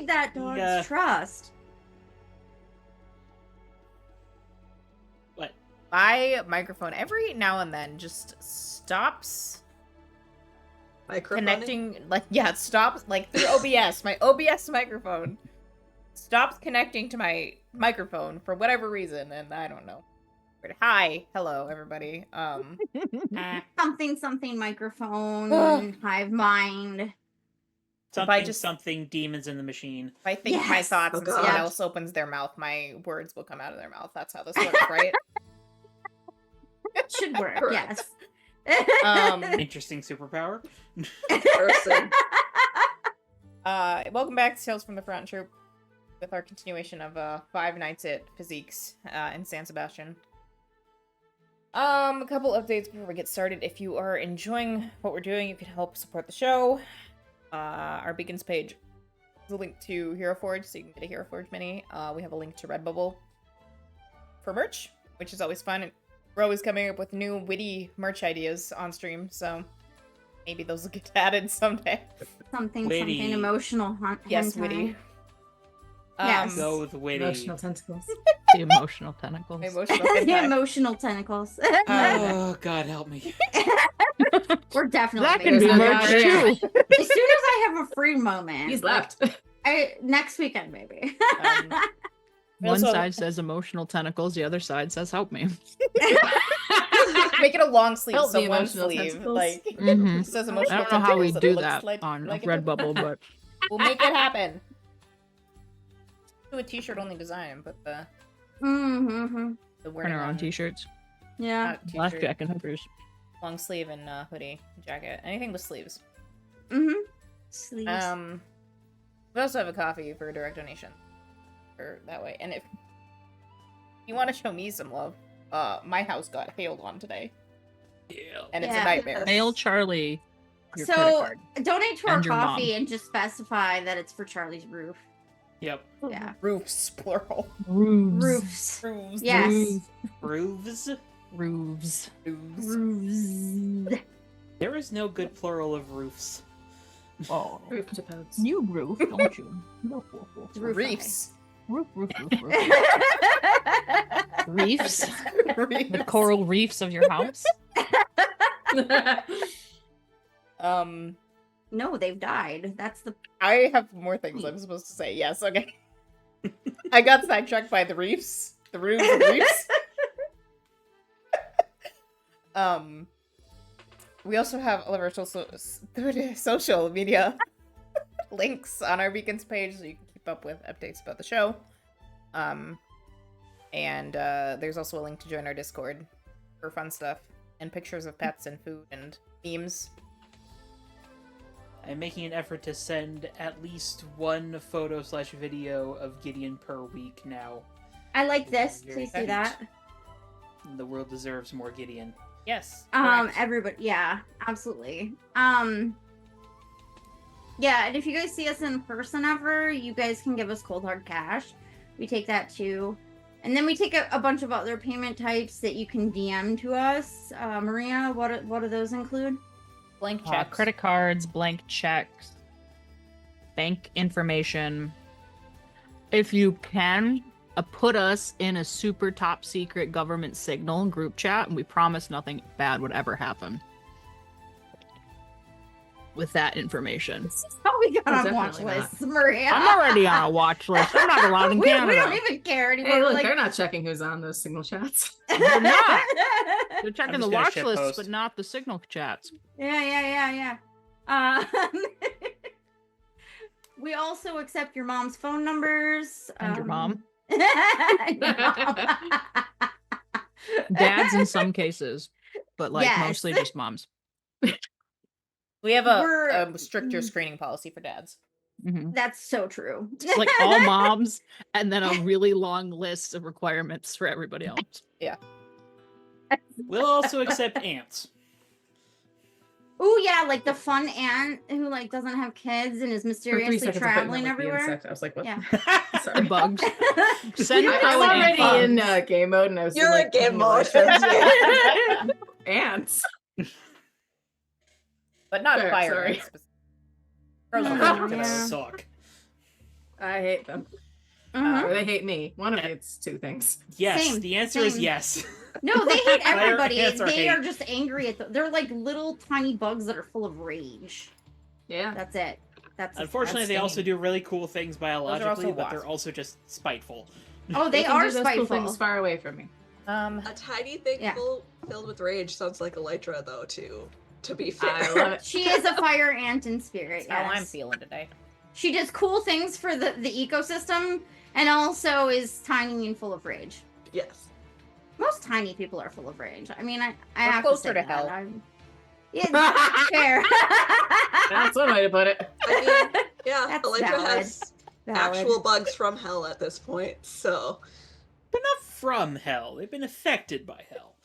need that dog's trust. What? My microphone every now and then just stops connecting. It stops through OBS. My OBS microphone stops connecting to my microphone for whatever reason, and I don't know. Hi, hello, everybody. Something microphone, hive mind. Something demons in the machine. If I think my thoughts and someone else opens their mouth, my words will come out of their mouth. That's how this works, right? Should work, yes. Interesting superpower. Person. Welcome back to Tales from the Front Troop with our continuation of 5 nights at Physique's in San Sebastián. A couple updates before we get started. If you are enjoying what we're doing, you can help support the show. Our Beacons page is a link to Hero Forge, so you can get a Hero Forge mini. We have a link to Redbubble for merch, which is always fun. And we're always coming up with new witty merch ideas on stream, so maybe those will get added someday. Something emotional. Yes, witty. Yes. Go with witty. Emotional tentacles. The emotional tentacles. The emotional tentacles. Oh, God help me. We're definitely That can be merch too. As soon as I have a free moment. He's left. Next weekend, maybe. One side says emotional tentacles, the other side says help me. Make it a long sleeve, Help so me, one emotional sleeve. tentacles. Like, Mhm. says I emotional don't know how we tentacles, do it that looks on like Redbubble, but we'll make it happen. Do a t-shirt only design, but the Mm-hmm. the print wording our own on t-shirts. Yeah. not Black t-shirt, jacket hooders. long sleeve and hoodie, jacket, anything with sleeves. Mm-hmm. Sleeves. We also have a coffee for a direct donation, or that way. And if you want to show me some love, my house got hailed on today, and it's a nightmare. Mail Charlie your credit So card. donate to our And your mom. coffee and just specify that it's for Charlie's roof. Yep. Yeah. Roofs, plural. Roofs. Roofs. Yes. Roofs? Roofs. Roofs. Roofs. There is no good plural of roofs. Oh. Roof depends. You roof, don't you? Roof, roof, roof. It's roof Reefs. Roof, roof, roof, roof. Reefs? The coral reefs of your house? No, they've died. That's the. I have more things I'm supposed to say. Yes, okay. I got sidetracked by the reefs. The roofs and reefs. We also have all of our social media links on our Beacons page, so you can keep up with updates about the show. And there's also a link to join our Discord for fun stuff and pictures of pets and food and memes. I'm making an effort to send at least one photo/video of Gideon per week now. I like this. Very Please do cute. that. The world deserves more Gideon. Yes. correct. Everybody. Yeah, absolutely. Yeah, and if you guys see us in person ever, you guys can give us cold hard cash. We take that too. And then we take a bunch of other payment types that you can DM to us. Maria, what do those include? Blank checks. Credit cards, blank checks, bank information. If you can, put us in a super top secret government signal group chat, and we promise nothing bad would ever happen with that information. Oh, we got on watch Definitely lists, Maria. I'm already on a watch list. I'm not allowed in we Canada. don't even care anymore. Hey, We're look, like, they're not checking who's on those signal chats. They're not. They're checking I'm the just gonna watch shit lists, post. but not the signal chats. Yeah. We also accept your mom's phone numbers. And your mom. No. Dads in some cases, but like Yes. mostly just moms. We have We're- a stricter screening policy for dads. Mhm. That's so true. Like all moms, and then a really long list of requirements for everybody else. We'll also accept ants. Oh yeah, like the fun aunt who like doesn't have kids and is For 3 mysteriously seconds, I thought you traveling meant, like, the everywhere. insect. I was like, what? Yeah. The Sorry. bugs. Send I'm Pro and already in bugs. game mode, and I was You're like, in game mode. Ants. But not Fair, fire sorry. ants. Frozen Oh, ants That yeah. suck. I hate them. Mhm. Or they hate me. One of it's two things. Yes, Same, the answer is same. yes. No, they hate Fire everybody. ants are They hate. are just angry at they're like little tiny bugs that are full of rage. Yeah. That's it. Unfortunately, they also stinging. do really cool things biologically, but they're wasps. also just spiteful. Oh, they can are do those spiteful. cool things far away from me. A tiny thing Yeah. filled with rage sounds like Elytra, though, too. To be fair. I love it. She is a fire ant in spirit. That's how I'm Yes. feeling today. She does cool things for the ecosystem, and also is tiny and full of rage. Yes. Most tiny people are full of rage. I mean, I We're have closer to say to that. hell. Yeah, fair. That's one way to put it. I mean, yeah, That's Elytra valid. has Valid. actual bugs from hell at this point, so. They're not from hell. They've been affected by hell.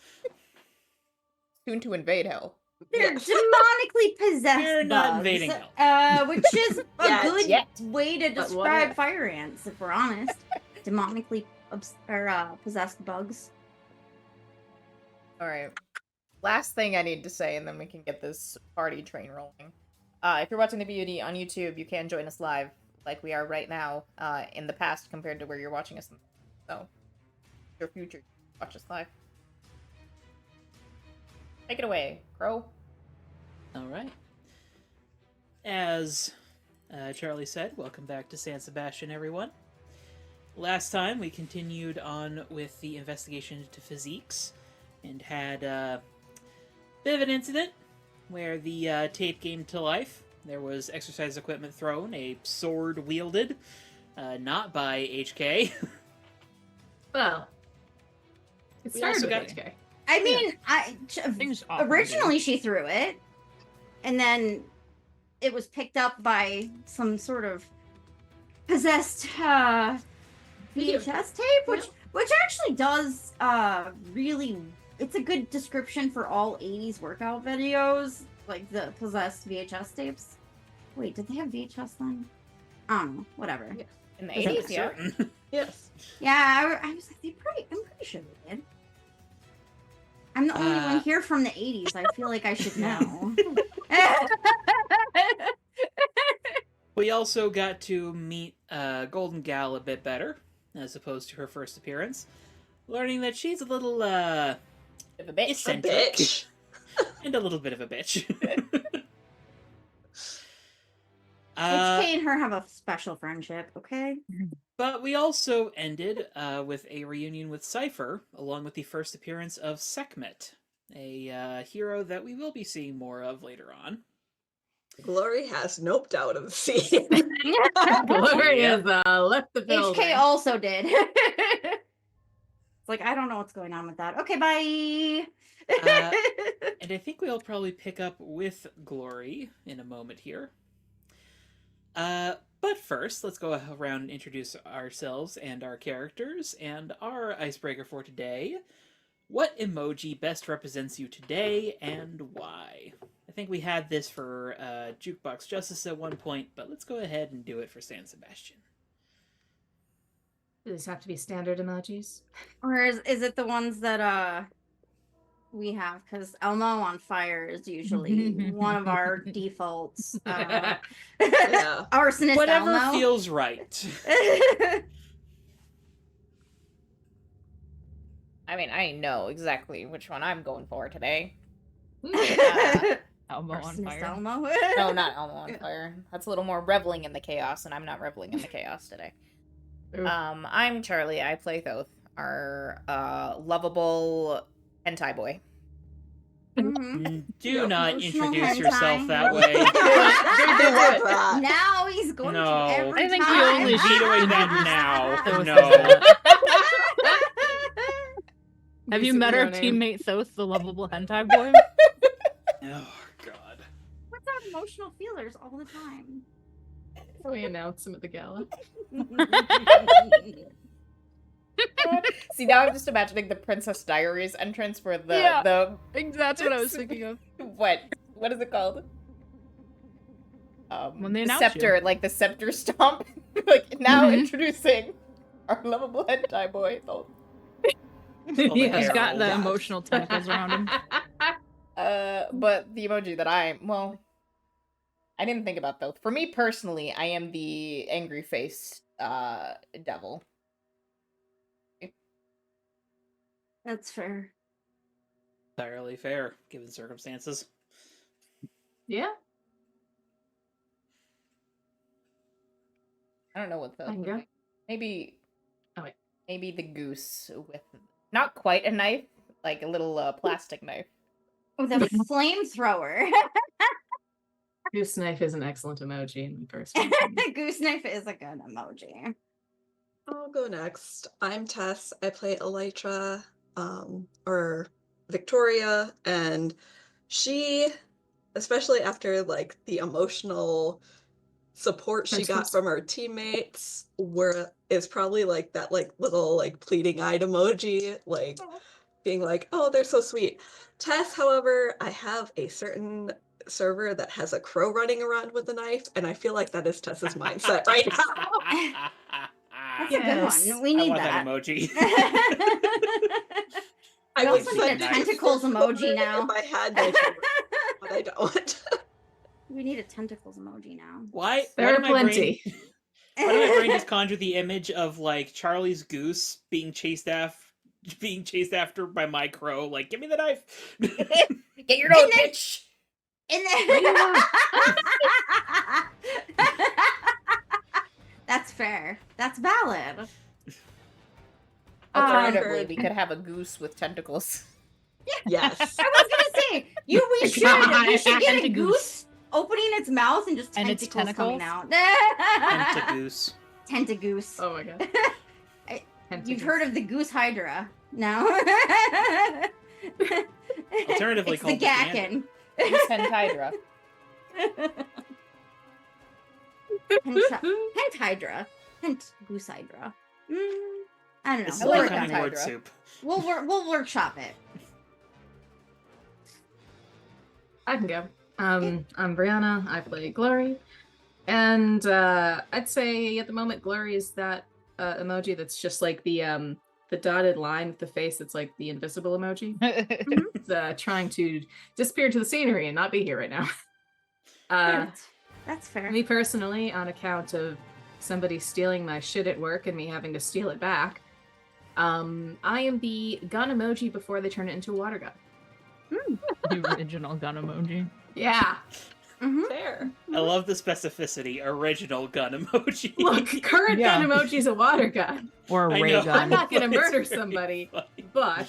Soon to invade hell. They're Yes. demonically possessed. They're not bugs, invading hell. which is a Yes, good yes. way to But what describe if? fire ants, if we're honest. Demonically possessed bugs. All right. Last thing I need to say, and then we can get this party train rolling. If you're watching the VOD on YouTube, you can join us live, like we are right now, in the past compared to where you're watching us. So, your future, watch us live. Take it away, Crow. All right. As Charlie said, welcome back to San Sebastián, everyone. Last time, we continued on with the investigation into Physiques, and had a bit of an incident where the tape came to life. There was exercise equipment thrown, a sword wielded, not by HK. Well, it We started also with got- HK. I mean, Things often originally she threw it, and then it was picked up by some sort of possessed VHS tape, which actually does really. It's a good description for all 80s workout videos, like the possessed VHS tapes. Wait, did they have VHS then? I don't know. Whatever. Yeah. In the I'm 80s, yeah. certain. Yes. Yeah, I was like, I'm pretty sure they did. I'm the only one here from the 80s. I feel like I should know. We also got to meet Golden Gal a bit better, as opposed to her first appearance, learning that she's a little Bit of a bitch. eccentric Bitch. and a little bit of a bitch. HK and her have a special friendship, okay? But we also ended with a reunion with Cypher, along with the first appearance of Sekhmet, a hero that we will be seeing more of later on. Glory has noped out of the scene. Glory Yeah. has left the building. HK also did. It's like, I don't know what's going on with that. Okay, bye. And I think we'll probably pick up with Glory in a moment here. But first, let's go around and introduce ourselves and our characters, and our icebreaker for today. What emoji best represents you today, and why? I think we had this for Jukebox Justice at one point, but let's go ahead and do it for San Sebastián. Do these have to be standard emojis? Or is it the ones that we have? Because Elmo on fire is usually one of our defaults. Yeah. Arsonist Whatever Elmo. feels right. I mean, I know exactly which one I'm going for today. Elmo on Arsonist fire. Elmo. No, not Elmo on fire. That's a little more reveling in the chaos, and I'm not reveling in the chaos today. Ooh. I'm Charlie. I play Thoth, our lovable hentai boy. Mhm. Do not Emotional introduce hentai. yourself that way. I love that. Now he's going No. to every I think we time. only vetoing that now. Thoth No. is that. Have you Use met your our name. teammate Thoth, the lovable hentai boy? Oh, God. What's our emotional feelers all the time? We announce him at the gala. See, now I'm just imagining the Princess Diaries entrance where the Yeah. the That's what I was thinking of. what is it called? When they the announce scepter, like the scepter stomp. Like now Mhm. introducing our lovable hentai boy. Thoth. the He's got herald. the emotional tentacles around him. But the emoji that I didn't think about Thoth. For me personally, I am the angry face devil. That's fair. Entirely fair, given circumstances. Yeah, I don't know what I the can go. maybe. Oh, wait. Maybe the goose with not quite a knife, like a little plastic knife. With a flamethrower. Goose knife is an excellent emoji in my first one. Goose knife is a good emoji. I'll go next. I'm Tess. I play Elytra, or Victoria, and she, especially after like the emotional support she got Tentacles. from her teammates, is probably like that like little like pleading-eyed emoji, like being like, oh, they're so sweet. Tess, however, I have a certain server that has a crow running around with a knife, and I feel like that is Tess's mindset right now. That's Yes. a good one. We I need want that that. emoji. I We would also need a say tentacles emoji now. if I had my server, but I don't. We need a tentacles emoji now. Why There did are my brain plenty. why did my brain just conjure the image of like Charlie's goose being chased after by my crow? Like, give me the knife. Get your nose, bitch. And What do you want? then... That's fair. That's valid. Alternatively, we could have a goose with tentacles. Yes. I was gonna say we should get a goose opening its mouth and just And its tentacles coming tentacles? out. Tentagoose. Tentagoose. Oh my god. You've heard of the goose hydra? No. Alternatively it's the called the gander. gakin. Goose hydra. Hent hydra. Hent goose hydra. I don't know. This is I like becoming that. word Hydra. soup. We'll workshop it. I can go. I'm Brianna. I play Glory. And I'd say at the moment Glory is that emoji that's just like the dotted line with the face that's like the invisible emoji. It's trying to disappear to the scenery and not be here right now. That's fair. Me personally, on account of somebody stealing my shit at work and me having to steal it back, I am the gun emoji before they turn it into a water gun. The original gun emoji. Yeah. Fair. I love the specificity. Original gun emoji. Look, current Yeah. gun emoji is a water gun. Or a I ray know. gun. I'm not gonna But it's murder very somebody, funny. but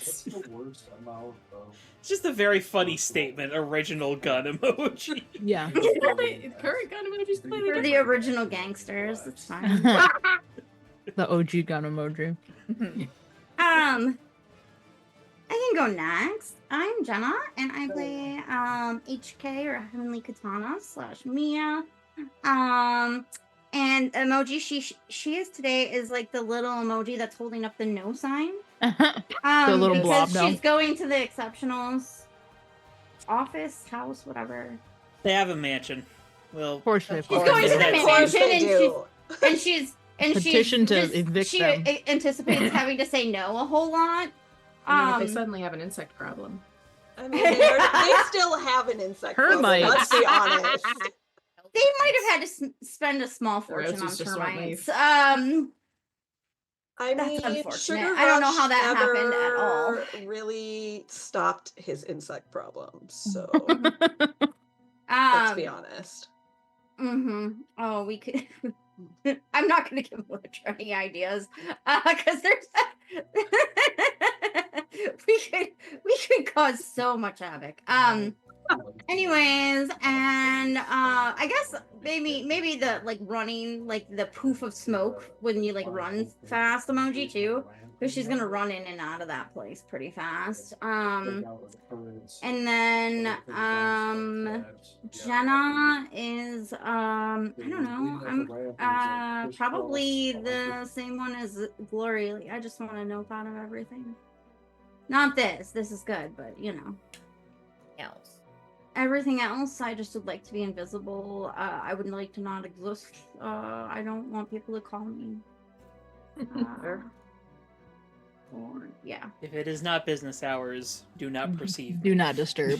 It's just a very funny statement. Original gun emoji. Yeah. current gun emojis completely For the different. original gangsters, it's fine. The OG gun emoji. I can go next. I'm Jenna, and I play HK or Heavenly Katana / Mia. And emoji she is today is like the little emoji that's holding up the no sign. The little because blob no. she's going to the exceptionals office, house, whatever. They have a mansion. Well, Of course they've She's Of going to the course Of course mansion, they do. and she's Petition to evict she them. anticipates having to say no a whole lot. I mean, if they suddenly have an insect problem. I mean, they still have an insect problem, Termites. let's be honest. They might have had to spend a small fortune on Roses just won't termites. leave. I That's mean, unfortunate. Sugar I don't know Rush how that happened at all. never really stopped his insect problems, so let's be honest. Oh, we could. I'm not going to give Butch any ideas because there's we could cause so much havoc. Anyways, and I guess maybe the like running, like the poof of smoke when you like run fast emoji too, because she's gonna run in and out of that place pretty fast. And then Jenna is I don't know, I'm probably the same one as Glory. Like, I just want to know kind of everything. Not this. This is good, but you know. Else. Everything else, I just would like to be invisible. I would like to not exist. I don't want people to call me. Or yeah. if it is not business hours, do not perceive. Do not disturb.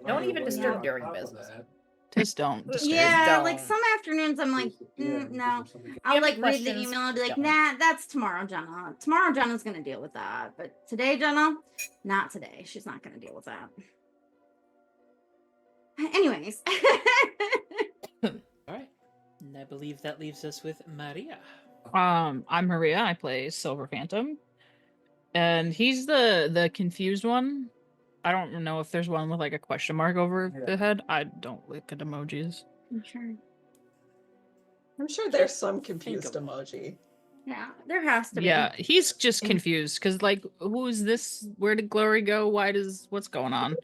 Don't even disturb during business. Just don't. Disturb. Yeah, don't. like some afternoons I'm like, no. I'll have like read the questions, email and be like, don't. nah, that's tomorrow, Jenna. Tomorrow Jenna's gonna deal with that. But today, Jenna, not today. She's not gonna deal with that. Anyways. All right. And I believe that leaves us with Maria. I'm Maria. I play Silver Phantom, and he's the confused one. I don't know if there's one with like a question mark over the head. I don't look at emojis. I'm sure. I'm sure there's some Think confused of- emoji. Yeah, there has to be. Yeah, he's just confused because like, who is this? Where did Glory go? What's going on?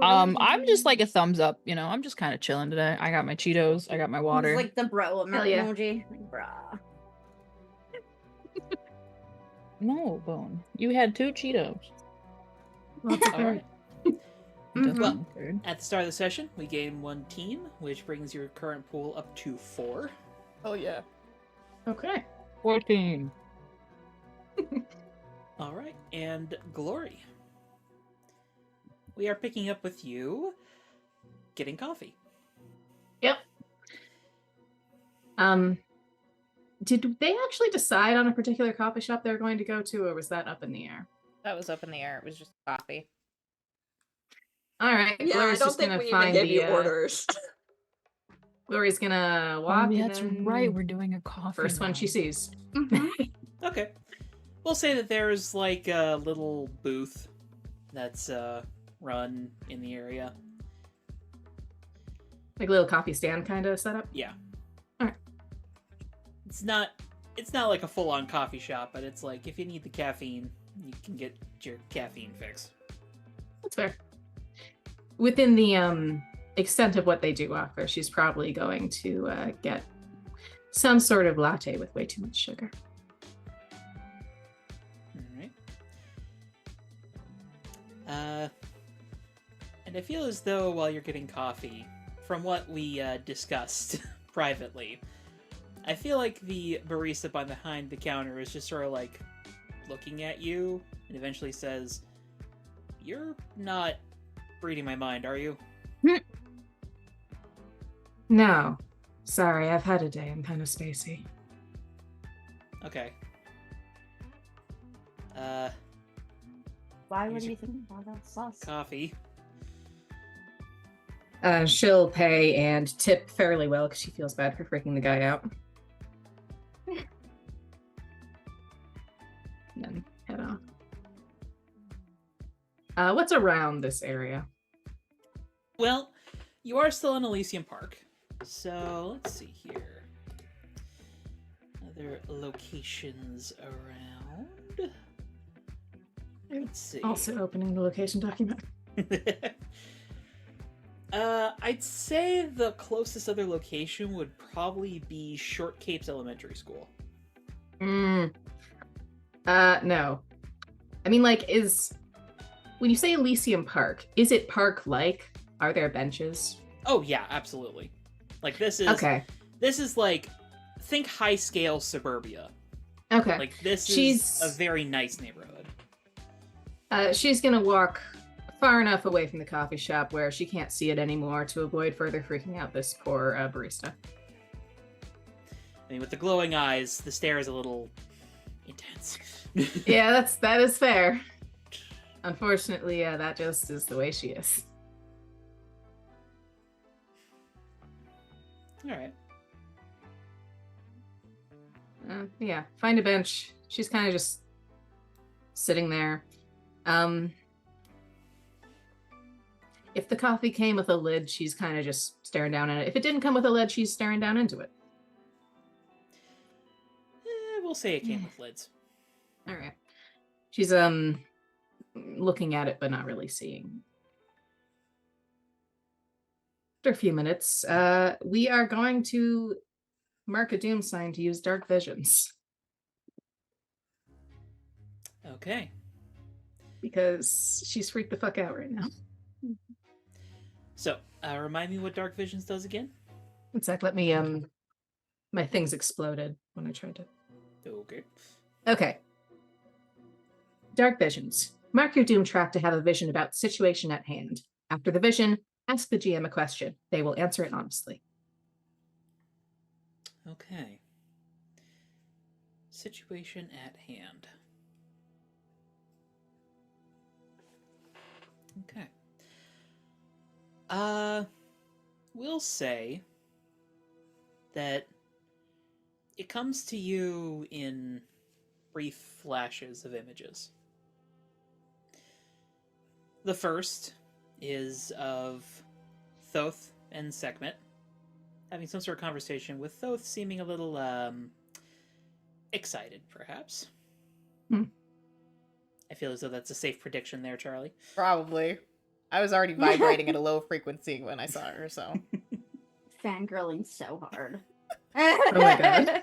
I'm just like a thumbs up. I'm just kind of chilling today. I got my Cheetos. I got my water. He's like the bro Hell yeah. emoji. Like, bruh. No, Bone. You had 2 Cheetos. Lots of All right. Mhm. Well, at the start of the session, we gain 1 team, which brings your current pool up to 4. Oh yeah. Okay. 14. All right, and Glory. We are picking up with you getting coffee. Yep. Did they actually decide on a particular coffee shop they're going to go to, or was that up in the air? That was up in the air. It was just coffee. All right. Yeah, Glory's I don't just think gonna we even find gave the you orders. Glory's gonna walk. Oh, and that's then right. We're doing a coffee. First one she now. sees. Mhm. Okay. We'll say that there's like a little booth that's run in the area. Like a little coffee stand kind of setup. Yeah. Alright. It's not like a full-on coffee shop, but it's like if you need the caffeine, you can get your caffeine fix. That's fair. Within the extent of what they do offer, she's probably going to get some sort of latte with way too much sugar. Alright. And I feel as though while you're getting coffee, from what we discussed privately, I feel like the barista behind the counter is just sort of like looking at you and eventually says, "You're not reading my mind, are you?" No. Sorry, I've had a day. I'm kind of spacey. Okay. Why Here's would your you think about that sauce? Coffee. She'll pay and tip fairly well because she feels bad for freaking the guy out. And then head off. What's around this area? Well, you are still in Elysium Park, so let's see here. Other locations around. Let's see. Also opening the location document. I'd say the closest other location would probably be Short Capes Elementary School. No. I mean, like, when you say Elysium Park, is it park-like? Are there benches? Oh yeah, absolutely. Like this is Okay. This is like, think high scale suburbia. Okay. Like this She's- is a very nice neighborhood. She's gonna walk far enough away from the coffee shop where she can't see it anymore to avoid further freaking out this poor barista. I mean, with the glowing eyes, the stare is a little intense. Yeah, that is fair. Unfortunately, that just is the way she is. All right. Yeah, find a bench. She's kind of just sitting there. If the coffee came with a lid, she's kind of just staring down at it. If it didn't come with a lid, she's staring down into it. We'll say it came with lids. All right. She's looking at it but not really seeing. After a few minutes, we are going to mark a doom sign to use dark visions Okay. because she's freaked the fuck out right now. So, remind me what Dark Visions does again? One sec, let me my things exploded when I tried to. Okay. Okay. Dark visions. Mark your doom track to have a vision about the situation at hand. After the vision, Ask the GM a question. They will answer it honestly. Okay. Situation at hand. Okay. We'll say that it comes to you in brief flashes of images. The first is of Thoth and Sekhmet having some sort of conversation, with Thoth seeming a little excited, perhaps. I feel as though that's a safe prediction there, Charlie. Probably. I was already vibrating at a low frequency when I saw her, so. Fangirling so hard. Oh my god.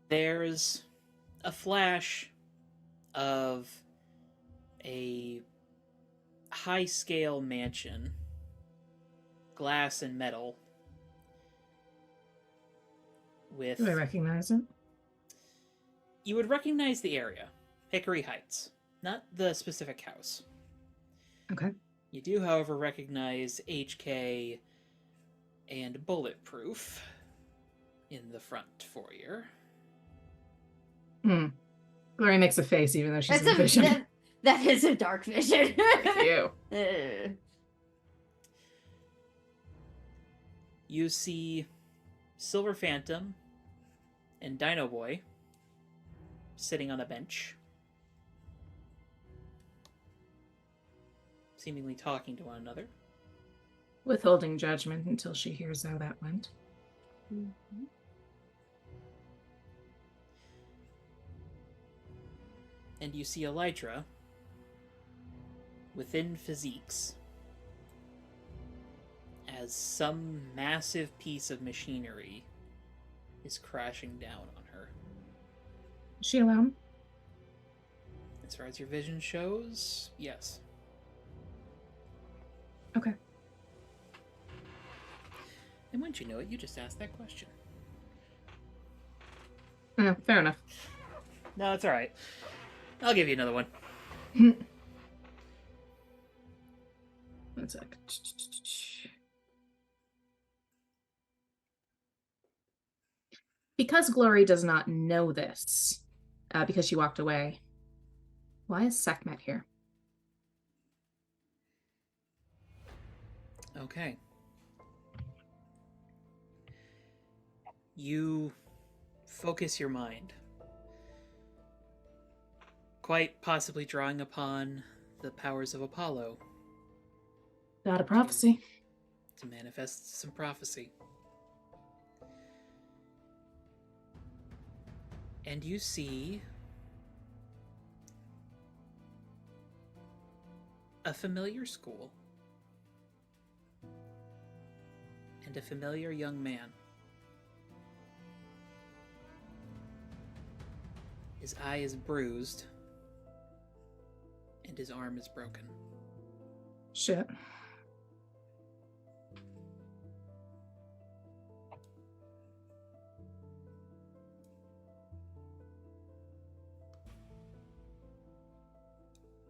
There's a flash of a high-scale mansion, glass and metal, with... Do I recognize it? You would recognize the area, Hickory Heights, not the specific house. Okay. You do, however, recognize HK and Bulletproof in the front foyer. Glory makes a face even though she's That's in vision. that is a dark vision. Ew. You see Silver Phantom and Dino Boy sitting on a bench, seemingly talking to one another. Withholding judgment until she hears how that went. Mm-hmm. And you see Elytra within Physiques as some massive piece of machinery is crashing down on her. Is she alone? As far as your vision shows, yes. Okay. And wouldn't you know it, you just asked that question. Yeah, fair enough. No, it's alright. I'll give you another one. One sec. Because Glory does not know this, because she walked away, why is Sekhmet here? Okay. You focus your mind, quite possibly drawing upon the powers of Apollo. Got a prophecy. To manifest some prophecy. And you see a familiar school and a familiar young man. His eye is bruised and his arm is broken. Shit.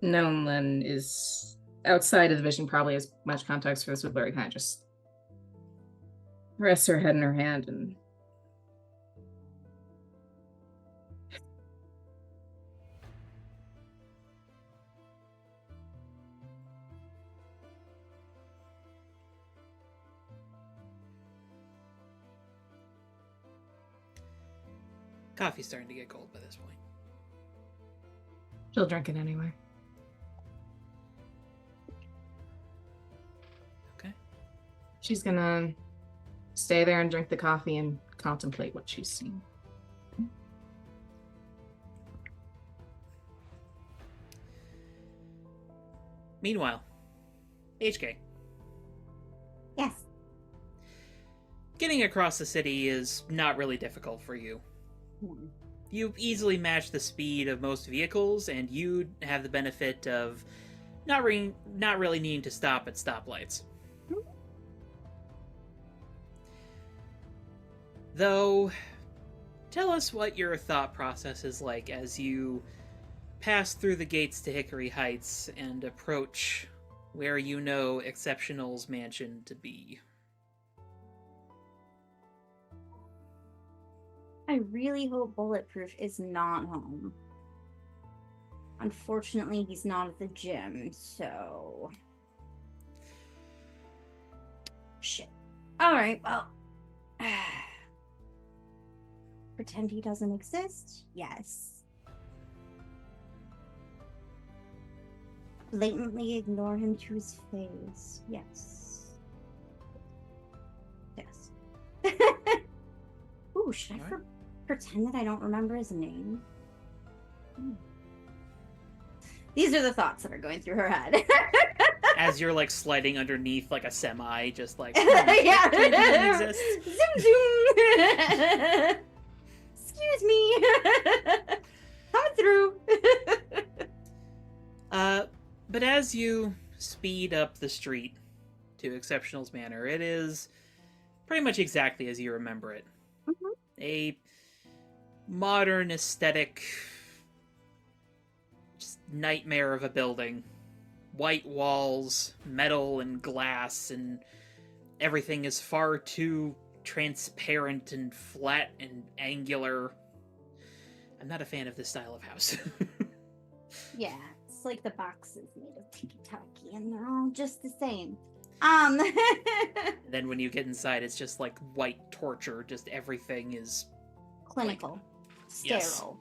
Nolan is outside of the vision, probably as much context for this with Larry, kind of just rests her head in her hand and Coffee's starting to get cold by this point. she'll drink it anyway. Okay. She's gonna stay there and drink the coffee and contemplate what she's seen. Meanwhile, HK. Yes. Getting across the city is not really difficult for you. You easily match the speed of most vehicles, and you have the benefit of not really needing to stop at stoplights. Though, tell us what your thought process is like as you pass through the gates to Hickory Heights and approach where you know Exceptional's mansion to be. I really hope Bulletproof is not home. Unfortunately, he's not at the gym, so... Shit. Alright, well... Pretend he doesn't exist? Yes. Blatantly ignore him to his face? Yes. Yes. Ooh, should I pretend that I don't remember his name? These are the thoughts that are going through her head. As you're like sliding underneath like a semi, just like yeah. exists. Zoom zoom. Excuse me. Coming through. But as you speed up the street to Exceptional's Manor, it is pretty much exactly as you remember it. Mm-hmm. A modern aesthetic, just nightmare of a building. White walls, metal and glass, and everything is far too transparent and flat and angular. I'm not a fan of this style of house. Yeah, it's like the boxes made of tiki-taki and they're all just the same. Then when you get inside, it's just like white torture. Just everything is clinical, Yes. sterile.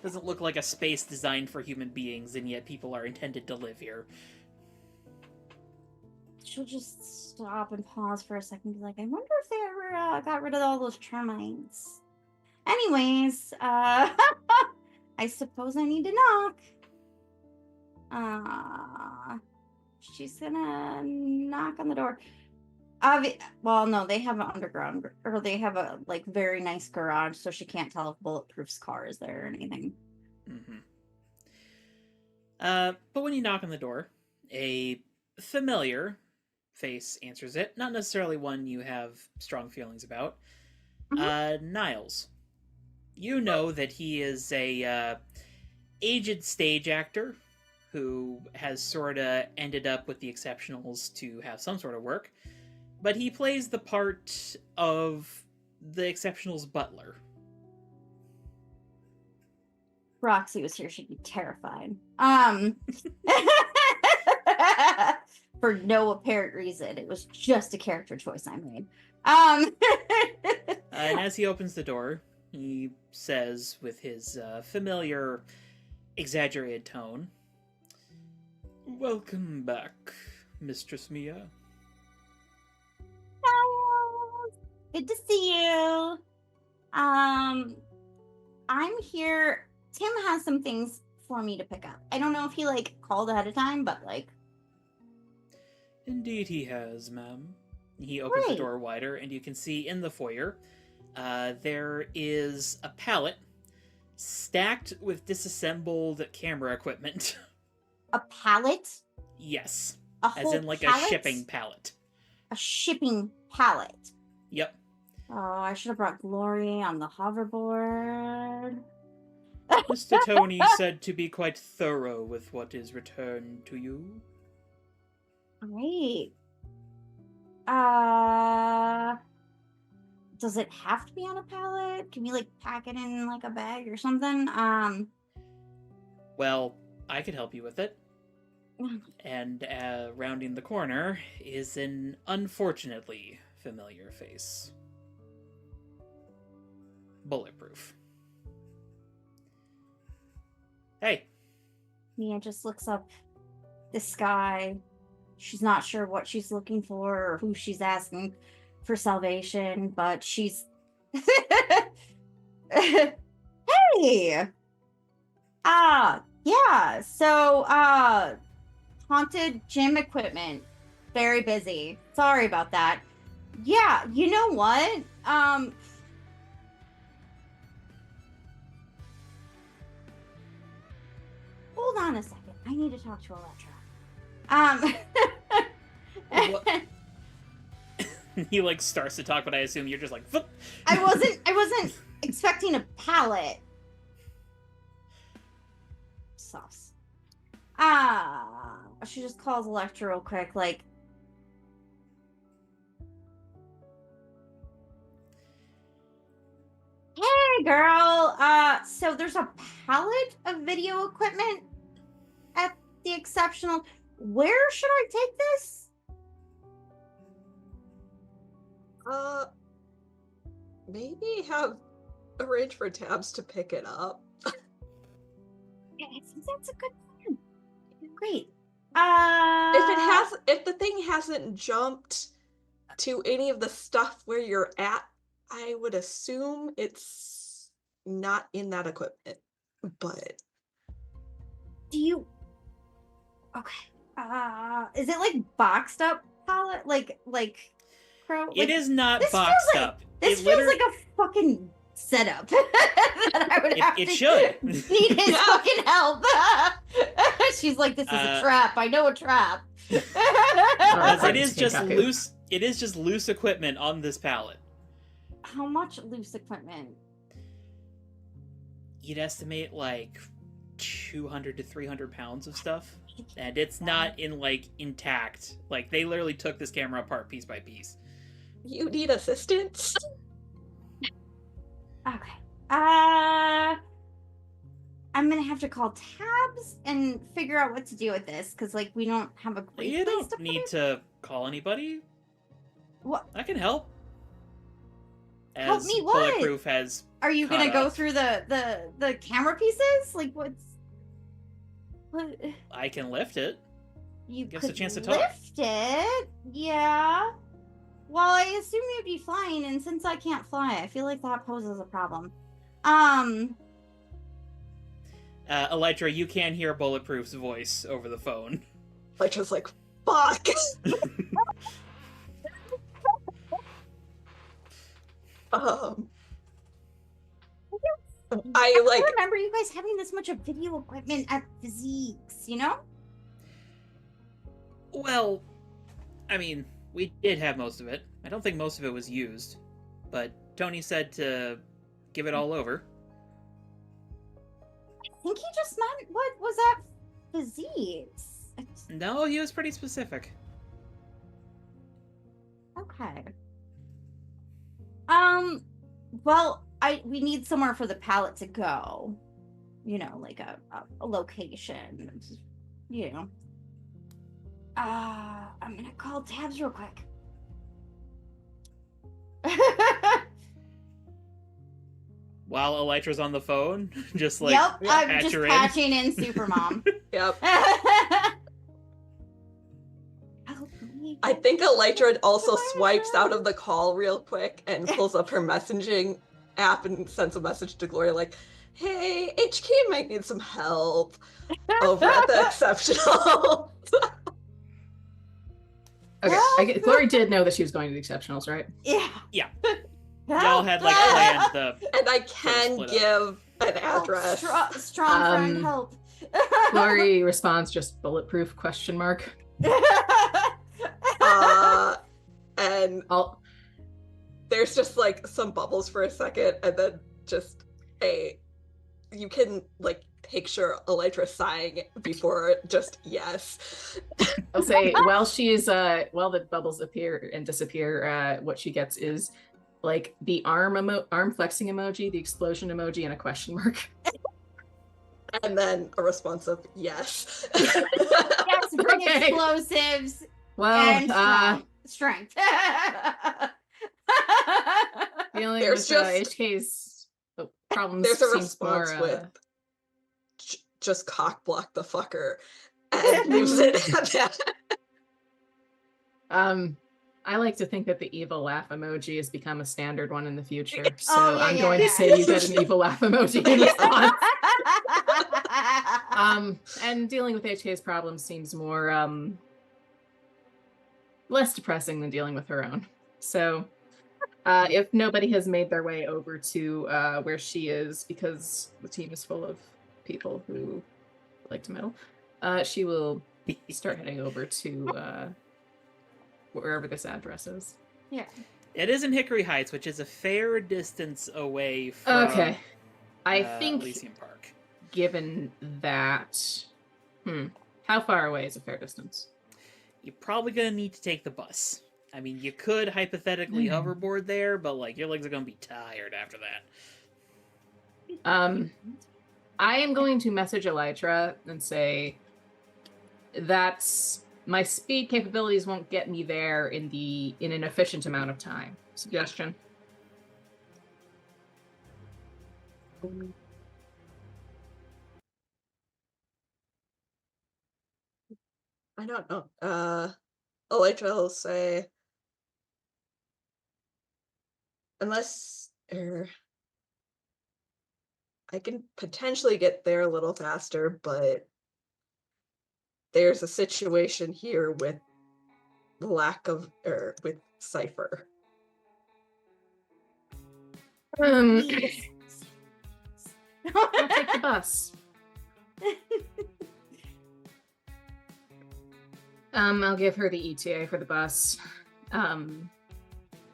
Doesn't look like a space designed for human beings, and yet people are intended to live here. She'll just stop and pause for a second and be like, I wonder if they ever got rid of all those termites. Anyways, I suppose I need to knock. She's gonna knock on the door. Well, no, they have an underground, or they have a like very nice garage, so she can't tell if Bulletproof's car is there or anything. Mm-hmm. But when you knock on the door, a familiar face answers it. Not necessarily one you have strong feelings about. Niles. You know that he is a aged stage actor who has sort of ended up with the Exceptionals to have some sort of work. But he plays the part of the Exceptionals' butler. Roxy was here, she'd be terrified. For no apparent reason. It was just a character choice I made. And as he opens the door, he says with his familiar, exaggerated tone, "Welcome back, Mistress Mia." Good to see you. I'm here. Tim has some things for me to pick up. I don't know if he like called ahead of time, but like. Indeed he has, ma'am. He opens the door wider, and you can see in the foyer, there is a pallet stacked with disassembled camera equipment. A pallet? Yes. A As whole in like pallet? a shipping pallet. A shipping pallet. Yep. Oh, I should have brought Glory on the hoverboard. Mr. Tony said to be quite thorough with what is returned to you. Great. Does it have to be on a pallet? Can we like pack it in like a bag or something? Well, I could help you with it. And rounding the corner is an unfortunately familiar face. Bulletproof. Hey. Mia just looks up the sky. She's not sure what she's looking for or who she's asking for salvation, but she's hey. Yeah. So haunted gym equipment. Very busy. Sorry about that. Yeah, you know what? Hold on a second. I need to talk to Electra. He like starts to talk, but I assume you're just like, "Fuck." I wasn't expecting a pallet. Sauce. she just calls Electra real quick, like, hey girl, so there's a pallet of video equipment at the exceptional. Where should I take this? Maybe have arrange for Tabs to pick it up. I think that's a good plan. Great. If the thing hasn't jumped to any of the stuff where you're at, I would assume it's not in that equipment. But okay. Is it like boxed up pallet? Like Crow? It is not this boxed feels up. This It feels literally- like a fucking setup that I would have It to should. need his fucking help. She's like, this is a trap. I know a trap. Because it is Can't just copy. loose. It is just loose equipment on this pallet. How much loose equipment? You'd estimate like 200 to 300 pounds of stuff, and it's not in like intact. Like they literally took this camera apart piece by piece. you need assistance? Okay. I'm gonna have to call Tabs and figure out what to do with this, because like we don't have a great You place to don't put need it. to call anybody. What? I can help. Help As me what? Bulletproof has. Are you caught gonna go up. through the camera pieces? Like what's what? I can lift it. You Give us a could chance to talk. lift it, yeah. Well, I assume you'd be flying, and since I can't fly, I feel like that poses a problem. Elytra, you can hear Bulletproof's voice over the phone. Like just like fuck. I like remember you guys having this much of video equipment at Physiques, you know? Well, I mean, we did have most of it. I don't think most of it was used, but Tony said to give it all over. I think he just meant what was at Physiques. No, he was pretty specific. Okay. Well, we need somewhere for the pallet to go. You know, like a location. You know. I'm gonna call Tabs real quick. While Elytra's on the phone, just like yep, I'm patch just her in. patching in Supermom. yep. Help me. I think Elytra also swipes out of the call real quick and pulls up her messaging app and sends a message to Gloria like, hey, HK might need some help over at the exceptional. Okay, Well- Glory did know that she was going to the exceptionals, right? Yeah. Yeah. Y'all had like planned the. And I can Split up. give an address. Strong friend help. Glory responds just bulletproof question mark. And I'll there's just like some bubbles for a second, and then just you can like picture Elytra sighing before just yes. I'll say while she's while the bubbles appear and disappear, what she gets is like the arm flexing emoji, the explosion emoji, and a question mark. And then a response of yes. Yes, bring Okay. explosives Well, and strength. dealing There's with just- HK's problems There's a seems more response with just cock block the fucker and leaves it at that. I like to think that the evil laugh emoji has become a standard one in the future. So Oh, yeah, I'm yeah, going yeah. to say you get an evil laugh emoji in response. And dealing with HK's problems seems more less depressing than dealing with her own. So if nobody has made their way over to where she is, because the team is full of people who like to meddle, she will start heading over to wherever this address is. Yeah. It is in Hickory Heights, which is a fair distance away from. Okay. I think Elysium Park. given that How far away is a fair distance? You're probably gonna need to take the bus. I mean, you could hypothetically hoverboard there, but like your legs are gonna be tired after that. I am going to message Elytra and say that's my speed capabilities won't get me there in an efficient amount of time. Suggestion. I don't know. Elytra will say, unless I can potentially get there a little faster, but there's a situation here with with Cypher. I'll take the bus. I'll give her the ETA for the bus.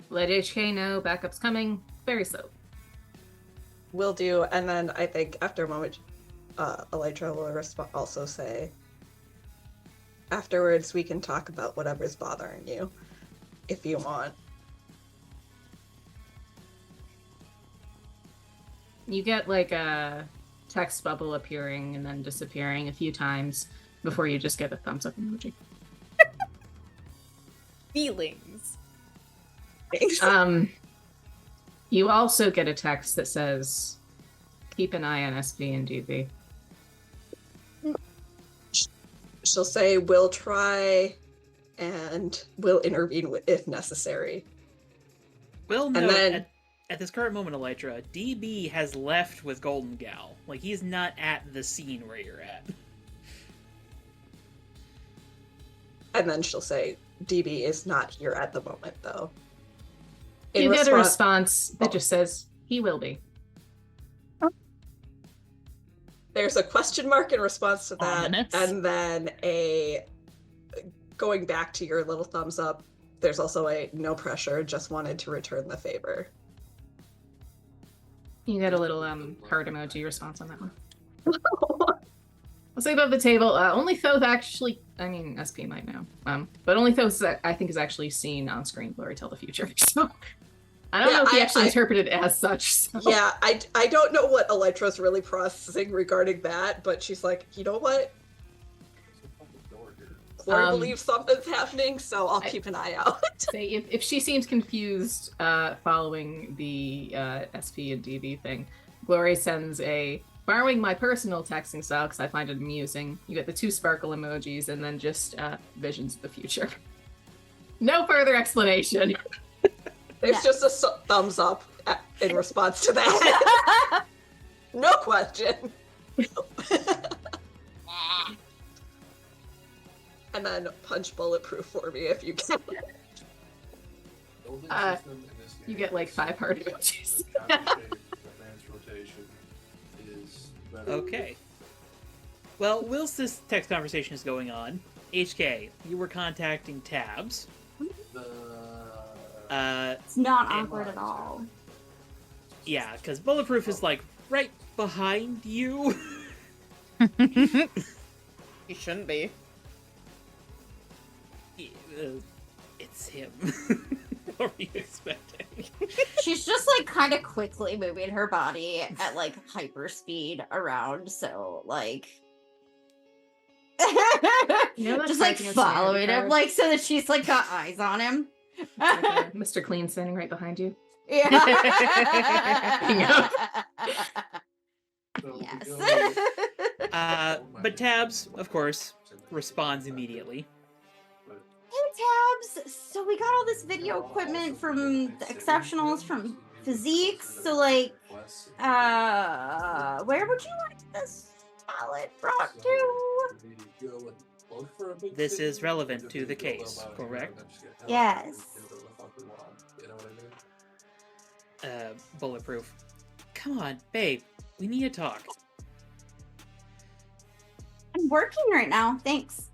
Let HK know backup's coming. Very slow. Will do, and then I think after a moment, Elytra will also say, afterwards we can talk about whatever's bothering you, if you want. You get like a text bubble appearing and then disappearing a few times before you just get a thumbs up emoji. Feelings. You also get a text that says, keep an eye on SP and DB. She'll say, we'll try, and we'll intervene if necessary. Well, no, And then- at this current moment, Elytra, DB has left with Golden Gal. Like, he's not at the scene where you're at. And then she'll say, DB is not here at the moment, though. You get a response that just says, he will be. There's a question mark in response to that, Ominous. and then going back to your little thumbs up, there's also a no pressure, just wanted to return the favor. You get a little heart emoji response on that one. I'll say above the table, only Thoth actually, I mean, SP might know, but only Thoth I think is actually seen on screen Glory Tell the Future, so I don't know if he actually interpreted it as such. So. Yeah, I don't know what Elytra's really processing regarding that, but she's like, you know what? Glory believes something's happening, so I'll keep an eye out. Say if she seems confused following the SP and DB thing, Glory sends a borrowing my personal texting style because I find it amusing. You get the 2 sparkle emojis and then just visions of the future. No further explanation. There's just a thumbs up in response to that. No question. And then punch bulletproof for me if you can. You get like 5 heart emojis. Okay. Well, whilst this text conversation is going on, HK, you were contacting Tabs. It's not awkward at all. Yeah, because Bulletproof is like right behind you. He shouldn't be. It's him. What were you expecting? She's just like kind of quickly moving her body at like hyper speed around, so like just like following him, like so that she's like got eyes on him. Like, Mr. Clean standing right behind you. Yeah. Yes. But Tabs, of course, responds immediately. Hey Tabs, so we got all this video equipment from the Exceptionals from Physique, so like where would you like this palette brought to? This is relevant to the case, correct? Yes. Bulletproof. Come on, babe. We need to talk. I'm working right now, thanks.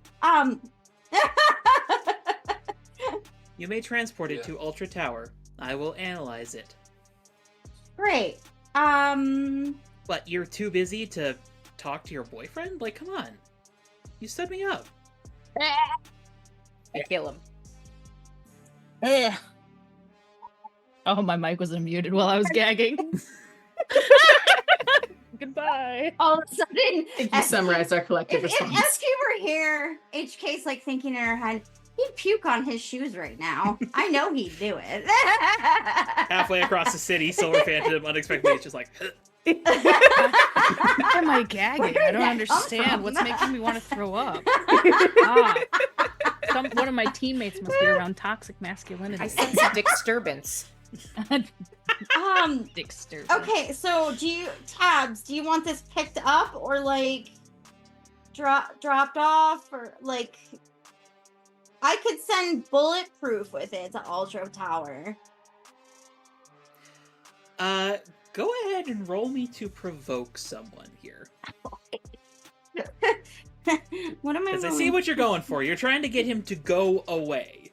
You may transport it to Ultra Tower. I will analyze it. Great. But you're too busy to talk to your boyfriend? Like, come on. You stood me up. I kill him. Ugh. Oh, my mic was unmuted while I was gagging. Goodbye. All of a sudden, I think you summarized our collective if response. SQ were here, HK's like thinking in her head, he'd puke on his shoes right now. I know he'd do it. Halfway across the city, Silver Phantom unexpectedly is just like, Why am I gagging? Where I did don't that come understand. from? What's making me want to throw up? One of my teammates must be around toxic masculinity. I sense a disturbance. Disturbance. Okay, so do you want this picked up or like dropped off, or like I could send bulletproof with it to Ultra Tower. go ahead and roll me to provoke someone here. What am I? Because I see what you're going for. You're trying to get him to go away.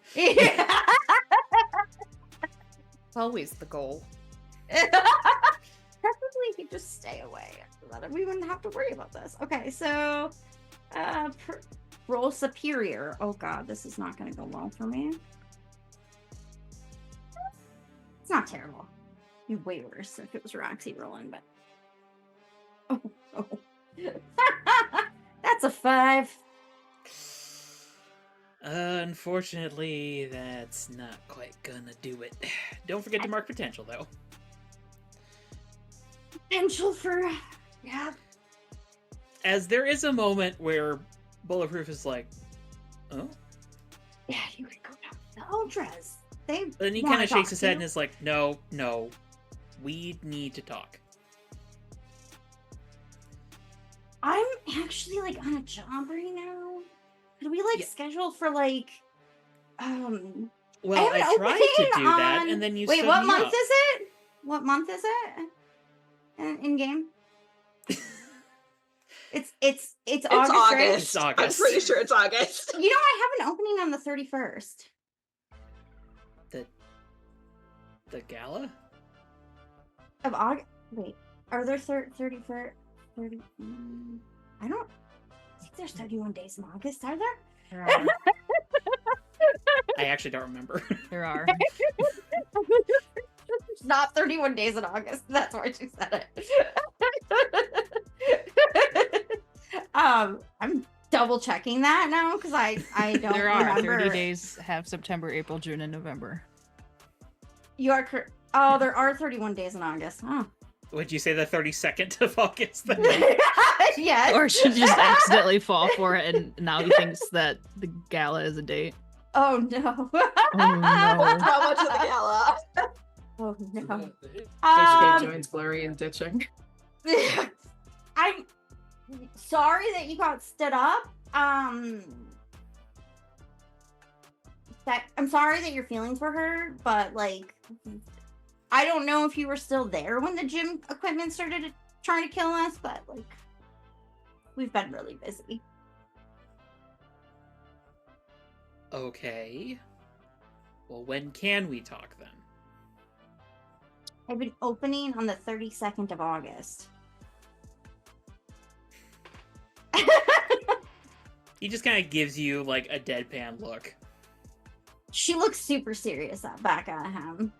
Always the goal. Preferably he'd just stay away. We wouldn't have to worry about this. Okay, so roll superior. Oh god, this is not going to go well for me. It's not terrible. It'd be way worse if it was Roxy rolling, but oh. That's a 5. Unfortunately, that's not quite gonna do it. Don't forget to mark potential, though. Potential for, yeah. As there is a moment where Bulletproof is like, oh? Yeah, you could go down to the Ultras. They Then he wanna kind of talk shakes his to head you. and is like, no, we need to talk. I'm actually like on a job right now. Could we like Yeah. schedule for like Well, have an I tried to opening do that, on- and then you Wait, stood what me month up. is it? What month is it? In game? It's August, It's right? August. It's August. I'm pretty sure it's August. You know, I have an opening on the 31st. The gala? Of August. Wait, are there 31st? 30? I don't think there's 31 days in August, are there? There are. I actually don't remember. There are. It's not 31 days in August. That's why she said it. I'm double checking that now because I don't There are. remember. 30 days have September, April, June, and November. You are correct. Oh, there are 31 days in August. Oh. Would you say the 32nd of August? Then? Yes. Or she just accidentally fall for it and now he thinks that the gala is a date. Oh no. Oh no. Drama to the gala. Oh no. HK joins Blurry and ditching. I'm sorry that you got stood up. I'm sorry that your feelings were hurt, but like, I don't know if you were still there when the gym equipment started trying to kill us, but like, we've been really busy. Okay. Well, when can we talk then? I've been opening on the 32nd of August. He just kind of gives you like a deadpan look. She looks super serious back at him.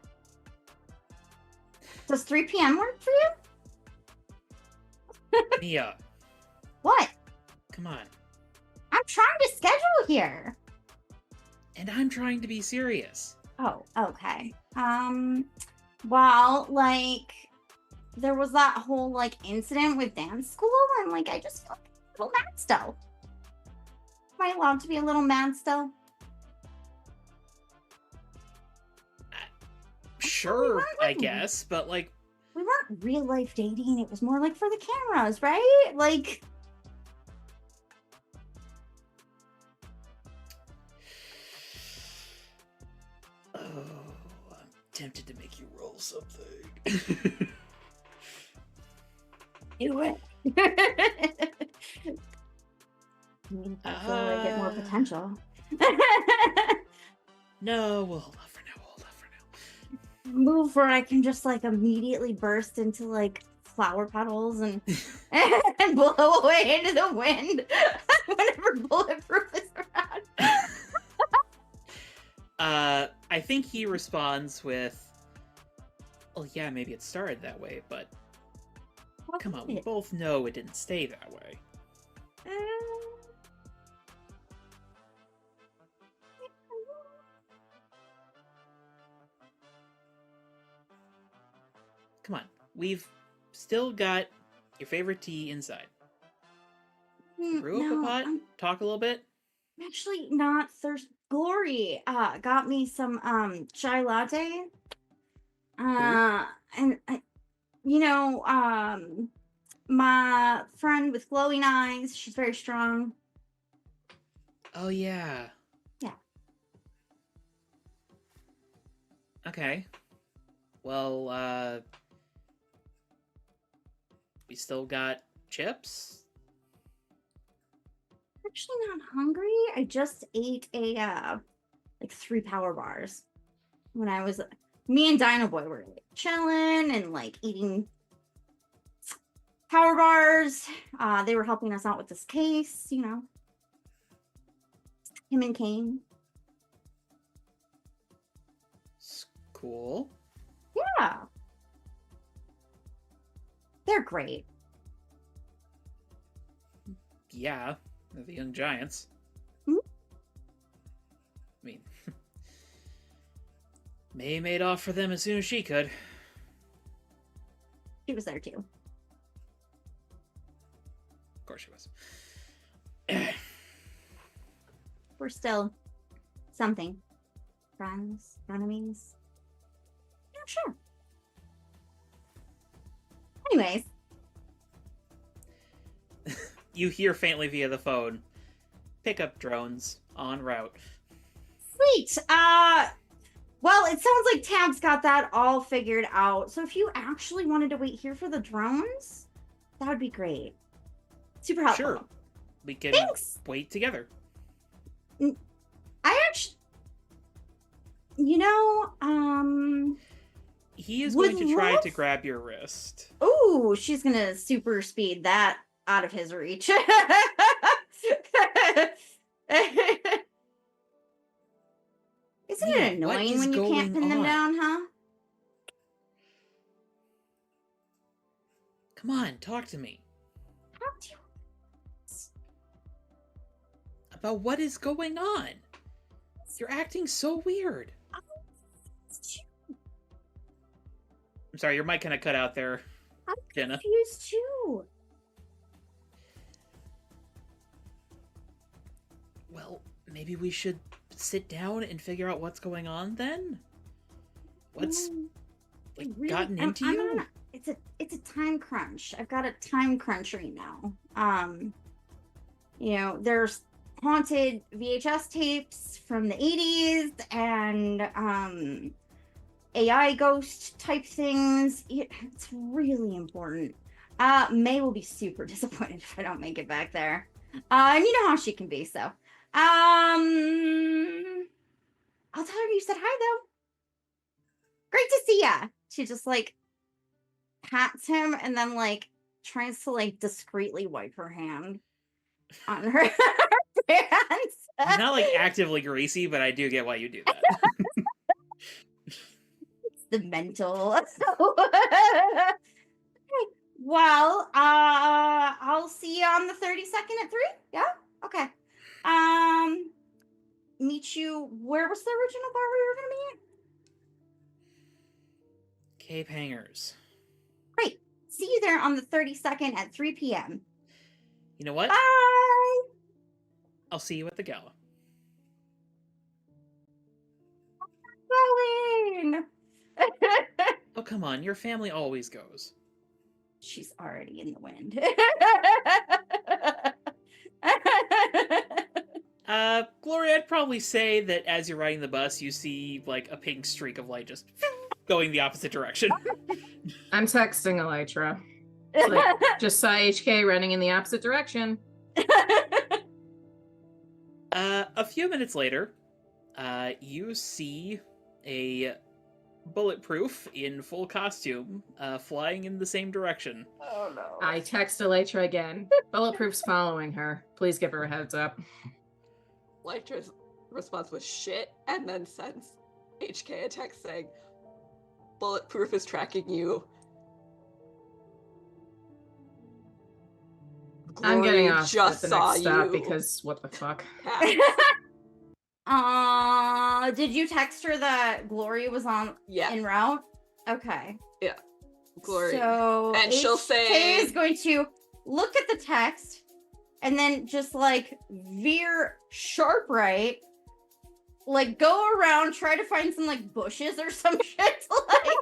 Does 3 p.m. work for you? Mia, What? come on. I'm trying to schedule here. And I'm trying to be serious. Oh, okay. Well, like, there was that whole, like, incident with dance school, and, like, I just feel like a little mad still. Am I allowed to be a little mad still? Sure, weren't, I like, guess, but like, We weren't real life dating. It was more, like, for the cameras, right? Like, oh, I'm tempted to make you roll something. do it. Hopefully I get more potential. No, we'll hold off for now. Move where I can just like immediately burst into like flower petals and and blow away into the wind whenever think he responds with, well, yeah, maybe it started that way, but come on, we both know it didn't stay that way. Come on, we've still got your favorite tea inside. Brew up a pot? Talk a little bit? I'm actually not thirsty. Glory got me some chai latte. And my friend with glowing eyes, she's very strong. Oh, yeah. Yeah. Okay. Well, we still got chips? Actually not hungry. I just ate a 3 power bars when I was me and Dino Boy were like, chilling and like eating power bars. They were helping us out with this case, him and Kane. Cool. Yeah. They're great. Yeah, they're the young giants. Hmm? I mean, May made off for them as soon as she could. She was there too. Of course she was. We're still something. Friends, enemies. Yeah, sure. Anyways. You hear faintly via the phone. Pickup drones en route. Sweet. Well, it sounds like Tab's got that all figured out. So if you actually wanted to wait here for the drones, that would be great. Super helpful. Sure. We can wait together. I actually, he is going to try to grab your wrist. Ooh, she's gonna super speed that out of his reach. Isn't it annoying when you can't pin them down, huh? Come on, talk to me. Talk to you. About what is going on? You're acting so weird. I'm sorry, your mic kind of cut out there, I'm Jenna. confused too. Well, maybe we should sit down and figure out what's going on then? What's gotten into you? It's a time crunch. I've got a time crunch right now. There's haunted VHS tapes from the 80s and AI ghost type things. It's really important. May will be super disappointed if I don't make it back there. And you know how she can be, so. I'll tell her you said hi, though. Great to see ya. She just, pats him and then, tries to, discreetly wipe her hand on her pants. It's not, actively greasy, but I do get why you do that. It's the mental. Well, I'll see you on the 32nd at 3? Yeah? Okay. Meet you, where was the original bar we were gonna meet? Cape Hangers. Great. See you there on the 32nd at 3 p.m. You know what? Bye! I'll see you at the gala. Going! Oh, come on. Your family always goes. She's already in the wind. Gloria, I'd probably say that as you're riding the bus, you see, a pink streak of light just going the opposite direction. I'm texting Elytra. Just saw HK running in the opposite direction. A few minutes later, you see a bulletproof in full costume flying in the same direction. Oh no. I text Elytra again. Bulletproof's following her. Please give her a heads up. Elytra's response was shit and then sends HK a text saying, Bulletproof is tracking you. I'm getting off just at the saw next stop you. because what the fuck? Did you text her that Glory was on en route? Okay. Yeah. Glory. So and she'll say is going to look at the text and then just like veer sharp right, like go around, try to find some like bushes or some shit. Like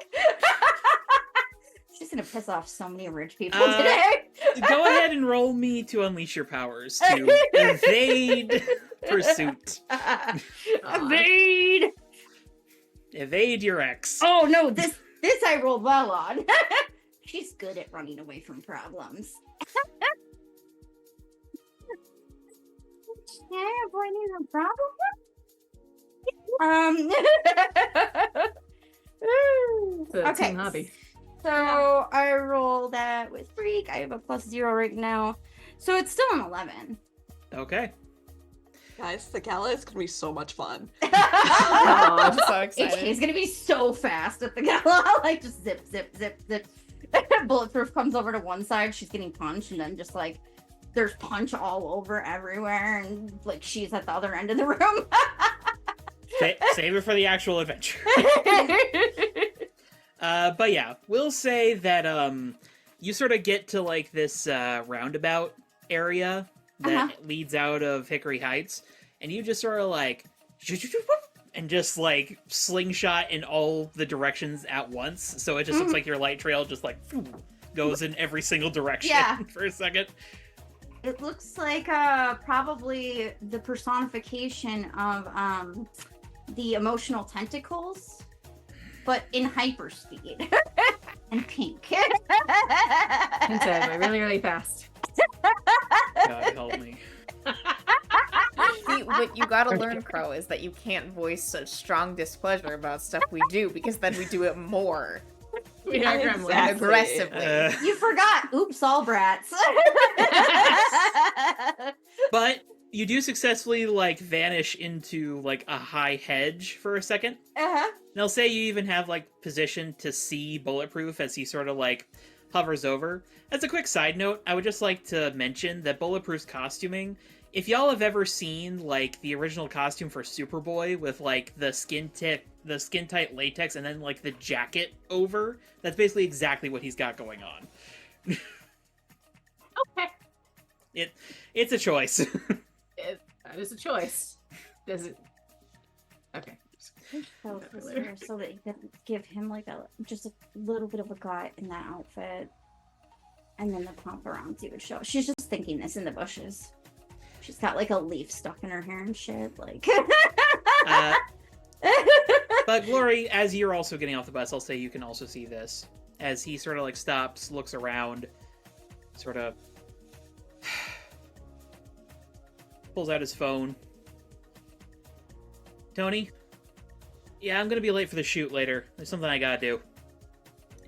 she's gonna piss off so many rich people today. Go ahead and roll me to unleash your powers to evade pursuit. Evade your ex. Oh no, this I rolled well on. She's good at running away from problems. Yeah, avoiding a problem. It's a team hobby. So I roll that with Freak. I have a +0 right now, so it's still an 11. Okay. Guys, the gala is gonna be so much fun. Oh, I'm so excited. HK is gonna be so fast at the gala, like just zip, zip, zip, zip. Bulletproof comes over to one side, she's getting punched, and then just like there's punch all over everywhere, and like she's at the other end of the room. Save it for the actual adventure. But yeah, we'll say that you sort of get to like this roundabout area that leads out of Hickory Heights, and you just sort of like and just like slingshot in all the directions at once, so it just looks like your light trail just like goes in every single direction for a second. It looks like probably the personification of the emotional tentacles, but in hyperspeed and pink. Inside, really, really fast. God help me. See, what you gotta learn, Crow, is that you can't voice such strong displeasure about stuff we do, because then we do it more. We are Exactly. Aggressively. You forgot. Oops, all brats. But you do successfully like vanish into like a high hedge for a second. Uh-huh. And I'll say you even have like position to see Bulletproof as he sort of like hovers over. As a quick side note, I would just like to mention that Bulletproof's costuming, if y'all have ever seen like the original costume for Superboy with like the skin tight latex and then like the jacket over, that's basically exactly what he's got going on. Okay. It's a choice. That is a choice. Does it? Okay. So that you can give him like just a little bit of a gut in that outfit, and then the pump around you would show. She's just thinking this in the bushes. She's got like a leaf stuck in her hair and shit. Like. But Glory, as you're also getting off the bus, I'll say you can also see this as he sort of like stops, looks around, sort of pulls out his phone. Tony? Yeah, I'm gonna be late for the shoot later. There's something I gotta do.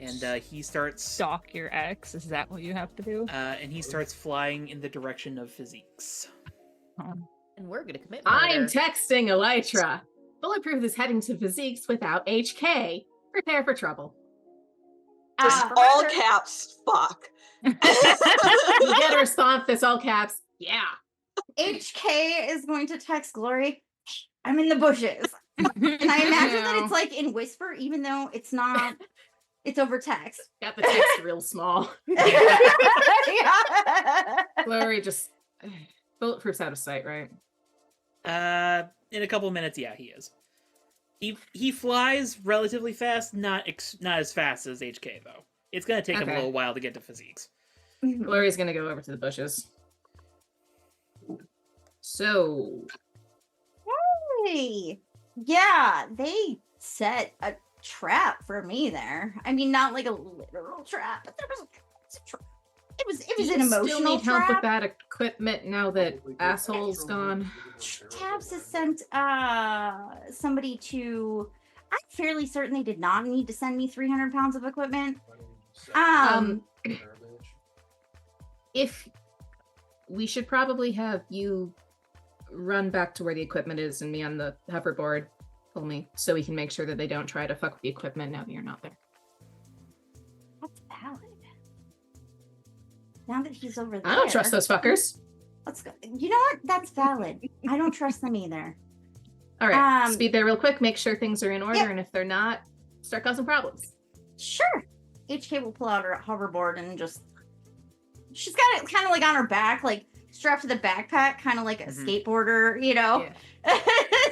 And he starts... Stalk your ex? Is that what you have to do? And he starts flying in the direction of Physiques. And we're gonna commit I'm murder. texting Elytra. Bulletproof is heading to Physiques without HK. Prepare for trouble. Just all caps, fuck. You get a response that's all caps. Yeah. HK is going to text Glory. I'm in the bushes. And I imagine that it's like in whisper, even though it's not. It's over text. Got the text real small. Yeah. Glory just... Bulletproof's out of sight, right? In a couple minutes, yeah, he is. He flies relatively fast, not as fast as HK though. It's gonna take him a little while to get to Physiques. Glory's gonna go over to the bushes. So... Hey. Yeah, they set a trap for me there. I mean, not like a literal trap, but there was a trap. It was an emotional still need trap. help with that equipment now that Asshole's gone? Tabs has sent somebody to. I'm fairly certain they did not need to send me 300 pounds of equipment. If we should probably have you run back to where the equipment is and me on the hoverboard, pull me so we can make sure that they don't try to fuck with the equipment now that you're not there. That's valid. Now that he's over there. I don't trust those fuckers. Let's go. You know what? That's valid. I don't trust them either. All right, speed there real quick, make sure things are in order, Yep. and if they're not, start causing problems. Sure. HK will pull out her hoverboard and just... She's got it kind of like on her back, like strapped to the backpack, kind of like a skateboarder, you know?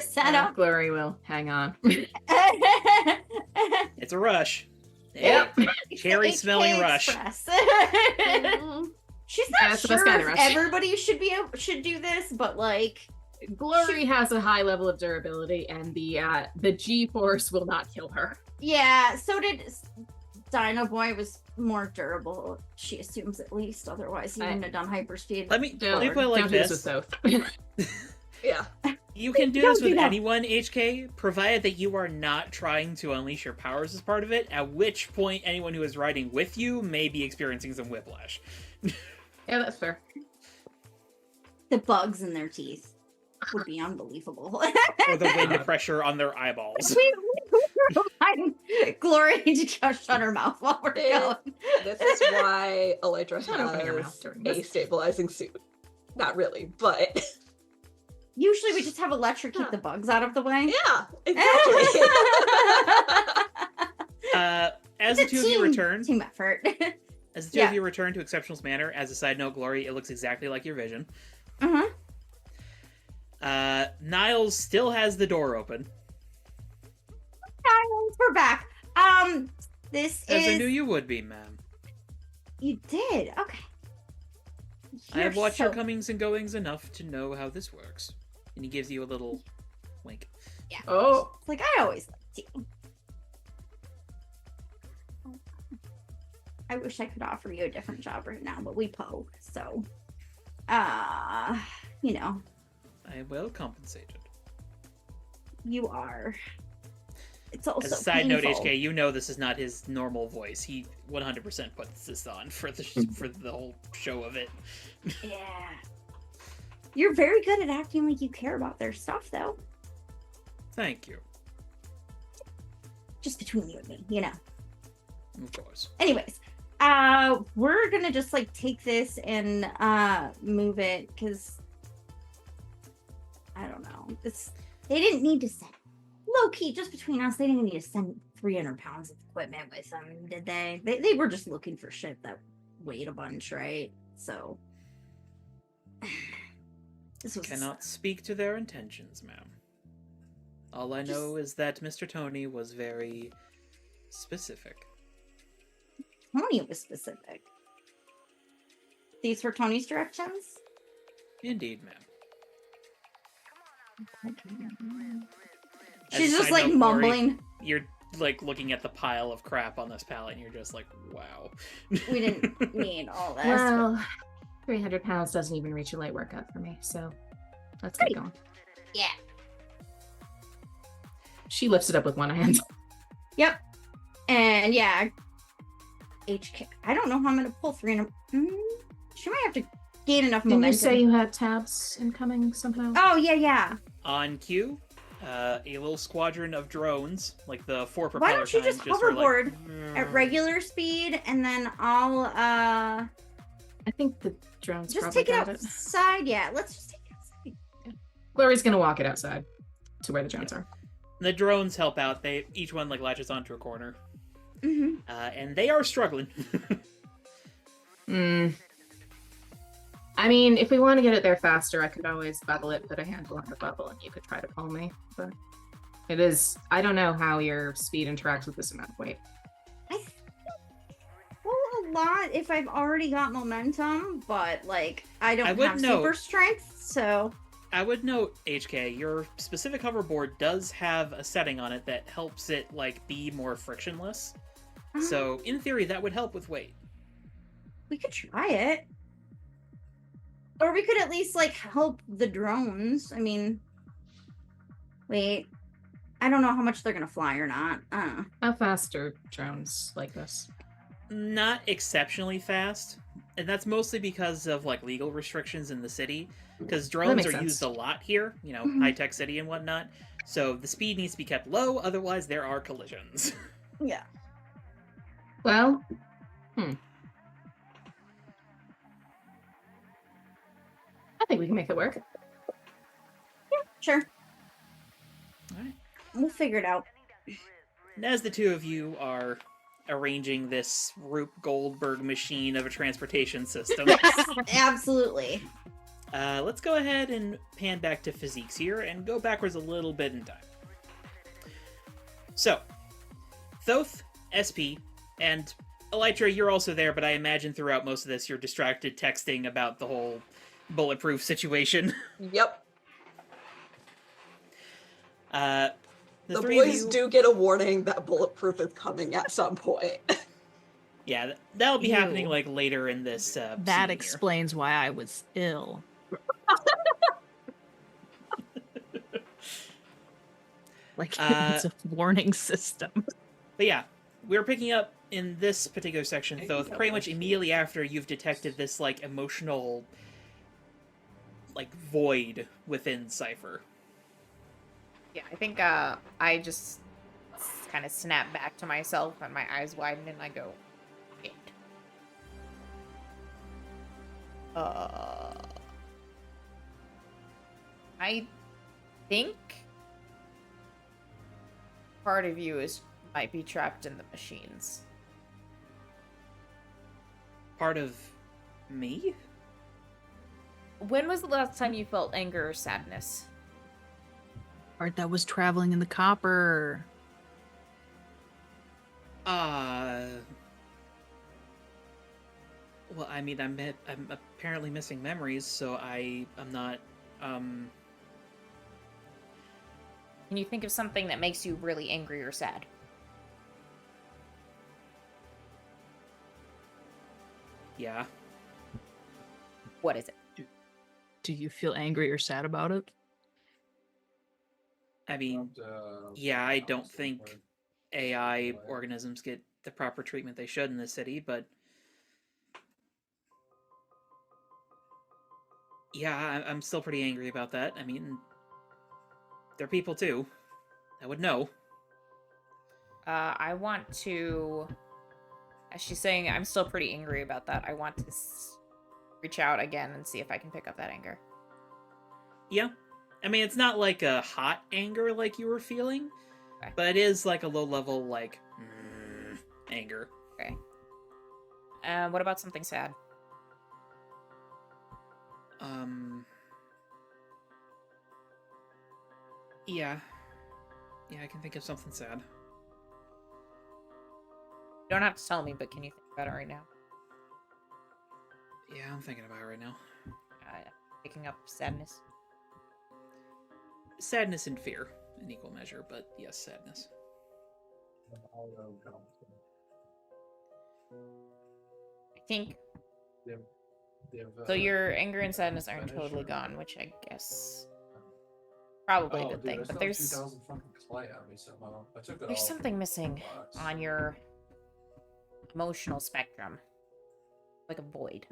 Set up. Glory will hang on. It's a rush. Yep. Cherry smelling rush. She's not That's the best sure kind if of rush. everybody should do this, but like Glory has a high level of durability, and the G-force will not kill her. yeah, so did Dino Boy was more durable, she assumes at least, otherwise he wouldn't have done hyperspeed. Let me put it like Don't do this. with both. Yeah. You can do Don't this do with that. anyone, HK, provided that you are not trying to unleash your powers as part of it, at which point anyone who is riding with you may be experiencing some whiplash. Yeah, that's fair. The bugs in their teeth would be unbelievable. Or the wind pressure on their eyeballs. Glory to just shut her mouth while we're going. This is why Elytra Don't open your mouth has during a this. stabilizing suit. Not really, but Usually we just have Electra keep the bugs out of the way. yeah, exactly. As the It's two a of you team- return, Team effort. as the two of you return to Exceptional's Manor, as a side note, Glory, it looks exactly like your vision. Uh-huh. Niles still has the door open. Guys, we're back. This As I is... knew you would be, ma'am. You did? Okay. I have watched your so- comings and goings enough to know how this works. And he gives you a little wink. Oh, It's like, I always liked you. I wish I could offer you a different job right now, but we poke, so... you know, I am well compensated. you are. It's also As a side note, painful. HK, you know this is not his normal voice. He 100% puts this on for the whole show of it. Yeah. You're very good at acting like you care about their stuff, though. Thank you. Just between you and me, you know. Of course. Anyways, we're gonna just like take this and move it because I don't know. They didn't need to send low key, just between us. They didn't need to send 300 pounds of equipment with them, did they? They were just looking for shit that weighed a bunch, right? So this was Cannot speak to their intentions, ma'am. All I know is that Mr. Tony was very specific. Tony was specific. These were Tony's directions. Indeed, ma'am. As She's a just side like note, Glory, mumbling. You're like looking at the pile of crap on this pallet, and you're just like, wow. We didn't need all this. well, 300 pounds doesn't even reach a light workout for me, so let's get going. Yeah. She lifts it up with one hand. Yep. And yeah, HK. I don't know how I'm gonna pull 300. She might have to gain enough Didn't momentum. you say you had tabs incoming somehow? Oh yeah. On cue, a little squadron of drones, like the 4 propeller Why don't you kinds, just are like, hoverboard at regular speed, and then I'll I think the drones just probably take it got outside. Yeah, let's just take it outside. Glory's gonna walk it outside to where the drones are. The drones help out. Each one like latches onto a corner, and they are struggling. I mean, if we want to get it there faster, I could always bubble it, put a handle on the bubble, and you could try to pull me. But it is, I don't know how your speed interacts with this amount of weight. I think pull a lot if I've already got momentum, but like I don't would have note- super strength, so I would note, HK, your specific hoverboard does have a setting on it that helps it like be more frictionless. So in theory, that would help with weight. we could try it. Or we could at least like help the drones. I mean, wait, I don't know how much they're gonna fly or not. How fast are drones like this? Not exceptionally fast, And that's mostly because of like legal restrictions in the city, because That drones makes are sense. used a lot here, you know, Mhm. high-tech city and whatnot. So the speed needs to be kept low, otherwise there are collisions. Yeah. Well, I think we can make it work. Sure. All right. We'll figure it out. And as the two of you are arranging this Rube Goldberg machine of a transportation system, Yes, absolutely. let's go ahead and pan back to Physiques here and go backwards a little bit in time. So, Thoth, SP, and Elytra, you're also there, but I imagine throughout most of this you're distracted texting about the whole bulletproof situation. Yep. The The three of boys you, do get a warning that bulletproof is coming at some point. yeah, that'll be happening Ew. like later in this. Scene That here. explains why I was ill. Like, it's a warning system. But yeah, we're picking up in this particular section, Thoth, pretty much immediately after you've detected this like emotional, like void within Cypher. Yeah, I think I just kind of snap back to myself and my eyes widen and I go, shit. I think part of you might be trapped in the machines. Part of me? When was the last time you felt anger or sadness? Part that was traveling in the copper. Well, I mean, I'm apparently missing memories, so I'm not. Can you think of something that makes you really angry or sad? Yeah. What is it? Do you feel angry or sad about it? I mean, yeah, I don't think AI organisms get the proper treatment they should in this city, but yeah, I'm still pretty angry about that. I mean, they're people too. I would know. I want to. As she's saying, I'm still pretty angry about that. I want to reach out again and see if I can pick up that anger. Yeah. I mean, it's not like a hot anger like you were feeling, Okay. but it is like a low level, like, anger. Okay. What about something sad? Yeah. Yeah, I can think of something sad. You don't have to tell me, but can you think about it right now? Yeah, I'm thinking about it right now. Picking up sadness. Sadness and fear in equal measure, but yes, sadness. I think. So your anger and sadness aren't totally gone, which I guess probably a good thing. But there's something missing on your emotional spectrum, like a void.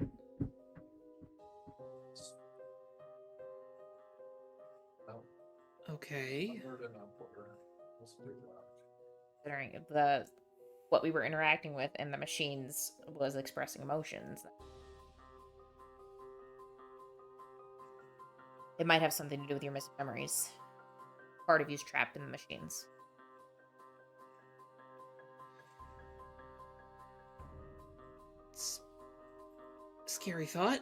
Okay. Considering what we were interacting with in the machines was expressing emotions. It might have something to do with your missing memories. Part of you's trapped in the machines. It's a scary thought.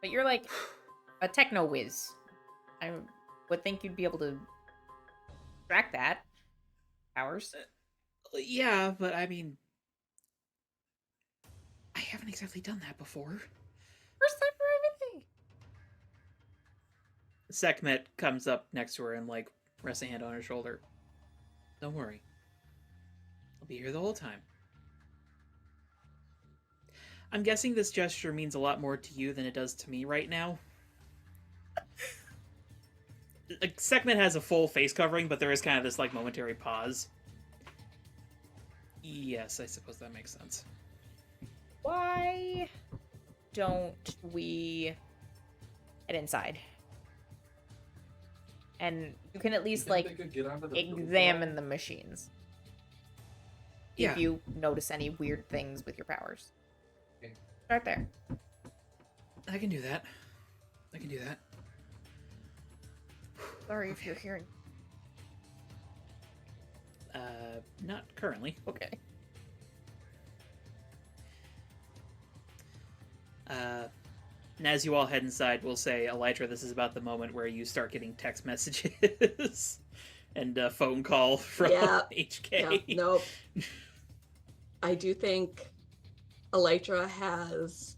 But you're like a techno whiz. I would think you'd be able to track that. Powers. Yeah, but I mean, I haven't exactly done that before. First time for everything. Sekhmet comes up next to her and like rests a hand on her shoulder. Don't worry. I'll be here the whole time. I'm guessing this gesture means a lot more to you than it does to me right now. Like, Sekhmet has a full face covering, but there is kind of this like momentary pause. Yes, I suppose that makes sense. Why don't we head inside? And you can at least, like, examine the machines. Yeah. If you notice any weird things with your powers. Start there. I can do that. Sorry if you're hearing. Not currently. Okay. And as you all head inside, we'll say, Elytra, this is about the moment where you start getting text messages and a phone call from HK. Yeah, nope. I do think Elytra has,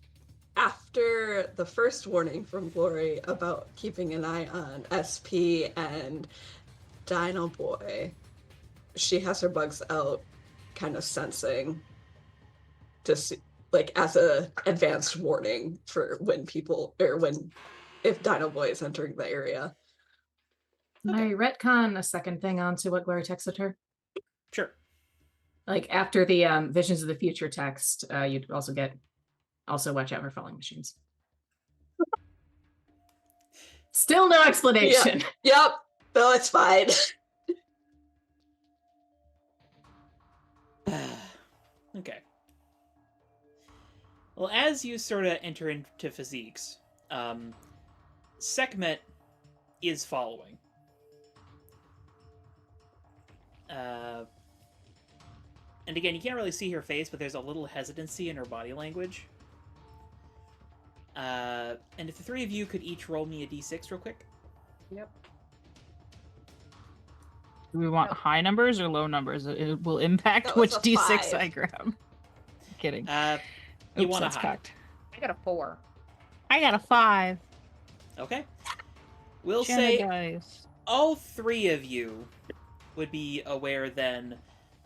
after the first warning from Glory about keeping an eye on SP and Dino Boy, she has her bugs out, kind of sensing to see, like, as a advanced warning for when people, or when, if Dino Boy is entering the area. Can I retcon a second thing onto what Glory texted her? Sure. Like, after the Visions of the Future text, you'd also get, also watch out for falling machines. Still no explanation. Yeah. Yep. No, it's fine. Okay. Well, as you sort of enter into Physiques, Sekhmet is following. And again, you can't really see her face, but there's a little hesitancy in her body language. And if the three of you could each roll me a d6 real quick. Yep. Do we want high numbers or low numbers? It will impact That which was a D6 5. I grab. Kidding. You Oops, want a that's high. cocked. I got a 4. I got a 5. Okay. We'll Jenna say dice. all three of you would be aware then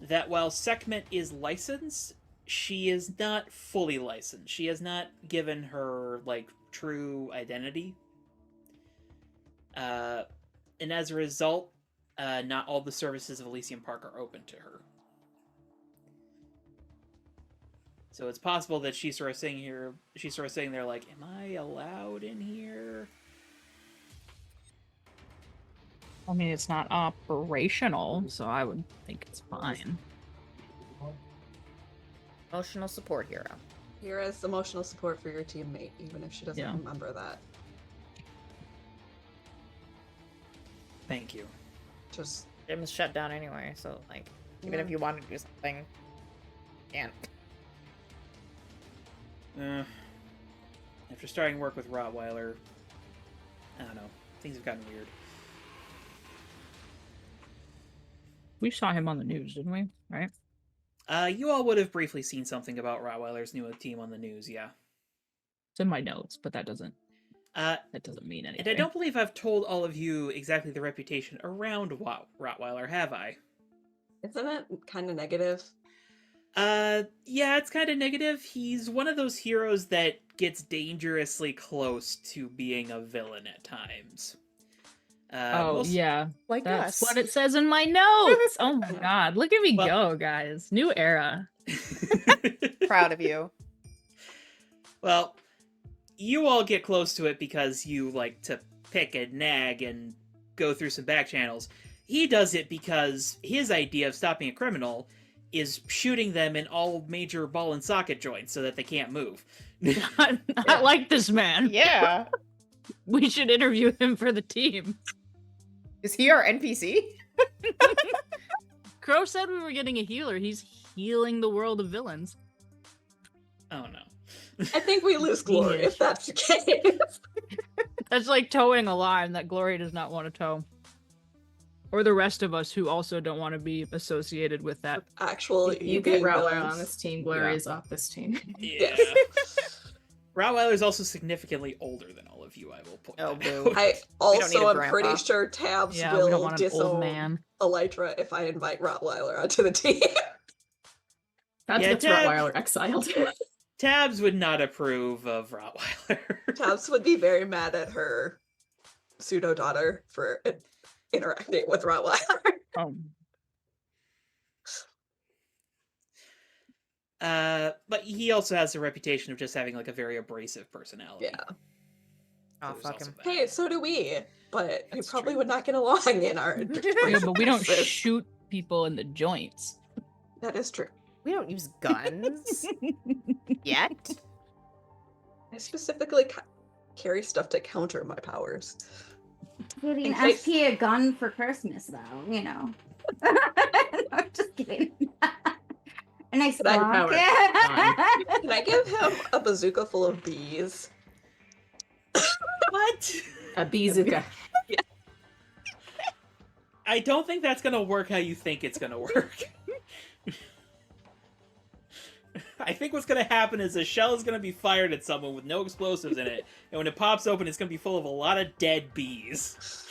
that while Sekhmet is licensed, she is not fully licensed. She has not given her, like, true identity. And as a result, not all the services of Elysium Park are open to her. So it's possible that she's sort of sitting there like, am I allowed in here? I mean, it's not operational, so I would think it's fine. Emotional support hero. Here is emotional support for your teammate, even if she doesn't remember that. Thank you. Just Gym is shut down anyway, so, like, even if you wanted to do something, you can't. After starting work with Rottweiler, I don't know, things have gotten weird. We saw him on the news, didn't we? Right? You all would have briefly seen something about Rottweiler's new team on the news, yeah. It's in my notes, but that doesn't mean anything. And I don't believe I've told all of you exactly the reputation around Rottweiler, have I? isn't it kind of negative? Yeah, it's kind of negative. He's one of those heroes that gets dangerously close to being a villain at times. Yeah. Like That's us. what it says in my notes. Oh my god. Look at me go, guys. New era. Proud of you. Well, you all get close to it because you like to pick and nag and go through some back channels. He does it because his idea of stopping a criminal is shooting them in all major ball and socket joints so that they can't move. I like this man. Yeah. We should interview him for the team. Is he our NPC? Crow said we were getting a healer. He's healing the world of villains. Oh no. I think we lose Glory if that's the case. That's like towing a line that Glory does not want to tow. Or the rest of us who also don't want to be associated with that. Actually, You get Rottweiler on this team, Glory is off this team. Yeah. Rottweiler is also significantly older than all of you, I will point Oh, that boo. out. I need also a am pretty grandpa. sure Tabs Yeah, we don't will want an old disown man. Elytra if I invite Rottweiler onto the team. That Yeah, gets Tab- Rottweiler exiled. Tabs would not approve of Rottweiler. Tabs would be very mad at her pseudo daughter for interacting with Rottweiler. Oh. But he also has a reputation of just having like a very abrasive personality. Yeah. Oh, There's fuck also him. that. Hey, so do we. But we That's probably true. would not get along in our Yeah, but we don't differences. shoot people in the joints. That is true. We don't use guns yet. I specifically carry stuff to counter my powers. Getting In case- SP a gun for Christmas, though, you know. I'm just kidding. A nice That Glock. power. Can I give him a bazooka full of bees? What? A bazooka. I don't think that's gonna work how you think it's gonna work. I think what's gonna happen is a shell is gonna be fired at someone with no explosives in it, and when it pops open, it's gonna be full of a lot of dead bees.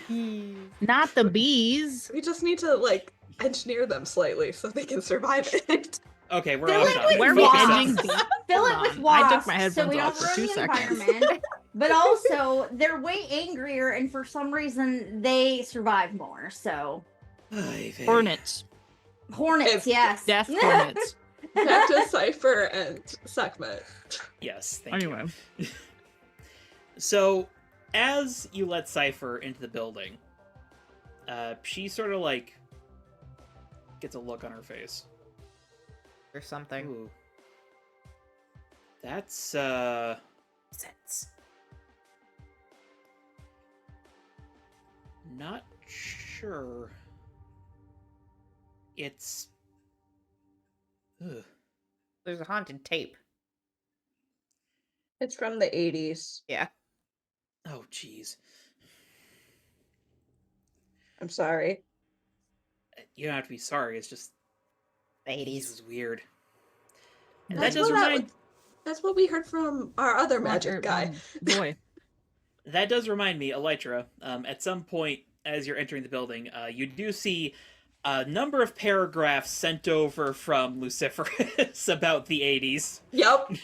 Not the bees. We just need to, like, engineer them slightly so they can survive it. Okay, we're Fill off it topic. with Where are we wasps. ending bees? Fill Hold it with on. wasps I took my so headphones we don't off for ruin 2 the seconds. environment. But also, they're way angrier, and for some reason, they survive more. So Hornets. hornets, It's yes, Death hornets. Back to Cypher and Sekhmet. Yes, thank you. Anyway. So, as you let Cypher into the building, she sort of like gets a look on her face. Or something. Ooh. That's Sense. not sure. It's ugh. There's a haunted tape. It's from the 80s. Yeah. Oh jeez. I'm sorry. You don't have to be sorry, it's just The this 80s. was weird. And That's that does what remind That's what we heard from our other magic guy. Boy. That does remind me, Elytra, at some point as you're entering the building, you do see a number of paragraphs sent over from Luciferus about the 80s. Yep.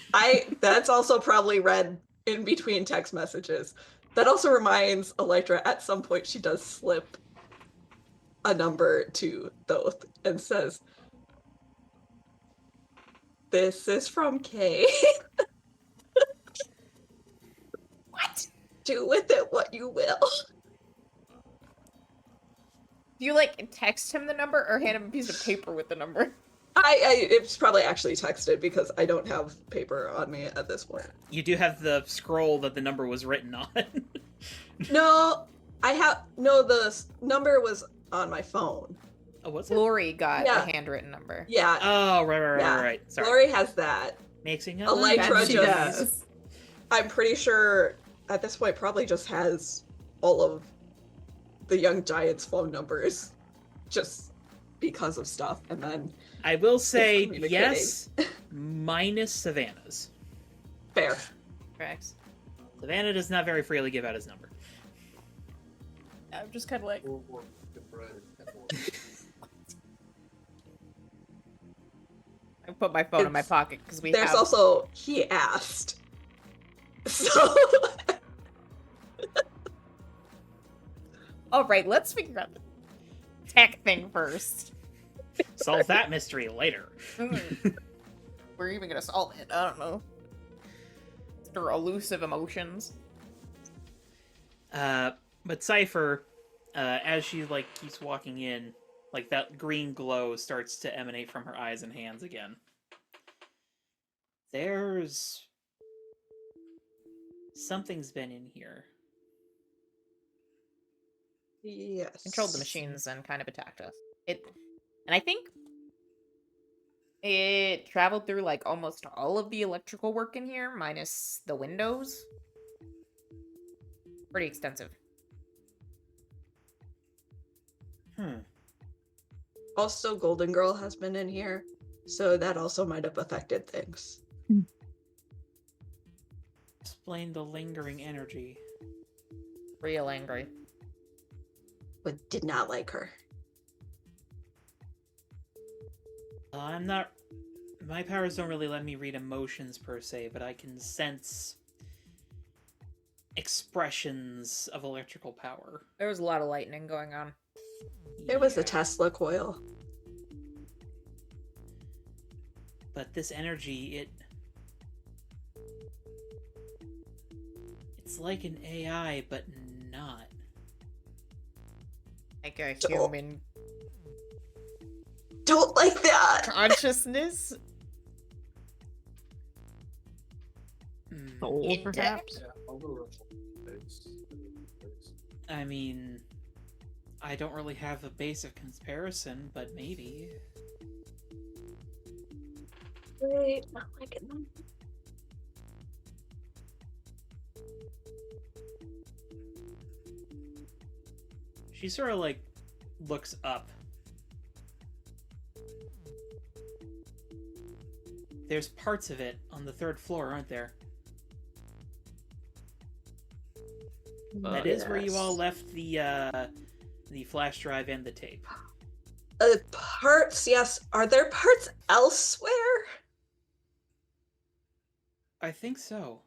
That's also probably read in between text messages. That also reminds Elytra at some point she does slip a number to Thoth and says, "This is from Kay." What? Do with it what you will. Do you, like, text him the number or hand him a piece of paper with the number? It's probably actually texted because I don't have paper on me at this point. You do have the scroll that the number was written on. No, the number was on my phone. Oh, what's it? Lori got Yeah. a handwritten number. Yeah, Oh, right. Yeah. Sorry. Lori has that. Mixing up. Elytra That she just- does. I'm pretty sure at this point probably just has all of the Young Giants' phone numbers just because of stuff, and then I will say communicating. yes, minus Savannah's. fair. Correct. Savannah does not very freely give out his number. I'm just kind of like, I put my phone in my It's- pocket because There's also he asked. So All right, let's figure out the tech thing first. Solve that mystery later. We're even gonna solve it. I don't know. Or elusive emotions. But Cypher, as she like keeps walking in, like that green glow starts to emanate from her eyes and hands again. Something's been in here. yes, Controlled the machines and kind of attacked us. And I think it traveled through like almost all of the electrical work in here, minus the windows. Pretty extensive. Also, Golden Girl has been in here, so that also might have affected things. Explain the lingering energy. Real angry. But did not like her. I'm not. My powers don't really let me read emotions per se, but I can sense expressions of electrical power. There was a lot of lightning going on. It was a Yeah. Tesla coil. But this energy, it's like an AI, but not. Like a Don't- human Don't like that. consciousness. Soul, Intact? perhaps? I mean, I don't really have a base of comparison, but maybe. Wait, not like it. She sort of like looks up. There's parts of it on the 3rd floor, aren't there? That is where you all left the flash drive and the tape. Parts, yes. Are there parts elsewhere? I think so.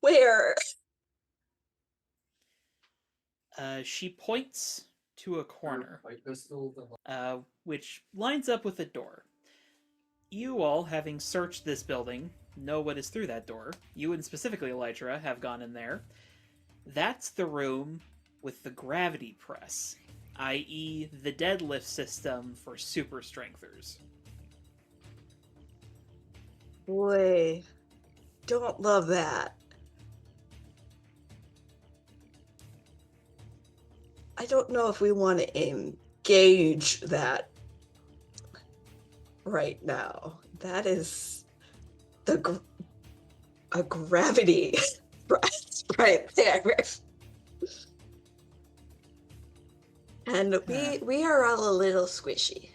Where? She points to a corner, which lines up with a door. You all, having searched this building, know what is through that door. You and specifically Elytra have gone in there. That's the room with the gravity press, i.e. the deadlift system for super strengthers. Boy, don't love that. I don't know if we want to engage that right now. That is a gravity press right there. And we are all a little squishy.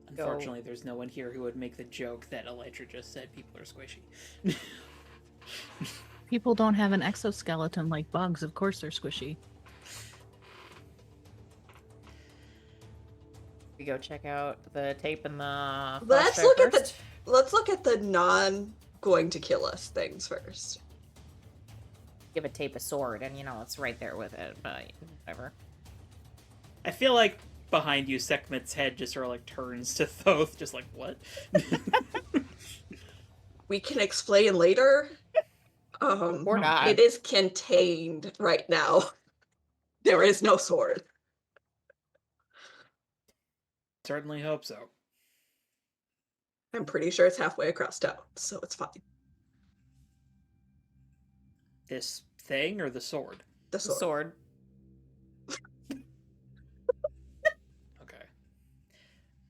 Unfortunately, there's no one here who would make the joke that Elytra just said people are squishy. People don't have an exoskeleton like bugs. Of course they're squishy. We go check out the tape and the. Let's flashback look at first. Let's look at the non going to kill us things first. Give a tape a sword, and it's right there with it. But whatever. I feel like behind you, Sekhmet's head just sort of like turns to Thoth, just like, what? We can explain later. Or not. It is contained right now. There is no sword. Certainly hope so. I'm pretty sure it's halfway across town, so it's fine. This thing or the sword? The The sword. sword. Okay.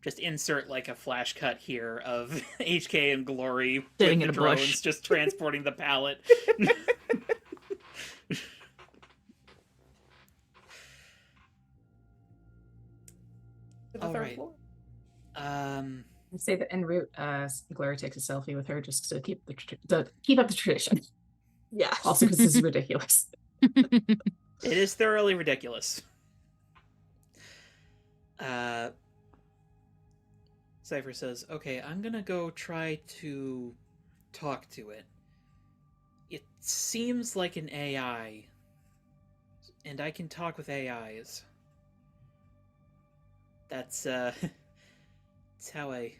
Just insert like a flash cut here of HK and Glory Sitting with in the a bush. drones just transporting the pallet. To the All third right. floor. I say that en route, Gloria takes a selfie with her just to keep keep up the tradition. Yes. Also, because this is ridiculous. It is thoroughly ridiculous. Cypher says, okay, I'm gonna go try to talk to it. It seems like an AI, and I can talk with AIs. That's how I...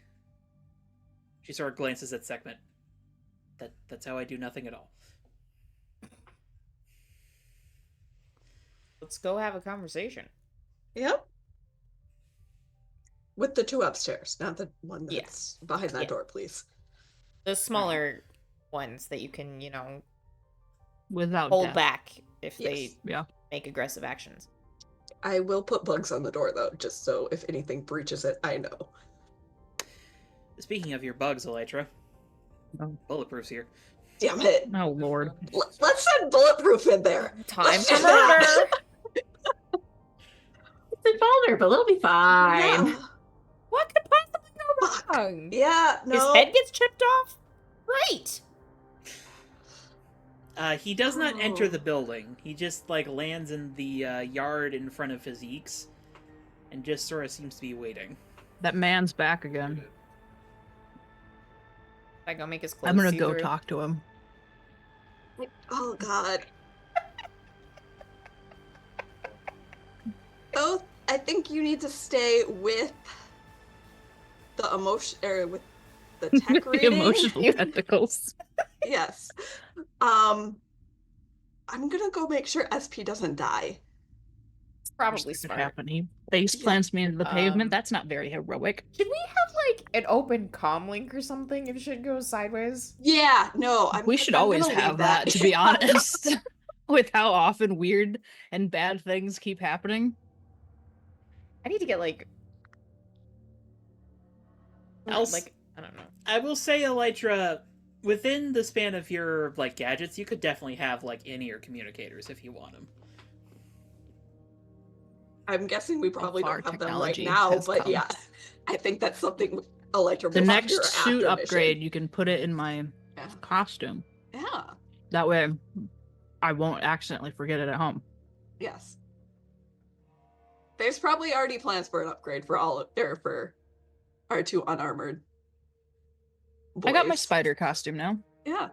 She sort of glances at Sekhmet. That's how I do nothing at all. Let's go have a conversation. Yep. With the two upstairs, not the one Yeah. that's behind that Yeah. door, please. The smaller ones that you can, Without hold death. back if Yes. they Yeah. make aggressive actions. I will put bugs on the door, though, just so if anything breaches it, I know. Speaking of your bugs, Elytra. Oh. Bulletproof's here. Damn it. Oh, Lord. Let's send Bulletproof in there. Time Let's for do that. murder! It's vulnerable. It'll be fine. Yeah. What could possibly go Fuck. wrong? Yeah, no. His head gets chipped off? Great! He does not enter Oh. the building. He just, lands in the yard in front of Physique's and just sort of seems to be waiting. That man's back again. I go make his clothes I'm gonna see go through. talk to him. Oh, God. Both I think you need to stay with the emotion, or with the tech The reading. emotional tentacles. Yes. I'm gonna go make sure SP doesn't die. It's probably Could smart. happen. He face Yeah. plants me into the pavement. Um, That's not very heroic. Should we have like an open comm link or something if shit goes sideways? Yeah, no, We should always gonna leave have that, to be Yeah. honest. With how often weird and bad things keep happening. I need to get like Else, I don't know. I will say, Elytra, within the span of your like gadgets, you could definitely have like in-ear communicators if you want them. I'm guessing we probably far don't have them right technology now, has but come. yeah, I think that's something Elytra The will next hear suit after upgrade, mission. you can put it in my Yeah. costume. Yeah. That way, I won't accidentally forget it at home. Yes. There's probably already plans for an upgrade for for our 2 unarmored boys. I got my spider costume now. Yeah.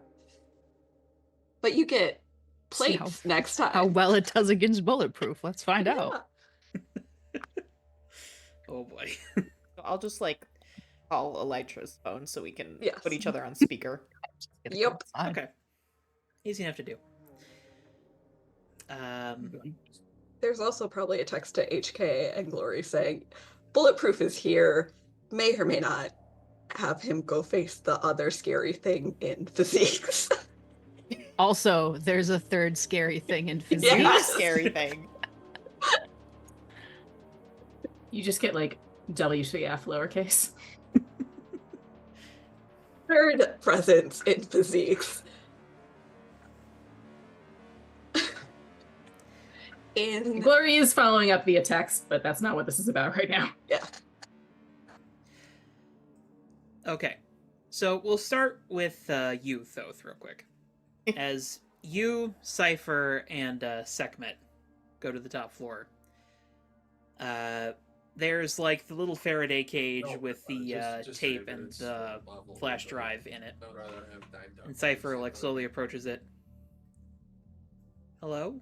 But you get See plates next time. How well it does against bulletproof. Let's find Yeah. out. Oh boy. So I'll just like call Elytra's phone so we can Yes. put each other on speaker. Get it Yep. outside. Okay. Easy enough to do. There's also probably a text to HK and Glory saying, Bulletproof is here. May or may not have him go face the other scary thing in Physique. Also, there's a third scary thing in physique. The Yes. scary thing. You just get like WTF lowercase. Third presence in Physiques. In Glory is following up via text, but that's not what this is about right now. yeah. Okay. So we'll start with you, Thoth, real quick. As you, Cypher, and Sekhmet go to the top floor, there's like the little Faraday cage with the tape and the flash drive in it. And Cypher like slowly approaches it. Hello?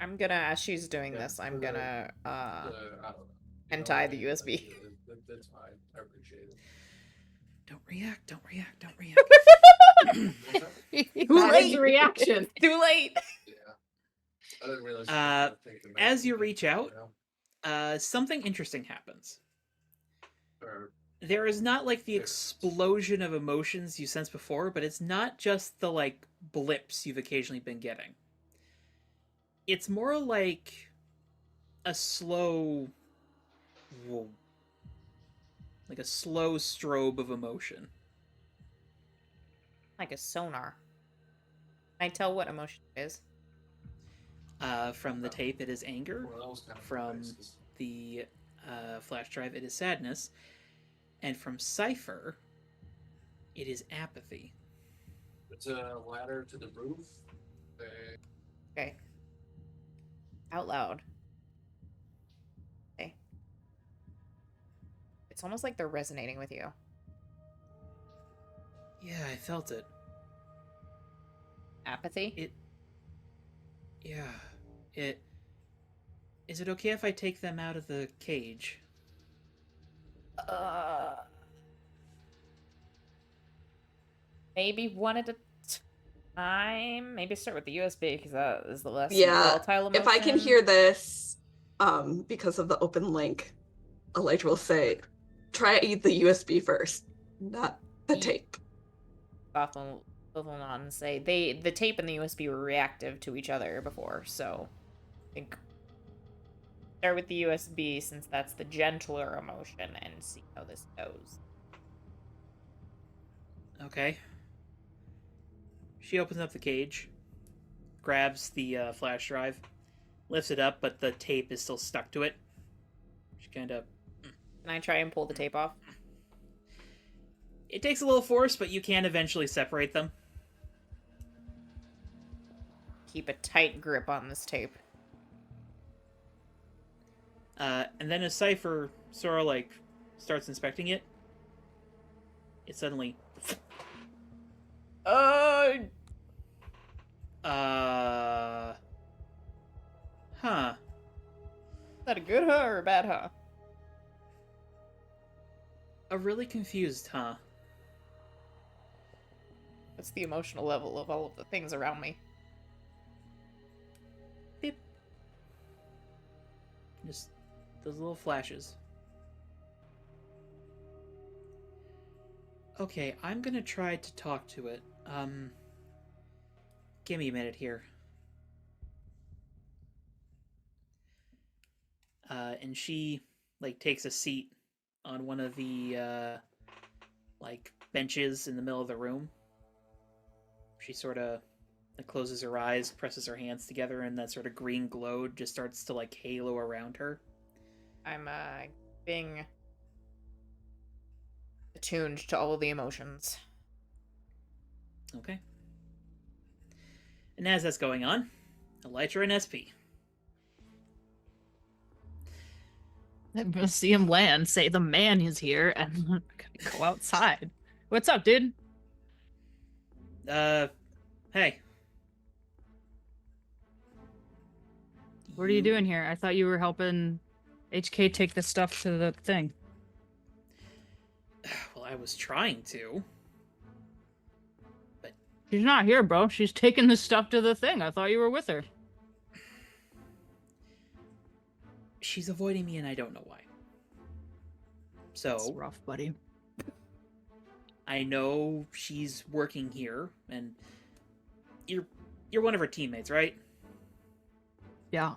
I'm gonna, as she's doing this, I'm gonna untie the USB. That's fine. I appreciate it. Don't react, don't react, don't react. That is a reaction. Too late. Yeah. I didn't realize. As you reach out, something interesting happens. There is not like the explosion of emotions you sensed before, but it's not just the like blips you've occasionally been getting. It's more like a slow, like a slow strobe of emotion. Like a sonar. Can I tell what emotion it is? From the tape, it is anger. From the flash drive, it is sadness. And from Cypher, it is apathy. It's a ladder to the roof. Okay. Out loud. Okay. It's almost like they're resonating with you. Yeah, I felt it. Apathy? Is it okay if I take them out of the cage? Maybe one at a time. Maybe start with the USB because that is the less Yeah. volatile emotion. If I can hear this, because of the open link, Elytra will say, try the USB first, not the tape. Goth will on and say the tape and the USB were reactive to each other before, so I think start with the USB since that's the gentler emotion and see how this goes. Okay. She opens up the cage, grabs the flash drive, lifts it up, but the tape is still stuck to it. She kind of... Can I try and pull the tape off? It takes a little force, but you can eventually separate them. Keep a tight grip on this tape. And then as Cypher sort of like starts inspecting it, it suddenly... Huh. that a good huh or a bad huh? A really confused, huh? That's the emotional level of all of the things around me. Beep. Just those little flashes. Okay, I'm gonna try to talk to it. Give me a minute here. And she, like, takes a seat on one of the, like, benches in the middle of the room. She sort of closes her eyes, presses her hands together, and that sort of green glow just starts to, like, halo around her. I'm being attuned to all of the emotions. Okay. And as that's going on, Elytra and SP. I'm gonna see him land, say the man is here, and I'm gonna go outside. What's up, dude? Hey. What are you doing here? I thought you were helping HK take the stuff to the thing. Well, I was trying to. But She's not here, bro. She's taking the stuff to the thing. I thought you were with her. she's avoiding me and I don't know why. So That's rough, buddy. I know she's working here, and you're one of her teammates, right? Yeah.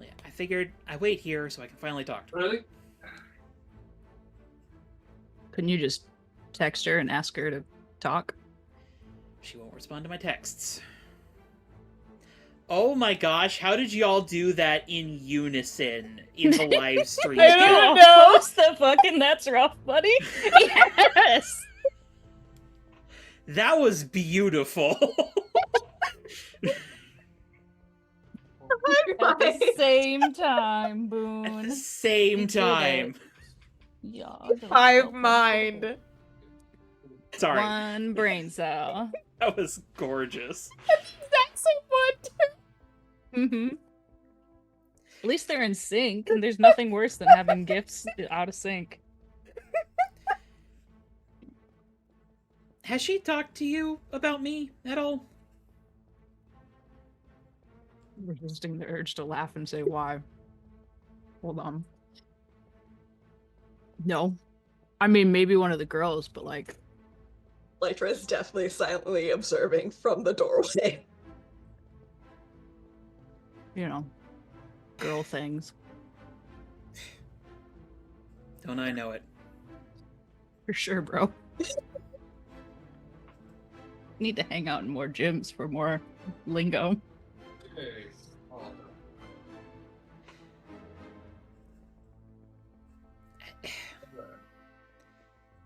Yeah, I figured I wait here so I can finally talk to her. Really? Couldn't you just text her and ask her to talk? She won't respond to my texts. Oh my gosh, how did y'all do that in unison in the live stream? I don't know. Post the fucking that's rough, buddy. Yes. That was beautiful. At the same time, At Boone. the same We did it. time. Yeah. Hive mind. Sorry, One brain cell. that was gorgeous. That's so fun. Mm-hmm. At least they're in sync, and there's nothing worse than having gifts out of sync. Has she talked to you about me at all? Resisting the urge to laugh and say why. Hold on. No. I mean, maybe one of the girls, but like... Lytra is definitely silently observing from the doorway. You know, girl things. Don't I know it? For sure, bro. Need to hang out in more gyms for more lingo. Hey. Oh,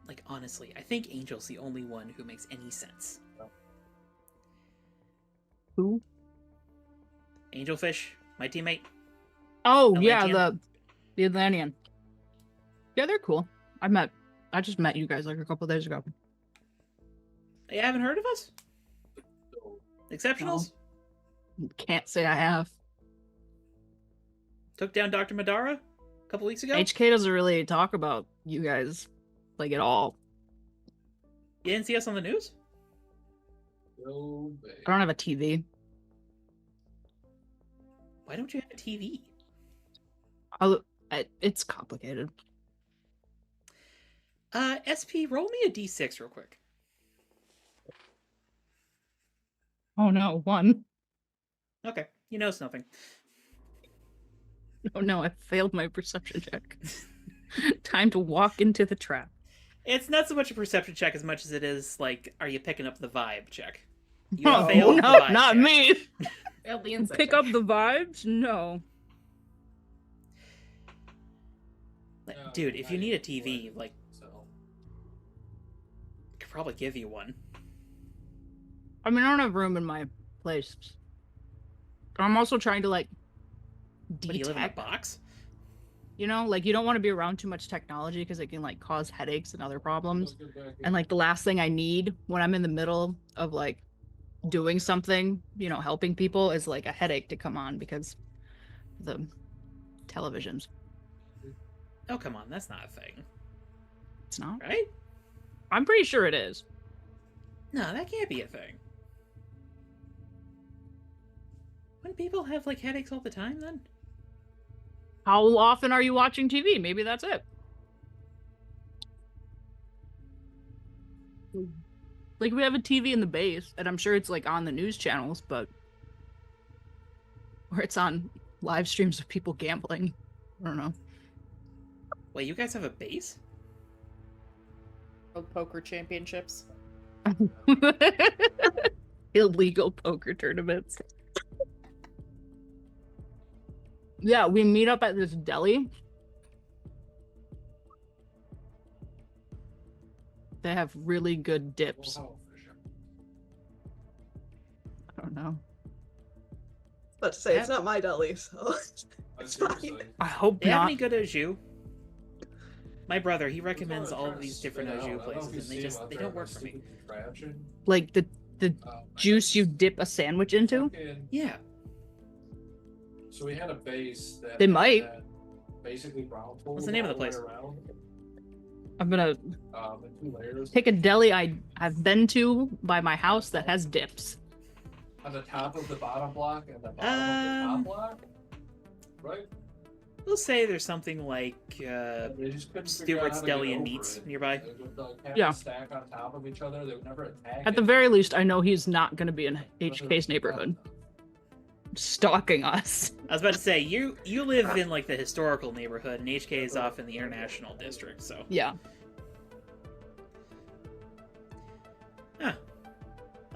Like, honestly, I think Angel's the only one who makes any sense. Who? Angelfish, my teammate. Oh, Atlantean? yeah, the Atlantean. Yeah, they're cool. I just met you guys like a couple days ago. You haven't heard of us? no. Exceptionals? Can't say I have. Took down Dr. Madara a couple weeks ago? HK doesn't really talk about you guys, like, at all. You didn't see us on the news? No way. I don't have a TV. Why don't you have a TV? It's complicated. SP, roll me a d6 real quick. Oh no, one. Okay, you know it's nothing. Oh no, I failed my perception check. Time to walk into the trap. It's not so much a perception check as much as it is, like, are you picking up the vibe check? You No, failed the no, vibe not check. me. Failed the insight Pick check. up the vibes? No. Like, No, dude, if you I need a didn't TV, play, like, so. I could probably give you one. I mean, I don't have room in my place. But I'm also trying to, like, What, do you live in a detect. box? You know, like, you don't want to be around too much technology because it can, like, cause headaches and other problems. Let's get back in. And, like, the last thing I need when I'm in the middle of, like, doing something, you know, helping people is, like, a headache to come on because the televisions. Oh, come on, that's not a thing, It's not. right? I'm pretty sure it is. No, that can't be a thing. When people have like headaches all the time, then How often are you watching TV? Maybe that's it. Like, we have a TV in the base, and I'm sure it's like on the news channels, but or it's on live streams of people gambling. I don't know. wait, you guys have a base? World Poker Championships. Illegal poker tournaments. Yeah, we meet up at this deli. They have really good dips. I don't know. About to say it's not my deli, so it's fine. I hope Do you have not. any good au jus? My brother, he recommends all of these different au jus places, and they don't work for me. Like the juice you dip a sandwich into? Yeah. So we had a base that They might. had basically brown fold. What's the name of the all way place? around, I'm gonna in 2 layers. pick a deli I've been to by my house that has dips. On the top of the bottom block and the bottom of the top block, right? We'll say there's something like They just couldn't figure out Stewart's how to Deli get and over Meats it. nearby. They would like have Yeah. to stack on top of each other. They would never attack. At the it. very least, I know he's not gonna be in HK's neighborhood stalking us. I was about to say you live in like the historical neighborhood, and HK is off in the international district. So Yeah.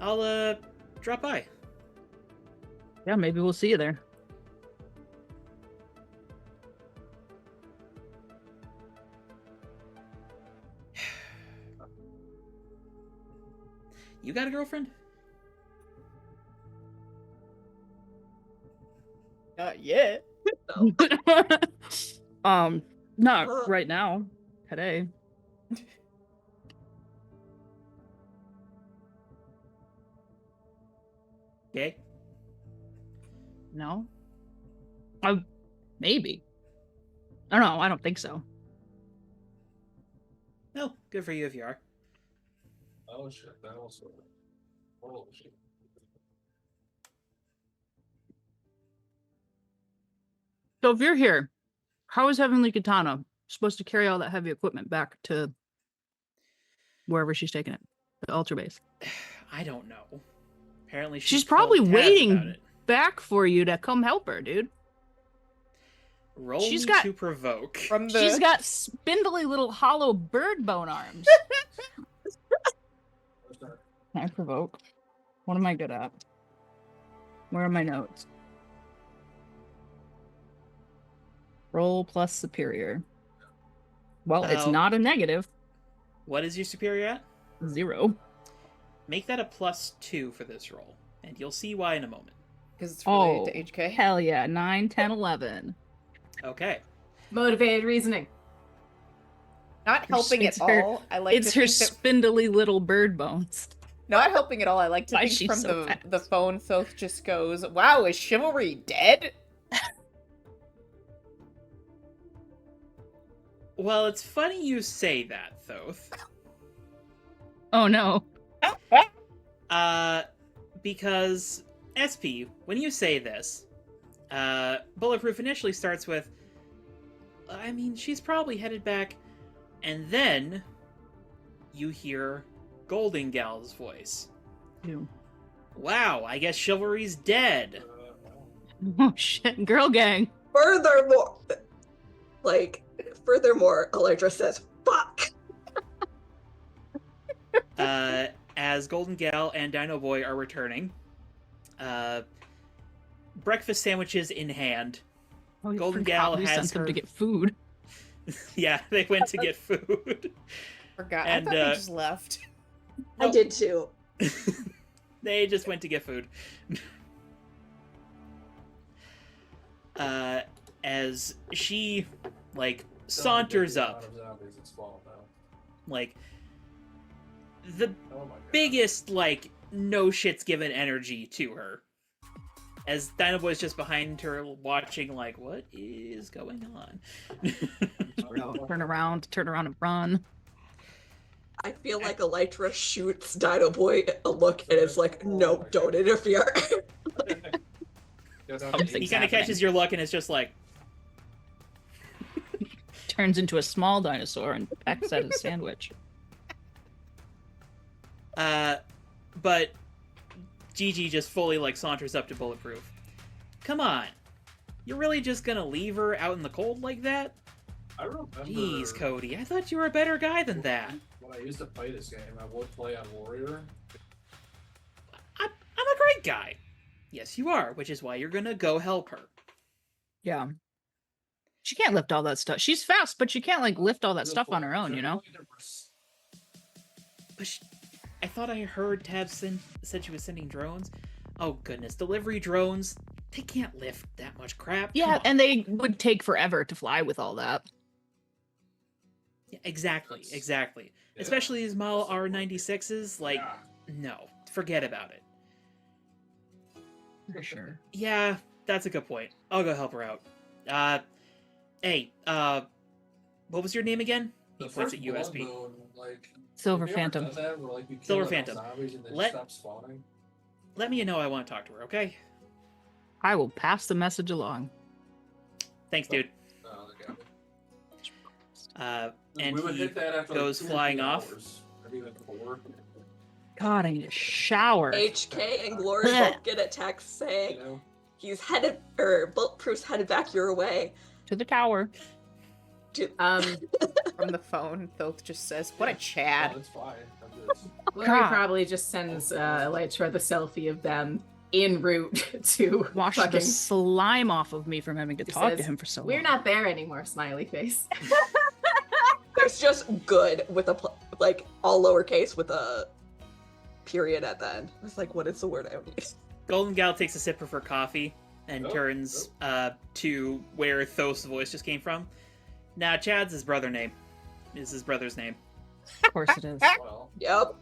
I'll drop by. Yeah, maybe we'll see you there. You got a girlfriend? Not yet. Not right now. Today. Okay. No. Maybe. I don't know. I don't think so. No, good for you if you are. Oh shit! That also. Oh shit! So if you're here, how is Heavenly Katana supposed to carry all that heavy equipment back to wherever she's taking it? The Ultra Base. I don't know. Apparently She's told probably Taz waiting about it. back for you to come help her, dude. Roll She's me got- to provoke. From the She's got spindly little hollow bird bone arms. Can I provoke? What am I good at? Where are my notes? Roll plus superior. Well, it's Oh. not a negative. What is your superior at? 0. Make that a +2 for this roll, and you'll see why in a moment. because it's related Oh, to HK. hell yeah. 9, 10, 11. Okay. Motivated reasoning. Not helping It's at her- all. I like It's to her think that spindly little bird bones. not helping at all. I like to Why think she's from so the fast? phone. Thoth just goes, "Wow, is chivalry dead?" Well, it's funny you say that, Thoth. Oh no. Because SP, when you say this, Bulletproof initially starts with, I mean, she's probably headed back, and then you hear Golden Gal's voice. Ew. Wow, I guess chivalry's dead. Oh shit. Girl gang. Furthermore, Electra says, fuck! As Golden Gal and Dino Boy are returning, breakfast sandwiches in hand. Oh, you Golden forgot Gal we has sent them her- to get food. Yeah, they went to get food. Forgot. And, I thought they just left. I did too. They just went to get food. As she, like, saunters up, like, the Oh my god. biggest, like, no shits given energy to her. as Dino Boy's just behind her watching like, what is going on? Turn around and run. I feel like Elytra shoots Dino Boy a look and is like, no, don't interfere. He Something's kind of catches your look and it's just like, turns into a small dinosaur and pecks at his sandwich. but Gigi just fully like saunters up to Bulletproof. Come on, you're really just gonna leave her out in the cold like that? I remember. Jeez, Cody, I thought you were a better guy than that. When I used to play this game, I would play on Warrior. I'm a great guy. Yes, you are, which is why you're gonna go help her. Yeah. She can't lift all that stuff. She's fast, but she can't like lift all that stuff on her own, you know? But I thought I heard Tab said she was sending drones. Oh goodness, delivery drones, they can't lift that much crap. Yeah, and they would take forever to fly with all that. Yeah, exactly. Yeah. Especially these Model R96s, like, no, forget about it. For sure. Yeah, that's a good point. I'll go help her out. Hey, what was your name again? He points at USB. Silver Phantom. Silver Phantom. Let me know I want to talk to her, okay? I will pass the message along. Thanks, dude. And he goes flying off. God, I need a shower. HK and Glory both get a text saying he's headed, or Bulletproof's headed back your way. To the tower. From the phone, Thoth just says, "What a Chad." That's fine. Glory God. probably just sends Elytra the selfie of them en route to Wash fucking... the slime off of me from having to He talk to says, him for so long. We're not there anymore, smiley face. There's just good with a, like, all lowercase with a period at the end. It's like, what is the word I would use? Golden Gal takes a sip of her coffee and turns to where Thoth's voice just came from. Now, Chad's his brother's name. Is his brother's name. Of course it is. Well, Yep.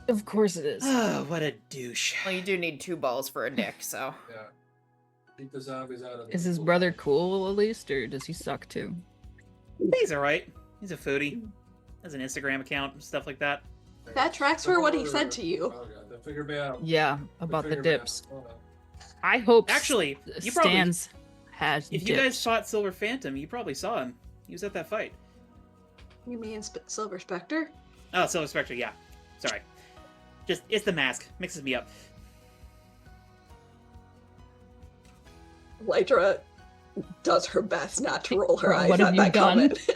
Of course it is. Oh, what a douche. Well, you do need 2 balls for a dick, so. yeah. Keep the zombies out of Is his brother cool at least, or does he suck too? He's alright. He's a foodie. Has an Instagram account and stuff like that. That tracks for what he said to you. Oh, God. They figured me out. Yeah, They about the figured me out. dips. Oh, no. I hope Actually, you probably, Stans has if dips. you guys fought Silver Phantom, you probably saw him. He was at that fight. You mean Silver Spectre? Oh, Silver Spectre, yeah. Sorry. Just, it's the mask. Mixes me up. Elytra does her best not to roll her eyes What have at you that done? comment.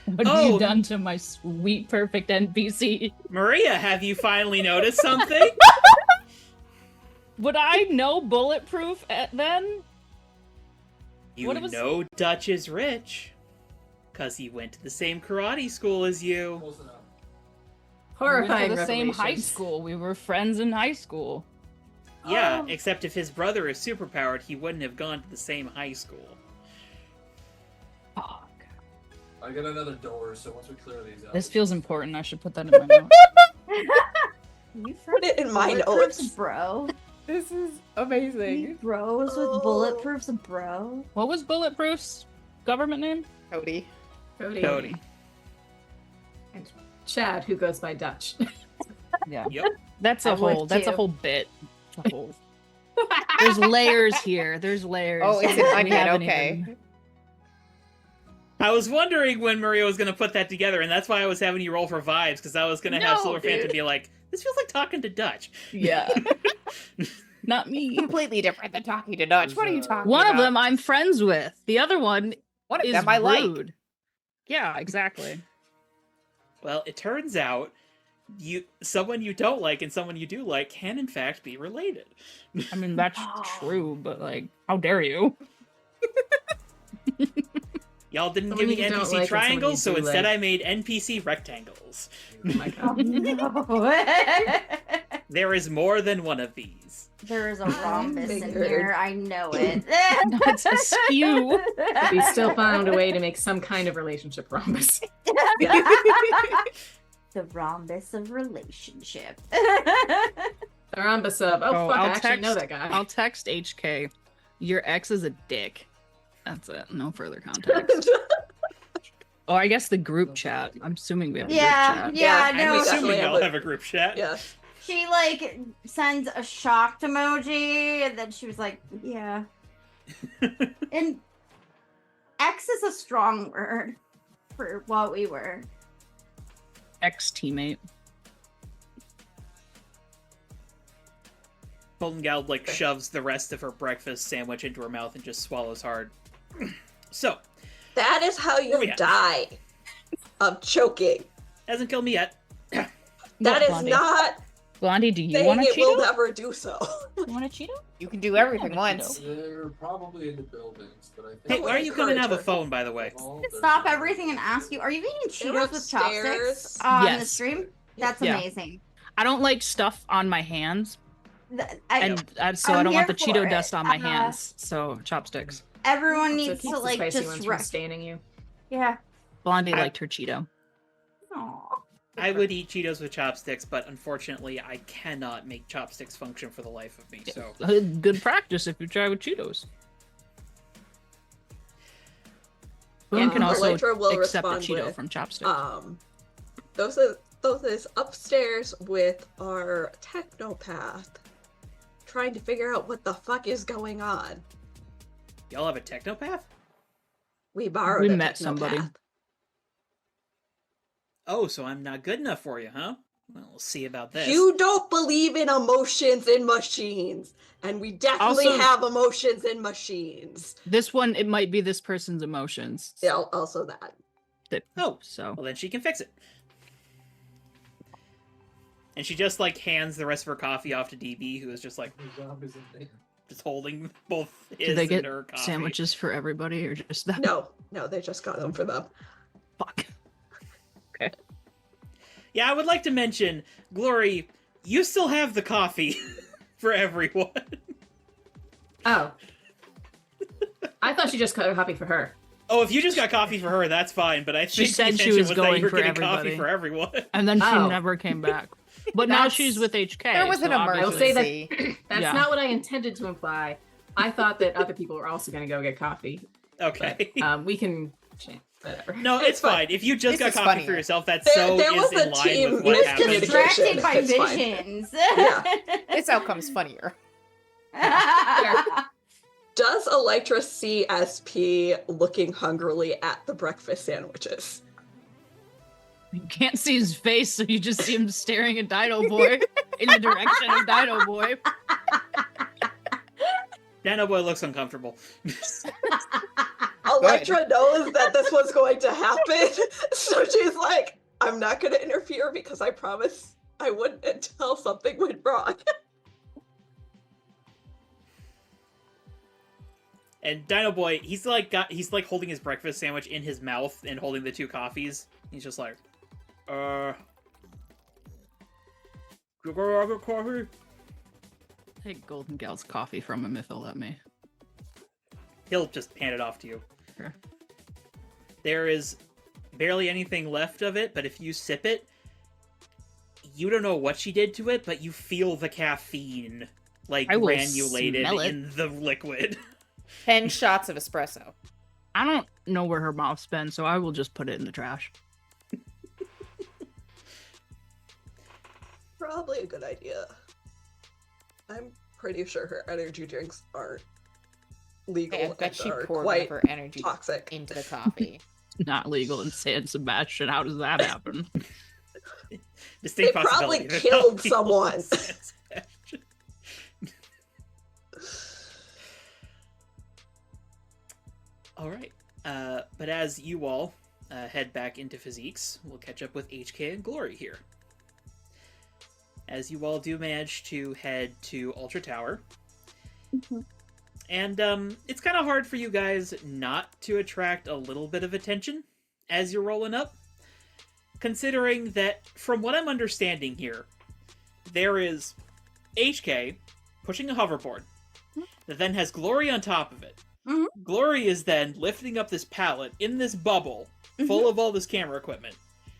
What have you Oh. done to my sweet, perfect NPC? Maria, have you finally noticed something? Would I know Bulletproof then? You What was- know Dutch is rich. Because he went to the same karate school as you. Close enough. Horrifying We went to the same high revelations. school. We were friends in high school. Yeah, except if his brother is superpowered, he wouldn't have gone to the same high school. Fuck. I got another door, so once we clear these out. This feels important. I should put that in my notes. You Put it in my bulletproofs, notes. bro. This is You amazing. bros with Oh. bulletproofs, bro. What was Bulletproof's government name? Cody. Cody. And Chad, who goes by Dutch. Yeah. Yep. That's a I'm with whole. That's a you. whole bit. A whole- There's layers here. There's layers. Oh, it's an We onion, haven't okay. even- I was wondering when Maria was going to put that together, and that's why I was having you roll for vibes, because I was going to have No, Silver Phantom dude. be like, this feels like talking to Dutch. Yeah. Not me. Completely different than talking to Dutch. What are you talking One about? of them I'm friends with. The other one One of is them I like. rude. Yeah, exactly. Well, it turns out someone you don't like and someone you do like can in fact be related. I mean, that's true, but like, how dare you? Y'all didn't Someone give me you don't NPC like and someone triangles, you so do instead like. I made NPC rectangles. Oh my Oh god. no. There is more than one of these. There is a rhombus in figured. here. I know it. That's a skew. We still found a way to make some kind of relationship rhombus. The rhombus of relationship. Rhombus of. Oh, fuck, I actually know that guy. I'll text HK. Your ex is a dick. That's it. No further context. Oh, I guess the group chat. I'm assuming we have a group chat. Yeah, Yeah, no. we I'm assuming definitely I'll have have a group chat. Yes. She like sends a shocked emoji, and then she was like, "Yeah." And X is a strong word for what we were. Ex-teammate. Golden Gal like shoves the rest of her breakfast sandwich into her mouth and just swallows hard. So, That is how Where we you at? die of choking. hasn't killed me yet. That is Blondie. not Blondie, do you saying want a it will Cheeto? never do so. You want a Cheeto? You can do everything Yeah, once. They're probably in the buildings, but I think. Hey, why are you coming out of a Encourage phone, by the way? Stop everything and ask you, are you eating They were Cheetos with chopsticks upstairs. on the Yes. stream? That's Yeah. amazing. I don't like stuff on my hands, I, so I I'm don't want the here for Cheeto it. dust on my hands. So chopsticks. everyone So it needs keeps to the like spicy just ones from staining you. yeah. Blondie I- liked her Cheeto. Aw. I would eat Cheetos with chopsticks, but unfortunately, I cannot make chopsticks function for the life of me. So, Good practice if you try with Cheetos. Boone And can also Electra will accept a respond Cheeto with, from chopsticks. Those is upstairs with our technopath, trying to figure out what the fuck is going on. y'all have a technopath? We borrowed We a met somebody. technopath. Oh, so I'm not good enough for you, huh? Well, we'll see about this. You don't believe in emotions in machines, and we definitely Also- have emotions in machines. This one, it might be this person's emotions. Yeah, also that. Oh, So well then she can fix it. And she just like hands the rest of her coffee off to DB, who is just like just holding both his did they get and her coffee. sandwiches for everybody or just them? No, they just got them for them. Fuck. Yeah, I would like to mention, Glory, you still have the coffee for everyone. Oh. I thought she just got a copy for her. Oh, if you just got coffee for her, that's fine. But I She think the said she intention was that going you were for getting everybody. coffee for everyone. And then she Oh. never came back. But now That's- she's with HK. There was so an obviously- I will say that emergency. that's Yeah. not what I intended to imply. I thought that other people were also going to go get coffee. Okay. But, we can whatever. No, it's fine. If you just This got is coffee for funnier. yourself, that There- so there is was a in line team with what He's happened. miscommunication. distracted by It's fine. visions. Yeah. This outcome's funnier. Does Electra see SP looking hungrily at the breakfast sandwiches? You can't see his face, so you just see him staring at Dino Boy in the direction of Dino Boy. Dino Boy looks uncomfortable. Electra knows that this was going to happen, so she's like, I'm not going to interfere because I promised I wouldn't until something went wrong. And Dino Boy, he's like holding his breakfast sandwich in his mouth and holding the two coffees. He's just like, you go get coffee? Take Golden Gal's coffee from him if he'll let me. He'll just hand it off to you. Sure. There is barely anything left of it, but if you sip it, you don't know what she did to it, but you feel the caffeine like I will granulated smell it. in the liquid. 10 shots of espresso. I don't know where her mouth's been, so I will just put it in the trash. Probably a good idea. I'm pretty sure her energy drinks aren't legal I bet and she are poured one quite of her energy toxic. into the coffee. Not legal in San Sebastian. How does that happen? Distinct They probably possibility that killed people someone. in San Sebastian. All right. But as you all head back into Physiques, we'll catch up with HK and Glory here. As you all do manage to head to Ultra Tower. And it's kind of hard for you guys not to attract a little bit of attention as you're rolling up. Considering that, from what I'm understanding here, there is HK pushing a hoverboard that then has Glory on top of it. Mhm. Glory is then lifting up this pallet in this bubble full of all this camera equipment.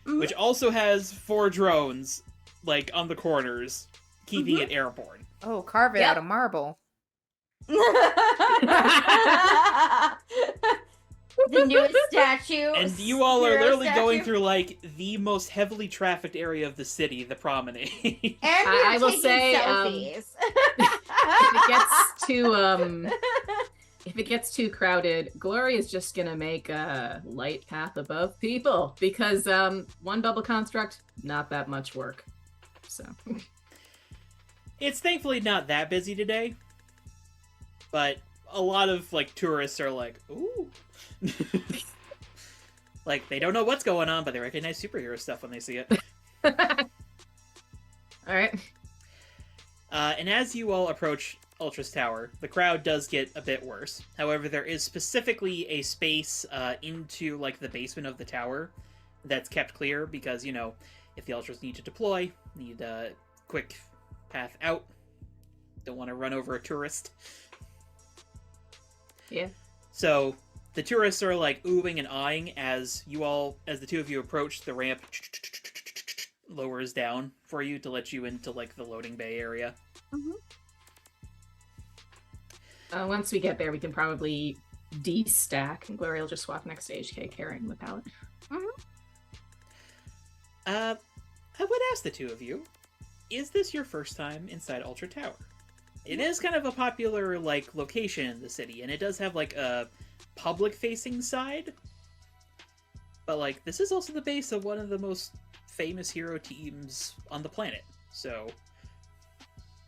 which also has 4 drones, like, on the corners, keeping it airborne. Oh, carve it Yep. out of marble. The newest statue. And you all are hero literally going statue. through, like, the most heavily trafficked area of the city, the promenade. And I we're will taking say, selfies. If it gets too crowded, Glory is just gonna make a light path above people because one bubble construct, not that much work. So It's thankfully not that busy today, but a lot of, like, tourists are like, ooh. Like, they don't know what's going on, but they recognize superhero stuff when they see it. all right. And as you all approach Ultra's tower, the crowd does get a bit worse. However, there is specifically a space into, like, the basement of the tower that's kept clear because, you know, if the Ultras need to deploy, need a quick path out, don't want to run over a tourist. Yeah. So the tourists are, like, oohing and eyeing as the two of you approach. The ramp lowers down for you to let you into, like, the loading bay area. Once we get there, we can probably de-stack, and Glory will just walk next to HK carrying the pallet. I would ask the two of you, is this your first time inside Ultra Tower? It is kind of a popular, like, location in the city, and it does have, like, a public-facing side. But, like, this is also the base of one of the most famous hero teams on the planet, so...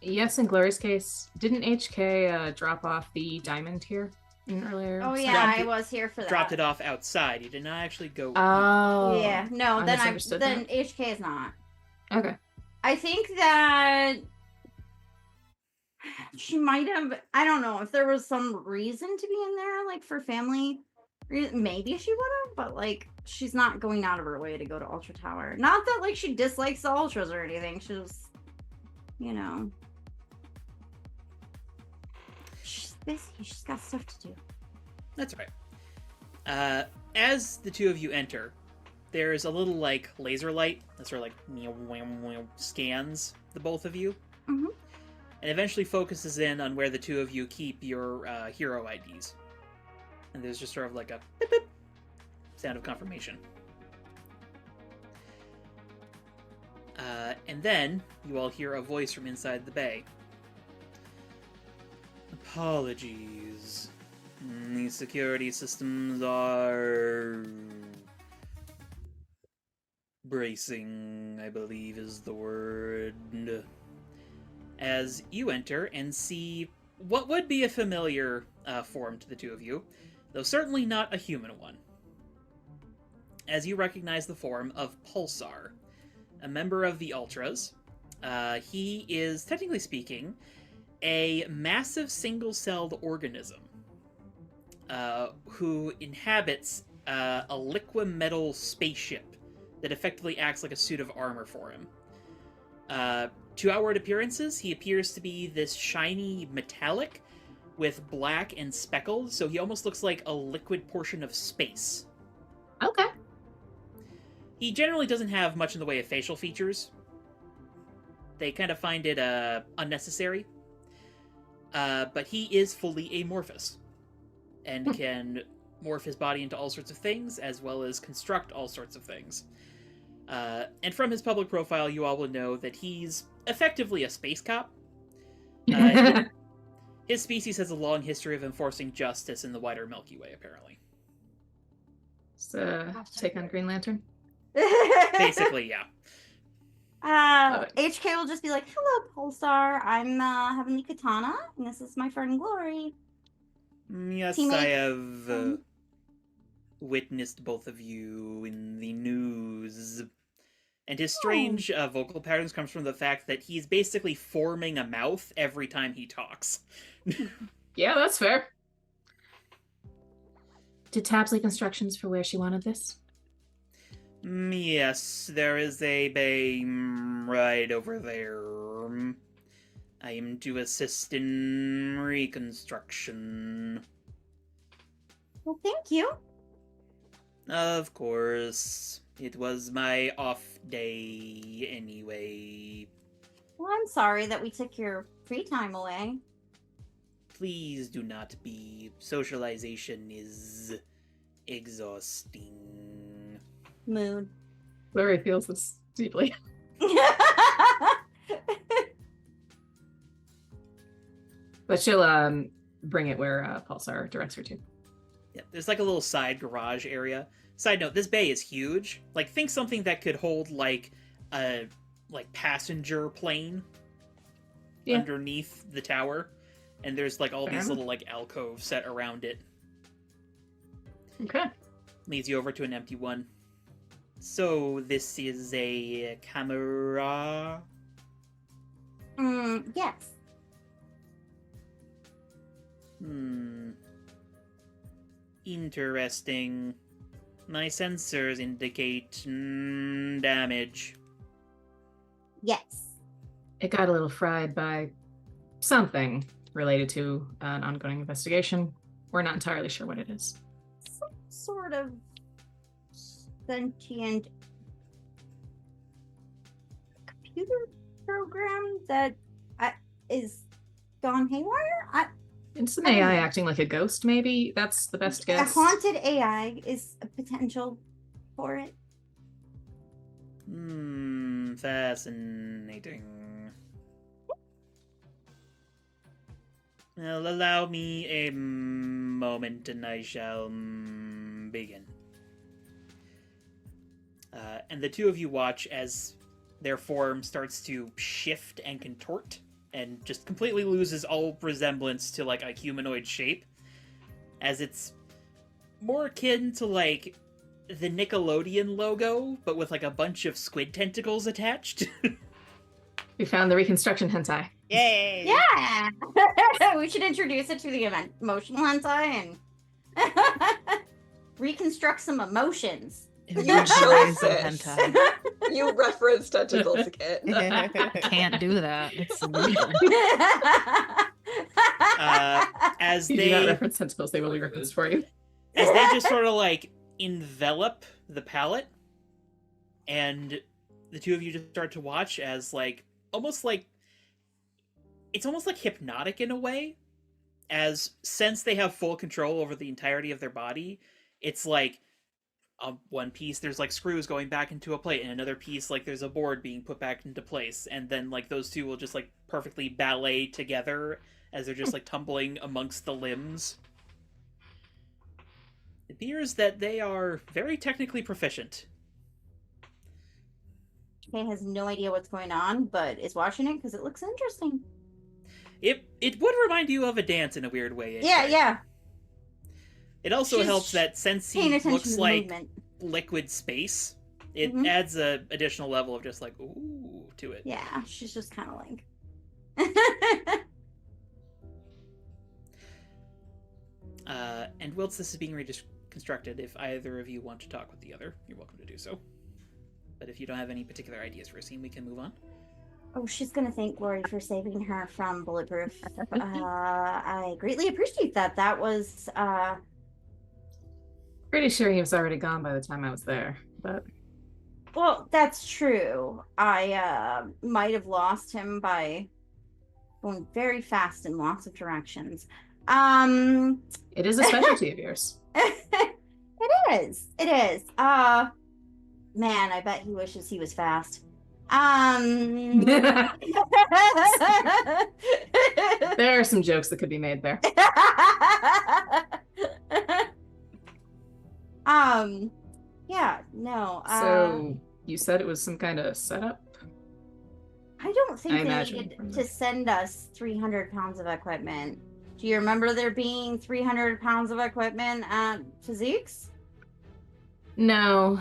Yes, in Glory's case, didn't HK drop off the diamond here in earlier? Oh yeah, Dropped I it- was here for that. Dropped it off outside. You did not actually go... Oh. Yeah, no, I then misunderstood then HK is not. Okay. I think that she might have. I don't know if there was some reason to be in there, like for family. Maybe she would have, but like she's not going out of her way to go to Ultra Tower. Not that like she dislikes the Ultras or anything. She's, you know, she's busy. She's got stuff to do. That's right. As the two of you enter, there's a little, like, laser light that sort of, like, scans the both of you. Mhm. And eventually focuses in on where the two of you keep your hero IDs. And there's just sort of like a beep beep sound of confirmation. And then you all hear a voice from inside the bay. Apologies. These security systems are... bracing, I believe is the word. As you enter and see what would be a familiar form to the two of you, though certainly not a human one. As you recognize the form of Pulsar, a member of the Ultras. He is, technically speaking, a massive single-celled organism who inhabits a liquimetal spaceship that effectively acts like a suit of armor for him. To outward appearances, he appears to be this shiny metallic with black and speckled, so he almost looks like a liquid portion of space. Okay. He generally doesn't have much in the way of facial features. They kind of find it unnecessary. But he is fully amorphous and can morph his body into all sorts of things, as well as construct all sorts of things. And from his public profile, you all will know that he's effectively a space cop. His species has a long history of enforcing justice in the wider Milky Way, apparently. So, take on Green Lantern. Basically, yeah. Love it. HK will just be like, "Hello, Pulsar. I'm Heavenly Katana, and this is my friend Glory." Yes, Teammate. I have witnessed both of you in the news. And his strange vocal patterns comes from the fact that he's basically forming a mouth every time he talks. Yeah, that's fair. Did Tabs leave instructions for where she wanted this? Yes, there is a bay right over there. I am to assist in reconstruction. Well, thank you. Of course. It was my off day anyway. Well, I'm sorry that we took your free time away. Please do not be. Socialization is exhausting. Mood. Glory feels this deeply. But she'll bring it where Pulsar directs her to. Yeah, there's like a little side garage area. Side note, this bay is huge. Like, think something that could hold like a passenger plane underneath the tower, and there's like all these little like alcoves set around it. Okay. Leads you over to an empty one. So this is a camera. Yes. Interesting. My sensors indicate damage. Yes. It got a little fried by something related to an ongoing investigation. We're not entirely sure what it is. Some sort of sentient computer program that is gone haywire. It's an AI acting like a ghost, maybe? That's the best guess. A haunted AI is a potential for it. Fascinating. Well, allow me a moment and I shall begin. And the two of you watch as their form starts to shift and contort and just completely loses all resemblance to like a humanoid shape, as it's more akin to like the Nickelodeon logo, but with like a bunch of squid tentacles attached. We found the reconstruction hentai. Yay! Yeah! We should introduce it to the event. Emotional hentai and reconstruct some emotions. You chose Some it. hentai. You referenced tentacles again. Can't do that. It's illegal. As You do not they reference tentacles, they will be referenced for you. as they just sort of like envelop the palette, and the two of you just start to watch as like it's almost like hypnotic in a way, as since they have full control over the entirety of their body, it's like one piece there's like screws going back into a plate, and another piece like there's a board being put back into place, and then like those two will just like perfectly ballet together as they're just like tumbling amongst the limbs. It appears that they are very technically proficient. Kay has no idea what's going on, but is watching it because it looks interesting. It would remind you of a dance in a weird way. Yeah, yeah. It also She's helps that since Paying he attention looks to the like movement. liquid space, it Mhm. adds a additional level of just like ooh to it. Yeah, she's just kind of like. And whilst this is being reconstructed, if either of you want to talk with the other, you're welcome to do so. But if you don't have any particular ideas for a scene, we can move on. Oh, she's gonna thank Glory for saving her from bulletproof. I greatly appreciate that. That was Pretty sure he was already gone by the time I was there, but well, that's true. I might have lost him by going very fast in lots of directions. it is a specialty of yours. It is. It is. Man, I bet he wishes he was fast. There are some jokes that could be made there. Yeah, no. So you said it was some kind of setup? I don't think I they imagine needed from to the- send us 300 pounds of equipment. Do you remember there being 300 pounds of equipment at Physiques? No.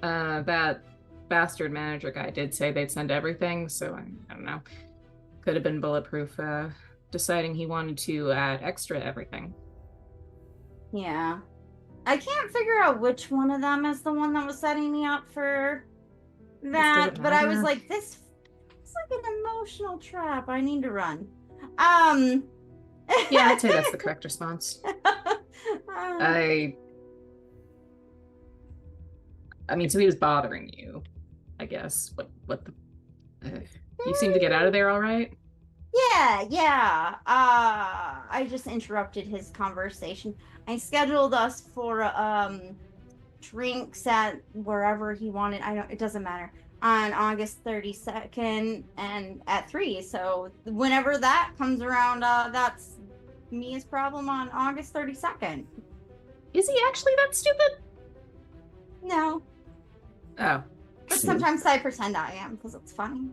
That bastard manager guy did say they'd send everything, so I don't know. Could have been bulletproof deciding he wanted to add extra everything. Yeah. I can't figure out which one of them is the one that was setting me up for that, doesn't but I was matter. like, this is like an emotional trap. I need to run. Yeah, I'd say that's the correct response. I I mean, so he was bothering you, I guess. What the? You seem to get out of there all right. Yeah. I just interrupted his conversation. I scheduled us for drinks at wherever he wanted. It doesn't matter. On August 32nd and at 3. So whenever that comes around, that's Mia's problem on August 32nd. Is he actually that stupid? No. Oh. But sometimes I pretend I am because it's funny.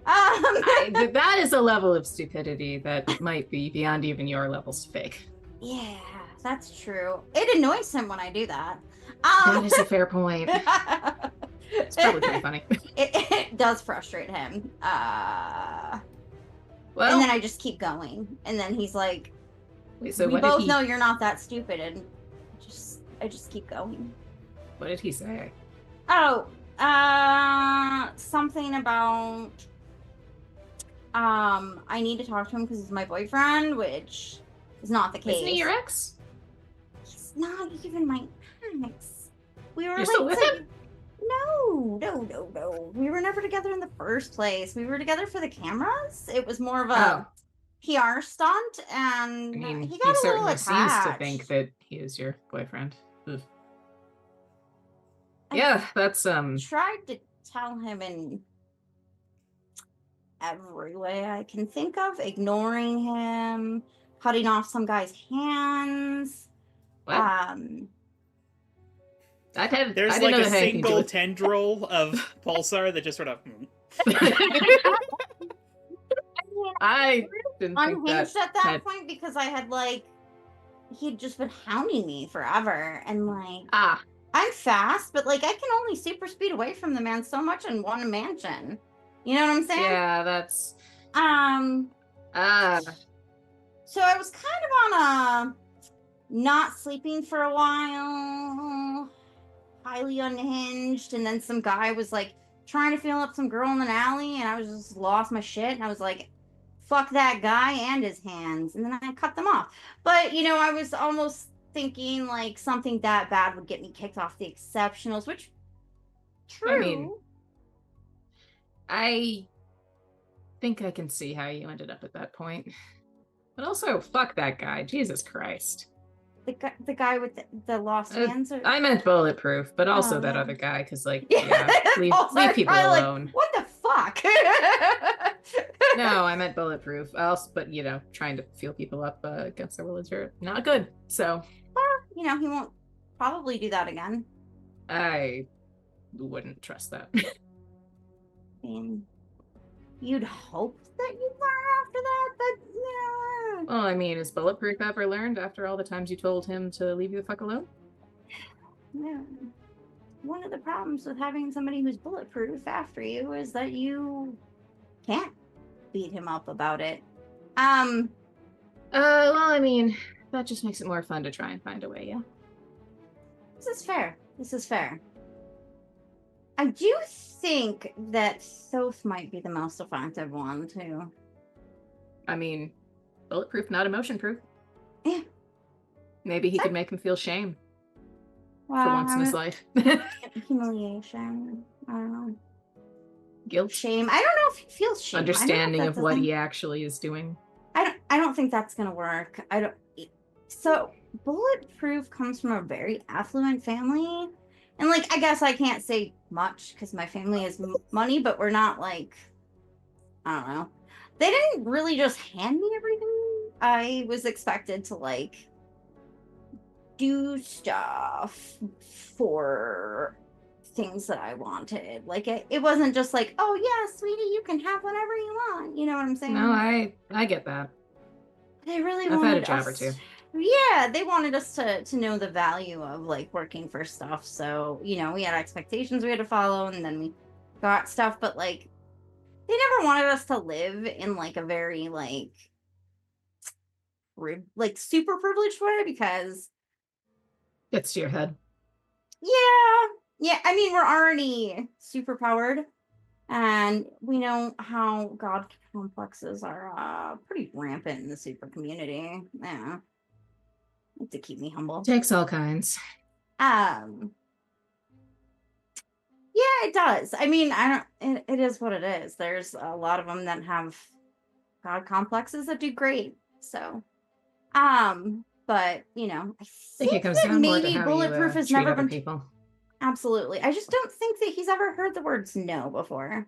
That is a level of stupidity that might be beyond even your levels to fake. Yeah, that's true. It annoys him when I do that. That is a fair point. It's probably pretty funny. It does frustrate him. Well, and then I just keep going. And then he's like, wait, so we what both did he, know you're not that stupid. And I just keep going. what did he say? Oh, something about, I need to talk to him because he's my boyfriend, which is not the case. Isn't he your ex? He's not even my ex. We were You're still with him? No. We were never together in the first place. We were together for the cameras. It was more of a PR stunt, and I mean, he got a little certainly attached. seems to think that he is your boyfriend. Ugh. Yeah, that's Tried to tell him in every way I can think of, ignoring him, cutting off some guy's hands. what? There's like a single tendril of Pulsar that just sort of. I didn't think unhinged at that point because I had he'd just been hounding me forever, and I'm fast, but I can only super speed away from the man so much in one mansion. You know what I'm saying? Yeah, that's So I was kind of on a not sleeping for a while, highly unhinged, and then some guy was trying to feel up some girl in an alley, and I was just lost my shit, and I was like, fuck that guy and his hands, and then I cut them off. But I was almost thinking something that bad would get me kicked off the exceptionals, which true. I mean, I think I can see how you ended up at that point. But also, fuck that guy. Jesus Christ. The guy with the lost hands? I meant Bulletproof, but also that other guy, because, leave people alone. What the fuck? No, I meant Bulletproof. But, trying to feel people up against their will is not good, so. He won't probably do that again. I wouldn't trust that. I mean, you'd hope that you'd learn after that, but yeah. Well, I mean, is Bulletproof ever learned after all the times you told him to leave you the fuck alone? Yeah. One of the problems with having somebody who's bulletproof after you is that you can't beat him up about it. Well, I mean, that just makes it more fun to try and find a way, yeah? This is fair. I do think that Thoth might be the most effective one, too. I mean, bulletproof, not emotion proof. Yeah. Maybe he could make him feel shame for Well, once in his life. humiliation. I don't know. Guilt. Shame. I don't know if he feels shame. Understanding of what he actually is doing. I don't think that's gonna work. So Bulletproof comes from a very affluent family, and I guess I can't say much because my family has money, but we're not I don't know. They didn't really just hand me everything. I was expected to do stuff for things that I wanted. It wasn't just oh yeah, sweetie, you can have whatever you want. You know what I'm saying? No, I get that. They really I've wanted had a job us, or two. Yeah, they wanted us to know the value of working for stuff. So, we had expectations we had to follow, and then we got stuff, but they never wanted us to live in a very super privileged way, because Gets to your head. yeah, I mean, we're already super powered, and we know how god complexes are pretty rampant in the super community. Yeah, to keep me humble. Takes all kinds. Yeah, it does. I mean, I don't. It is what it is. There's a lot of them that have god complexes that do great. So, but I I think think it comes that down more to maybe how bulletproof you has treat never other been people. absolutely. I just don't think that he's ever heard the words no before.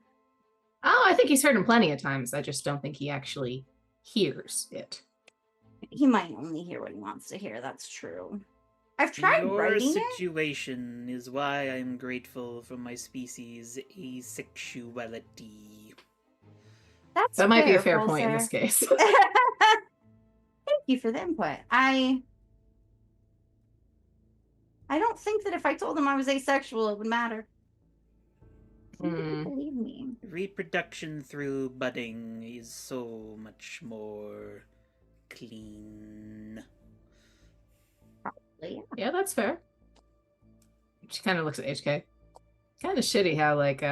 Oh, I think he's heard him plenty of times. I just don't think he actually hears it. He might only hear what he wants to hear. That's true. I've tried Your writing it. situation is why I'm grateful for my species' asexuality. That's That might be a fair fair point in Pulsar. this case. Thank you for the input. I don't think that if I told him I was asexual, it would matter. Hmm. Believe me. Reproduction through budding is so much more clean. Probably. Yeah, that's fair. She kind of looks at HK. Kind of shitty how, like,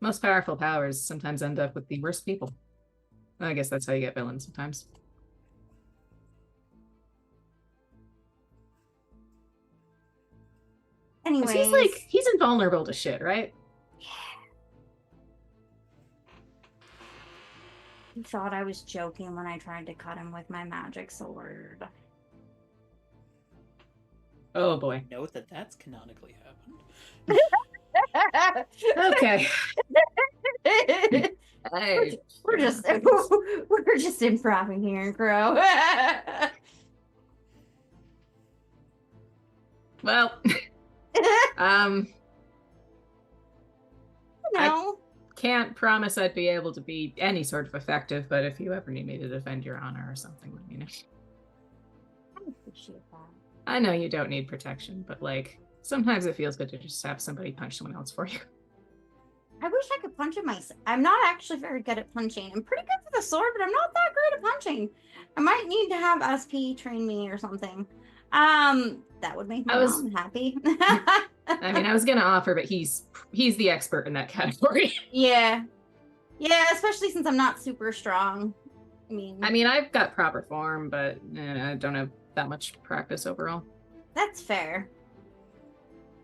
most powerful powers sometimes end up with the worst people. I guess that's how you get villains sometimes. Anyways, He's invulnerable to shit, right? he thought I was joking when I tried to cut him with my magic sword. Oh boy. Note that that's canonically happened. Okay. Hey, we're just improving here, Crow. well, no. can't promise I'd be able to be any sort of effective, but if you ever need me to defend your honor or something, let me know. I appreciate that. I know you don't need protection, but like sometimes it feels good to just have somebody punch someone else for you. I wish I could punch him myself. I'm not actually very good at punching. I'm pretty good with the sword, but I'm not that great at punching. I might need to have SP train me or something. That would make my mom happy. I mean, I was gonna offer, but he's the expert in that category. Yeah, especially since I'm not super strong. I mean, I've got proper form, but I don't have that much practice overall. That's fair.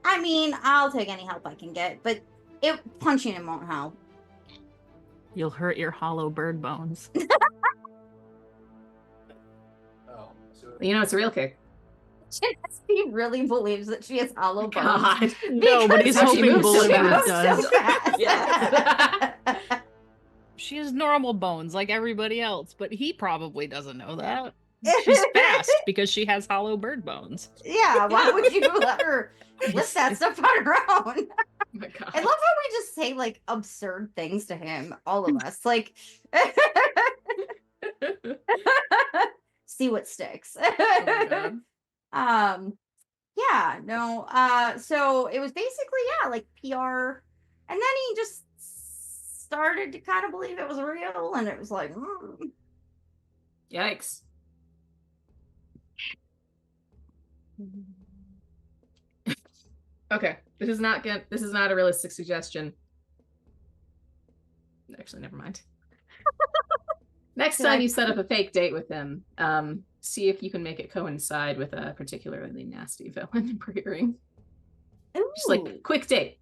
I mean, I'll take any help I can get, but punching him won't help. You'll hurt your hollow bird bones. Oh, so It's a real kick. He really believes that she has hollow bones. God. No, but he's Because she hoping moves so Bulletproof fast. does. fast. Yeah. She has normal bones like everybody else, but he probably doesn't know that. She's fast because she has hollow bird bones. Yeah, why would you let her lift that stuff on her own? Oh my God. I love how we just say like absurd things to him, all of us. Like, see what sticks. Oh my God. Yeah, no. So it was basically, like PR, and then he just started to kind of believe it was real, and it was like, Yikes. Okay, this is not a realistic suggestion. Actually, never mind. Next time you set up a fake date with him, see if you can make it coincide with a particularly nasty villain appearing. Just like quick date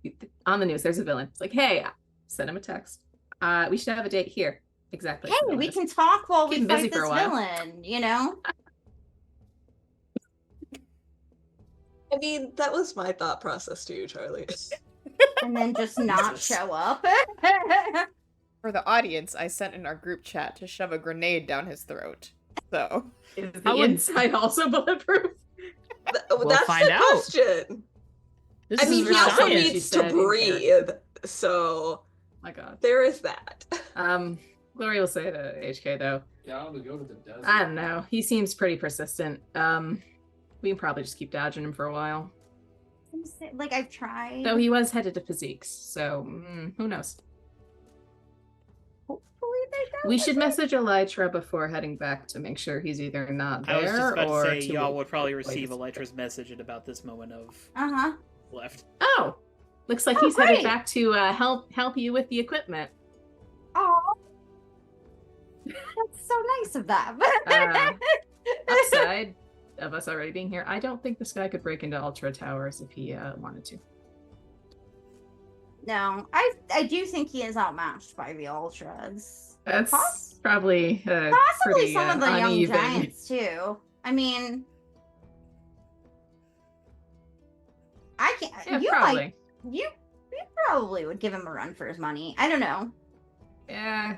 on the news. There's a villain. It's like, hey, send him a text. We should have a date here. Exactly. Hey, we can talk while we Keep him busy fight for this a while. villain. You know. I mean, that was my thought process too, Charlie. And then just not show up. For the audience, I sent in our group chat to shove a grenade down his throat. So Is the inside also bulletproof? That's find the out. question. This I mean, is he also science. needs to breathe, so My God. there is that. Gloria will say to HK though. yeah, I'm gonna go to the desert. I don't know. He seems pretty persistent. We can probably just keep dodging him for a while. Like I've tried. Though he was headed to Physique, so who knows? Hopefully they don't. We should message Elytra before heading back to make sure he's either not there I was just about or to say, y'all late. would probably receive Elytra's message at about this moment of left. Oh, looks like Oh, he's headed great. back to help you with the equipment. Oh, that's so nice of them. Upside of us already being here, I don't think this guy could break into Ultra Towers if he wanted to. No, I do think he is outmatched by the ultras. That's probably Possibly pretty some of the young uneven. giants too. I mean, I can't. Yeah, you probably. you probably would give him a run for his money. I don't know. Yeah.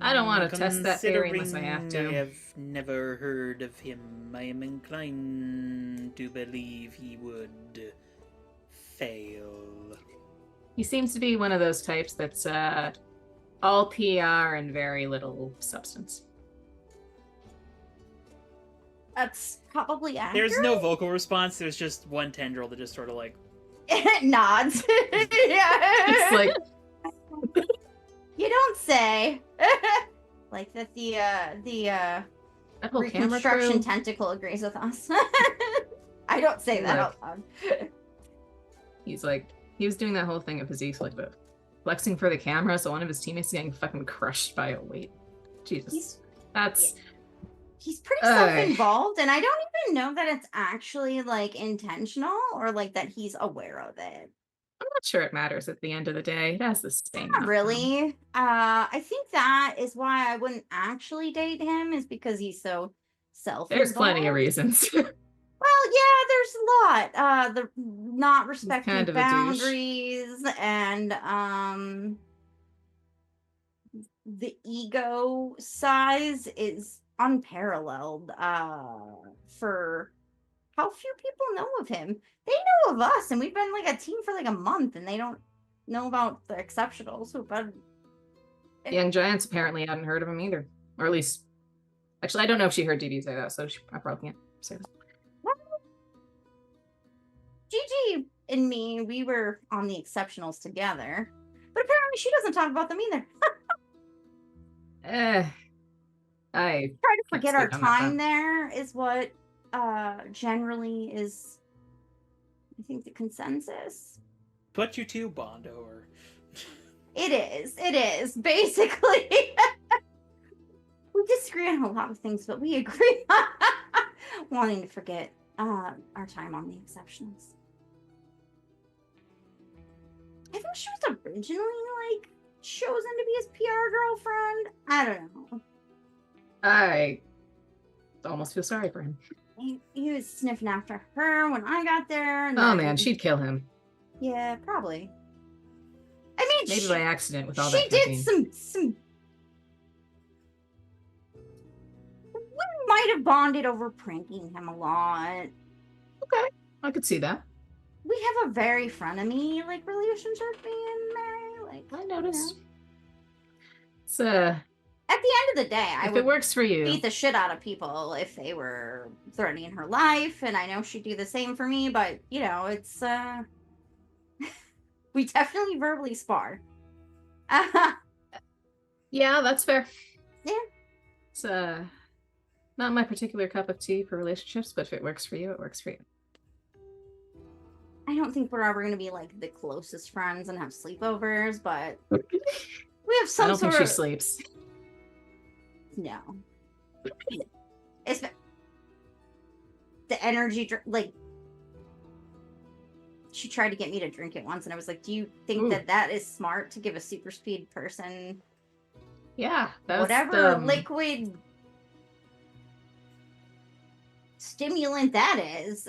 I don't want to test that theory unless I have Considering to. I have never heard of him, I am inclined to believe he would fail. He seems to be one of those types that's all PR and very little substance. That's probably accurate. There's no vocal response, there's just one tendril that just sort of like... Nods. Yeah. It's like You don't say. Like that the that whole camera reconstruction crew. tentacle agrees with us. I don't say that out loud. He's like, he was doing that whole thing at Physique, like the flexing for the camera, so one of his teammates is getting fucking crushed by a weight. Jesus. He's pretty self-involved, and I don't even know that it's actually like intentional or like that he's aware of it. I'm not sure it matters at the end of the day. It has the same. Not really. I think that is why I wouldn't actually date him, is because he's so self-involved. There's plenty of reasons. Well, yeah, there's a lot. The not respecting kind of a douche. boundaries and the ego size is unparalleled for how few people know of him. They know of us, and we've been like a team for like a month, and they don't know about the exceptionals. But Young Giants apparently hadn't heard of him either, or at least, actually, I don't know if she heard DB say that, so I probably can't say that. Gigi and me, we were on the exceptionals together, but apparently she doesn't talk about them either. I Try to forget our speak on that, time though. there is what generally is, I think, the consensus. But you two bond over. It is basically. We disagree on a lot of things, but we agree on wanting to forget our time on the exceptionals. I think she was originally like chosen to be his PR girlfriend. I don't know. I almost feel sorry for him. He was sniffing after her when I got there. And Oh then- man, she'd kill him. Yeah, probably. I mean, Maybe by accident with all she that did caffeine. some. We might have bonded over pranking him a lot. Okay, I could see that. We have a very frenemy like relationship, me and Mary. Like I noticed. you know. It's At the end of the day, I if would it works for you. beat the shit out of people if they were threatening her life, and I know she'd do the same for me. But you know, it's we definitely verbally spar. Yeah, that's fair. Yeah. It's not my particular cup of tea for relationships, but if it works for you, it works for you. I don't think we're ever gonna be like the closest friends and have sleepovers, but we have some I don't sort think she of sleeps. no. It's the energy like she tried to get me to drink it once, and I was like, "Do you think Ooh. that is smart to give a super speed person Yeah, that's whatever the, liquid stimulant that is?"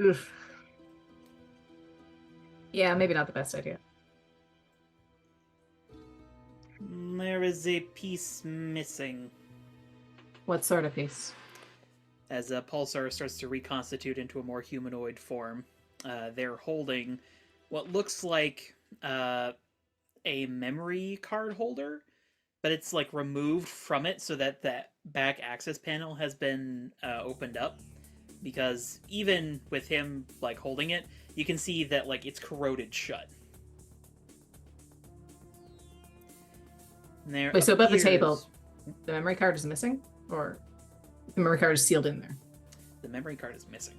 oof. Yeah, maybe not the best idea. There is a piece missing. What sort of piece? As Pulsar starts to reconstitute into a more humanoid form, they're holding what looks like a memory card holder, but it's like removed from it so that that back access panel has been opened up. Because even with him like holding it, you can see that like it's corroded shut. And there Wait, so above the appears- table, the memory card is missing? Or the memory card is sealed in there? The memory card is missing.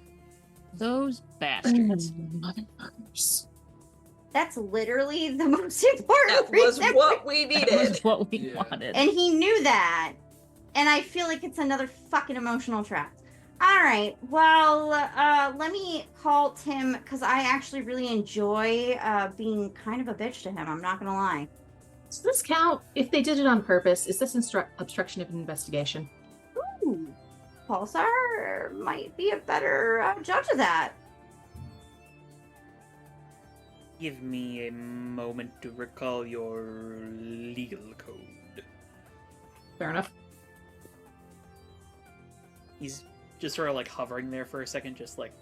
Those bastards. Motherfuckers. That's literally the most important That was reason. what we That was needed. what we Yeah. wanted. And he knew that. And I feel like it's another fucking emotional trap. All right. Well, let me call Tim because I actually really enjoy being kind of a bitch to him. I'm not gonna lie. Does this count? If they did it on purpose, is this obstruction of investigation? Ooh, Pulsar might be a better judge of that. Give me a moment to recall your legal code. Fair enough. He's just sort of like hovering there for a second, just like...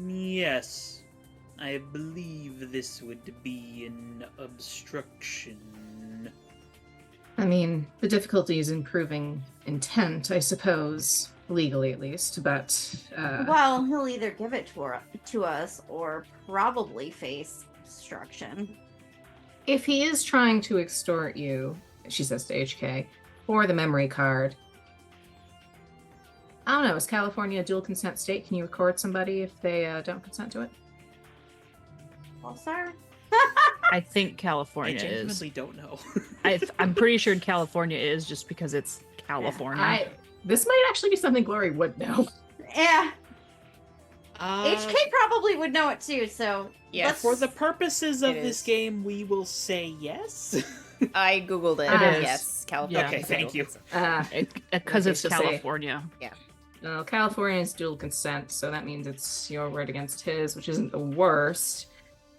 Yes, I believe this would be an obstruction. I mean, the difficulty is in proving intent, I suppose, legally at least, but... Well, he'll either give it to us or probably face obstruction. If he is trying to extort you, she says to HK, for the memory card, I don't know, is California a dual consent state? Can you record somebody if they don't consent to it? Pulsar? I think I California is. genuinely don't know. I'm pretty sure California is just because it's California. This might actually be something Glory would know. Yeah. Uh, HK probably would know it too, so Yes. For the purposes of It this is. game, we will say yes. I googled it. It is. Yes, California. Okay, thank you. Because it's Just say- California. No, California is dual consent, so that means it's your word against his, which isn't the worst.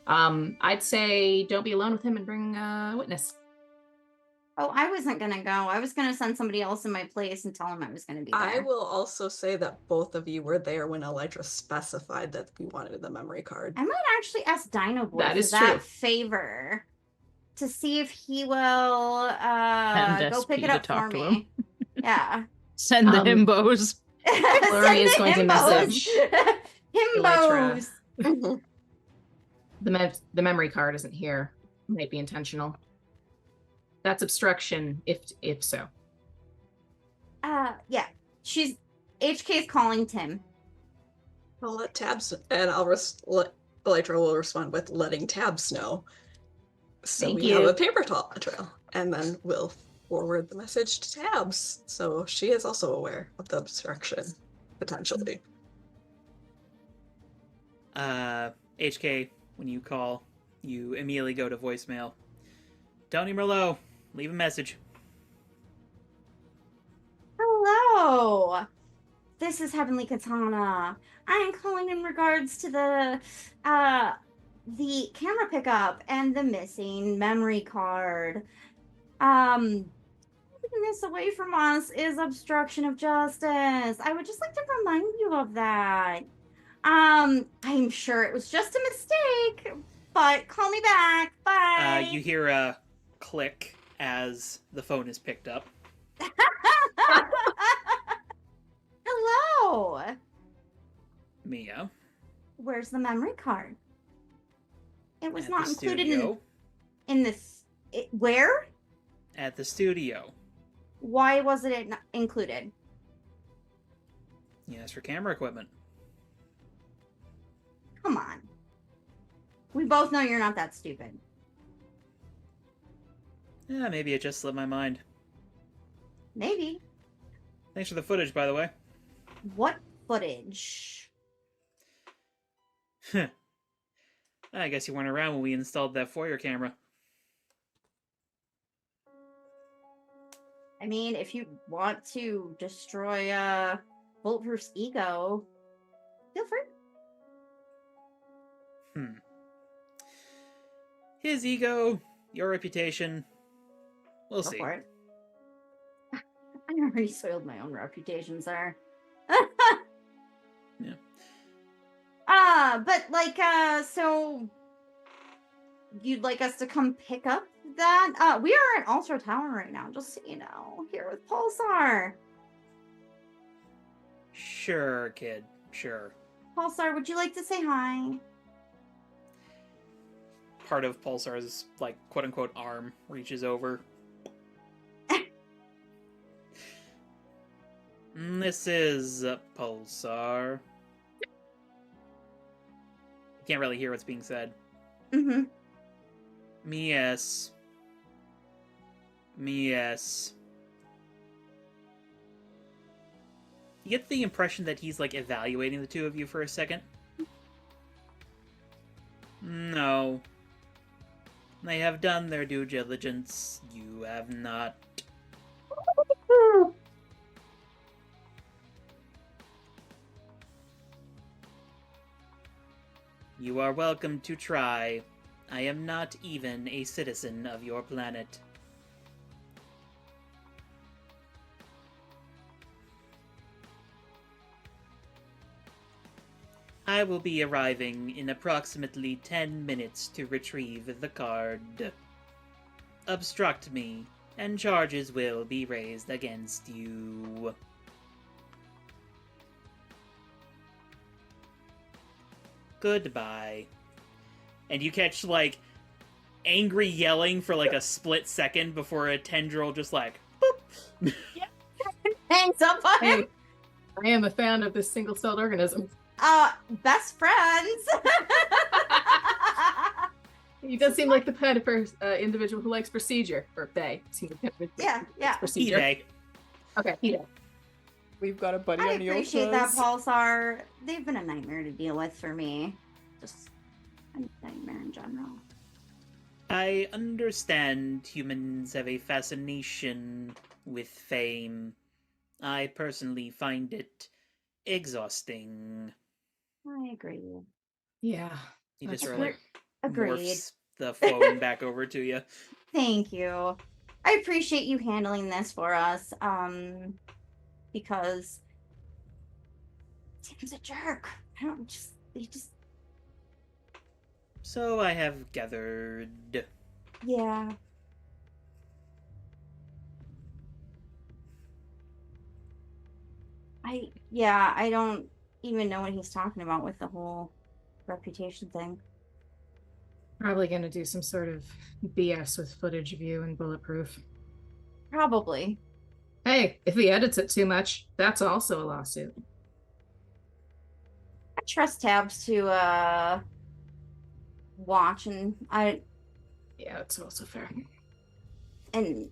I'd say don't be alone with him and bring a witness. Oh, I wasn't gonna go. I was gonna send somebody else in my place and tell him I was gonna be there. I will also say that both of you were there when Elytra specified that we wanted the memory card. I might actually ask Dino Boy That for is that true. favor to see if he will And go pick SP it to up talk for to me. Yeah. Send the Um, himbos. Glory is Send the going to himbos. message Himbos. The memory card isn't here. Might be intentional. That's obstruction, if so. Yeah. She's HK's calling Tim. I'll let Tabs, and Elytra will respond with letting Tabs know. So Thank we have you. a paper trail, and then we'll forward the message to Tabs, so she is also aware of the obstruction, potentially. HK, when you call, you immediately go to voicemail. Tony Merlot, leave a message. Hello. This is Heavenly Katana. I am calling in regards to the camera pickup and the missing memory card. Taking this away from us is obstruction of justice. I would just like to remind you of that. I'm sure it was just a mistake, but call me back. Bye. You hear a click as the phone is picked up. Hello. Mia. Where's the memory card? It was At not the included studio. in this. Where? At the studio. Why wasn't it not included? Yes, for camera equipment. Come on. We both know you're not that stupid. Yeah, maybe it just slipped my mind. Maybe. Thanks for the footage, by the way. What footage? I guess you weren't around when we installed that foyer camera. I mean, if you want to destroy Bulletproof's ego, feel free. His ego, your reputation. We'll Go see. for it. I already soiled my own reputation, sir. Yeah. But like, so you'd like us to come pick up that? We are at Ultra Tower right now, just so you know, here with Pulsar. Sure, kid. Sure. Pulsar, would you like to say hi? Part of Pulsar's, like, quote-unquote arm reaches over. This is Pulsar. You can't really hear what's being said. Mm-hmm. Yes. Yes. You get the impression that he's, like, evaluating the two of you for a second. No. They have done their due diligence. You have not. You are welcome to try. I am not even a citizen of your planet. I will be arriving in approximately 10 minutes to retrieve the card. Obstruct me, and charges will be raised against you. Goodbye. And you catch, like, angry yelling for, like, a split second before a tendril just, like, boop! Hangs up on him. Hey, I am a fan of this single-celled organism. Best friends. He does seem like the kind of individual who likes procedure. Or they seem like the kind of individual Yeah, who likes yeah. procedure. eBay. Okay, he does. We've got a buddy I on the appreciate that, Oshas. Pulsar. They've been a nightmare to deal with for me. Just a nightmare in general. I understand humans have a fascination with fame. I personally find it exhausting. I agree. Yeah. He just That's sort of, like, Agreed. morphs the phone back over to you. Thank you. I appreciate you handling this for us. Because Tim's a jerk. He just So I have gathered. yeah. I don't even know what he's talking about with the whole reputation thing. Probably gonna do some sort of BS with footage of you and Bulletproof. Probably. Hey, if he edits it too much, that's also a lawsuit. I trust Tabs to watch and Yeah, that's also fair. and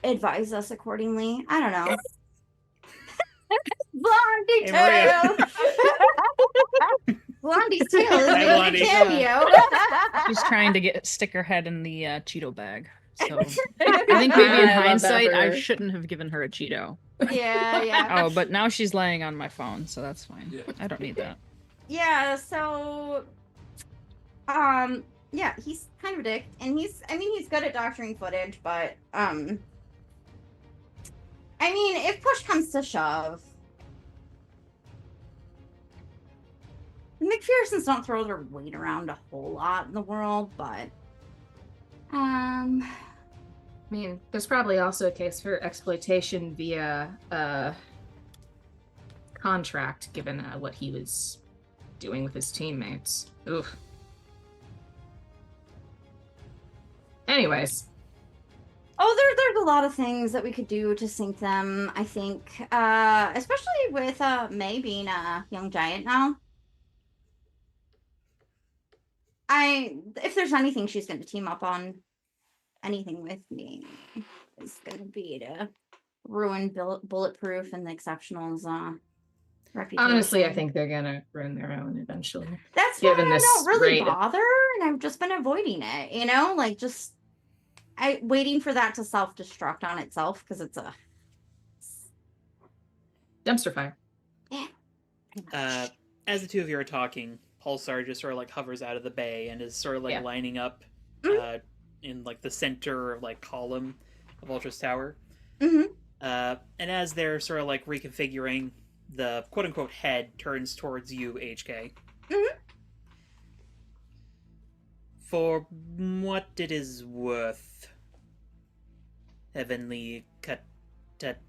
advise us accordingly. I don't know. Blondie Hey, Maria. tail. Blondie's tail is Hi, making Blondie. a cameo. Just trying to stick her head in the Cheeto bag. So I think maybe in I love that hindsight, for I her. shouldn't have given her a Cheeto. Yeah. Oh, but now she's laying on my phone, so that's fine. Yeah. I don't need that. Yeah, so yeah, he's kind of a dick, and he's good at doctoring footage, but if push comes to shove, the McPhersons don't throw their weight around a whole lot in the world, but I mean, there's probably also a case for exploitation via contract, given what he was doing with his teammates. Oof. Anyways, there's a lot of things that we could do to sink them, I think, especially with May being a young giant now. If there's anything she's going to team up on, anything with me, is going to be to ruin Bulletproof and the Exceptionals' reputation. honestly, I think they're gonna ruin their own eventually. that's why given I this don't really rate. bother, and I've just been avoiding it. Like just waiting for that to self-destruct on itself because it's a Dumpster fire. pretty much. As the two of you are talking, Pulsar just sort of, like, hovers out of the bay and is sort of, like, Yeah. lining up in, like, the center, like, column of Ultra's tower. Mhm. And as they're sort of, like, reconfiguring, the quote-unquote head turns towards you, HK. Mhm. For what it is worth, Heavenly Katana,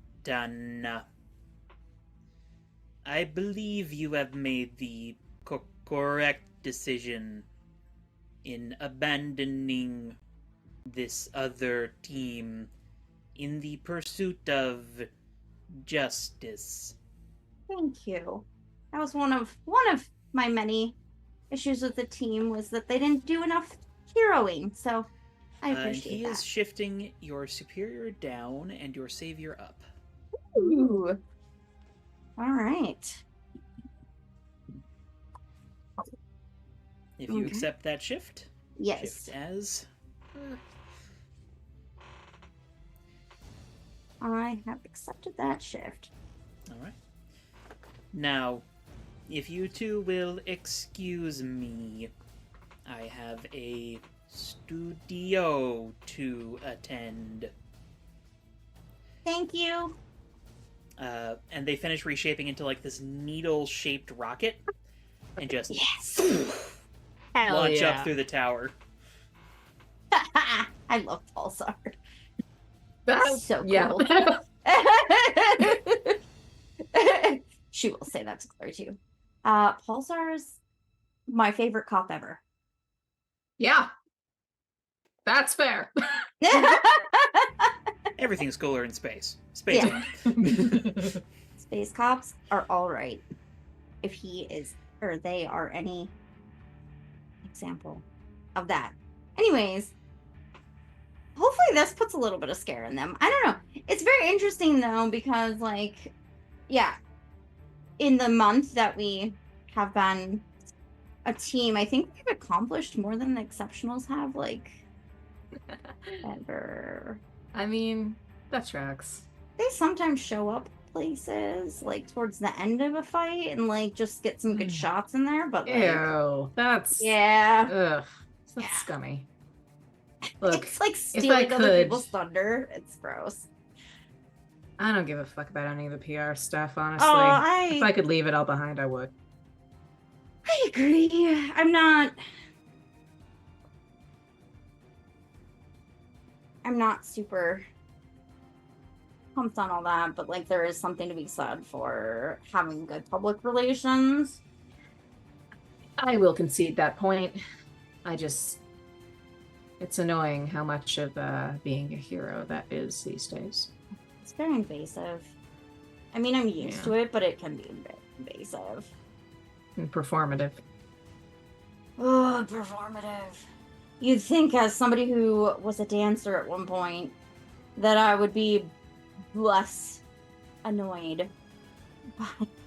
I believe you have made the correct decision in abandoning this other team in the pursuit of justice. Thank you. That was one of my many issues with the team, was that they didn't do enough heroing. So I appreciate He that. is shifting your superior down and your savior up. Ooh. All right. If you Okay. accept that shift, Yes. shift as. I have accepted that shift. All right. Now, if you two will excuse me, I have a studio to attend. Thank you. And they finish reshaping into like this needle-shaped rocket, and just Yes. Hell launch yeah. up through the tower. I love Pulsar. That's So yeah. cool. She will say that to Claire too. Pulsar's my favorite cop ever. Yeah. That's fair. Everything's cooler in space. Space. Yeah. Space cops are all right. If he is or they are any example of that. Anyways, hopefully this puts a little bit of scare in them. I don't know. It's very interesting though, because like, yeah, in the month that we have been a team, I think we've accomplished more than the exceptionals have, like, ever. I mean, that tracks. They sometimes show up places like towards the end of a fight and like just get some good shots in there, but like, Ew. That's yeah, ugh. That's Yeah. scummy. Look, it's like I stealing other could- people's thunder. It's gross. I don't give a fuck about any of the PR stuff, honestly. Oh, If I could leave it all behind, I would. I agree. I'm not super pumped on all that, but like there is something to be said for having good public relations. I will concede that point. It's annoying how much of being a hero that is these days. It's very invasive. I mean, I'm used Yeah. to it, but it can be invasive. And performative. Oh, performative. You'd think, as somebody who was a dancer at one point, that I would be less annoyed by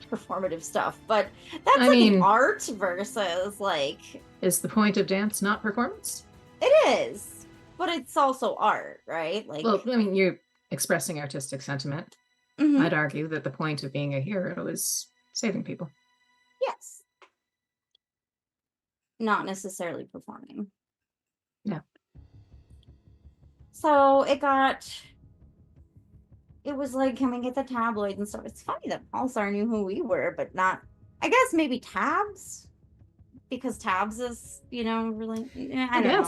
performative stuff, but that's I like mean- art versus like Is the point of dance not performance? it is, but it's also art, right? Like, Well, I mean, you're expressing artistic sentiment. mhm, I'd argue that the point of being a hero is saving people. yes, not necessarily performing. Yeah. So it was like, can we get the tabloids and stuff? It's funny that Pulsar knew who we were, but not, I guess maybe Tabs, because Tabs is, really, I don't know.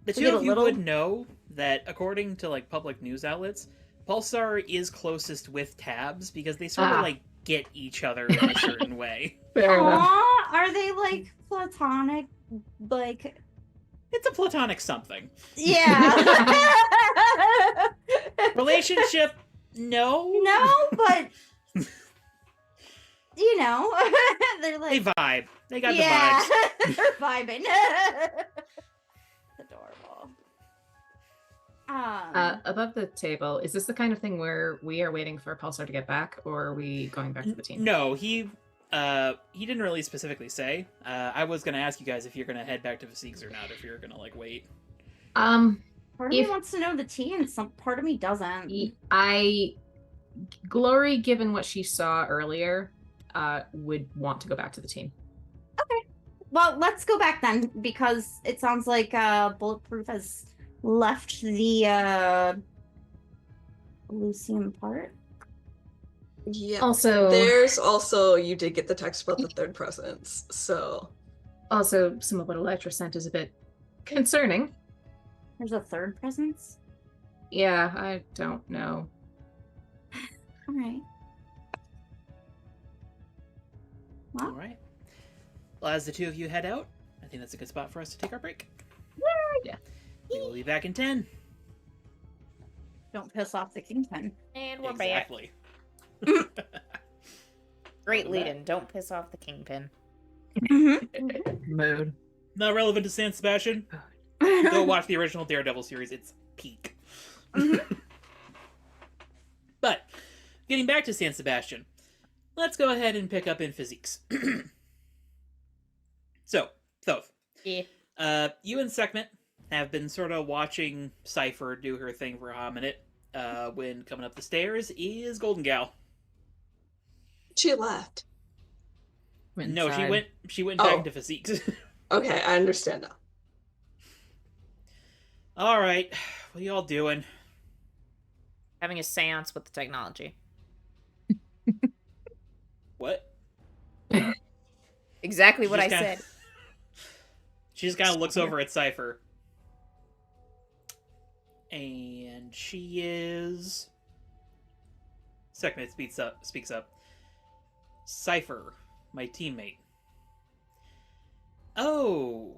The We two get of a you little- would know that according to like public news outlets, Pulsar is closest with Tabs because they sort of like get each other in a certain way. Fair enough. Aw, are they like platonic? Like, It's a platonic something. yeah. Relationship, no. No, but they're They like, vibe. They got yeah, the vibes. they're vibing. Adorable. Above the table, is this the kind of thing where we are waiting for Pulsar to get back, or are we going back to the team? No, he didn't really specifically say. I was gonna ask you guys if you're gonna head back to Physiques or not, if you're gonna like wait. Part of me If- wants to know the tea, and some part of me doesn't. Glory, given what she saw earlier, would want to go back to the team. Well, let's go back then, because it sounds like Bulletproof has left the Lucian part. Yeah. Also, There's also, you did get the text about the third presence, so. also some of what Electra sent is a bit concerning. There's a third presence. Yeah, I don't know. All right. All right. Well, as the two of you head out, I think that's a good spot for us to take our break. Yeah. We will be back in 10. Don't piss off the kingpin. And we're Exactly. back. Great Welcome lead back. in. Don't piss off the kingpin. Mood. Not relevant to San Sebastian. Go watch the original Daredevil series. It's peak. Mhm. But getting back to San Sebastián, let's go ahead and pick up in Physiques. So, Thoth. Yeah. You and Sekhmet have been sort of watching Cypher do her thing for a hot minute. When coming up the stairs is Golden Gal. She left. No, Inside. she went back to Physiques. Okay, I understand now. All right, what are y'all doing? Having a seance with the technology. What? Exactly what I Just kinda- said. She just kind of looks over at Cypher. And she is... Sekhmet speaks up. Cypher, my teammate. Oh.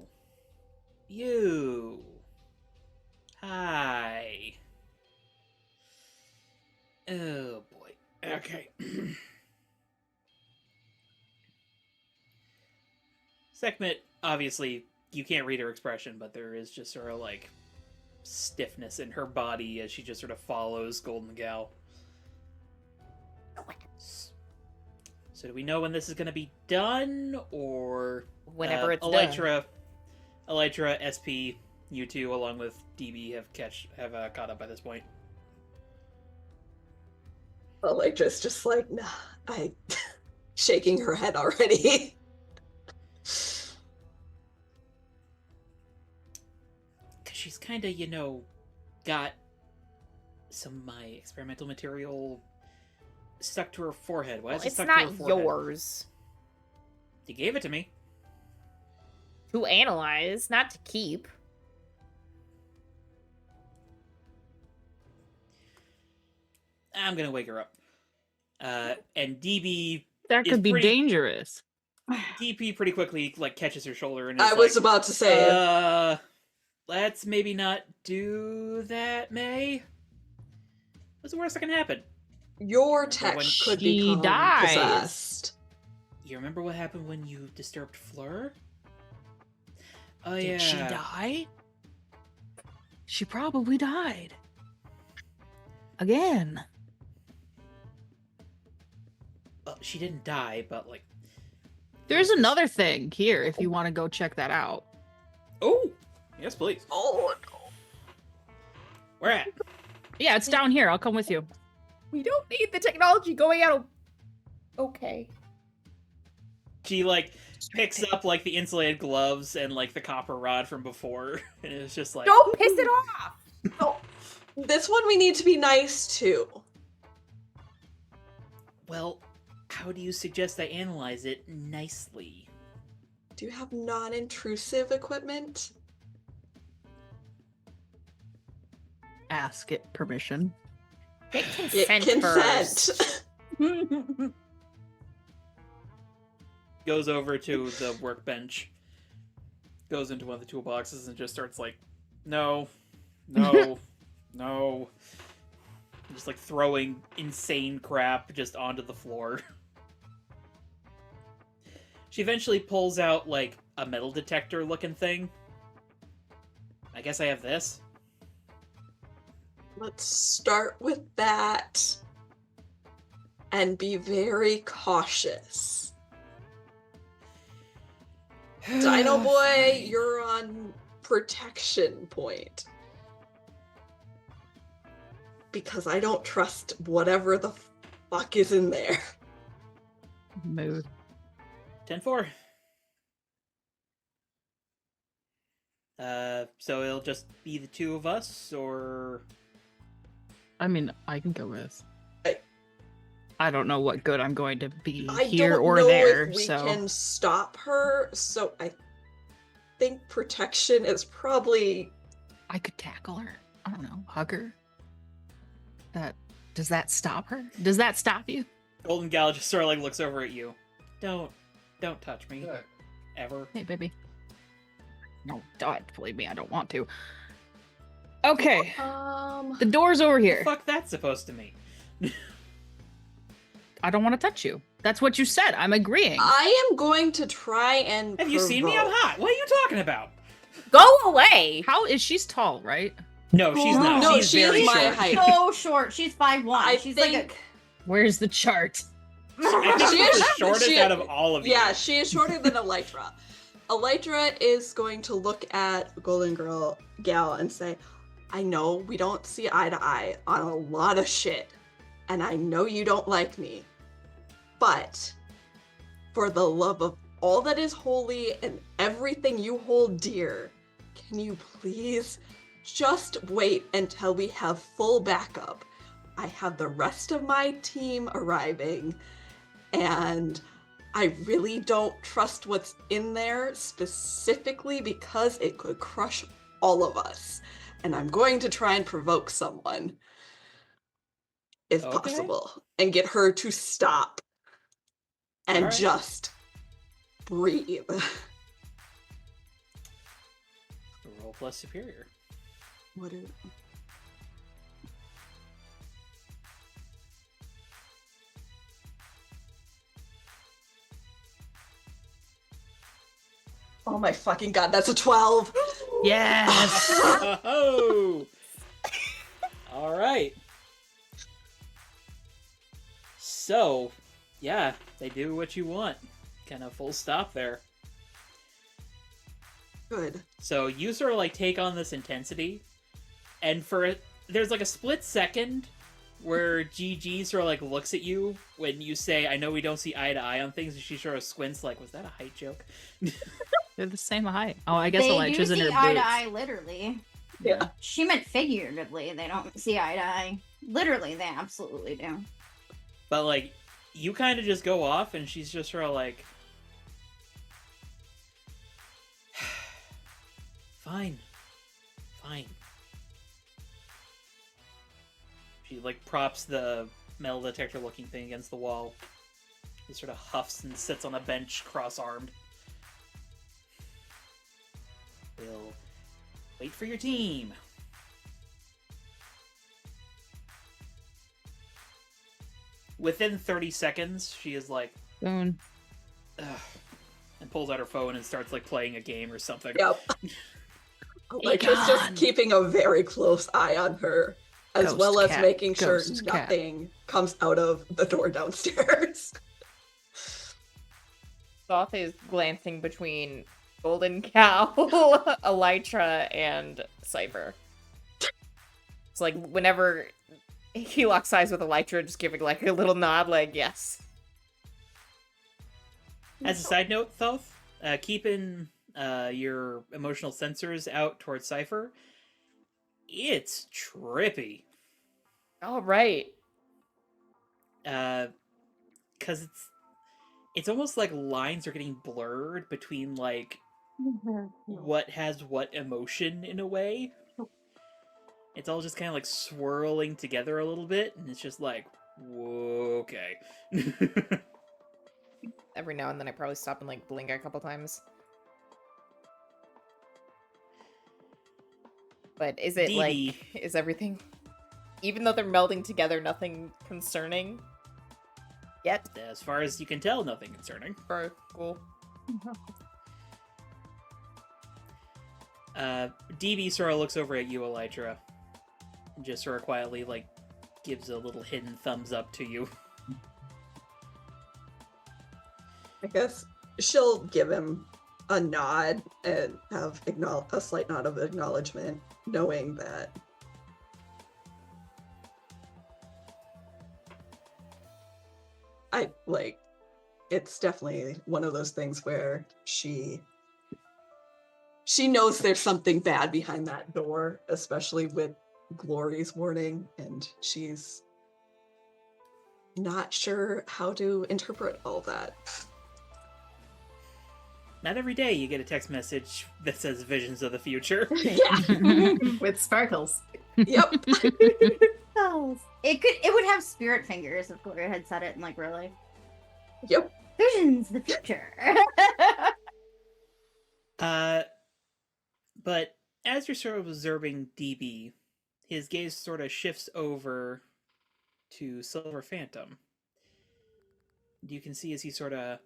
You. Hi. Oh, boy. Okay. Sekhmet, obviously, you can't read her expression, but there is just sort of like stiffness in her body as she just sort of follows Golden Gal. So do we know when this is going to be done, or Whenever it's Elytra, SP, you two, along with DB have caught up by this point? Elytra's just like, nah, shaking her head already. Because she's kind of, got some of my experimental material stuck to her forehead. Why Well, is it it's stuck not to her forehead? yours You gave it to me. to analyze, not to keep. I'm gonna wake her up. And DB That is could be pretty- dangerous. DP pretty quickly catches her shoulder and is I was about to say, let's maybe not do that, May. What's the worst that can happen? your tech when could she become dies. possessed. You remember what happened when you disturbed Fleur? Oh, Did yeah. she die? She probably died. Again. Well, she didn't die, but There's another thing here if you want to go check that out. Oh, yes, please. Oh, Where at? Yeah, it's down here. I'll come with you. We don't need the technology going out. Okay. She picks up the insulated gloves and the copper rod from before, and it's just like, Don't piss it off. oh, this one we need to be nice to. well, how do you suggest I analyze it nicely? Do you have non-intrusive equipment? Ask it permission. Get Get consent first. consent. Goes over to the workbench, goes into one of the toolboxes, and just starts no, no, no. Just throwing insane crap just onto the floor. She eventually pulls out a metal detector looking thing. I guess I have this. Let's start with that and be very cautious. Dino Boy, Fine. you're on protection point. Because I don't trust whatever the fuck is in there. Mood. 10-4. So it'll just be the two of us, or... I mean, I can go with. I- I don't know what good I'm going to be I here don't or know there, if we so can stop her, so I think protection is probably... I could tackle her. I don't know, hug her. Does that stop her? Does that stop you? Golden Gal just sort of looks over at you. Don't touch me. Yeah. Ever. Hey, baby. No, don't believe me. I don't want to. Okay, the door's over What here. the fuck that's supposed to mean? I don't want to touch you. That's what you said. I'm agreeing. I am going to try and Have you seen me? I'm hot. What are you talking about? Go away. How is she's tall, right? No, she's not. No, she's she's very my short. height. So short. She's 5'1". I She's think Where's the chart? I think She she's is- the shortest she- out of all of you. Yeah, she is shorter than Elytra. Elytra is going to look at Golden Girl Gal and say, I know we don't see eye to eye on a lot of shit, and I know you don't like me, but for the love of all that is holy and everything you hold dear, can you please just wait until we have full backup? I have the rest of my team arriving, and I really don't trust what's in there, specifically because it could crush all of us. And I'm going to try and provoke someone, if Okay. possible, and get her to stop and Alright. just breathe. Roll plus superior. What is... Oh my fucking god, that's a 12! Yes. Oh! All right. So, yeah, they do what you want. Kind of full stop there. Good. So you sort of like take on this intensity, and there's like a split second where GG sort of like looks at you when you say, I know we don't see eye to eye on things, and she sort of squints like, was that a height joke? They're the same height. Oh, I guess They do Elytra's in see her eye boots. to eye, literally. Yeah. She meant figuratively. They don't see eye to eye. Literally, they absolutely do. But like, you kind of just go off, and she's just sort of like, fine. She like props the metal detector looking thing against the wall. He sort of huffs and sits on a bench cross-armed. We'll wait for your team. Within 30 seconds, she is like, Boom. ugh, and pulls out her phone and starts like playing a game or something. Yep. Like, it's just Econ. keeping a very close eye on her, as Ghost well as cat, making sure ghost cat. nothing comes out of the door downstairs. Thoth is glancing between Golden Cow, Elytra, and Cypher. It's like whenever he locks eyes with Elytra, just giving like a little nod, like, yes. As a side note, Thoth, keeping your emotional sensors out towards Cypher, it's trippy. All right. Because it's almost like lines are getting blurred between like what has what emotion in a way. It's all just kind of like swirling together a little bit, and it's just like, whoa, okay. Every now and then I probably stop and like blink a couple times. But is it Dee like, Dee. is everything, even though they're melding together, nothing concerning yet? As far as you can tell, nothing concerning. Or cool. DB sort of looks over at you, Elytra, and just sort of quietly like gives a little hidden thumbs up to you. I guess she'll give him a nod and have a slight nod of acknowledgement, knowing that it's definitely one of those things where she knows there's something bad behind that door, especially with Glory's warning, and she's not sure how to interpret all that. Not every day you get a text message that says visions of the future. Yeah. With sparkles. Yep. It would have spirit fingers if Gloria had said it and like really Yep. visions the future. But as you're sort of observing DB, his gaze sort of shifts over to Silver Phantom. You can see as he sort of...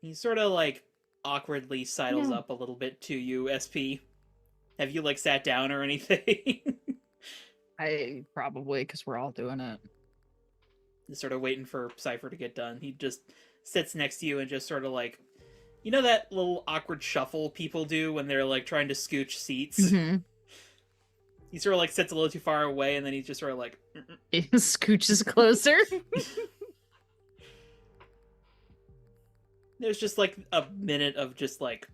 He sort of like awkwardly sidles No. up a little bit to you, SP. Have you like sat down or anything? I probably, because we're all doing it. Just sort of waiting for Cypher to get done. He just sits next to you and just sort of like, you know that little awkward shuffle people do when they're like trying to scooch seats? Mm-hmm. He sort of like sits a little too far away and then he's just sort of like... He scooches closer. There's just like a minute of just like...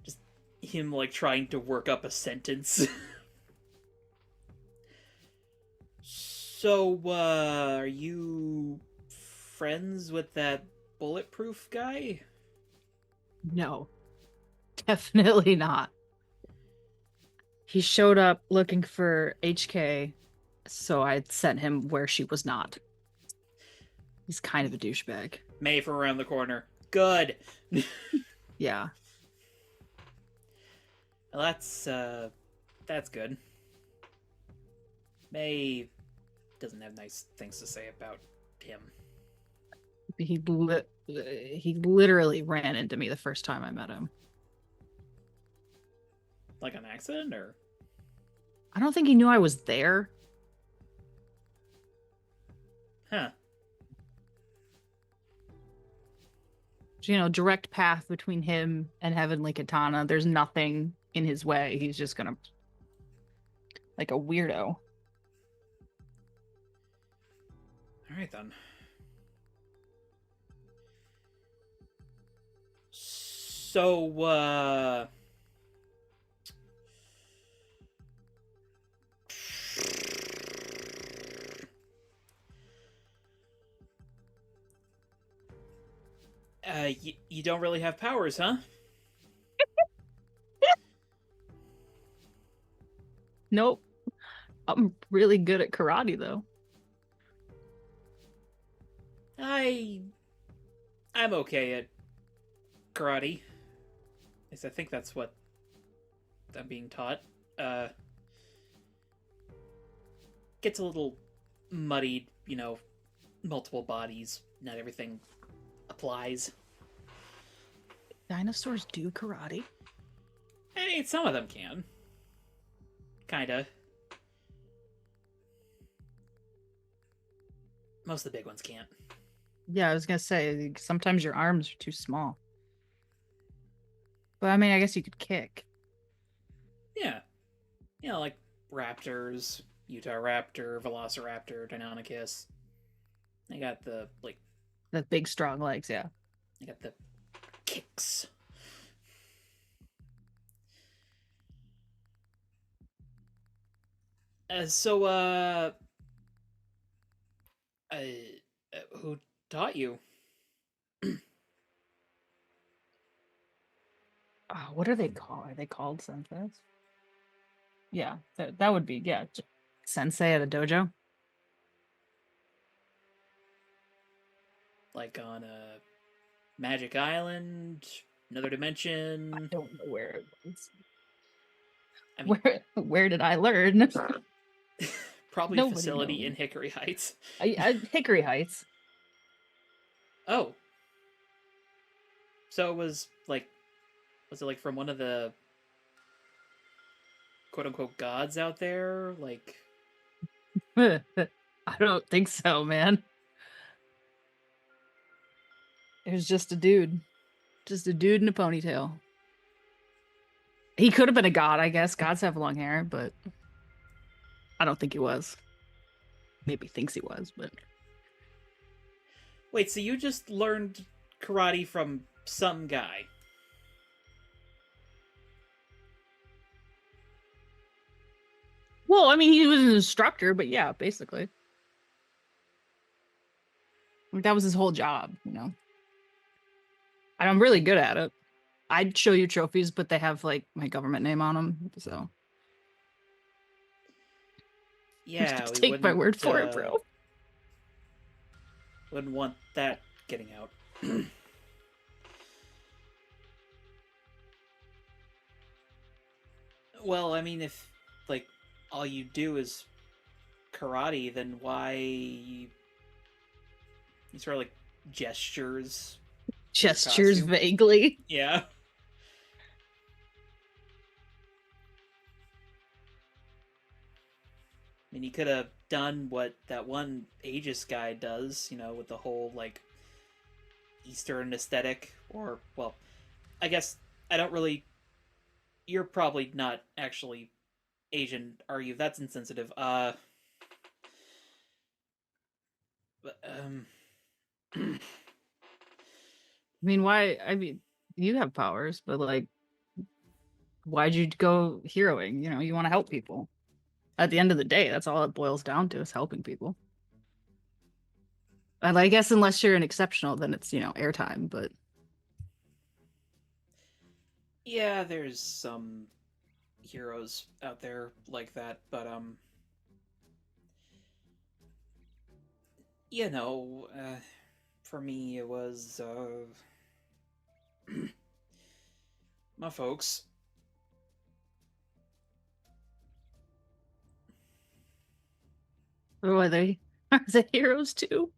just him like trying to work up a sentence. So, are you friends with that bulletproof guy? No, definitely not. He showed up looking for HK, so I sent him where she was not. He's kind of a douchebag. May from around the corner. Good. Yeah. Well, that's good. May doesn't have nice things to say about him. He literally ran into me the first time I met him. Like an accident, or? I don't think he knew I was there. Huh. You know, direct path between him and Heavenly Katana. There's nothing in his way. He's just gonna... like a weirdo. Alright then. So, you don't really have powers, huh? Nope. I'm really good at karate, though. I'm okay at karate. At least I think that's what I'm being taught. Gets a little muddied, you know, multiple bodies. Not everything applies. Dinosaurs do karate? I mean, some of them can. Kinda. Most of the big ones can't. Yeah, I was gonna say, sometimes your arms are too small. But I mean, I guess you could kick. Yeah. You know, like raptors, Utah raptor, velociraptor, Deinonychus. They got the, like... The big, strong legs, yeah. They got the kicks. Who taught you? What are they called? Are they called senseis? Yeah, that would be, yeah. Sensei at a dojo? Like on a Magic Island, another dimension. I don't know where it was. I mean, where did I learn? probably a Nobody facility knows. in Hickory Heights. Hickory Heights. Oh. So it was it like from one of the quote unquote gods out there? Like, I don't think so, man. It was just a dude. Just a dude in a ponytail. He could have been a god, I guess. Gods have long hair, but I don't think he was. Maybe thinks he was, but... wait, so you just learned karate from some guy? Well, I mean, he was an instructor, but yeah, basically. Like, that was his whole job, you know? And I'm really good at it. I'd show you trophies, but they have, like, my government name on them, so... Yeah, Just we take my wouldn't, word for it, bro. Wouldn't want that getting out. Well, I mean, if, like, all you do is karate, then why... He sort of, like, gestures Gestures costume. vaguely. Yeah. I mean, he could have done what that one Aegis guy does, you know, with the whole, like, Eastern aesthetic. Or, well, I guess I don't really. You're probably not actually Asian, are you? That's insensitive. But, I mean, why? I mean, you have powers, but like, why'd you go heroing? You know, you want to help people. At the end of the day, that's all it boils down to is helping people. And I guess unless you're an exceptional, then it's, airtime, but yeah, there's some heroes out there like that, but, you know, for me, it was, my folks. are they are they heroes too?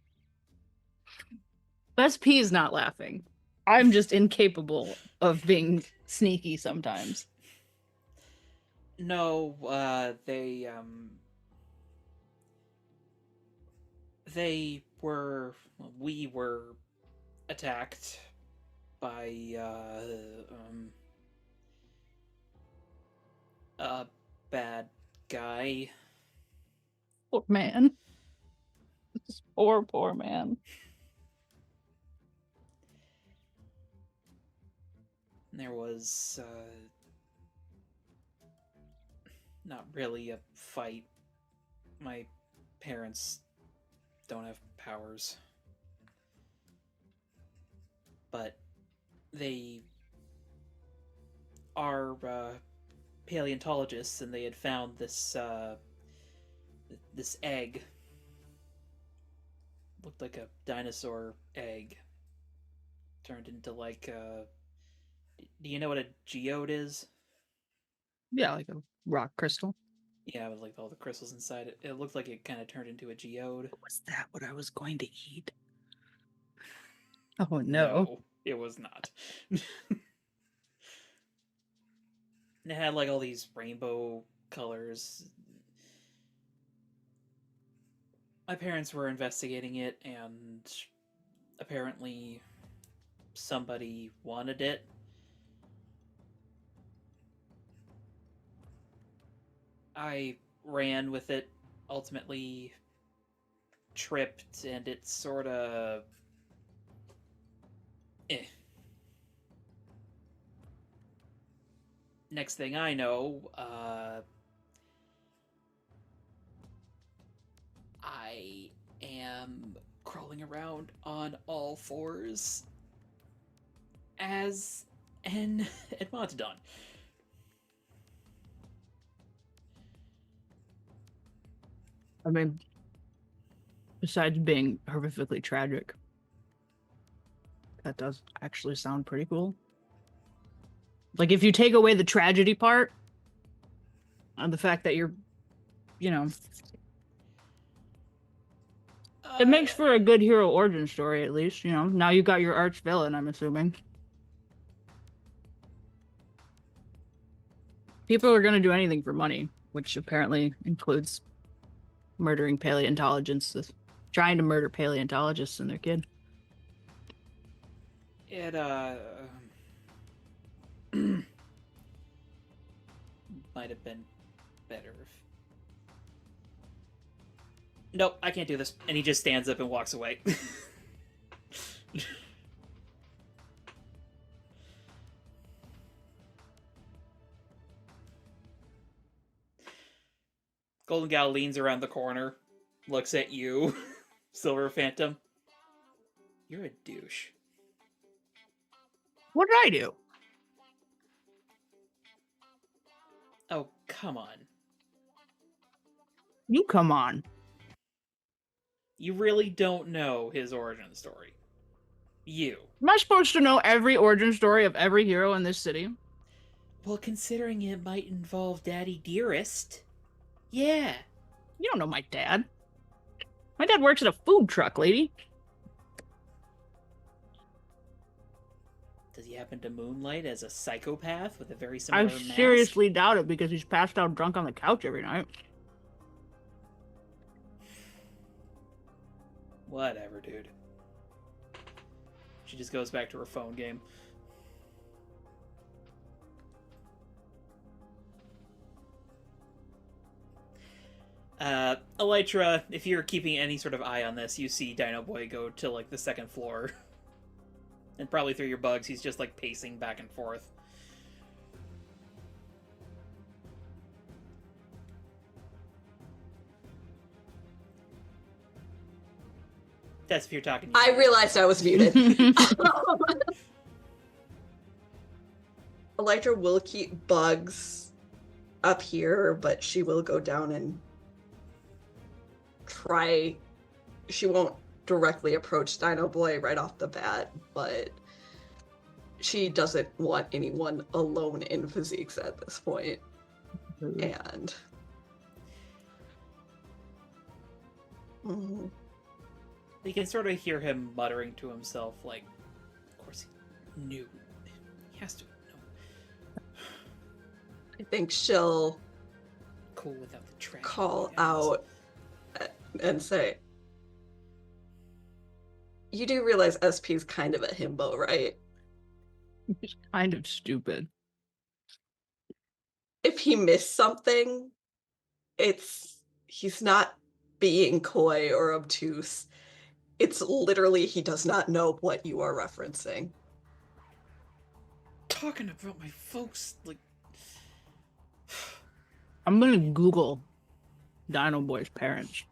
SP is not laughing. I'm just incapable of being sneaky sometimes. No, we were attacked by, a bad guy. Poor man. This poor man. There was, not really a fight. My parents don't have powers. But they are, paleontologists, and they had found this, this egg. Looked like a dinosaur egg. Turned into, like, do you know what a geode is? Yeah, like a rock crystal. Yeah, with, like, all the crystals inside it. It looked like it kind of turned into a geode. Was that what I was going to eat? Oh no. No, it was not. It had, like, all these rainbow colors. My parents were investigating it, and apparently somebody wanted it. I ran with it, ultimately tripped, and it sort of... Next thing I know, I am crawling around on all fours as an Edmontodon. I mean, besides being horrifically tragic, that does actually sound pretty cool. Like, if you take away the tragedy part, and the fact that you're, it makes for a good hero origin story, at least. Now you got your arch villain, I'm assuming. People are going to do anything for money, which apparently includes murdering paleontologists, trying to murder paleontologists and their kid. It, might have been better if... Nope, I can't do this. And he just stands up and walks away. Golden Gal leans around the corner, looks at you, Silver Phantom. You're a douche. What did I do? Oh, come on. You come on. You really don't know his origin story. You. Am I supposed to know every origin story of every hero in this city? Well, considering it might involve Daddy Dearest. Yeah. You don't know my dad. My dad works at a food truck, lady. Does he happen to moonlight as a psychopath with a very similar I mask? seriously doubt it because he's passed out drunk on the couch every night. Whatever, dude. She just goes back to her phone game. Elytra, if you're keeping any sort of eye on this, you see Dino Boy go to, like, the second floor. And probably through your bugs, he's just, like, pacing back and forth. That's if you're talking. I realized I was muted. Elytra will keep bugs up here, but she will go down and try. She won't directly approach Dino Boy right off the bat, but she doesn't want anyone alone in Physique at this point. And you can sort of hear him muttering to himself, like, of course he knew. He has to know. I think she'll Cool without the trash. call out and say, "You do realize SP's kind of a himbo, right? He's kind of stupid. If he missed something, he's not being coy or obtuse. It's literally he does not know what you are referencing." Talking about my folks, like... I'm gonna Google Dino Boy's parents.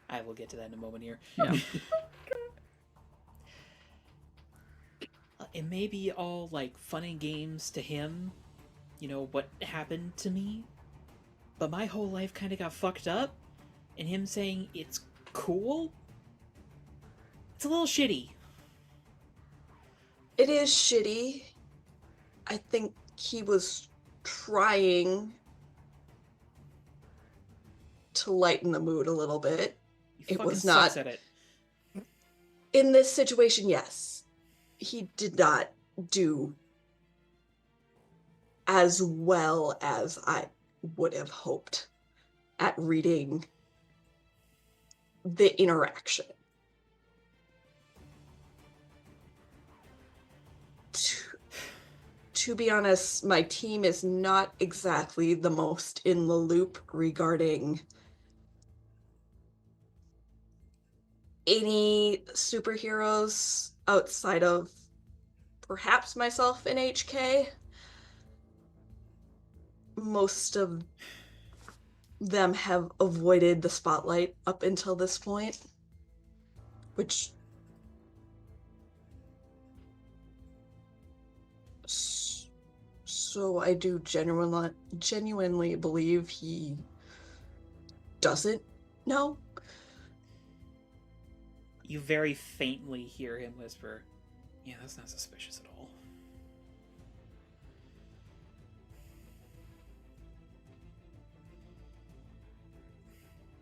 I will get to that in a moment here. Yeah. It may be all, like, fun and games to him, you know, what happened to me, but my whole life kind of got fucked up, and him saying it's cool? It's a little shitty. It is shitty. I think he was trying to lighten the mood a little bit. He It fucking was sucks not- at it. In this situation, yes. He did not do as well as I would have hoped at reading the interaction. To be honest, my team is not exactly the most in the loop regarding any superheroes outside of perhaps myself and HK. Most of them have avoided the spotlight up until this point, which so I do genuinely believe he doesn't know. You very faintly hear him whisper, "Yeah, that's not suspicious at all."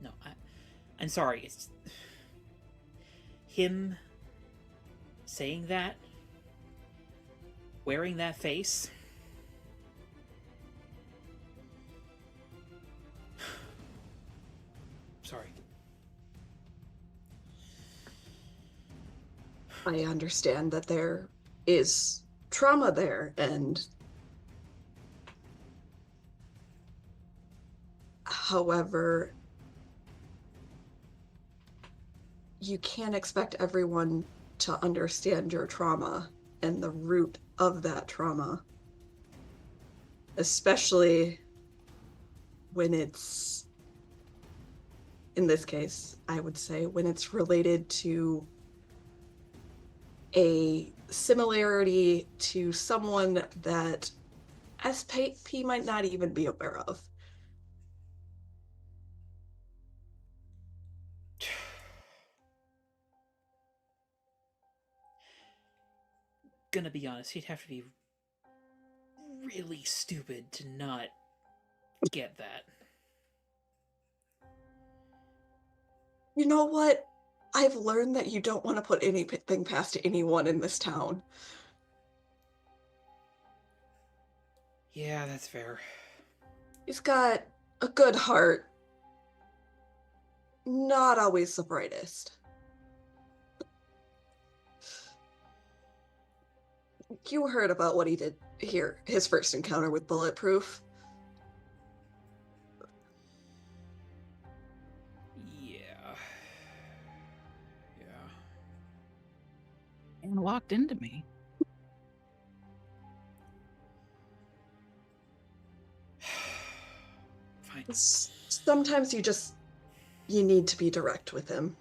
No, I'm sorry. It's him saying that, wearing that face. Sorry. I understand that there is trauma there, and however, you can't expect everyone to understand your trauma and the root of that trauma, especially when it's, in this case, I would say, when it's related to a similarity to someone that SP might not even be aware of. Gonna be honest, he'd have to be really stupid to not get that. You know what? I've learned that you don't want to put anything past anyone in this town. Yeah, that's fair. He's got a good heart. Not always the brightest. You heard about what he did here, his first encounter with Bulletproof. Yeah. And walked into me. Fine. Sometimes you need to be direct with him.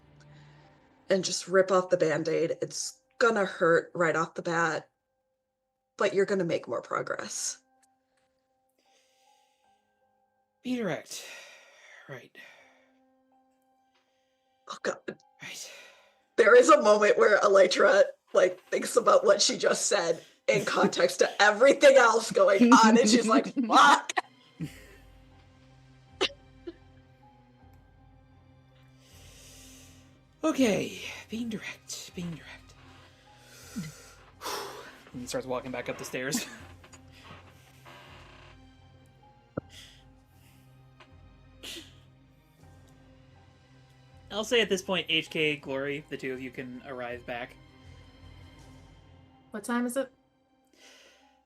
And just rip off the Band-Aid. It's gonna hurt right off the bat, but you're gonna make more progress. Be direct. Right. Oh god. Right. There is a moment where Elytra thinks about what she just said in context to everything else going on, and she's like, fuck! Okay, being direct. And he starts walking back up the stairs. I'll say at this point, HK, Glory, the two of you can arrive back. What time is it?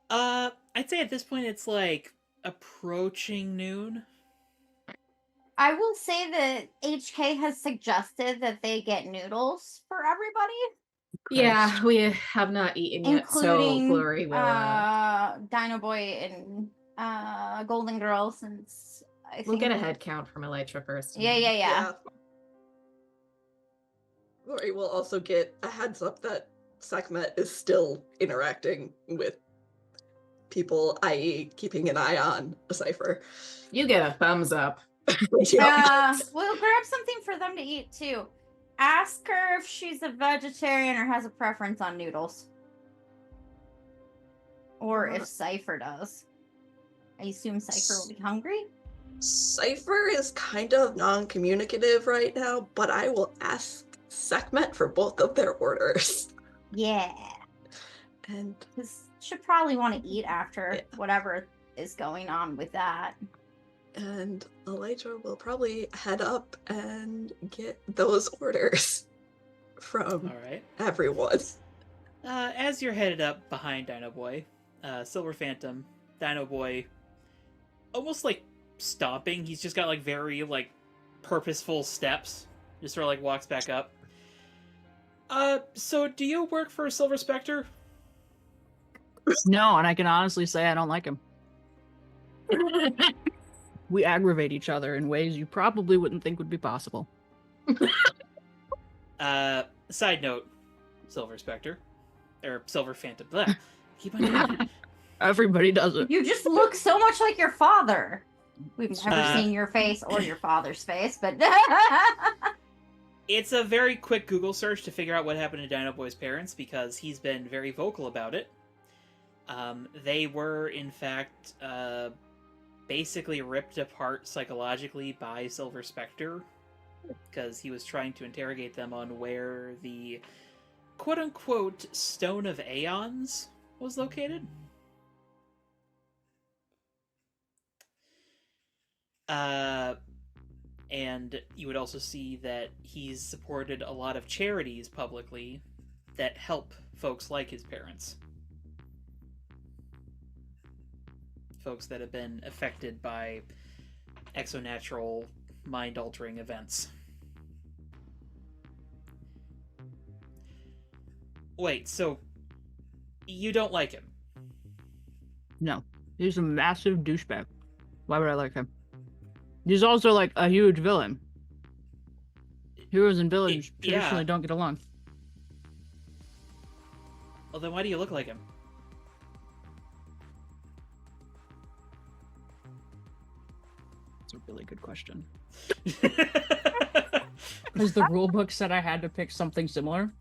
I'd say at this point it's like approaching noon. I will say that HK has suggested that they get noodles for everybody, Yeah, we have not eaten yet, including so Glory will. Dino Boy and Golden Girl, since I think We'll get a head count from Elytra first. Yeah. Lori will also get a heads up that Sekhmet is still interacting with people, i.e. keeping an eye on a cipher. You get a thumbs up. Yeah. We'll grab something for them to eat too. Ask her if she's a vegetarian or has a preference on noodles. Or if Cypher does. I assume Cypher will be hungry? Cypher is kind of non-communicative right now, but I will ask Sekhmet for both of their orders. Yeah. And Because she'll probably want to eat after whatever is going on with that. And Elytra will probably head up and get those orders from everyone. As you're headed up behind Dino Boy, Silver Phantom, Dino Boy, almost like stomping. He's just got like very like purposeful steps. Just sort of like walks back up. So do you work for Silver Spectre? No, and I can honestly say I don't like him. We aggravate each other in ways you probably wouldn't think would be possible. Side note, Silver Spectre. Or Silver Phantom. Blah. Keep on doing it. Everybody does it. You just look so much like your father. We've never Uh, seen your face or your father's face, but It's a very quick Google search to figure out what happened to Dino Boy's parents, because he's been very vocal about it. They were, in fact, basically ripped apart psychologically by Silver Spectre, because he was trying to interrogate them on where the quote-unquote Stone of Aeons was located. And you would also see that he's supported a lot of charities publicly that help folks like his parents. Folks that have been affected by exonatural, mind-altering events. Wait, so you don't like him? No. He's a massive douchebag. Why would I like him? He's also like a huge villain. Heroes and villains traditionally don't get along. Well, then why do you look like him? That's a really good question. Because the rule book said I had to pick something similar.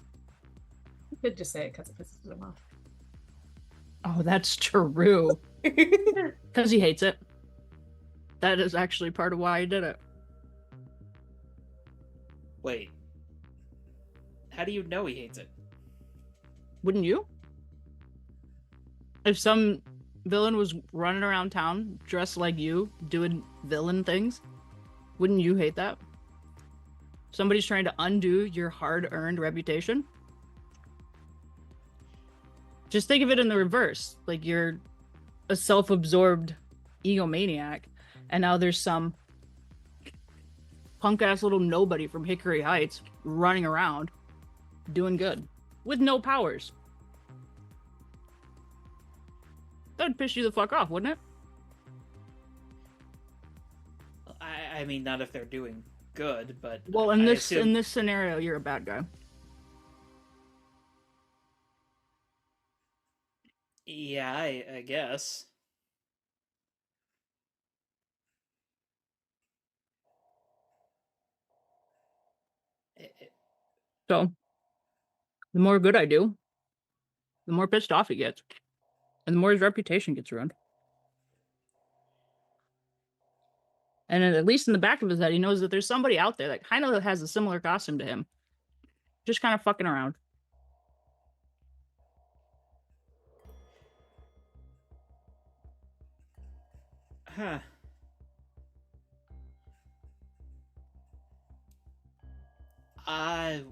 You could just say it because it pisses him off. Oh, that's true. Because he hates it. That is actually part of why I did it. Wait. How do you know he hates it? Wouldn't you? If some villain was running around town dressed like you, doing villain things, wouldn't you hate that? Somebody's trying to undo your hard-earned reputation? Just think of it in the reverse. Like, you're a self-absorbed egomaniac, and now there's some punk-ass little nobody from Hickory Heights running around doing good with no powers. That would piss you the fuck off, wouldn't it? I mean, not if they're doing good, but Well, I in assume... this scenario, you're a bad guy. Yeah, I guess. So, the more good I do, the more pissed off he gets, and the more his reputation gets ruined. And then at least in the back of his head, he knows that there's somebody out there that kind of has a similar costume to him, just kind of fucking around. Huh.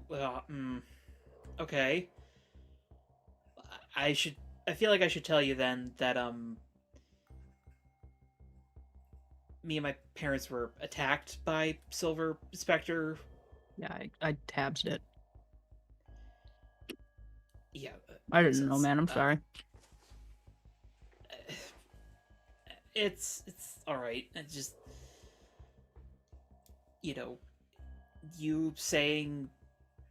Well, okay. I feel like I should tell you then that, me and my parents were attacked by Silver Spectre. Yeah, I tabsed it. Yeah. I didn't know, man. I'm sorry. It's alright. It's just, you know, you saying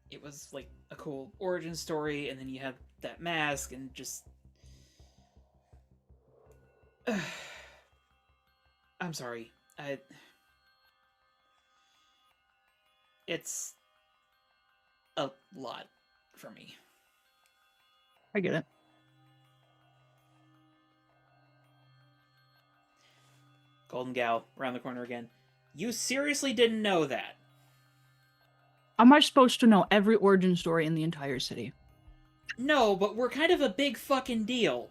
it was like a cool origin story, and then you have that mask, and just I'm sorry. It's a lot for me. I get it. Golden Gal, around the corner again. You seriously didn't know that? How am I supposed to know every origin story in the entire city? No, but we're kind of a big fucking deal.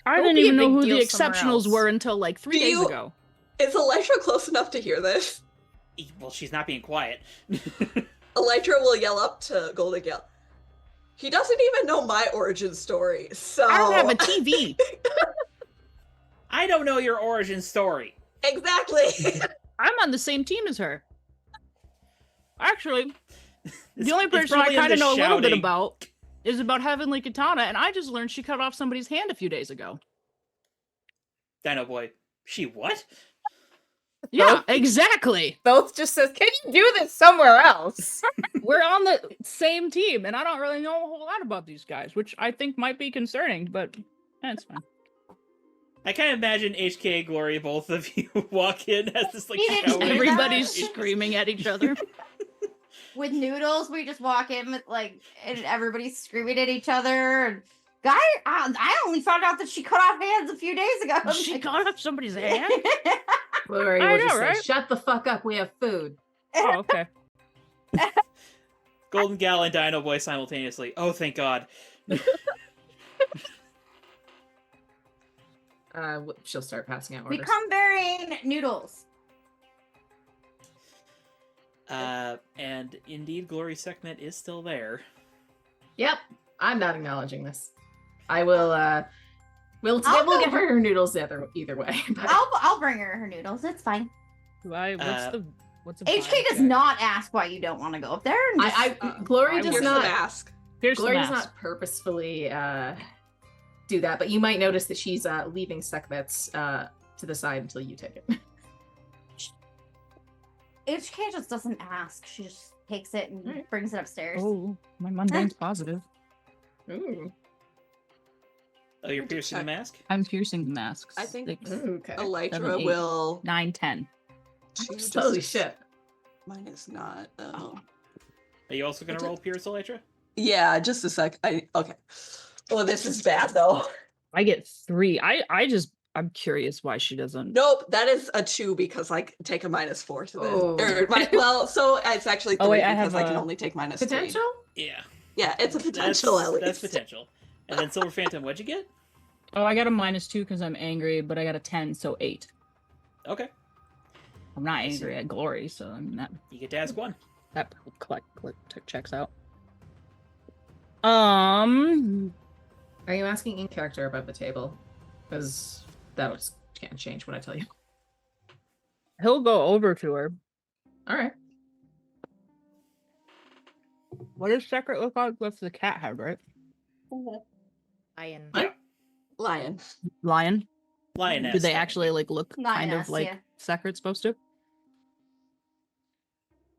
I Don't didn't be a even know big who the deal somewhere exceptionals else. were until like 3 days ago. Is Elytra close enough to hear this? Well, she's not being quiet. Elytra will yell up to Golden Gale. He doesn't even know my origin story, so... I don't have a TV. I don't know your origin story. Exactly! I'm on the same team as her. Actually, the only It's person I probably in kind of the know a little bit shouting. about is about Heavenly Katana, and I just learned she cut off somebody's hand a few days ago. Dino Boy. She what? Yeah, exactly. Both just says, "Can you do this somewhere else?" We're on the same team, and I don't really know a whole lot about these guys, which I think might be concerning, but it's fine. I kind of imagine HK Glory, both of you walk in as this like You didn't shouting. hear Everybody's that? screaming at each other. With Noodles, we just walk in with like, and everybody's screaming at each other. And guy, I only found out that she cut off hands a few days ago. She cut off somebody's hand? Glory I will know, just right? say, "Shut the fuck up, we have food." Oh, okay. Golden Gal and Dino Boy simultaneously. Oh, thank God. She'll start passing out orders. We come bearing noodles. And indeed, Glory Sekhmet is still there. Yep, I'm not acknowledging this. I will. We'll I'll get go her noodles either way. But... I'll bring her noodles. It's fine. What's the HK does not ask why you don't want to go up there. and just- Glory I does Here's not. the mask. Here's Glory the does mask. not purposefully do that, but you might notice that she's leaving Sekhmet's to the side until you take it. HK just doesn't ask. She just takes it and Alright. brings it upstairs. Oh, my mundane's positive. Ooh. Oh, you're I did piercing the check. mask? I'm piercing the masks. I think- 6, Okay. Elytra 7, 8. will... 9, 10. She Holy just- shit. Mine is not... Are you also going to I did- roll Pierce, Elytra? Yeah, just a sec. Okay. Oh, this is bad, though. I get 3. I'm curious why she doesn't. Nope, that is a 2 because I can take a -4 to this. Oh. Well, so it's actually 3 Oh, wait, I because have I can a only take -3. Potential? Yeah. Yeah, it's a potential at least. That's potential. And then Silver Phantom, what'd you get? Oh, I got a -2 because I'm angry, but I got a 10, so 8. Okay. I'm not I see. angry at Glory, so I mean You get to ask one. that checks out. Are you asking in character above the table? Because that can't change what I tell you. He'll go over to her. All right. What does Secret look like with the cat head, right? Lion. Yeah. Lion. Lion? Lioness. Do they technically. actually like look kind Lioness, of like yeah. Secret's supposed to?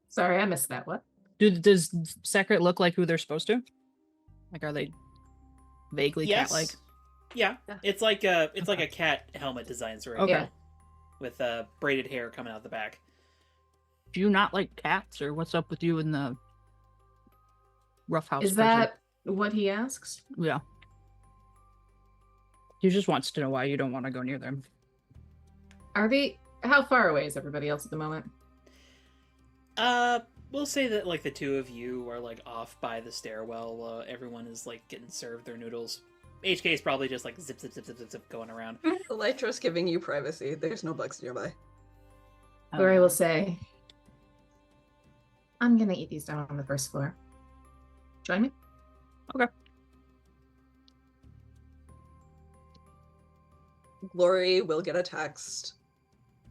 Sorry, I missed that. What? Does Secret look like who they're supposed to? Like, are they vaguely Yes. cat-like? Yeah. It's like a cat helmet design sort of Okay. deal, with braided hair coming out the back. Do you not like cats, or what's up with you in the rough house? Is that what he asks? Yeah. He just wants to know why you don't want to go near them. Are they? How far away is everybody else at the moment? We'll say that like the two of you are like off by the stairwell. Everyone is like getting served their noodles. HK is probably just like zip zip zip zip zip, zip going around. Elytra's giving you privacy. There's no bugs nearby. Glory will say, I'm gonna eat these down on the first floor. Join me? Glory will get a text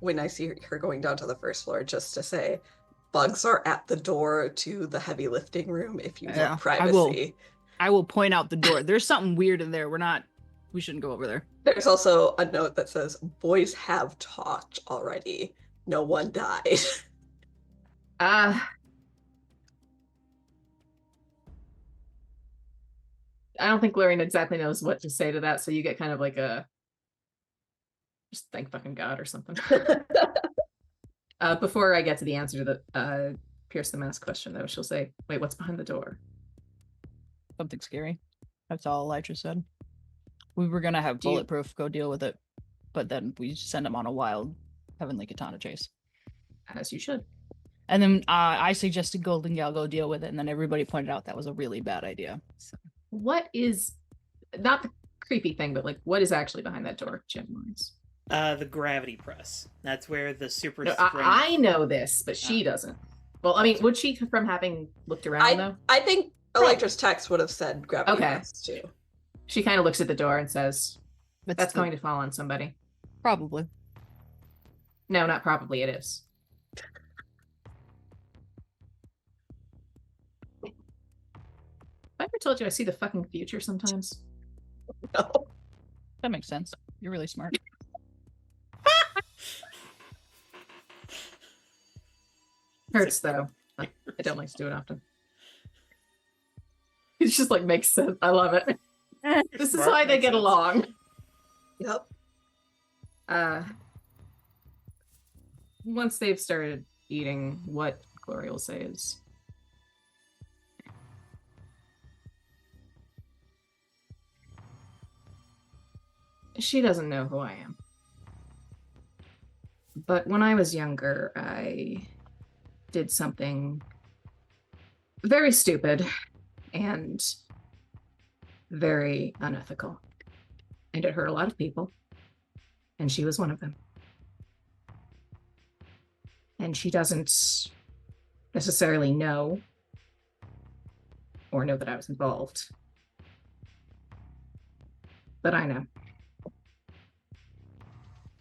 when I see her going down to the first floor just to say, bugs are at the door to the heavy lifting room if you Yeah, want privacy. I will point out the door. There's something weird in there. We shouldn't go over there. There's also a note that says, boys have talked already. No one died. I don't think Glory exactly knows what to say to that, so you get kind of like a just thank fucking God or something. Before I get to the answer to the Pierce the Mask question, though, she'll say, wait, what's behind the door? Something scary. That's all Elytra said. We were gonna have Bulletproof go deal with it, but then we send him on a wild Heavenly Katana chase. As you should. And then I suggested Golden Gal go deal with it, and then everybody pointed out that was a really bad idea. So. What is, not the creepy thing, but like, what is actually behind that door, gem-wise? The gravity press. That's where the super No, strength... I know this, but she doesn't. Well, I mean, would she, from having looked around, though? I think Elytra's text would have said gravity press too. She kind of looks at the door and says, that's the- going to fall on somebody. Probably. No, not probably, it is. Have I ever told you I see the fucking future sometimes? No. That makes sense. You're really smart. Hurts, though. I don't like to do it often. It just like makes sense. I love it. This is Smart, why they makes get sense. along. Yep. Once they've started eating, what Glory will say is, she doesn't know who I am. But when I was younger, I did something very stupid and very unethical. And it hurt a lot of people. And she was one of them. And she doesn't necessarily know or know that I was involved. But I know.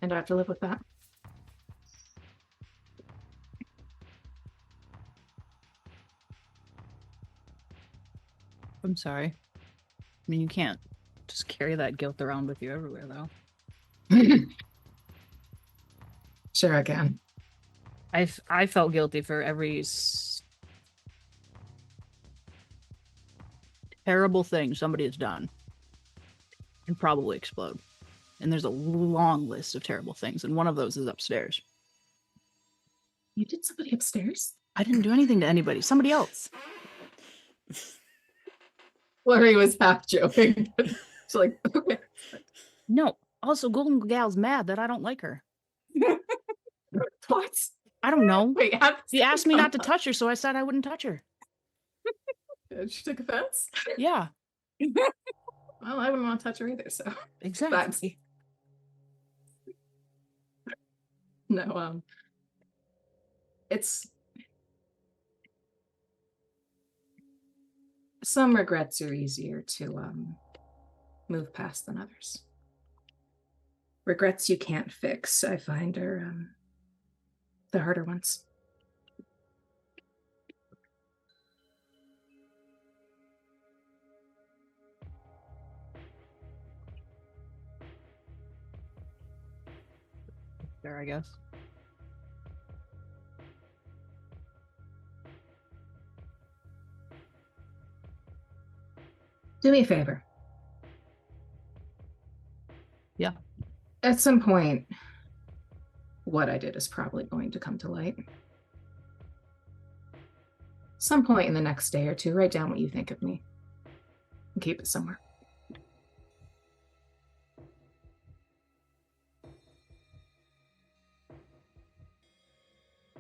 And I have to live with that. I'm sorry. I mean, you can't just carry that guilt around with you everywhere, though. Sure I can. I felt guilty for every terrible thing somebody has done and probably explode. And there's a long list of terrible things, and one of those is upstairs. You did somebody upstairs? I didn't do anything to anybody. Somebody else. Larry was half joking. She's like, okay. No. Also, Golden Gal's mad that I don't like her. What? I don't know. Wait, how She asked me not to touch her, so I said I wouldn't touch her. She took offense? Yeah, Well, I wouldn't want to touch her either, so. exactly. No, it's some regrets are easier to move past than others. Regrets you can't fix, I find, are the harder ones. There, I guess. Do me a favor. Yeah. At some point, what I did is probably going to come to light. Some point in the next day or two, write down what you think of me and keep it somewhere.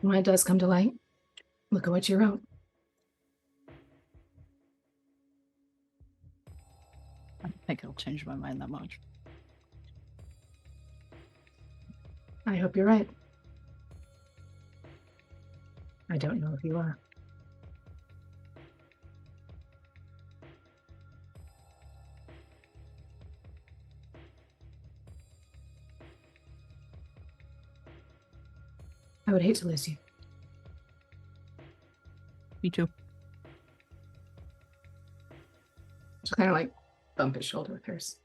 When it does come to light, look at what you wrote. I don't think it'll change my mind that much. I hope you're right. I don't know if you are. I would hate to lose you. Me too. Just kind of like bump his shoulder with hers.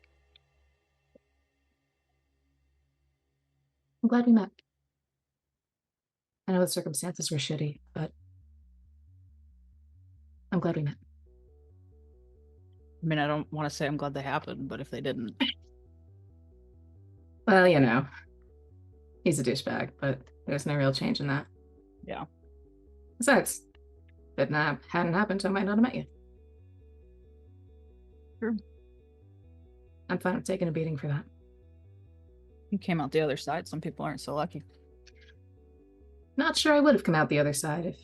I'm glad we met. I know the circumstances were shitty, but I'm glad we met. I mean, I don't want to say I'm glad they happened, but if they didn't, Well, you know, he's a douchebag, but there's no real change in that. yeah. Besides, if it hadn't happened, I might not have met you. Sure. I'm fine with taking a beating for that. You came out the other side. Some people aren't so lucky. Not sure I would have come out the other side if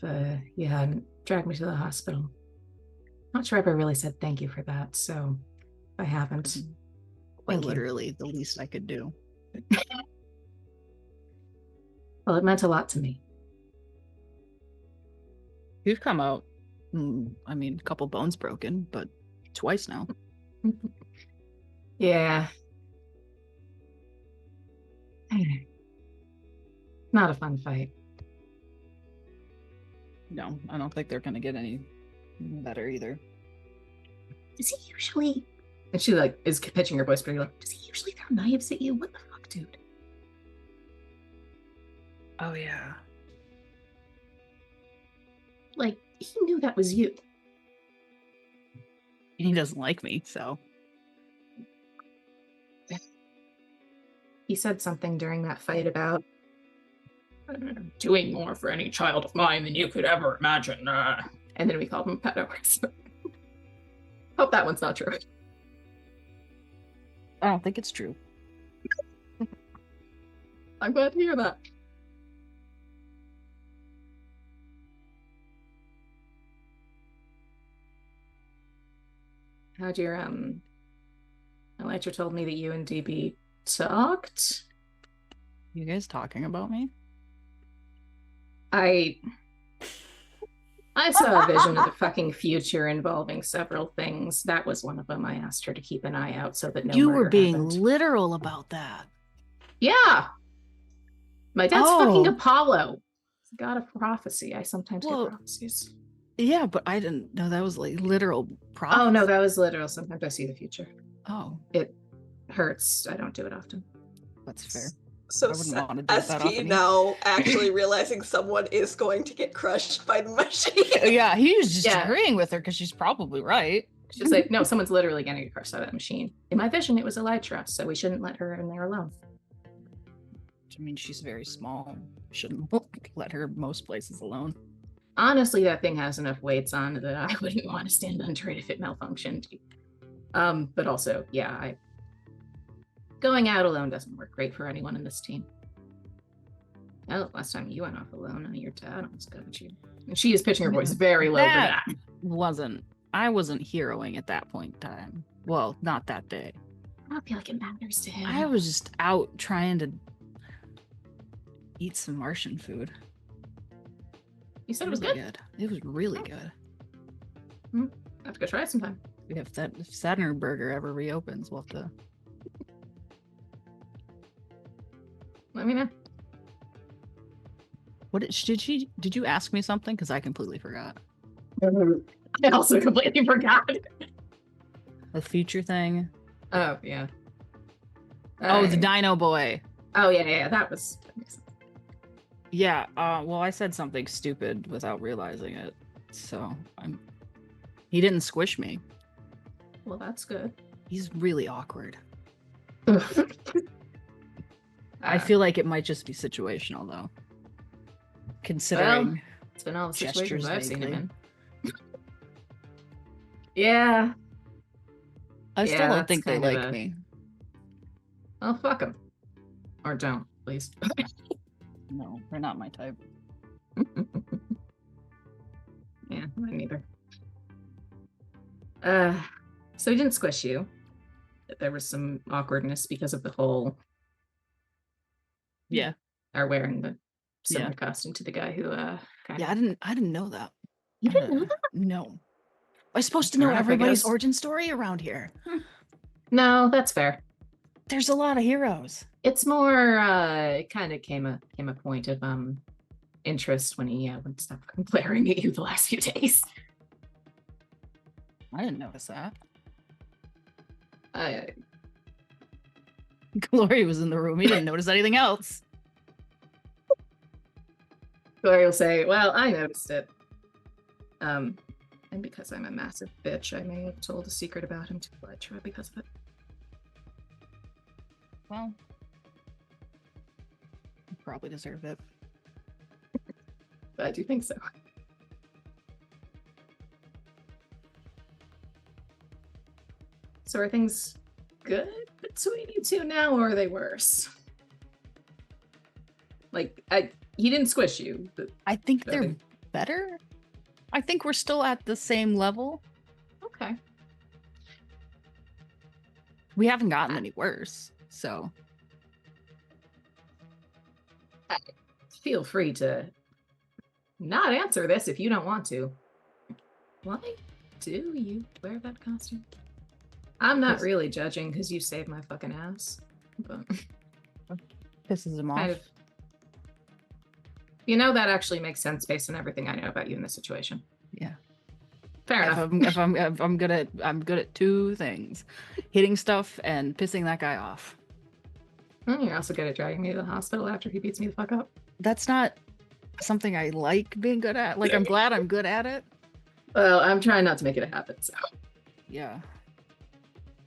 you hadn't dragged me to the hospital. Not sure I ever really said thank you for that, so I haven't. Quite Thank you. literally the least I could do. Well, it meant a lot to me. You've come out, I mean, a couple bones broken, but twice now. Yeah. Not a fun fight. No, I don't think they're gonna get any better either. Does he usually? And she like is pitching her voice pretty low. Does he usually throw knives at you? What the fuck, dude? Oh yeah. Like he knew that was you. And he doesn't like me, so. He said something during that fight about doing more for any child of mine than you could ever imagine. And then we called him pedo. Hope that one's not true. I don't think it's true. I'm glad to hear that. How'd your Elytra told me that you and DB talked? You guys talking about me? I saw a vision of the fucking future involving several things. That was one of them. I asked her to keep an eye out so that no You were murder being happened. literal about that. Yeah. My dad's Oh. fucking Apollo. God of prophecy. I sometimes Well, get prophecies. Yeah, but I didn't know that was like literal prophecy. Oh no, that was literal. Sometimes I see the future. Oh, It hurts. I don't do it often. that's fair. So I wouldn't want to do it that SP often. now actually realizing someone is going to get crushed by the machine. Yeah, he was just Yeah. agreeing with her because she's probably right. She's like, no, someone's literally getting get crushed by that machine. In my vision, it was Elytra, so we shouldn't let her in there alone. I mean, she's very small. Shouldn't let her most places alone. Honestly, that thing has enough weights on that I wouldn't want to stand under it if it malfunctioned. But also, yeah, going out alone doesn't work great for anyone in this team. Oh, last time you went off alone, your dad almost got you. And she is pitching her voice very low for that. Wasn't I wasn't heroing at that point in time. Well, not that day. I don't feel like it matters to him. I was just out trying to eat some Martian food. You said it was Really good. It was really good. I have to go try it sometime. If Saturn Burger ever reopens, we'll have to. Let me know. What did you ask me something? Because I completely forgot. I also completely forgot. The future thing. Oh yeah. Oh, the Dino Boy. Oh yeah. That makes sense. Yeah. Well, I said something stupid without realizing it, so he didn't squish me. Well, that's good. He's really awkward. I Uh, feel like it might just be situational, though. Considering it's been all the gestures situations I've seen him vaguely. in. Yeah. I still Yeah, don't that's think they kind of like a- me. Oh, fuck him. Or don't, please. No, they're not my type. Yeah, mine neither. So he didn't squish you. There was some awkwardness because of the whole Yeah. are wearing the similar Yeah. costume to the guy who kind Yeah, of I didn't know that. You didn't know that? No. Am I supposed to Fair know enough, I everybody's guess. origin story around here? No, that's fair. There's a lot of heroes. It's more it kind of came a point of interest when he wouldn't stop glaring at you the last few days. I didn't notice that. I Glory was in the room. He didn't notice anything else. Glory will say, well, I noticed it. And because I'm a massive bitch, I may have told a secret about him to Elytra because of it. Well, you probably deserved it. I do think so. So are things good between you two now, or are they worse? Like, he didn't squish you. But I think I they're think- better. I think we're still at the same level. okay. We haven't gotten any worse. So Feel free to not answer this if you don't want to. Why do you wear that costume? I'm not Yes. really judging because you saved my fucking ass. But pisses him off. kind of. You know, that actually makes sense based on everything I know about you in this situation. Yeah. Fair enough. If I'm good at two things: hitting stuff and pissing that guy off. Well, you're also good at dragging me to the hospital after he beats me the fuck up. That's not something I like being good at. Like, I'm glad I'm good at it. Well, I'm trying not to make it a habit, so. Yeah.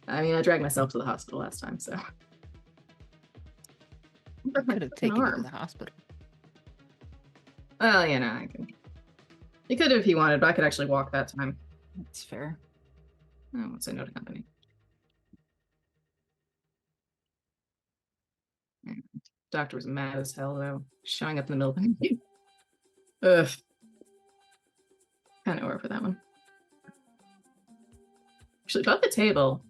I mean, I dragged myself to the hospital last time, so. I could have taken you to the hospital. Well, you know, I can. He could have if he wanted, but I could actually walk that time. That's fair. I won't say no to company. Doctor was mad as hell, though. Showing up in the middle of the night. Ugh. Kind of over for that one. Actually, above the table,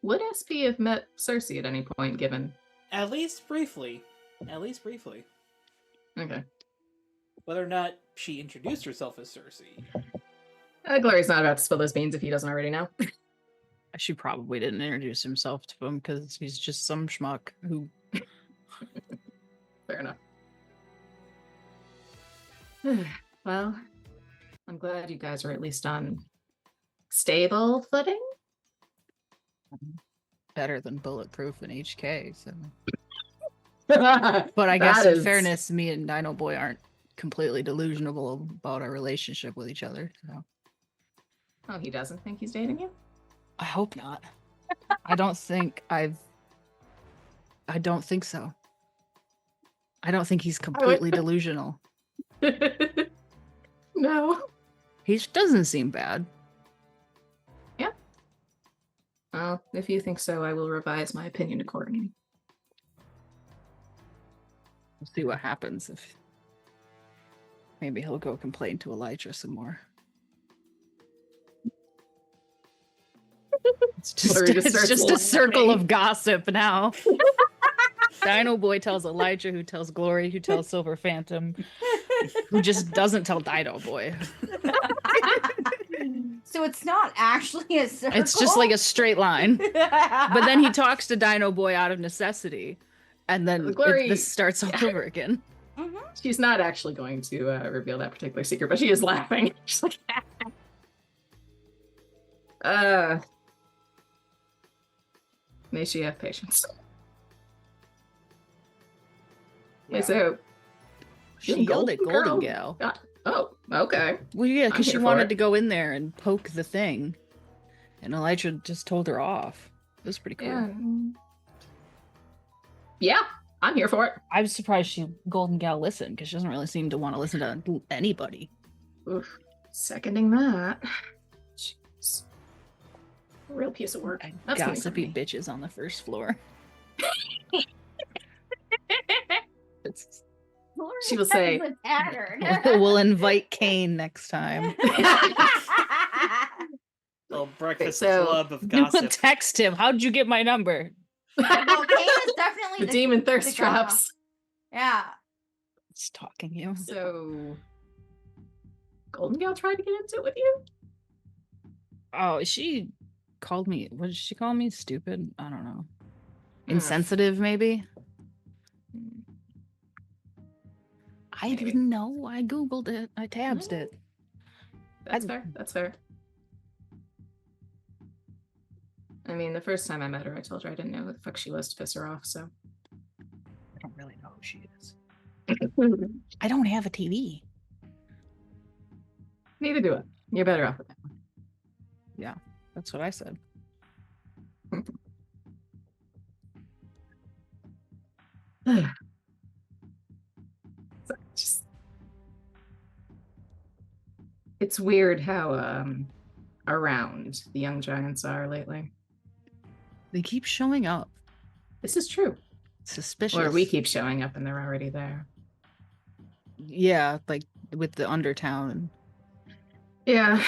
would SP have met Cersei at any point, given? At least briefly. At least briefly. Okay. Whether or not she introduced herself as Cersei. Glory's not about to spill those beans if he doesn't already know. She probably didn't introduce himself to him because he's just some schmuck who. Fair enough. Well, I'm glad you guys are at least on stable footing. Better than bulletproof in HK, so. But But I guess in fairness, me and Dino Boy aren't completely delusional about our relationship with each other. So Oh, he doesn't think he's dating you? I hope not. I don't think so. I don't think he's completely delusional. No. He doesn't seem bad. Well, if you think so, I will revise my opinion accordingly. We'll see what happens if maybe he'll go complain to Elytra some more. It's just, Glory just it's starts just a circle laughing. of gossip now. Dino Boy tells Elijah, who tells Glory, who tells Silver Phantom, who just doesn't tell Dino Boy. So it's not actually a circle. It's just like a straight line. But then he talks to Dino Boy out of necessity, and then Glory- this starts all over again. Mhm. She's not actually going to reveal that particular secret, but she is laughing. She's like, may she have patience. Yeah. So She yelled at Golden Gal. Oh, okay. Well, yeah, I'm because she here for wanted it. to go in there and poke the thing, and Elijah just told her off. It was pretty cool. Yeah. Yeah, I'm here for it. I was surprised Golden Gal listened, because she doesn't really seem to want to listen to anybody. Oof. Seconding that. Jeez. A real piece of work. That's coming from Gossipy me. bitches on the first floor. It's- She will say- That's the pattern. we'll invite Kane next time. Little breakfast so- club of We'll gossip. text him. How'd you get my number? Well, Kane is definitely The demon thirst the drama. traps. Yeah. Stalking you. So, Golden Gal tried to get into it with you? Oh, she called me. What did she call me? Stupid? I don't know. Ugh. Insensitive, maybe? I Maybe. didn't know. I Googled it. I tabs it. That's fair. That's fair. I mean, the first time I met her, I told her I didn't know who the fuck she was to piss her off, so. I don't really know who she is. I don't have a TV. Neither do I. You're better off with that one. That's what I said. So, it's weird how around the young giants are lately. They keep showing up. This is true. Suspicious. Or we keep showing up and they're already there. Yeah, like with the Undertown. Yeah.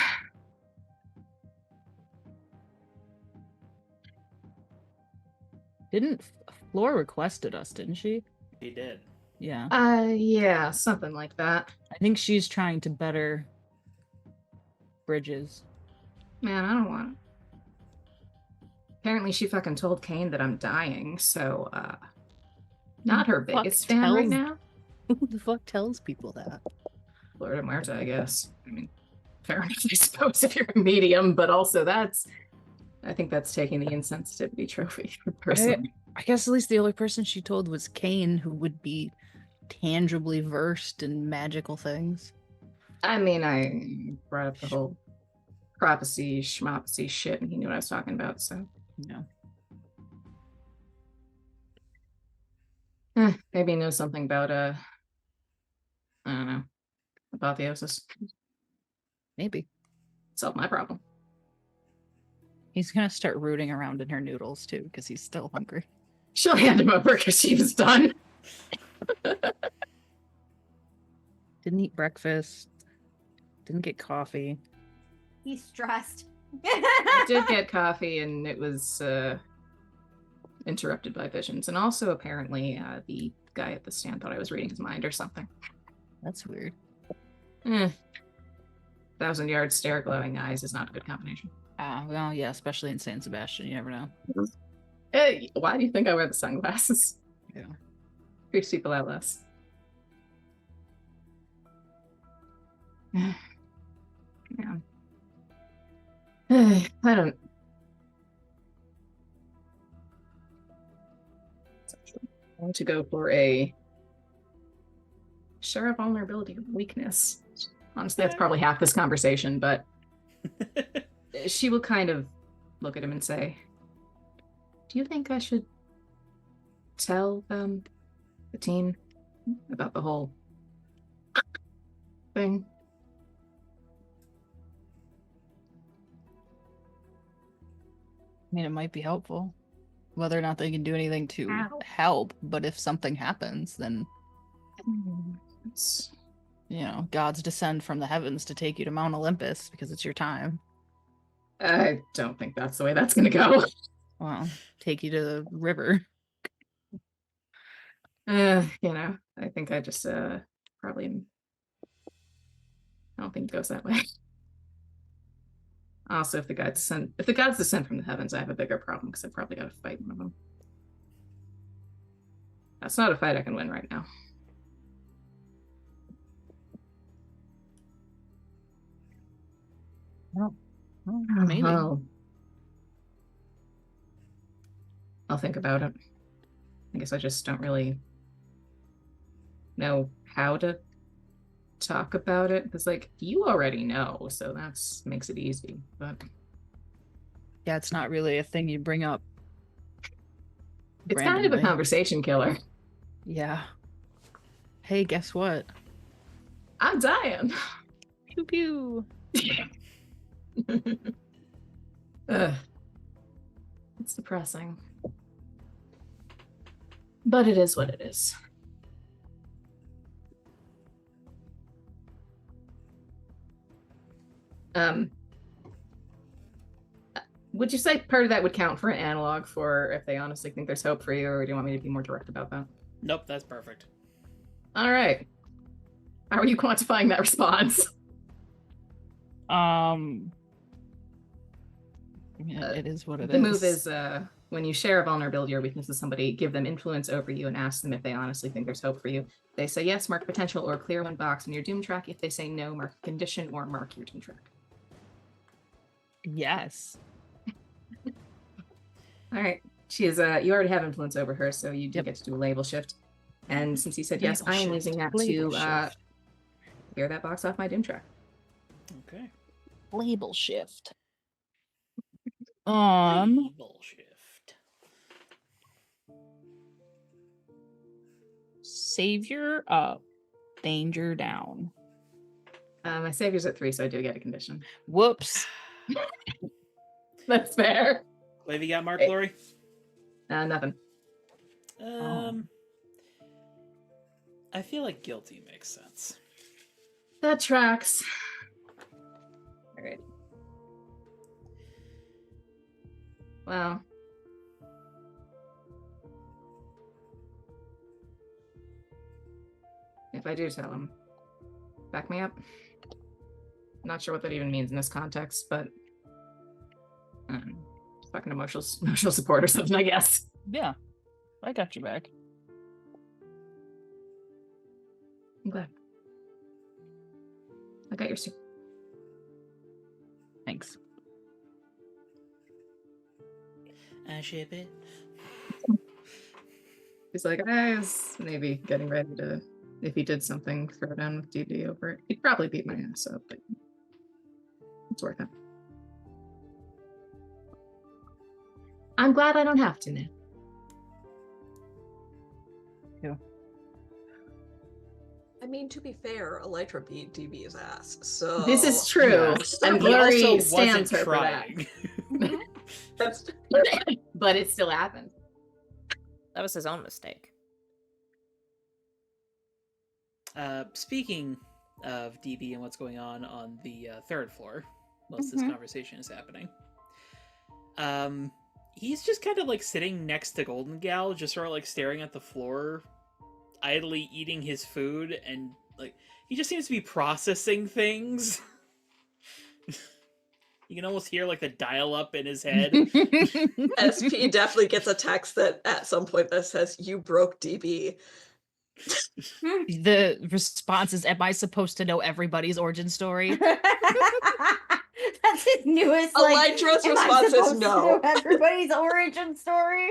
Didn't Flora requested us, didn't she? He did. Yeah. Yeah, something like that. I think she's trying to better Bridges. Man, I don't want. Apparently, she fucking told Kane that I'm dying, so not her Fuck biggest fan right tells- now. Who the fuck tells people that? Florida Muerta, I guess. I mean, fair enough, I suppose, if you're a medium, but also I think that's taking the insensitivity trophy, personally. I guess at least the only person she told was Kane, who would be tangibly versed in magical things. I mean, I brought up the whole prophecy, schmopsy shit, and he knew what I was talking about, so. Yeah. Maybe he knows something about, I don't know, apotheosis. Maybe. Solve my problem. He's gonna start rooting around in her noodles too, because he's still hungry. She'll hand him over because she was done. Didn't eat breakfast. Didn't get coffee. He's stressed. I did get coffee, and it was interrupted by visions. And also, apparently, the guy at the stand thought I was reading his mind or something. That's weird. 1,000-yard stare, glowing eyes is not a good combination. Well, yeah, especially in San Sebastian, you never know. Hey, why do you think I wear the sunglasses? Yeah. Freaks people out less. Yeah. I don't. I want to go for a share a vulnerability or weakness. Honestly, that's probably half this conversation, but she will kind of look at him and say, "Do you think I should tell them, the team, about the whole thing?" I mean, it might be helpful. Whether or not they can do anything to help, but if something happens, then, It's, gods descend from the heavens to take you to Mount Olympus because it's your time. I don't think that's the way that's gonna go. Well, take you to the river. I think I just probably I don't think it goes that way. Also, if the gods descend from the heavens, I have a bigger problem because I probably got to fight one of them. That's not a fight I can win right now. Well, maybe. I'll think about it. I guess I just don't really know how to talk about it because, like, you already know, so that's makes it easy. But Yeah, it's not really a thing you bring up. it's kind of a randomly. conversation killer. Yeah. Hey, guess what? I'm dying. Pew pew. Ugh. It's depressing. But it is what it is. Would you say part of that would count for an analog for if they honestly think there's hope for you, or do you want me to be more direct about that? Nope, that's perfect. All right. How are you quantifying that response? It is what it is. The move is when you share a vulnerability or weakness with somebody, give them influence over you and ask them if they honestly think there's hope for you. If they say yes, mark potential or clear one box in your doom track. If they say no, mark condition or mark your doom track. Yes. All right. She is you already have influence over her, so you do get to do a label shift. And since you said yes, I am using that to clear that box off my doom track. Okay. Label shift. Label shift. Savior up, danger down. My savior's at 3, so I do get a condition. Whoops. That's fair. What have you got, Mark, Hey. Lori? Nothing. I feel like guilty makes sense. That tracks. All right. Well. If I do tell him, back me up. Not sure what that even means in this context, but fucking emotional support or something, I guess. Yeah, I got you back. I'm glad. I got yours too. Thanks. I ship it. He's like, I was maybe getting ready to, if he did something, throw down with DD over it. He'd probably beat my ass up, but it's worth it. I'm glad I don't have to now. I mean, to be fair, Elytra beat DB's ass, so... This is true. And He also Glory wasn't stands her trying. for that. That's but it still happened. That was his own mistake. Speaking of DB and what's going on the third floor, whilst this conversation is happening, he's just kind of like sitting next to Golden Gal, just sort of like staring at the floor, idly eating his food, and like he just seems to be processing things. You can almost hear like the dial-up in his head. SP definitely gets a text that at some point that says, "You broke DB." The response is, am I supposed to know everybody's origin story? That's his newest. Like, Elytra's am I response is supposed to no. know everybody's origin story.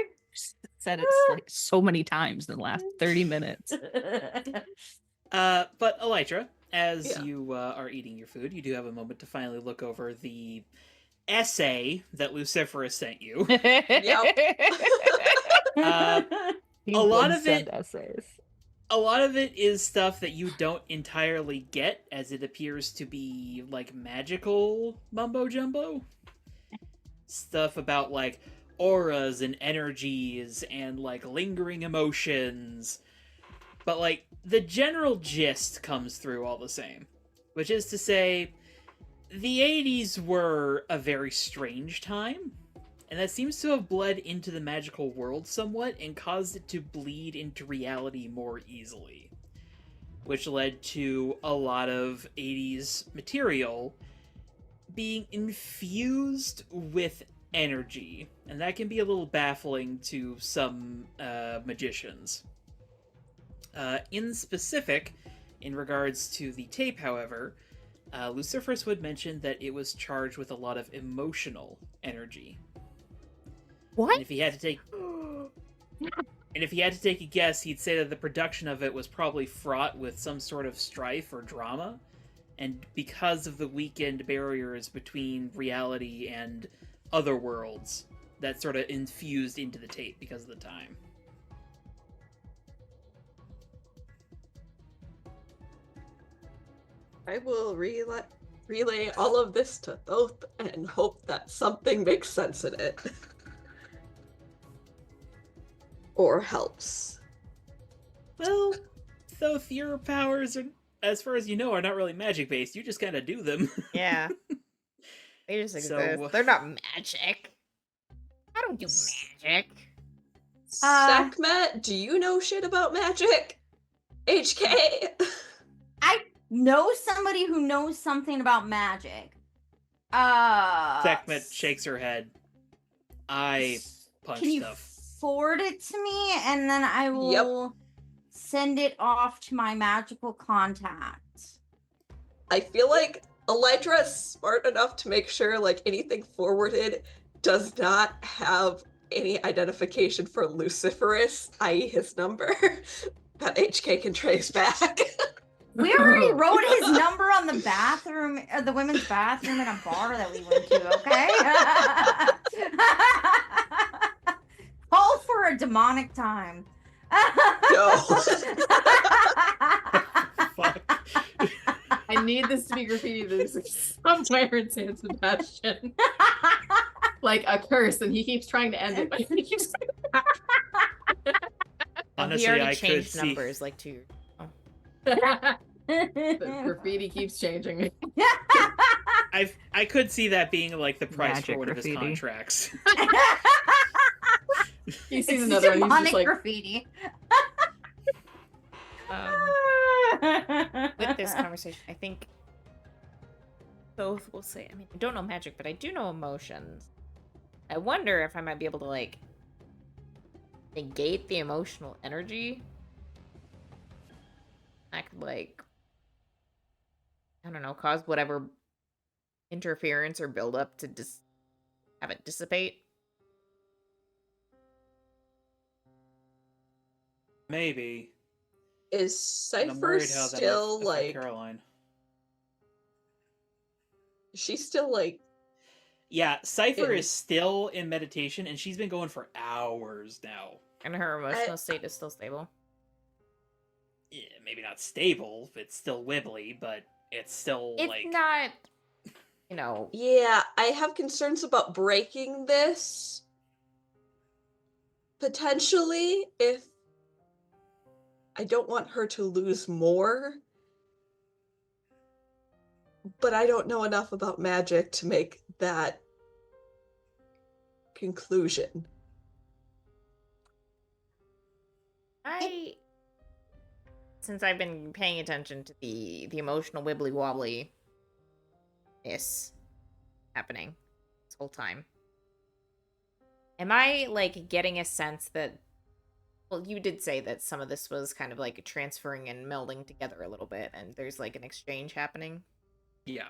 Said it like so many times in the last 30 minutes. But Elytra, as Yeah. you are eating your food, you do have a moment to finally look over the essay that Luciferus sent you. He A lot would of send it- essays. A lot of it is stuff that you don't entirely get, as it appears to be like magical mumbo jumbo. Stuff about like auras and energies and like lingering emotions. But like the general gist comes through all the same. Which is to say, The 80s were a very strange time, and that seems to have bled into the magical world somewhat and caused it to bleed into reality more easily, which led to a lot of 80s material being infused with energy, and that can be a little baffling to some magicians. In specific, in regards to the tape, however, Luciferus would mention that it was charged with a lot of emotional energy. What? And if he had to take a guess, he'd say that the production of it was probably fraught with some sort of strife or drama, and because of the weakened barriers between reality and other worlds, that sort of infused into the tape because of the time. I will relay all of this to Thoth and hope that something makes sense in it. Or helps. Well, Thoth, your powers are, as far as you know, are not really magic-based. You just kind of do them. Yeah. They just So, exist. They're not magic. I don't do magic. Sekhmet, do you know shit about magic? HK? I know somebody who knows something about magic. Sekhmet shakes her head. I punch Can you stuff. forward it to me, and then I will send it off to my magical contact. I feel like Eledra is smart enough to make sure like anything forwarded does not have any identification for Luciferus, i.e. his number, that HK can trace back. We already wrote his number on the bathroom, the women's bathroom in a bar that we went to, okay? Call for a demonic time. No. Fuck. I need this to be graffiti somewhere in San Sebastian. Like a curse, and he keeps trying to end it, but he keeps Honestly, he already I changed could numbers like 2 years ago. The graffiti keeps changing. I could see that being like the price Magic for one of his graffiti. contracts. He sees another one, he's demonic just like, graffiti. With this conversation, I think both will say, I mean, I don't know magic, but I do know emotions. I wonder if I might be able to, like, negate the emotional energy. I could, like, I don't know, cause whatever interference or buildup to have it dissipate. Maybe. Is But I'm Cypher worried how that still might affect like Caroline. she's still like Yeah, Cypher in- is still in meditation, and she's been going for hours now. And her emotional state is still stable. Yeah, maybe not stable. It's still wibbly, but it's still It's like not, you know, Yeah, I have concerns about breaking this. Potentially, if I don't want her to lose more. But I don't know enough about magic to make that conclusion. Since I've been paying attention to the emotional wibbly wobbly is happening this whole time, am I like getting a sense that, well, you did say that some of this was kind of like transferring and melding together a little bit, and there's like an exchange happening? yeah.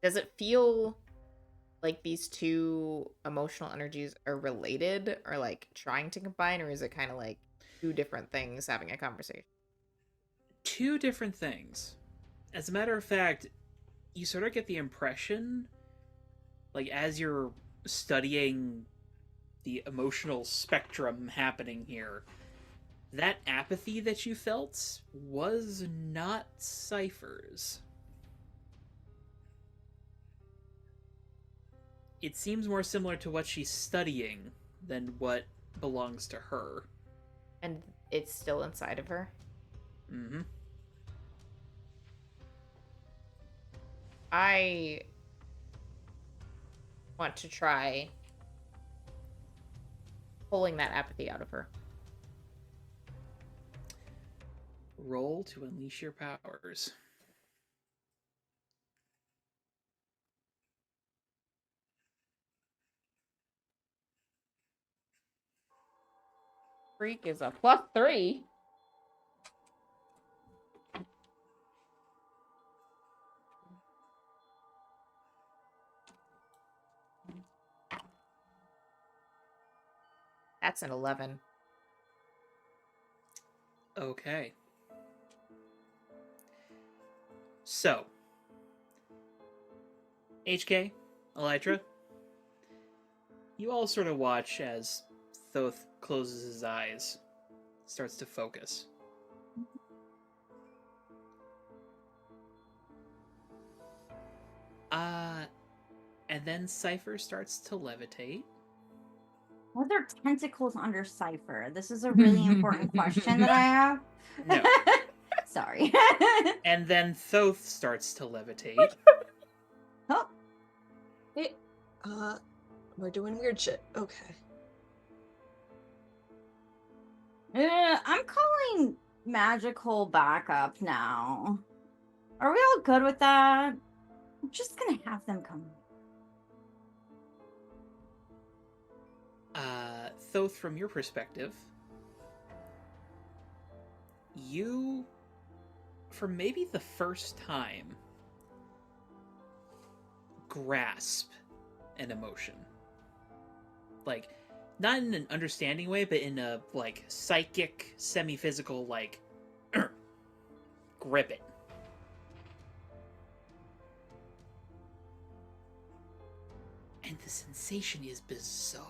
Does it feel like these two emotional energies are related or like trying to combine, or is it kind of like two different things having a conversation? Two different things. As a matter of fact, you sort of get the impression, like, as you're studying the emotional spectrum happening here, that apathy that you felt was not Cypher's. It seems more similar to what she's studying than what belongs to her. And it's still inside of her? Mm-hmm. I want to try pulling that apathy out of her. Roll to unleash your powers. Freak is a +3. That's an 11. Okay. So, HK, Elytra, you all sort of watch as Thoth closes his eyes, starts to focus. And then Cypher starts to levitate. Are there tentacles under Cypher? This is a really important question that I have. No. Sorry. And then Thoth starts to levitate. Oh, Hey, we're doing weird shit. Okay. I'm calling magical backup now. Are we all good with that? I'm just gonna have them come. Thoth, from your perspective, you, for maybe the first time, grasp an emotion. Like, not in an understanding way, but in a, like, psychic, semi-physical, like, grip it. And the sensation is bizarre.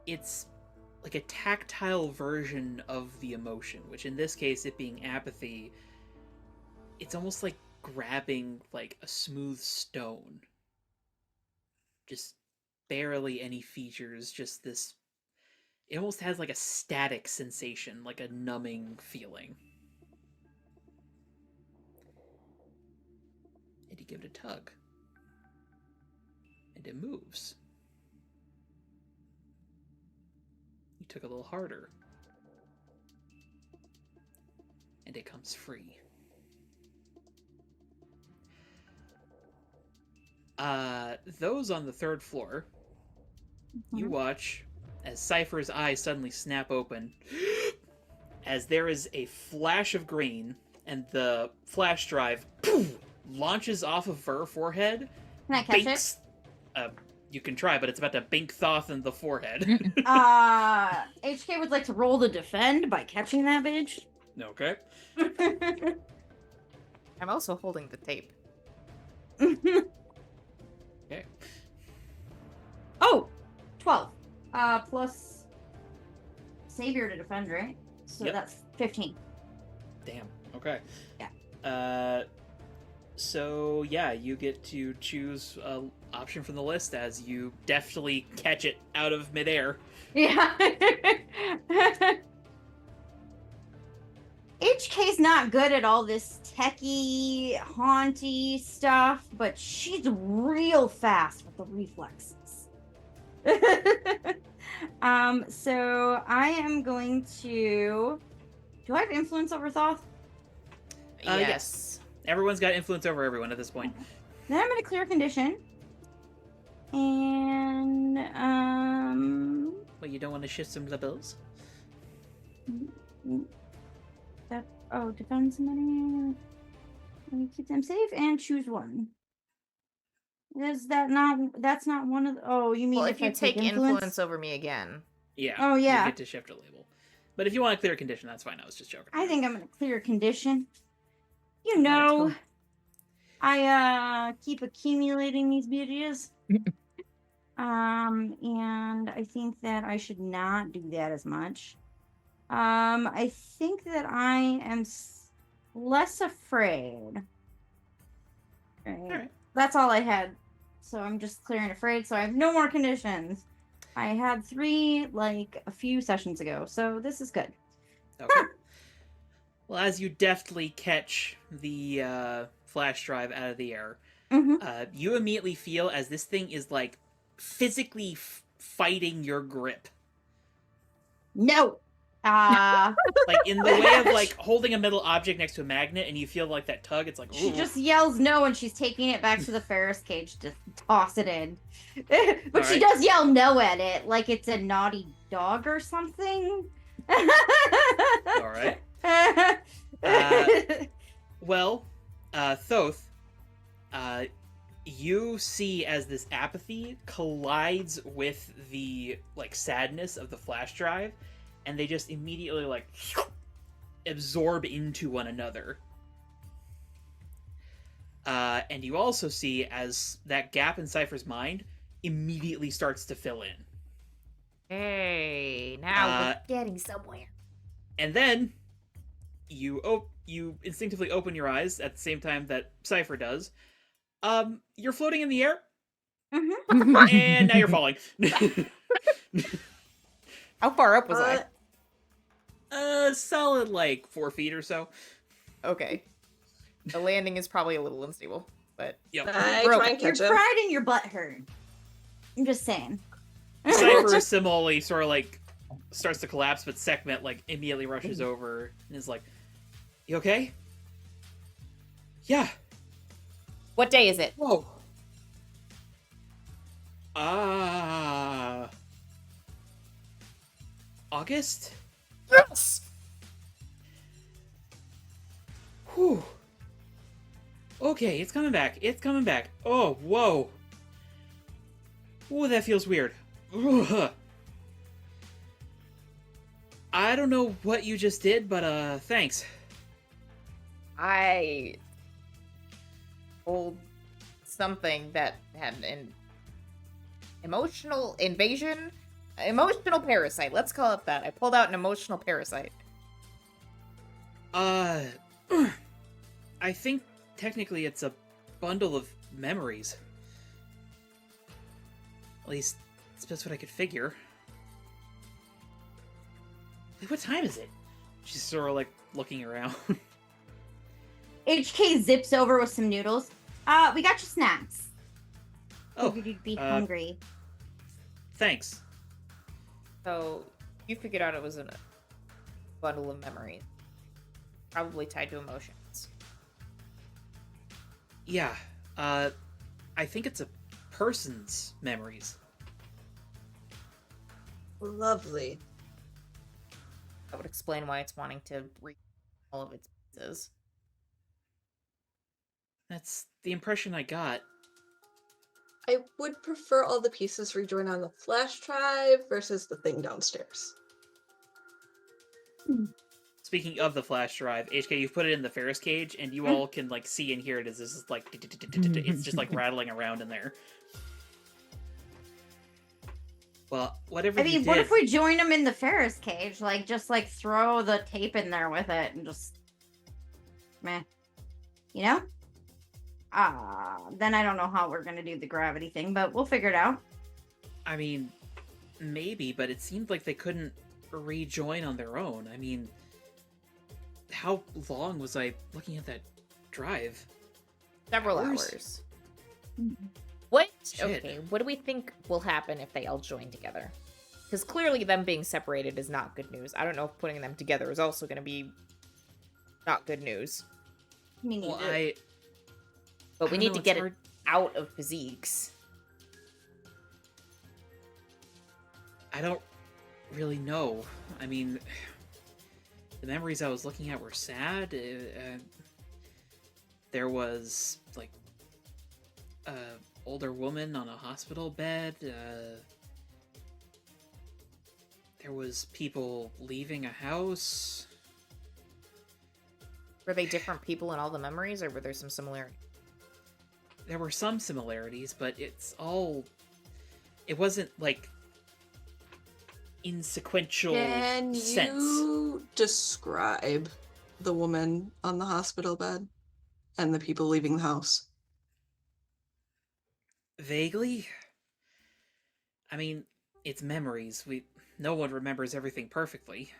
It's like a tactile version of the emotion, which in this case, it being apathy, it's almost like grabbing like a smooth stone. Just barely any features, just this... It almost has like a static sensation, like a numbing feeling. And you give it a tug. And it moves. You took a little harder. And it comes free. Those on the third floor, you watch as Cypher's eyes suddenly snap open as there is a flash of green and the flash drive launches off of her forehead. Can I catch Binks, you can try, but it's about to bink Thoth in the forehead. it? HK would like to roll the defend by catching that bitch. Okay. I'm also holding the tape. Okay. Oh, 12. Plus Savior to defend, right? So Yep. that's 15. Damn. Okay. Yeah. So yeah, you get to choose an option from the list as you deftly catch it out of midair. Yeah. HK's not good at all this techie, haunty stuff, but she's real fast with the reflexes. So I am going to... Do I have influence over Thoth? Yes. Everyone's got influence over everyone at this point. Then I'm going to clear condition. And, Well, you don't want to shift some of the bills? defend somebody. Let me keep them safe and choose one. Is that not, that's not one of the, you mean Well, if if you I take influence over me again. Yeah. Oh, yeah. You get to shift a label. But if you want to clear a condition, that's fine. I was just joking. I think I'm going to clear condition. You Alright, know, cool. I keep accumulating these beauties. And I think that I should not do that as much. I think that I am less afraid. Alright. That's all I had. So I'm just clearing afraid, so I have no more conditions. I had 3, like, a few sessions ago, so this is good. Okay. Well, as you deftly catch the flash drive out of the air, Hmm. you immediately feel as this thing is like physically fighting your grip. No. Like in the way of like holding a metal object next to a magnet and you feel like that tug, it's like, She ooh. just yells no and she's taking it back to the Ferris cage to toss it in. But she Alright. does yell no at it like it's a naughty dog or something. Alright. Well, Thoth, you see as this apathy collides with the like sadness of the flash drive, and they just immediately like absorb into one another. And you also see as that gap in Cypher's mind immediately starts to fill in. Hey, now Uh, we're getting somewhere. And then you instinctively open your eyes at the same time that Cypher does. You're floating in the air, and now you're falling. How far up was I? Solid like 4 feet or so. Okay. The landing is probably a little unstable, but Yep. I Broke. try and Your catch him. pride in your butt hurt. I'm just saying. Cypher similarly sort of like starts to collapse, but Sekhmet like immediately rushes over and is like, "You okay?" Yeah. what day is it? Whoa. August? Yes! Whew. Okay, it's coming back. It's coming back. Oh, whoa. Ooh, that feels weird. Ugh. I don't know what you just did, but thanks. I pulled something that had an emotional invasion, emotional parasite. Let's call it that. I pulled out an emotional parasite. I think technically it's a bundle of memories. At least that's what I could figure. Wait, what time is it? She's sort of like looking around. HK zips over with some noodles. We got you snacks. Oh, Figured you'd be hungry. thanks. So you figured out it was a bundle of memories, probably tied to emotions. Yeah, I think it's a person's memories. Lovely. That would explain why it's wanting to read all of its pieces. That's the impression I got. I would prefer all the pieces rejoin on the flash drive versus the thing downstairs. Speaking of the flash drive, HK, you've put it in the Ferris cage, and you all can like see and hear it as this is like it's just like rattling around in there. Well, whatever. I mean, you what did, if we join them in the Ferris cage? Like, just like throw the tape in there with it and just, meh, you know? Then I don't know how we're gonna do the gravity thing, but we'll figure it out. I mean, maybe, but it seemed like they couldn't rejoin on their own. I mean, how long was I looking at that drive? Several Hours? hours. What? Shit. Okay, what do we think will happen if they all join together? Because clearly them being separated is not good news. I don't know if putting them together is also going to be not good news. Me neither. Well, But we I don't need know, to it's get hard. it out of Physiques. I don't really know. I mean, the memories I was looking at were sad. There was like a older woman on a hospital bed. There was people leaving a house. Were they different people in all the memories, or were there some similarity? There were some similarities, but it wasn't like in sequential Can sense. you describe the woman on the hospital bed and the people leaving the house? Vaguely. I mean, it's memories. No one remembers everything perfectly.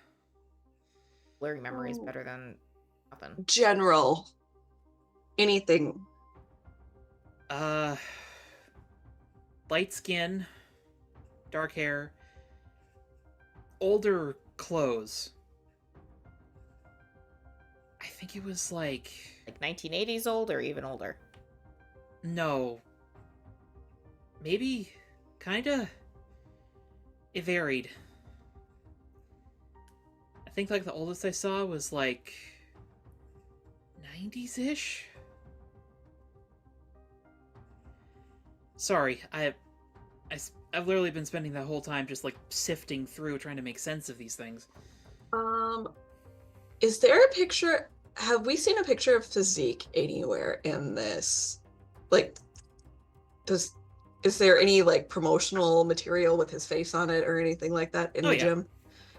Blurry memory is Oh. better than happen. general, anything. Light skin, dark hair, older clothes. I think it was like 1980s old or even older? no. Maybe kinda. It varied. I think like the oldest I saw was like 90s-ish. Sorry, I've literally been spending that whole time just like sifting through trying to make sense of these things. Is there a picture? Have we seen a picture of Physique anywhere in this? Like, is there any like promotional material with his face on it or anything like that in the gym?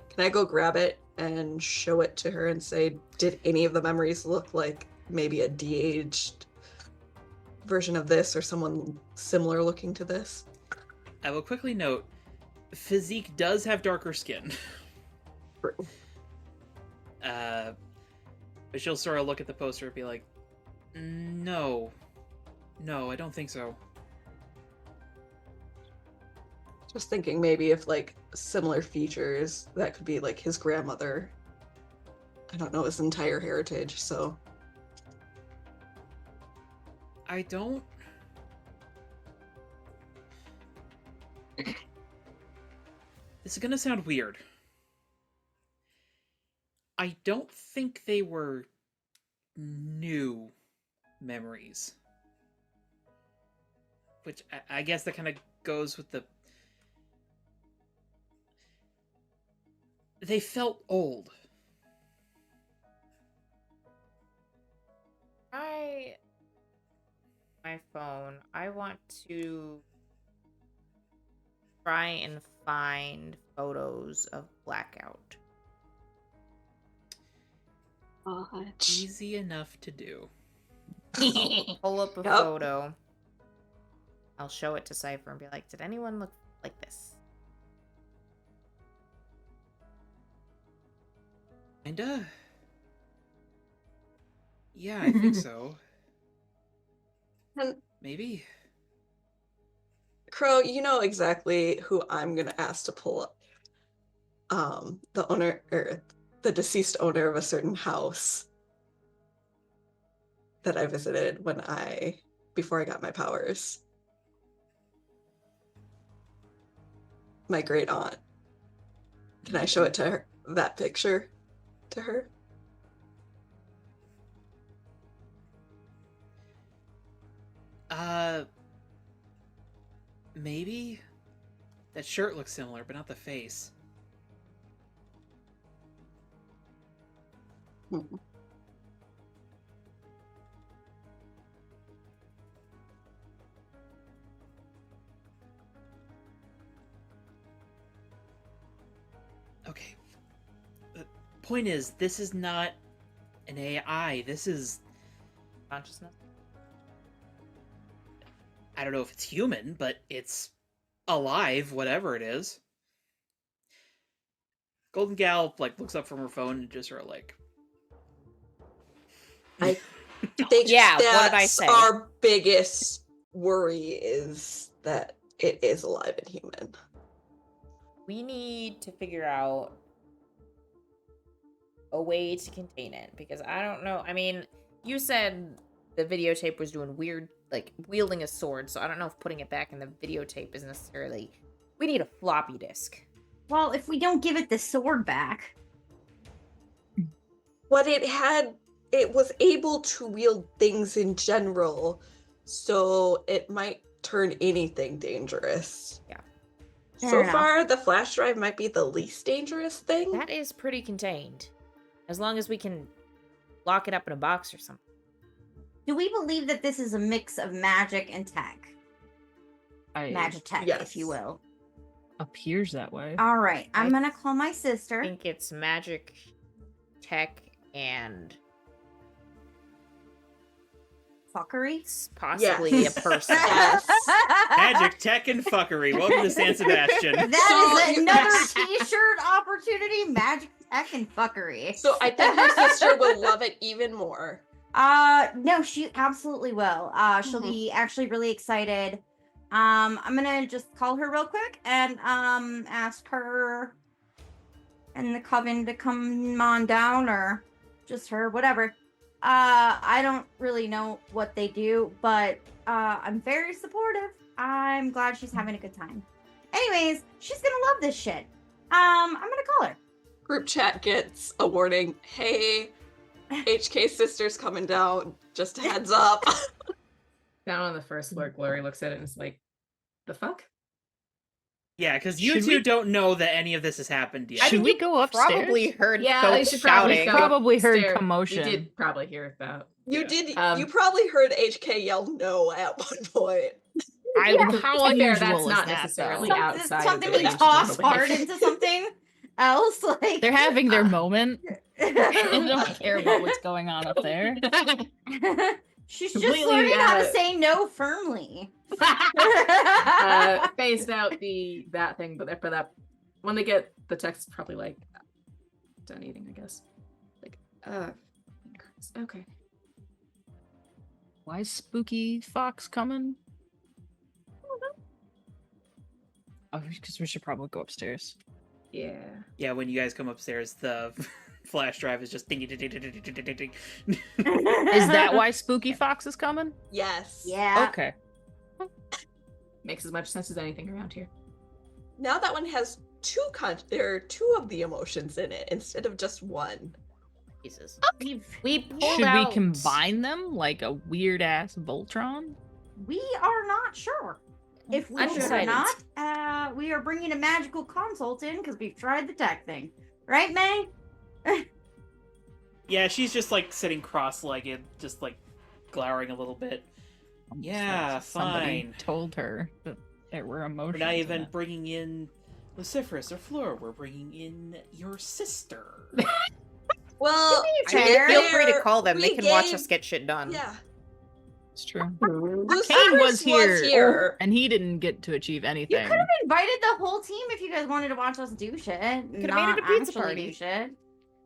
Can I go grab it and show it to her and say, did any of the memories look like maybe a de-aged version of this or someone similar looking to this? I will quickly note, Physique does have darker skin. True. But she'll sort of look at the poster and be like, no, I don't think so. Just thinking maybe if like similar features, that could be like his grandmother. I don't know his entire heritage, so. I don't... This is gonna sound weird. I don't think they were new memories. Which I guess that kind of goes with the... They felt old. My phone. I want to try and find photos of Blackout. Easy enough to do. Pull up a photo. I'll show it to Cypher and be like, did anyone look like this? Kinda. Yeah, I think so. And maybe. Crow, you know exactly who I'm gonna ask to pull up. The owner or the deceased owner of a certain house that I visited before I got my powers. My great aunt. Can I show it to her? That picture to her? Maybe? That shirt looks similar, but not the face. Okay. The point is, this is not an AI. This is... Consciousness? I don't know if it's human, but it's alive, whatever it is. Golden Gal, like, looks up from her phone and just sort of like... I think Yeah, what did I say? Our biggest worry is that it is alive and human. We need to figure out a way to contain it, because I don't know. I mean, you said the videotape was doing weird, like, wielding a sword, so I don't know if putting it back in the videotape is necessarily... We need a floppy disk. Well, if we don't give it the sword back. But it was able to wield things in general, so it might turn anything dangerous. Yeah. So far, the flash drive might be the least dangerous thing. That is pretty contained. As long as we can lock it up in a box or something. Do we believe that this is a mix of magic and tech? Magitech, yes. if you will. Appears that way. All right, I'm gonna call my sister. I think it's magic, tech, and Fuckery? possibly a person. Yes. Magic, tech, and fuckery. Welcome to San Sebastian. That is another T-shirt opportunity. Magic Heckin' fuckery. So I think your sister will love it even more. No, she absolutely will. She'll be actually really excited. I'm gonna just call her real quick and ask her and the coven to come on down, or just her, whatever. I don't really know what they do, but I'm very supportive. I'm glad she's having a good time. Anyways, she's gonna love this shit. I'm gonna call her. Group chat gets a warning. Hey, HK sister's coming down. Just a heads up. Down on the first floor, Glory looks at it and is like, the fuck? Yeah, because you Should two we- don't know that any of this has happened yet. Should we go upstairs? Probably heard Yeah, folks they should probably shouting. go Probably heard upstairs. commotion. You did probably hear that. You Yeah. did. Um, You probably heard HK yell no at one point. How to be fair, unusual that's is not that, necessarily though? outside of Something the we range of toss normal hard behavior. into something else. Like They're having their moment. They don't care about what's going on up there. She's just Completely, learning how to say no firmly. Phased out that thing, but for that, when they get the text, probably like done eating, I guess. Like, okay. Why is Spooky Fox coming? Oh, because we should probably go upstairs. Yeah. Yeah, when you guys come upstairs, the flash drive is just ding ding ding ding ding ding ding ding. Is that why Spooky Fox is coming? Yes. Yeah. Okay. Makes as much sense as anything around here. Now that one has there are two of the emotions in it instead of just one. Jesus. We've- We pulled Should we out... combine them like a weird ass Voltron? We are not sure if we should or Undecided. not. We are bringing a magical consult in because we've tried the tech thing. Right, May? Yeah, she's just like sitting cross-legged, just like glowering a little bit. Almost Yeah, like somebody fine. told her that there were We're emotions. not in even it. bringing in Luciferus or Fleur. We're bringing in your sister. Well, To be I mean, fair, feel free to call them. They we can watch gave- us get shit done. Yeah. It's true. Luciferus Kane was here. and he didn't get to achieve You anything. could have invited the whole team if you guys wanted to watch us do shit. Could've made it not a pizza actually party. Do shit.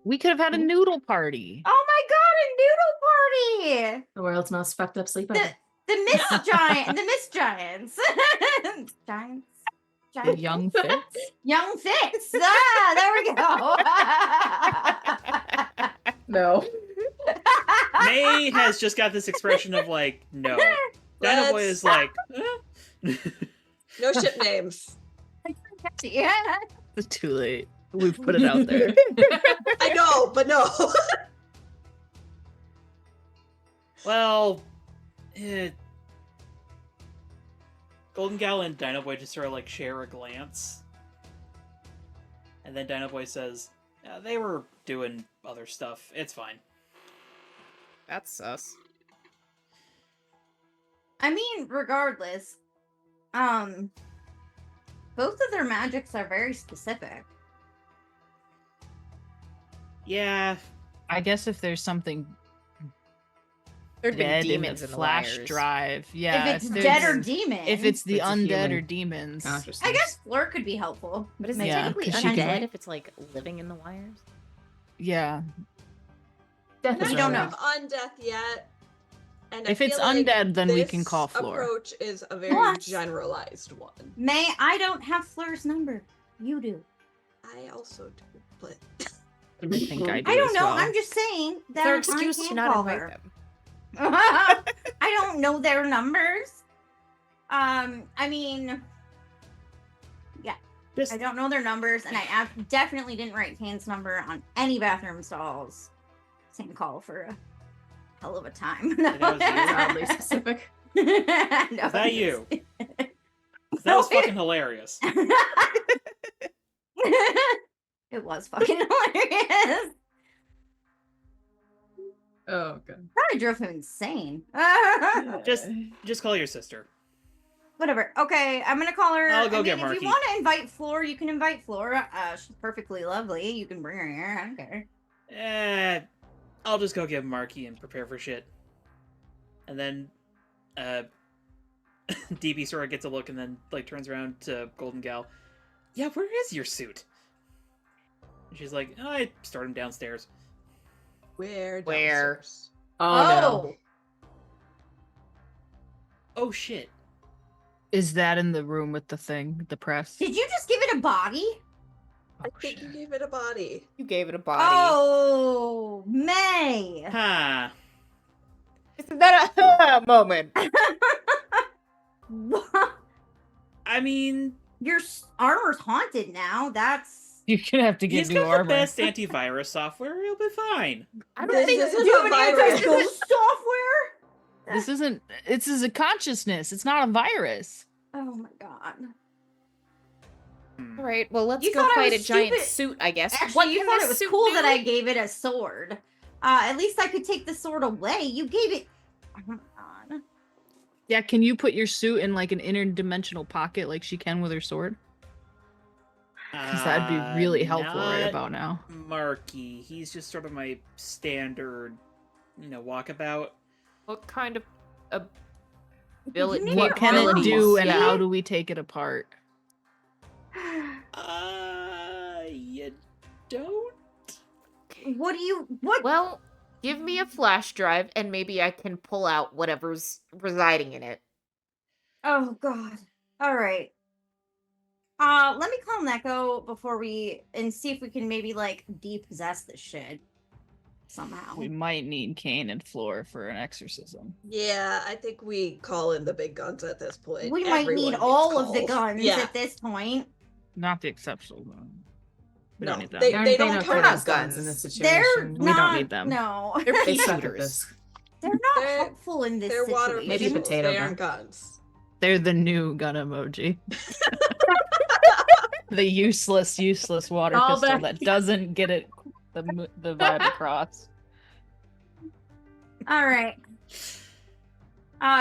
We could have had a noodle party. Oh my god, a noodle party! The world's most fucked up sleepover. The Miss Giant, the Miss Giants. Giants. The Giants. young Fitz. Young Fitz. Ah, there we go. No. May has just got this expression of like, no. Dino Boy Let's- is like, No ship names. Yeah. It's too late. We've put it out there. I know, but no. well, Golden Gal and Dino Boy just sort of like share a glance. And then Dino Boy says, they were doing other stuff. It's fine. That's us. I mean, regardless, both of their magics are very specific. Yeah. I guess if there's something There'd been dead in demons the in the flash wires. drive, yeah. if it's there's- dead or demon. if it's the It's a undead human or demons, consciousness. I guess Fleur could be helpful. But is it Maybe. Yeah, technically 'cause she undead can- if it's like living in the wires? yeah. Death is We don't relevant. know. Undeath yet. And I If it's feel like undead, then we can this call Fleur. approach is a very Plus- generalized one. May, I don't have Fleur's number. You do. I also do, but I think I do I don't as know. well. I'm just saying that Their I excuse can to not call invite her. them. I don't know their numbers. I mean, Just I don't know their numbers, and I definitely didn't write Kane's number on any bathroom stalls. Same call for a hell of a time. No. that was you? Oddly specific. No, Is that you? 'Cause that was fucking hilarious. It was fucking hilarious. Oh god. Probably drove him insane. Just call your sister. Whatever. Okay, I'm gonna call her. I'll go I get mean, if Marky. you want to invite Fleur, you can invite Fleur. She's perfectly lovely. You can bring her here. I don't care. I'll just go get Marky and prepare for shit. And then, DB sort of gets a look and then, like, turns around to Golden Gal. Yeah, where is your suit? She's like, oh, I stored him downstairs. Where? Where? Downstairs? Oh, no. Oh shit. Is that in the room with the thing, the press? Did you just give it a body? I think you gave it a body. You gave it a body. Oh, May. Huh. Isn't that a moment? I mean, Your armor's haunted now. That's. You're gonna have to get he's new got the armor. best antivirus software. He'll be fine. I This don't think isn't Do you a have virus. antivirus software? This isn't. This is a consciousness. It's not a virus. Oh my god. All right, well, let's You go thought I fight a was giant stupid. suit, I guess. Actually, What you can thought this it was suit cool do? that I gave it a sword. At least I could take the sword away. You gave it. Oh my god. Yeah, can you put your suit in like an interdimensional pocket like she can with her sword? Because that'd be really helpful right not about now. Marky. He's just sort of my standard, walkabout. What kind of You ability? need What your can armor it do and see? how do we take it apart? You don't? What do you. What? Well, give me a flash drive and maybe I can pull out whatever's residing in it. Oh god. All right. Let me call Neko before we and see if we can maybe like depossess this shit somehow. We might need Kane and Floor for an exorcism. Yeah, I think we call in the big guns at this point. We might Everyone need gets all of the calls. guns Yeah. at this point. Not the exceptional one. We No, don't need them. they They don't know count Curtis as guns guns. in this They're situation. We don't not. need them. They're No, They pea suck at shooters. this. they're not They're- helpful in this They're water situation. Maybe pistols. potato They aren't gun. guns. They're the new gun emoji. The useless water All pistol back. that doesn't get it the vibe across. All right.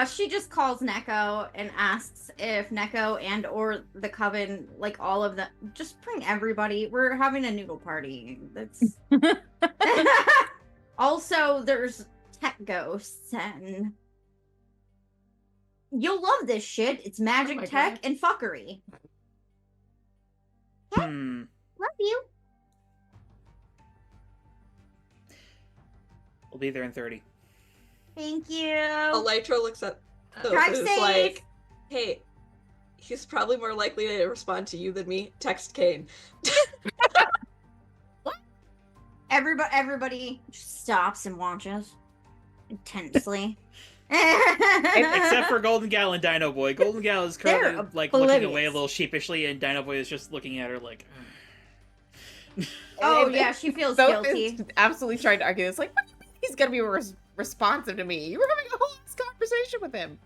She just calls Neko and asks if Neko and or the coven, like all of them, just bring everybody. We're having a noodle party. That's also there's tech ghosts and you'll love this shit. It's magic my tech God. and fuckery. Hmm. Love you. We'll be there in 30. Thank you. Elytra looks at those Drive and is safe. like, hey, he's probably more likely to respond to you than me. Text Kane. Everybody just stops and watches intensely. Except for Golden Gal and Dino Boy. Golden Gal is currently They're looking away a oblivious. little sheepishly, and Dino Boy is just looking at her like. Oh And yeah, she feels Soph guilty. is absolutely trying to argue this. Like, what do you mean he's gonna be responsive to me? You were having a whole ass conversation with him.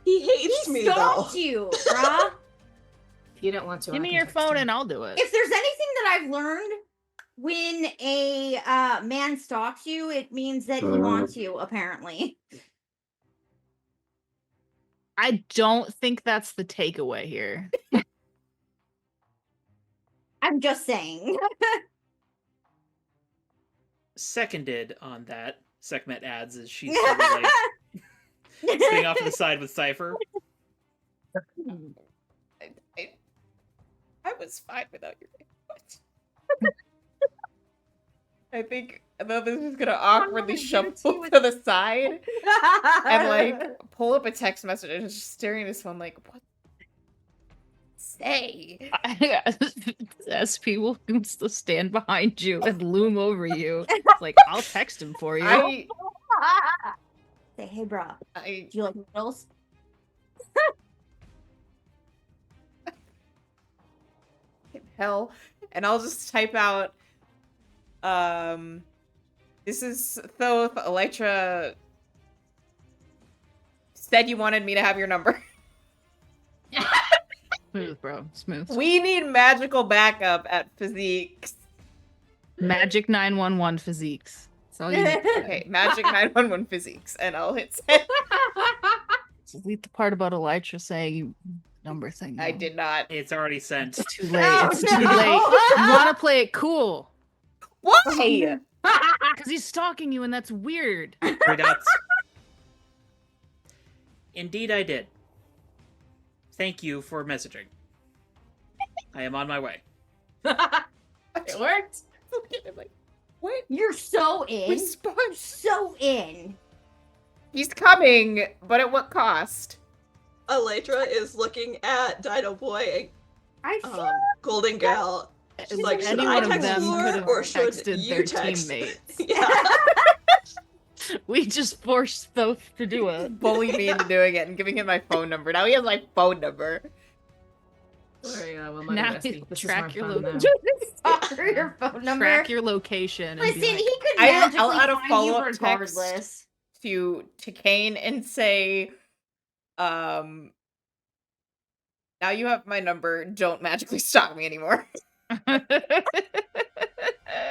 He hates He me though. stalked you, bruh. If you don't want to, Give I me can your text phone him. and I'll do it. If there's anything that I've learned when a man stalks you, it means that he wants you, apparently. I don't think that's the takeaway here. I'm just saying. Seconded on that, Sekhmet adds as she's sort of like sitting off to the side with Cypher. I was fine without your input. I think though this is gonna awkwardly gonna shuffle give it to the side and like pull up a text message and just staring at his phone like, what? Say. SP will stand behind you and loom over you. Like, I'll text him for you. I Say, hey, bro, I do you like noodles? hell, and I'll just type out. This is Thoth. Elytra said you wanted me to have your number. Smooth, bro. Smooth. We need magical backup at Physique. Magic 911 physiques. That's all you need. Okay, Magic 911 Physiques, and I'll hit send. Delete the part about Elytra saying number thing. I though. did not. It's already sent. It's too late. Oh, It's too no. late. You want to play it cool. Why? Because he's stalking you and that's weird. 3 dots. Indeed, I did. Thank you for messaging. I am on my way. It worked. looking at him like, what? You're so in. Response. So in. He's coming, but at what cost? Elytra is looking at Dino Boy I and feel Golden Gal. She's like, should Any I one of text them could Floor have or should texted you their text? teammates. Yeah. We just forced both to do it. Bullying me into doing it and giving him my phone number. Now he has my phone number. Sorry, well, Now Bestie. you This track is your more fun now. location. offer your phone number. Track your location. And Listen, be like, he could I'll magically add a find you follow-up text. regardless. To Kane and say, now you have my number. Don't magically stalk me anymore. The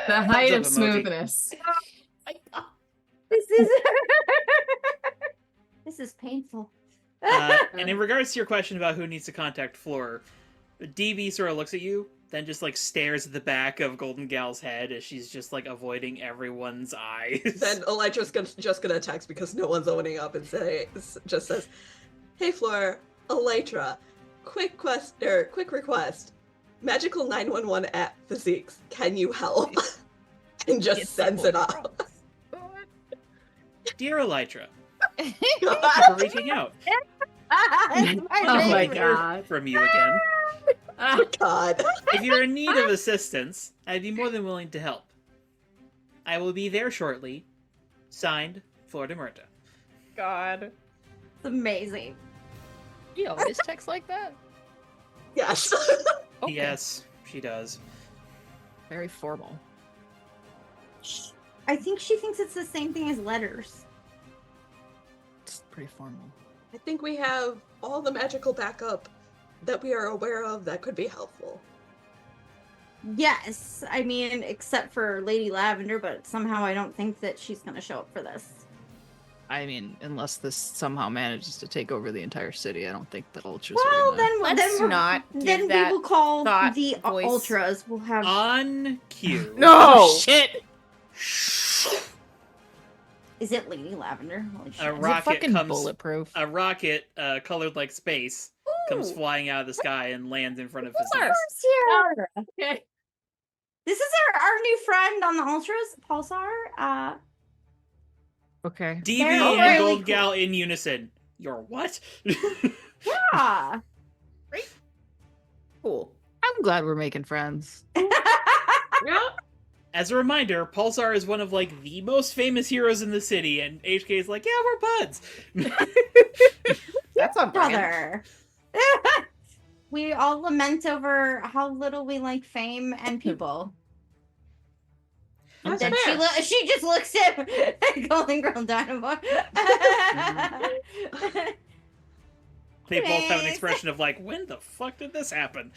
height of emoji. smoothness. This is this is painful. And in regards to your question about who needs to contact Floor, DB sort of looks at you, then just like stares at the back of Golden Gal's head as she's just like avoiding everyone's eyes. Then Elytra's just gonna text because no one's owning up and just says, "Hey Floor, Elytra, quick request. Magical 911 at Physique. Can you help?" And just sends it off. Dear Elytra, thank you for reaching out. It's my Oh my favorite. god. From you again. Oh God. If you're in need of assistance, I'd be more than willing to help. I will be there shortly. Signed, Flor de Muerta. God. It's amazing. you always text like that? Yes. Okay. Yes, she does. Very formal. I think she thinks it's the same thing as letters. It's pretty formal. I think we have all the magical backup that we are aware of that could be helpful. Yes, I mean, except for Lady Lavender, but somehow I don't think that she's going to show up for this. I mean, unless this somehow manages to take over the entire city, I don't think that Ultras Well, are gonna... Let's not give then we that will call thought the voice. Ultras. We'll have On cue. No! Oh, shit! Is it Lady Lavender? Holy shit. A Is it rocket fucking comes. bulletproof? A rocket colored like space comes Ooh. flying out of the sky and lands in front of Who's Physique. here? Okay. This is our new friend on the Ultras, Pulsar. Okay. DB They're and really Gold cool. Gal in unison. You're what? Yeah. Cool. I'm glad we're making friends. Yeah. As a reminder, Pulsar is one of like the most famous heroes in the city, and HK is like, yeah, we're buds. That's on brand. Brother. We all lament over how little we like fame and people. And That's then fair. she just looks at Golden Girl Dynamo. They both have an Thanks. expression of like, when the fuck did this happen?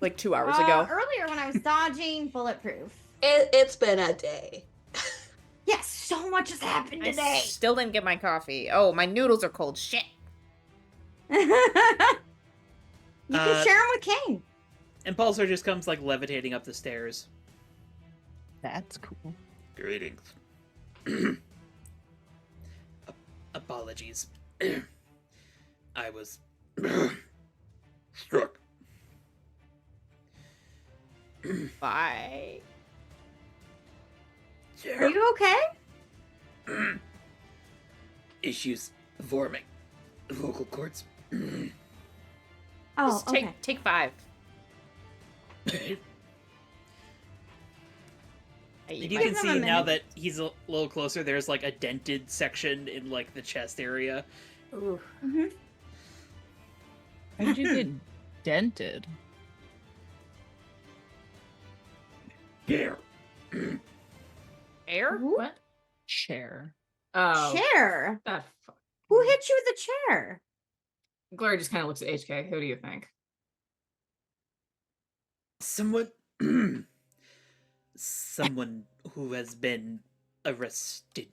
Like 2 hours ago. Earlier when I was dodging bulletproof. It's been a day. Yes, so much has happened I today. still didn't get my coffee. Oh, my noodles are cold. Shit. You can share them with Kane. And Pulsar just comes like levitating up the stairs. That's cool. Greetings. Apologies. I was struck. Bye. Are you okay? Issues forming. Vocal cords. Oh, Just okay. take 5. And you Give can him a see now minute. that he's a little closer, there's like a dented section in like the chest area. Mm-hmm. How did you get dented? Here. Air? What? Chair. Oh. Chair. That Who hit you with the chair? Glory just kind of looks at HK. Who do you think? Someone someone who has been arrested.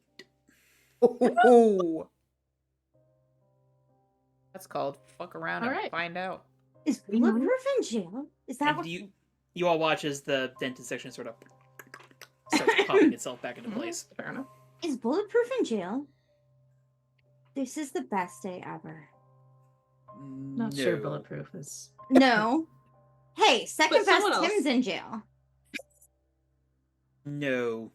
Ooh. That's called fuck around All and right. find out. Is Bulletproof in jail? Is that And what? you all watch as the dented section sort of starts popping itself back into place. Fair enough. Is Bulletproof in jail? This is the best day ever. Not sure bulletproof is. No. Hey, second But best someone else. Tim's in jail. No.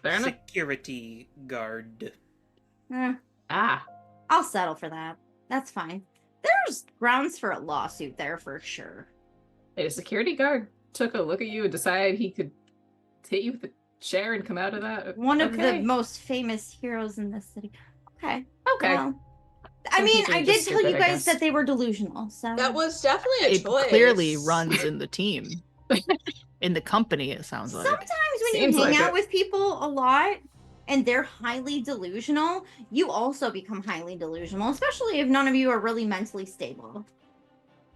Fair enough. Security guard. Ah. I'll settle for that. That's fine. There's grounds for a lawsuit there for sure. A security guard took a look at you and decided he could hit you with a chair and come out of that. One of the Okay. most famous heroes in this city. Okay. Okay. Well, I Some mean, people I are did just tell stupid, you I guys guess. that they were delusional, so That was definitely a It choice. clearly runs in the team. In the company, it sounds like. sometimes when Seems you hang like out it. with people a lot and they're highly delusional, you also become highly delusional, especially if none of you are really mentally stable.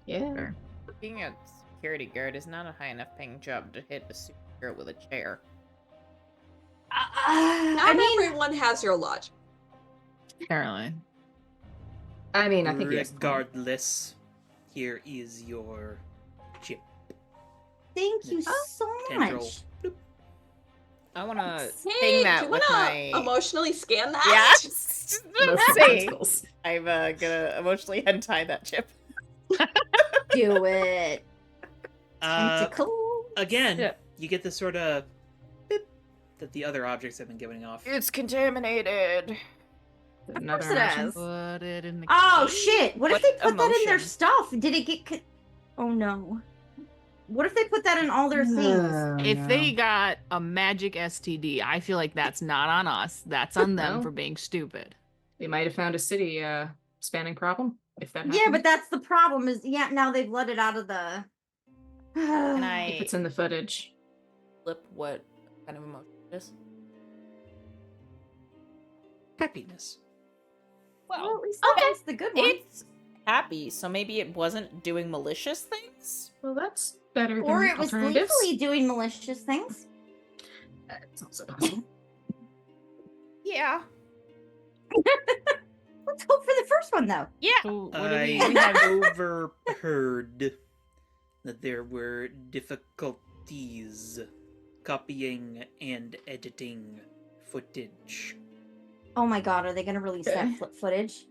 Yeah. Sure. Being a security guard is not a high enough paying job to hit a superhero with a chair. Not I mean, everyone has your logic. Apparently. I mean, I think he has a point. Regardless, here is your chip. thank you so Tendril. much. Bloop. I want to Hey, ping do that you with wanna my. emotionally scan that? Yes. Most See, tentacles. I'm gonna emotionally hentai that chip. Do it. Uh, Tentacle. again, Yeah. you get this sort of beep that the other objects have been giving off. It's contaminated. Another course it emotion. is. Put it in the Oh cage. shit! What if What they put that in their emotion? stuff? Did it get? Oh no! What if they put that in all their things? Oh, If no. they got a magic STD, I feel like that's not on us. That's on them No. for being stupid. They might have found a city spanning problem if that Yeah, happened. but that's the problem. Is now they've let it out of the. Can if I it's in the footage. flip what kind of emotion it is? Happiness. Well, at least that's the good one. It's happy, so maybe it wasn't doing malicious things. Well, that's better Or than it was alternatives. gleefully doing malicious things. It's also possible. Yeah. Let's hope for the first one though. Yeah. So what do I we have? overheard that there were difficulties copying and editing footage. Oh my god, are they gonna release Okay. that footage?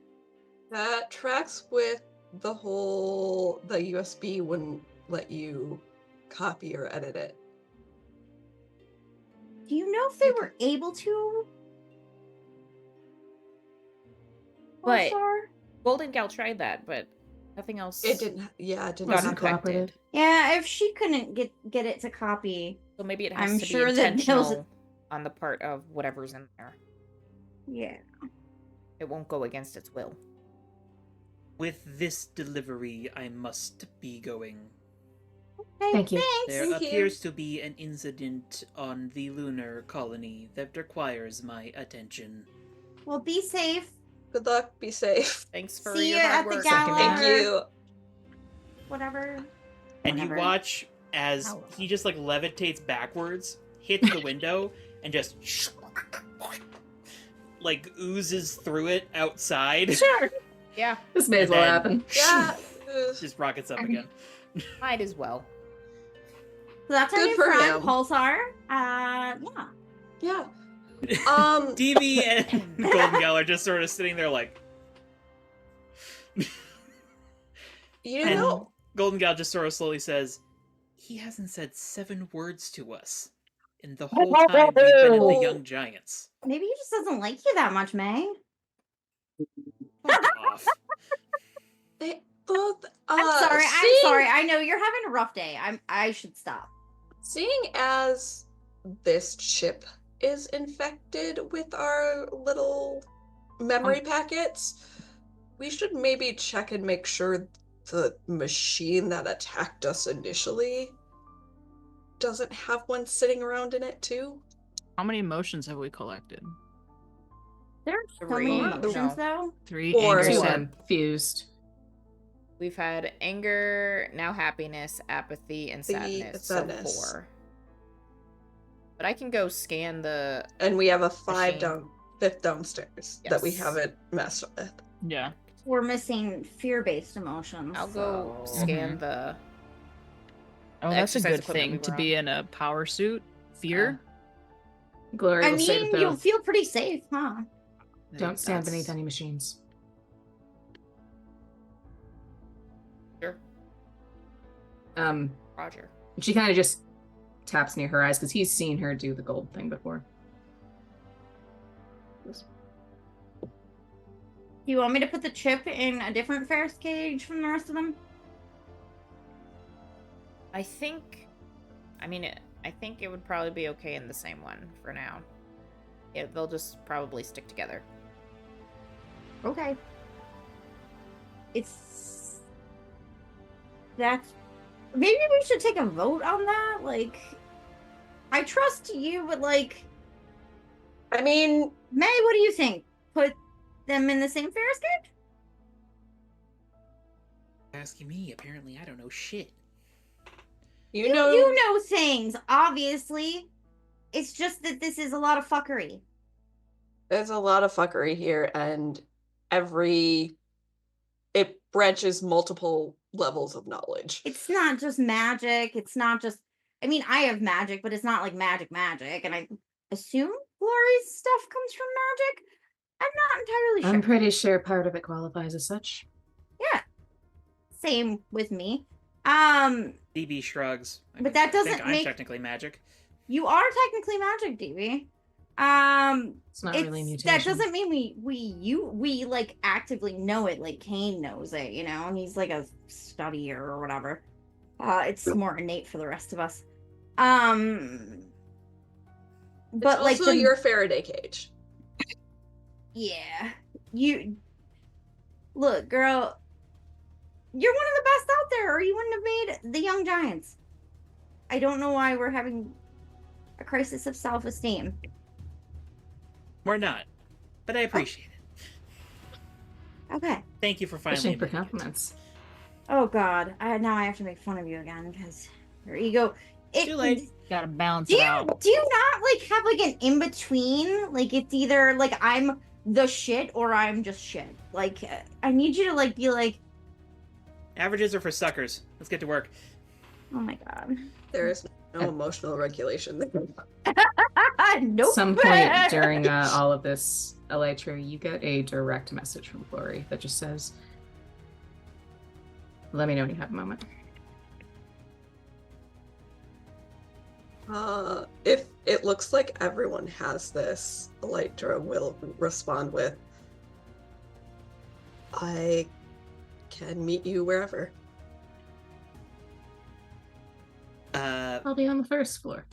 That tracks with the whole the USB wouldn't let you copy or edit it. Do you know if they were able to? But- Pulsar? Golden Gal tried that, but nothing else. It didn't. Yeah, it didn't. got Wasn't infected. cooperative. Yeah, if she couldn't get it to copy, So maybe it has I'm to sure be that those- intentional on the part of whatever's in there. yeah. It won't go against its will. With this delivery, I must be going. Hey, Thank you. Thanks. There Thank you. appears to be an incident on the lunar colony that requires my attention. Well, be safe. Good luck. Be safe. Thanks for See your ya hard at the work. gala. Thank you. Whatever. And you Whatever. watch as How- he just like levitates backwards, hits the window, and just like oozes through it outside. Sure. Yeah, This may as And well then- happen. Yeah. Just rockets up again. might as well. So that's our Good new for friend, him. Pulsar. Yeah. Yeah. DB and Golden Gal are just sort of sitting there like. You And know, Golden Gal just sort of slowly says, "He hasn't said 7 words to us in the whole time we've been in the Young Giants." Maybe he just doesn't like you that much, May. Fuck off. they both. I'm sorry. I'm seeing- sorry. I know you're having a rough day. I should stop. Seeing as this chip is infected with our little memory packets, we should maybe check and make sure the machine that attacked us initially doesn't have one sitting around in it too. How many emotions have we collected? There's so Three. many No. emotions, though. 3. Four. Anger, Two Four. sad. fused. We've had anger, now happiness, apathy, and sadness. sadness. So 4. But I can go scan the. And we have a Machine. fifth downstairs that we Yes. haven't messed with. Yeah. We're missing fear-based emotions. I'll go so- scan the. Oh, The that's a exercise good equipment thing we to were be in a power suit. Fear? Glory I will save mean, it though. you'll feel pretty safe, huh? Don't stand That's- beneath any machines. Sure. Um, Roger. she kind of just taps near her eyes because he's seen her do the gold thing before. Do you want me to put the chip in a different Ferris cage from the rest of them? I think it would probably be okay in the same one for now. They'll just probably stick together. Okay. That's... Maybe we should take a vote on that? Like, I trust you, but like... I mean... May, what do you think? Put them in the same Ferris cage? Asking me, apparently I don't know shit. You know... You know things, obviously. It's just that this is a lot of fuckery. There's a lot of fuckery here, and it branches multiple levels of knowledge. It's not just magic. It's not just... I mean, I have magic, but it's not like magic, and I assume Glory's stuff comes from magic? I'm not entirely sure. I'm pretty sure part of it qualifies as such. Yeah. Same with me. DB shrugs. But that doesn't think I'm make... technically magic. You are technically magic, DB. It's not really mutation. That doesn't mean we like actively know it like Kane knows it, you know, and he's like a studier or whatever. It's more innate for the rest of us. But it's like also your Faraday cage. Yeah. You look, girl, you're one of the best out there, or you wouldn't have made the Young Giants. I don't know why we're having a crisis of self-esteem. We're not, but I appreciate it. Okay. Thank you for finally. Fishing for compliments. Oh God! Now I have to make fun of you again because your ego. Too late. Gotta balance it out. Do you not like have like an in between? Like it's either like I'm the shit or I'm just shit. Like I need you to like be like. Averages are for suckers. Let's get to work. Oh my God. There is no emotional regulation there. Nope. Some point during all of this, Elytra, you get a direct message from Glory that just says, "Let me know when you have a moment." If it looks like everyone has this, Elytra will respond with, "I can meet you wherever." I'll be on the first floor.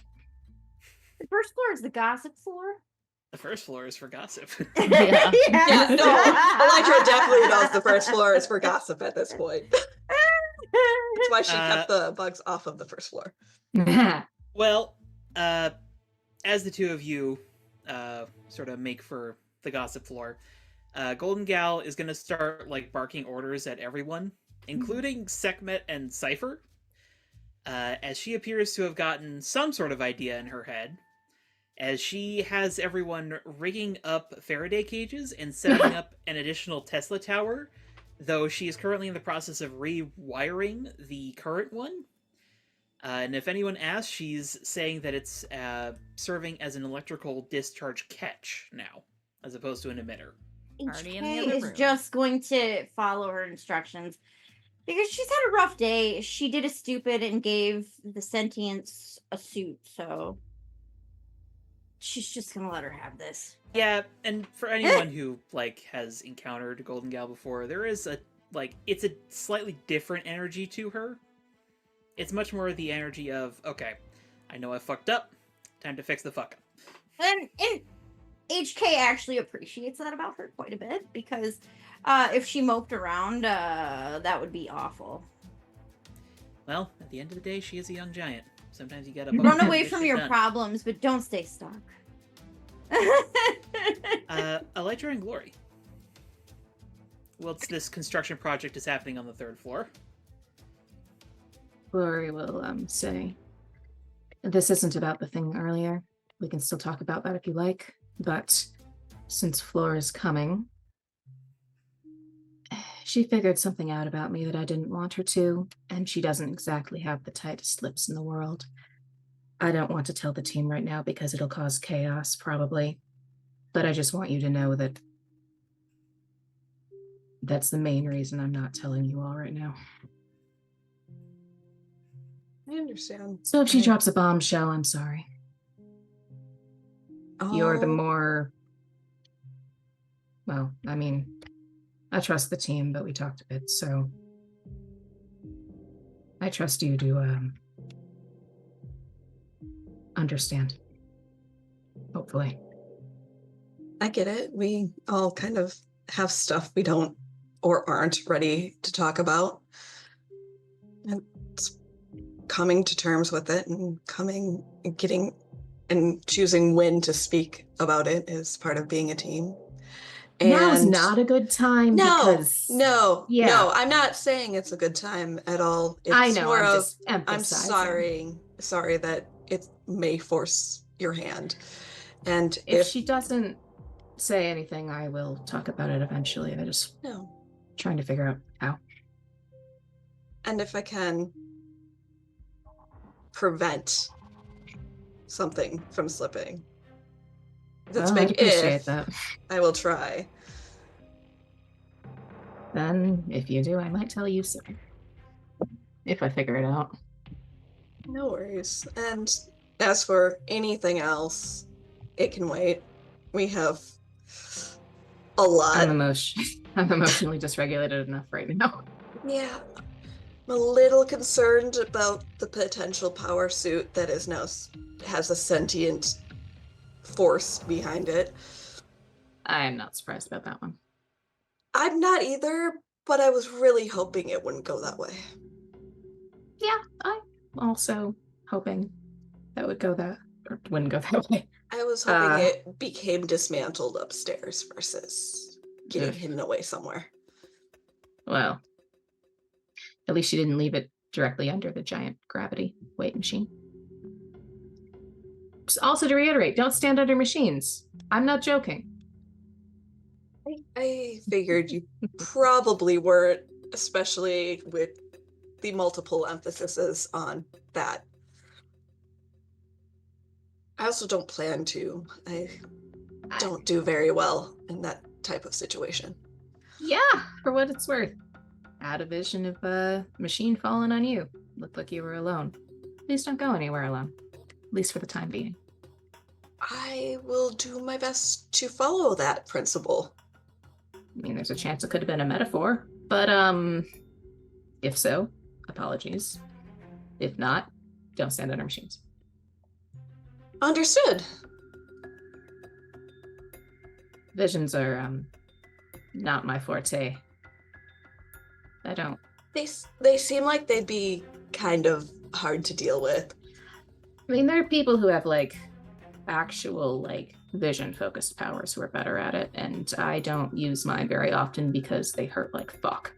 The first floor is the gossip floor. The first floor is for gossip. Yeah. Yeah, no, Elytra definitely knows the first floor is for gossip at this point. That's why she kept the bugs off of the first floor. Well, as the two of you sort of make for the gossip floor, Golden Gal is going to start like barking orders at everyone, including Sekhmet and Cypher, as she appears to have gotten some sort of idea in her head, as she has everyone rigging up Faraday cages and setting up an additional Tesla tower, though she is currently in the process of rewiring the current one. And if anyone asks, she's saying that it's serving as an electrical discharge catch now, as opposed to an emitter. Already in the HK other is room. just going to follow her instructions because she's had a rough day. She did a stupid and gave the sentience a suit, so she's just gonna let her have this. Yeah, and for anyone who like has encountered Golden Gal before, there is it's a slightly different energy to her. It's much more the energy of, okay, I know I fucked up, time to fix the fuck up. And HK actually appreciates that about her quite a bit because if she moped around, that would be awful. Well, at the end of the day, she is a young giant. Sometimes you gotta Run away from your problems, but don't stay stuck. Elytra and Glory. Well, this construction project is happening on the 3rd floor. Glory will say, "This isn't about the thing earlier. We can still talk about that if you like. But since Flora is coming, she figured something out about me that I didn't want her to, and she doesn't exactly have the tightest lips in the world. I don't want to tell the team right now because it'll cause chaos, probably. But I just want you to know that that's the main reason I'm not telling you all right now." I understand. So if she drops a bombshell, I'm sorry. You're the Oh, more... Well, I mean, I trust the team, but we talked a bit, so... I trust you to, understand. Hopefully. I get it. We all kind of have stuff we don't or aren't ready to talk about. And it's coming to terms with it and getting and choosing when to speak about it is part of being a team. Now is And not a good time because... no, Yeah. I'm not saying it's a good time at all. It's I know, more I'm of, just I'm emphasizing. sorry that it may force your hand. And If she doesn't say anything, I will talk about it eventually. I just no, trying to figure out how. and if I can prevent something from slipping. That's Well, I'd big appreciate if. that. I will try. Then, if you do, I might tell you soon. If I figure it out. No worries. And as for anything else, it can wait. We have a lot. I'm emotionally dysregulated enough right now. Yeah. I'm a little concerned about the potential power suit that is now has a sentient force behind it. I am not surprised about that one. I'm not either, but I was really hoping it wouldn't go that way. Yeah, I'm also hoping that wouldn't go that way. I was hoping it became dismantled upstairs versus getting hidden away somewhere. Well, at least she didn't leave it directly under the giant gravity weight machine. Also, to reiterate, don't stand under machines. I'm not joking. I figured you probably weren't, especially with the multiple emphases on that. I also don't plan to. I don't do very well in that type of situation. Yeah, for what it's worth. Had a vision of a machine falling on you. Looked like you were alone. Please don't go anywhere alone. At least for the time being. I will do my best to follow that principle. I mean, there's a chance it could have been a metaphor, but if so, apologies. If not, don't stand under machines. Understood. Visions are not my forte. I don't. They seem like they'd be kind of hard to deal with. I mean, there are people who have like actual like vision focused powers who are better at it, and I don't use mine very often because they hurt like fuck.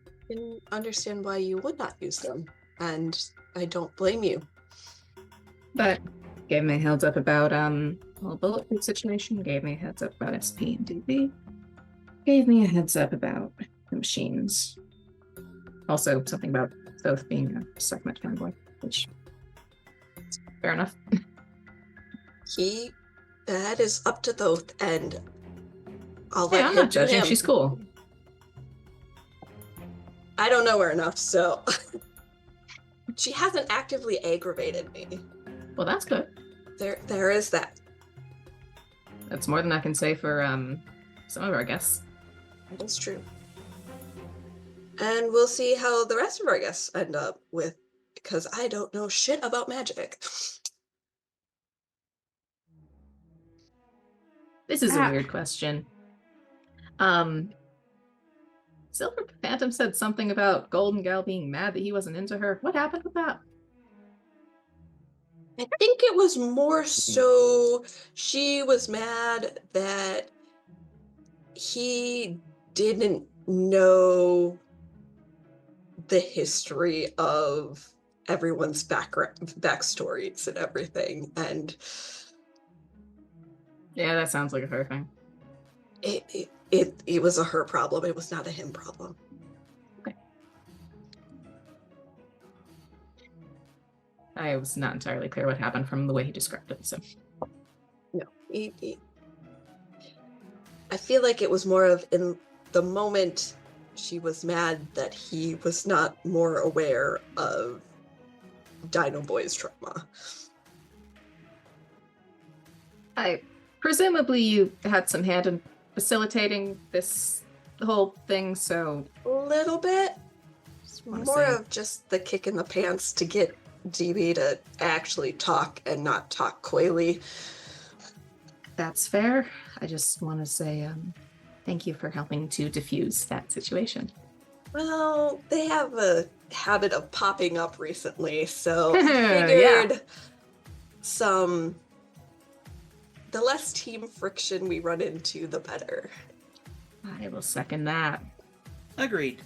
I can understand why you would not use them, and I don't blame you. But gave me a heads up about well, bulletproof situation, gave me a heads up about SP and DB, gave me a heads up about the machines. Also something about Thoth being a segment fanboy, which fair enough. That is up to Thoth, and I'll let Yeah, I'm him not do judging. him. She's cool. I don't know her enough, so she hasn't actively aggravated me. Well, that's good. There is that. That's more than I can say for some of our guests. That's true. And we'll see how the rest of our guests end up with, because I don't know shit about magic. This is a weird question. Silver Phantom said something about Golden Gal being mad that he wasn't into her. What happened with that? I think it was more so she was mad that he didn't know the history of everyone's backstories and everything, and Yeah, that sounds like a her thing. it was a her problem. It was not a him problem. Okay. I was not entirely clear what happened from the way he described it, so. No, I feel like it was more of in the moment she was mad that he was not more aware of Dino Boy's trauma. Presumably you had some hand in facilitating this whole thing, so A little bit. wanna More say- of just the kick in the pants to get DB to actually talk and not talk coyly. that's fair. I just want to say thank you for helping to diffuse that situation. Well, they have a habit of popping up recently, so I Yeah. figured the less team friction we run into, the better. I will second that. Agreed.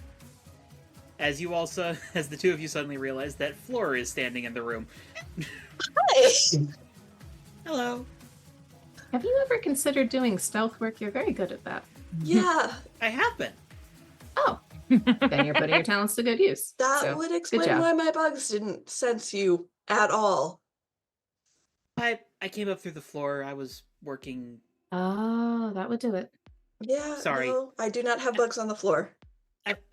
As the two of you suddenly realize that Flora is standing in the room. Hi! Hello. Have you ever considered doing stealth work? You're very good at that. Yeah, I have been. Oh, then you're putting your talents to good use. that So, would explain job. why my bugs didn't sense you at all. I came up through the floor. I was working. Oh, that would do it. Yeah, Sorry. no, I do not have bugs on the floor.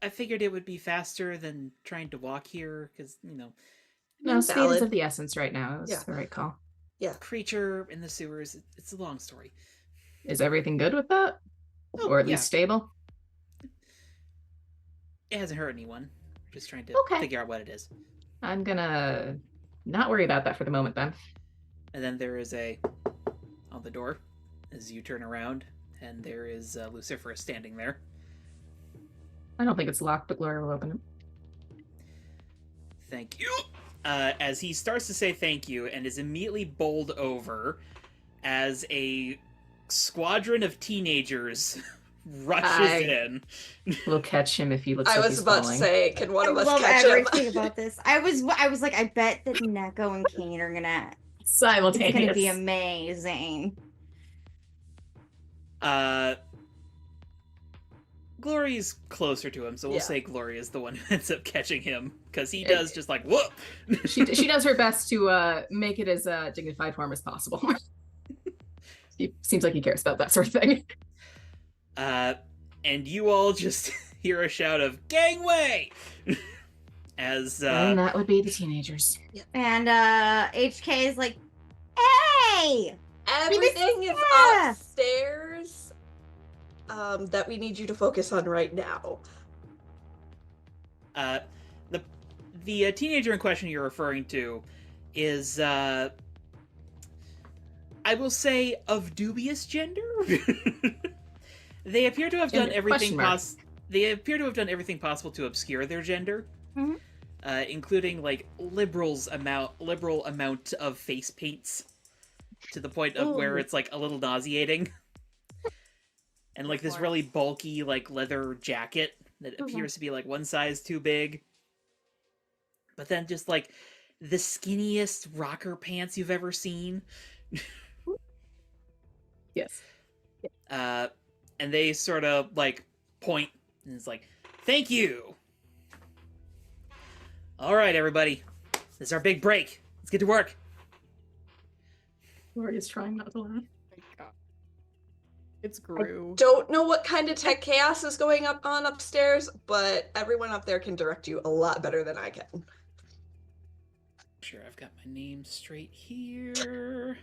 I figured it would be faster than trying to walk here, because, No, speed is Valid. of the essence right now. It was Yeah. the right call. creature in the sewers. It's a long story. Is everything good with that? Oh, Or at yeah. least stable? It hasn't hurt anyone. We're just trying to Okay. figure out what it is. I'm gonna not worry about that for the moment then. And then there is on the door, as you turn around, and there is Luciferus standing there. I don't think it's locked, but Gloria will open it. Thank you. As he starts to say thank you and is immediately bowled over as a squadron of teenagers rushes in. We'll catch him if he looks I like was he's about falling. to say, can one I of us love catch him? everything about this. I was like, I bet that Neko and Kane are gonna. It's Simultaneous. gonna be amazing. Glory's closer to him, so we'll Yeah. say Glory is the one who ends up catching him, because he does just like, whoop! she does her best to make it as dignified form as possible. He seems like he cares about that sort of thing. And you all just hear a shout of gangway! As, and that would be the teenagers. And HK is like, hey! Everything is Yeah. upstairs that we need you to focus on right now. the teenager in question you're referring to is, I will say, of dubious gender. They appear to have done Gender? everything Question mark. They appear to have done everything possible to obscure their gender, Mhm. Including like liberal amount of face paints, to the point of where Ooh. it's like a little nauseating, and like this really bulky like leather jacket that appears to be like one size too big. But then just like the skinniest rocker pants you've ever seen. Yes. And they sort of like point and it's like, thank you. All right, everybody, this is our big break. Let's get to work. Gloria's trying not to laugh. It's Gru. Don't know what kind of tech chaos is going on upstairs, but everyone up there can direct you a lot better than I can. Sure, I've got my name straight here.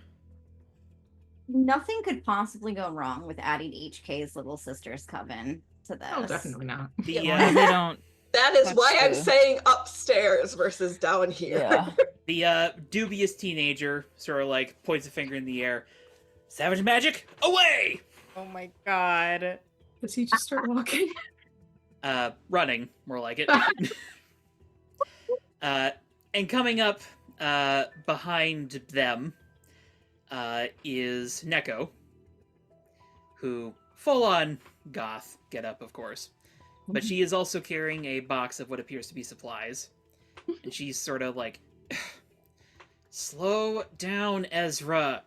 Nothing could possibly go wrong with adding HK's little sister's coven to this. Oh, definitely not. The Yeah, they don't. That is That's why I'm true. saying upstairs versus down here. Yeah. the dubious teenager sort of like points a finger in the air. Savage magic, away! Oh my god. Does he just start walking? Running, more like it. And coming up behind them is Neko, who full on goth get up, of course. But she is also carrying a box of what appears to be supplies. And she's sort of like, slow down, Ezra.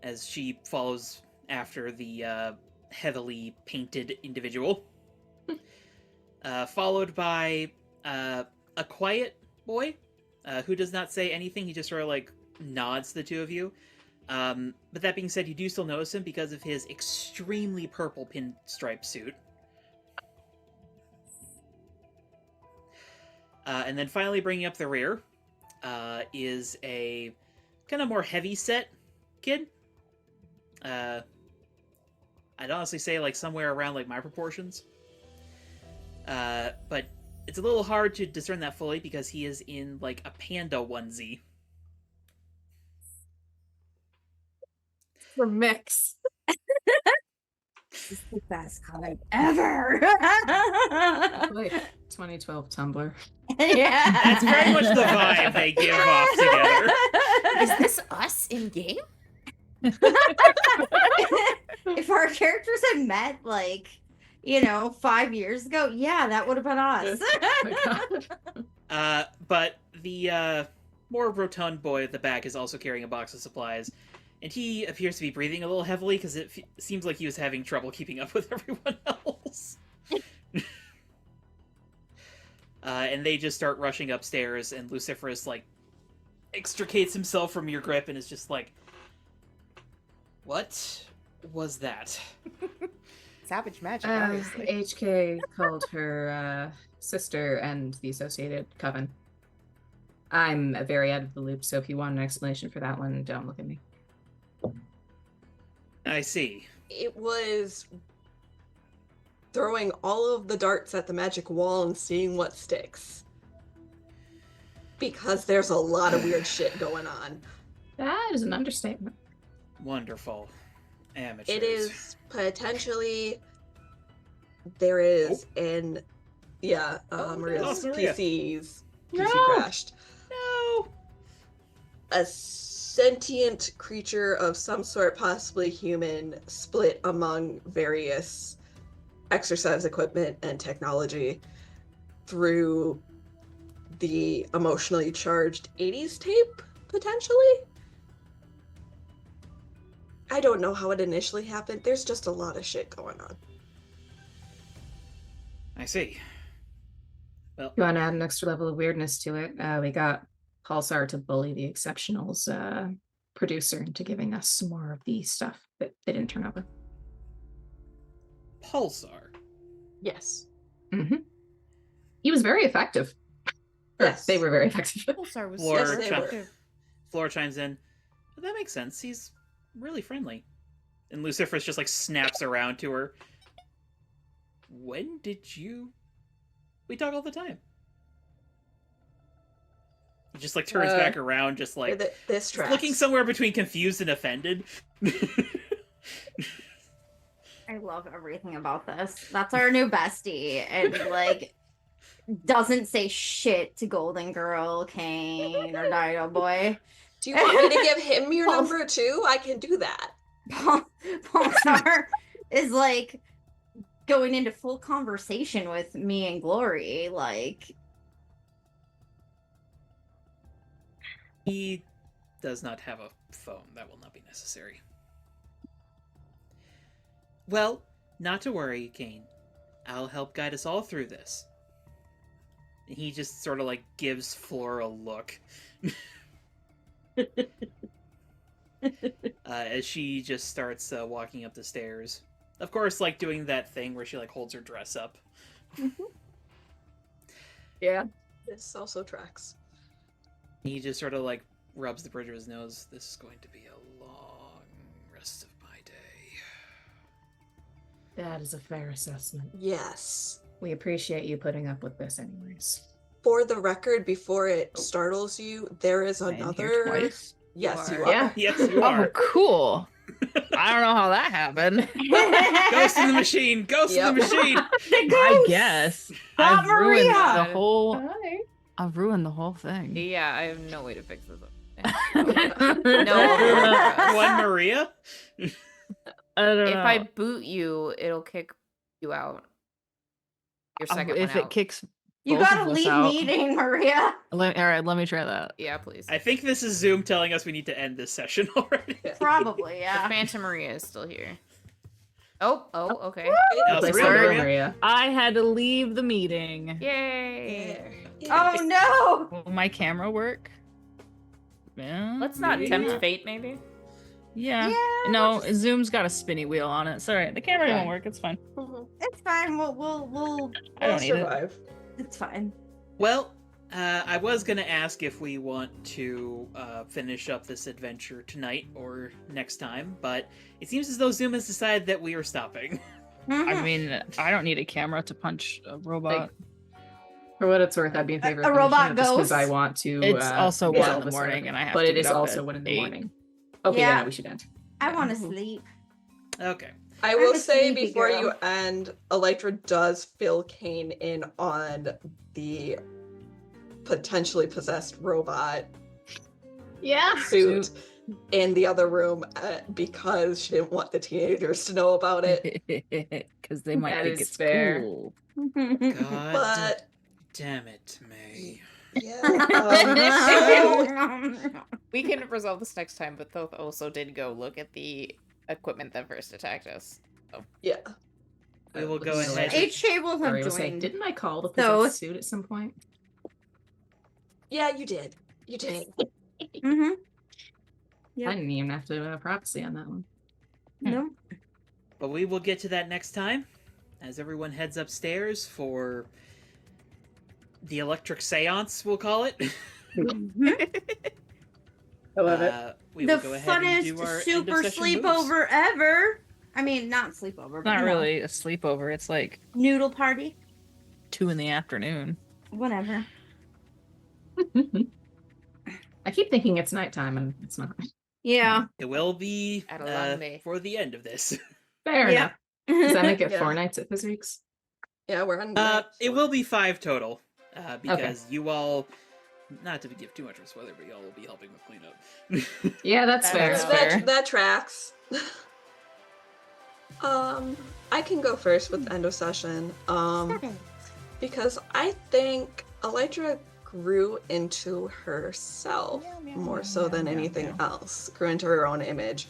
As she follows after the heavily painted individual. Followed by a quiet boy who does not say anything. He just sort of like nods to the two of you. But that being said, you do still notice him because of his extremely purple pinstripe suit. And then finally bringing up the rear is a kind of more heavy set kid. I'd honestly say like somewhere around like my proportions. But it's a little hard to discern that fully because he is in like a panda onesie. For mix. This is the best comment ever. Like 2012 Tumblr. Yeah. That's very much the vibe they give off together. Is this us in game? If our characters had met, like, 5 years ago, yeah, that would have been us. Oh my God. But the more rotund boy at the back is also carrying a box of supplies, and he appears to be breathing a little heavily because it seems like he was having trouble keeping up with everyone else. And they just start rushing upstairs, and Luciferus, like, extricates himself from your grip and is just like, what was that? Savage magic, obviously. HK called her sister and the associated coven. I'm very out of the loop, so if you want an explanation for that one, don't look at me. I see. It was throwing all of the darts at the magic wall and seeing what sticks. Because there's a lot of weird shit going on. That is an understatement. Wonderful. Amateurs. It is potentially... There is an... Yeah, Maria's Maria. PC No. crashed. No! A sentient creature of some sort, possibly human, split among various exercise equipment and technology through the emotionally charged 80s tape, potentially? I don't know how it initially happened. There's just a lot of shit going on. I see. Well, You want to add an extra level of weirdness to it? We got Pulsar to bully the Exceptional's producer into giving us some more of the stuff that they didn't turn over. Pulsar. Yes. Mm-hmm. He was very effective. Yes. They were very effective. Pulsar was Floor, Yes, they were. Floor chimes in. But that makes sense. He's really friendly. And Luciferus just like snaps around to her. When did you... We talk all the time. He just like turns back around, just like This tracks. looking somewhere between confused and offended. I love everything about this. That's our new bestie. And, like, doesn't say shit to Golden Girl, Kane, or Dino Boy. Do you want me to give him your number too? I can do that. Pulsar is, like, going into full conversation with me and Glory. Like, He does not have a phone. That will not be necessary. Well, not to worry, Kane. I'll help guide us all through this. And he just sort of like gives Floor a look. As she just starts walking up the stairs. Of course, like doing that thing where she like holds her dress up. Yeah. This also tracks. He just sort of like rubs the bridge of his nose. This is going to be a long rest of my day. That is a fair assessment. Yes. We appreciate you putting up with this anyways. For the record, before it startles you, there is I am here another. twice. Yes, you You are. Yeah. Yes, you Oh, are. cool. I don't know how that happened. Ghost in the machine! Ghost in the Yep. machine! I guess. Not I've ruined Maria. the whole. Hi. I've ruined the whole thing. Yeah, I have no way to fix this. No, one Maria? I don't know. If I boot you, it'll kick you out. Your second one if out. it kicks, You both gotta of us leave out. meeting, Maria. All right, let me try that. Yeah, please. I think this is Zoom telling us we need to end this session already. Probably, The yeah. Phantom Maria is still here. Oh, okay. No, it's Place the real on Maria. Maria. I had to leave the meeting. Yay! Oh no! Will my camera work? Yeah. Let's not maybe tempt not. fate, maybe. Yeah. Yeah, No, Zoom's got a spinny wheel on it. Sorry, the camera Okay. won't work. It's fine. Mhm. it's fine. We'll I don't need it. survive. it's fine. Well, I was gonna ask if we want to finish up this adventure tonight or next time, but it seems as though Zoom has decided that we are stopping. I mean, I don't need a camera to punch a robot. For what it's worth, I'd be in favor of A finishing robot it just because I ghost? want to. It's also 1 in resolve the this morning, later. and I have but to it get is up also at 1 in the 8. morning. Okay, Yeah. yeah, no, we should end. I want to Mhm. sleep. Okay. I I'm will a say sleepy before girl. you end, Elytra does fill Kane in on the potentially possessed robot Yeah. suit in the other room because she didn't want the teenagers to know about it. Because they might That think is it's fair. cool. God But damn it, May. yeah, We can resolve this next time, but Thoth also did go look at the equipment that first attacked us. yeah. We will go Listen to ahead. Larry. HJ will have Sorry, I was saying, joined. didn't I call the So- possessed suit at some point? Yeah, you did. You did. Mm-hmm. Yep. I didn't even have to prophecy on that one. No. But we will get to that next time, as everyone heads upstairs for the electric seance, we'll call it. I love it. We The will go ahead and do funnest our end super of session sleepover ever. I mean, not sleepover, but Not you know, really a sleepover. It's like noodle party. 2 in the afternoon. Whatever. I keep thinking it's nighttime and it's not. Yeah. moves. It will be At a long day. for the end of this. Fair Yeah. enough. Does that make it Yeah. 4 nights at Physiques? Yeah, we're on. It will be 5 total, because you all, not to give too much of a spoiler, but y'all will be helping with cleanup. Yeah, that's fair. That's fair. That tracks. I can go first with end of session. Because I think Elytra grew into herself more so than anything else. Grew into her own image.